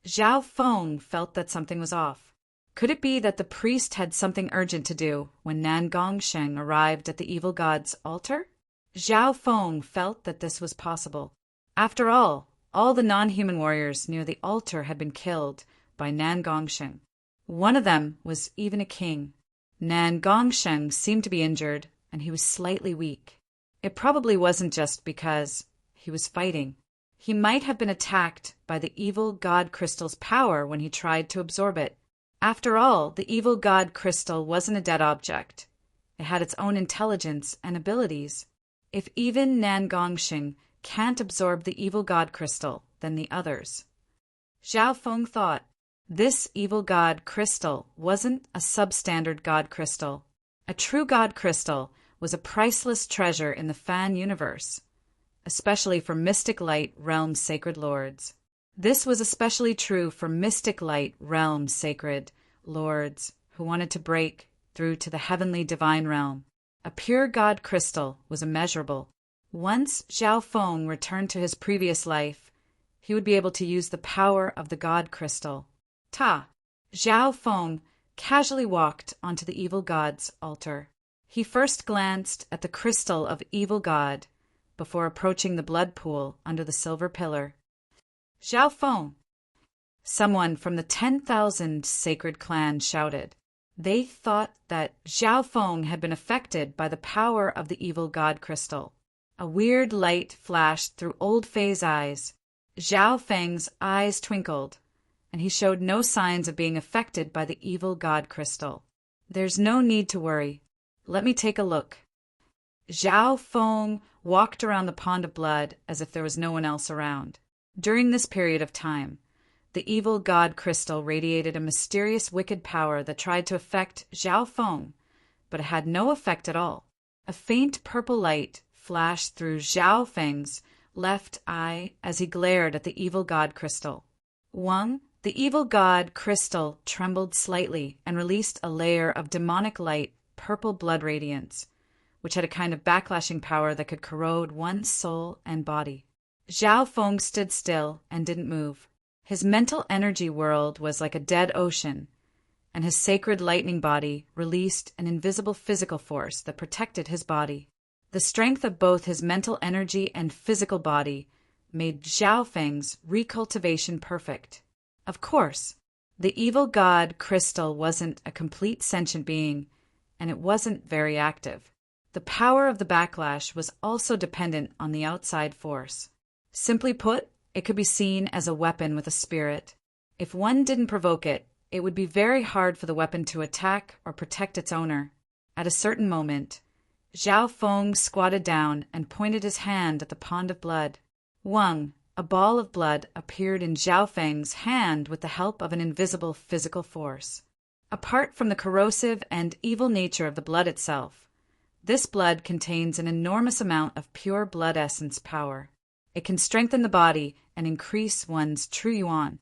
Zhao Feng felt that something was off. Could it be that the priest had something urgent to do when Nan Gongsheng arrived at the evil god's altar? Zhao Feng felt that this was possible. After all the non-human warriors near the altar had been killed by Nan Gongsheng. One of them was even a king. Nan Gongsheng seemed to be injured, and he was slightly weak. It probably wasn't just because he was fighting. He might have been attacked by the evil god Crystal's power when he tried to absorb it. After all, the evil god Crystal wasn't a dead object. It had its own intelligence and abilities. If even Nan Gongxing can't absorb the evil god Crystal, then the others. Zhao Feng thought, this evil god Crystal wasn't a substandard god crystal. A true god crystal was a priceless treasure in the Fan universe, especially for Mystic Light Realm Sacred Lords. This was especially true for Mystic Light Realm Sacred Lords who wanted to break through to the heavenly divine realm. A pure god crystal was immeasurable. Once Zhao Feng returned to his previous life, he would be able to use the power of the god crystal. Zhao Feng casually walked onto the evil god's altar. He first glanced at the crystal of evil god before approaching the blood pool under the silver pillar. Zhao Feng! Someone from the 10,000 Sacred Clan shouted. They thought that Zhao Feng had been affected by the power of the evil god crystal. A weird light flashed through Old Fei's eyes. Zhao Feng's eyes twinkled, and he showed no signs of being affected by the evil god crystal. There's no need to worry. Let me take a look. Zhao Feng walked around the pond of blood as if there was no one else around. During this period of time, the evil god crystal radiated a mysterious wicked power that tried to affect Zhao Feng, but it had no effect at all. A faint purple light flashed through Zhao Feng's left eye as he glared at the evil god crystal. Wang, the evil god crystal, trembled slightly and released a layer of demonic light, purple blood radiance, which had a kind of backlashing power that could corrode one's soul and body. Zhao Feng stood still and didn't move. His mental energy world was like a dead ocean, and his sacred lightning body released an invisible physical force that protected his body. The strength of both his mental energy and physical body made Zhao Feng's recultivation perfect. Of course, the evil god crystal wasn't a complete sentient being, and it wasn't very active. The power of the backlash was also dependent on the outside force. Simply put, it could be seen as a weapon with a spirit. If one didn't provoke it, it would be very hard for the weapon to attack or protect its owner. At a certain moment, Zhao Feng squatted down and pointed his hand at the pond of blood. Wang, a ball of blood, appeared in Zhao Feng's hand with the help of an invisible physical force. Apart from the corrosive and evil nature of the blood itself, This blood contains an enormous amount of pure blood essence power. It can strengthen the body and increase one's true yuan.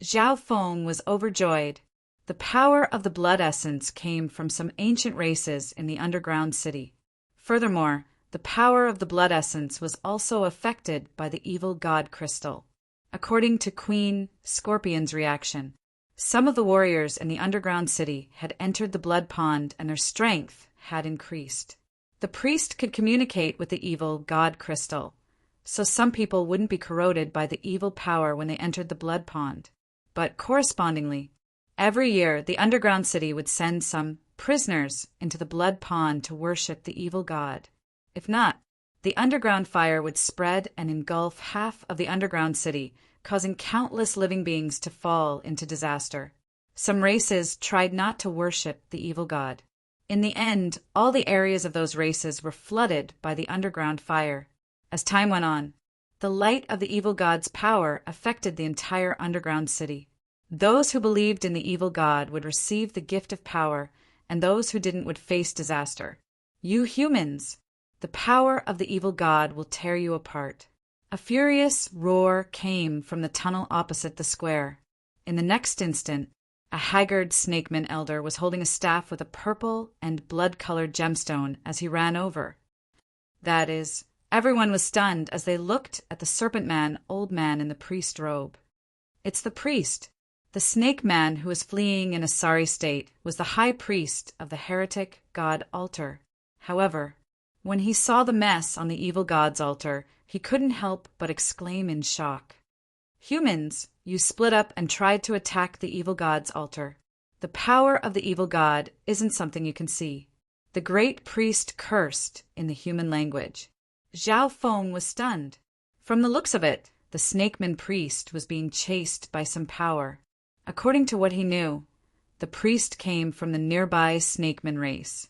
Zhao Feng was overjoyed. The power of the blood essence came from some ancient races in the underground city. Furthermore, the power of the blood essence was also affected by the evil god crystal. According to Queen Scorpion's reaction, some of the warriors in the underground city had entered the blood pond and their strength had increased. The priest could communicate with the evil god crystal, so some people wouldn't be corroded by the evil power when they entered the blood pond. But correspondingly, every year the underground city would send some prisoners into the blood pond to worship the evil god. If not, the underground fire would spread and engulf half of the underground city, causing countless living beings to fall into disaster. Some races tried not to worship the evil god. In the end, all the areas of those races were flooded by the underground fire. As time went on, the light of the evil god's power affected the entire underground city. Those who believed in the evil god would receive the gift of power, and those who didn't would face disaster. You humans! The power of the evil god will tear you apart. A furious roar came from the tunnel opposite the square. In the next instant, a haggard snakeman elder was holding a staff with a purple and blood-colored gemstone as he ran over. That is, everyone was stunned as they looked at the serpent man, old man in the priest robe. It's the priest. The snake man who was fleeing in a sorry state was the high priest of the heretic god altar. However, when he saw the mess on the evil god's altar, he couldn't help but exclaim in shock. Humans, you split up and tried to attack the evil god's altar. The power of the evil god isn't something you can see. The great priest cursed in the human language. Zhao Feng was stunned. From the looks of it, the snakeman priest was being chased by some power. According to what he knew, the priest came from the nearby snakeman race.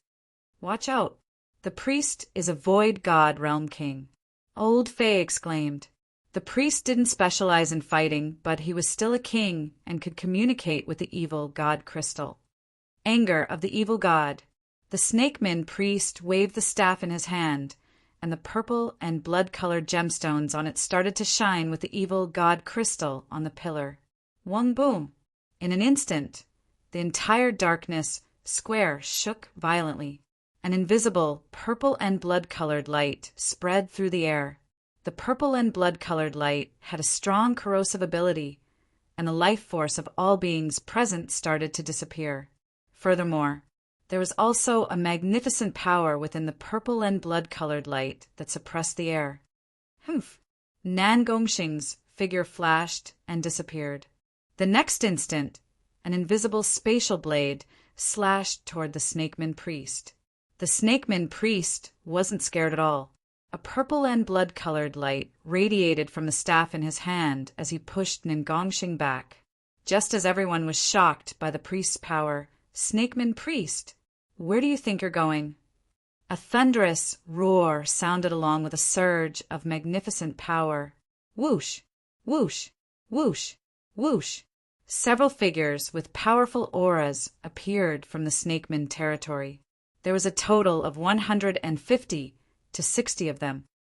Watch out. The priest is a void god realm king. Old Fei exclaimed. The priest didn't specialize in fighting, but he was still a king and could communicate with the evil god crystal. Anger of the evil god. The snakeman priest waved the staff in his hand, and the purple and blood-colored gemstones on it started to shine with the evil god crystal on the pillar. Wong boom! In an instant, the entire darkness square shook violently. An invisible purple and blood-colored light spread through the air. The purple and blood-colored light had a strong corrosive ability, and the life force of all beings present started to disappear. Furthermore, there was also a magnificent power within the purple and blood-colored light that suppressed the air. Humph! Nan Gongxing's figure flashed and disappeared. The next instant, an invisible spatial blade slashed toward the snakeman priest. The snakeman priest wasn't scared at all. A purple and blood-colored light radiated from the staff in his hand as he pushed Nangongxing back. Just as everyone was shocked by the priest's power, Snakeman priest, where do you think you're going? A thunderous roar sounded along with a surge of magnificent power. Whoosh! Whoosh! Whoosh! Whoosh! Several figures with powerful auras appeared from the Snakeman territory. There was a total of 150 to 60 of them.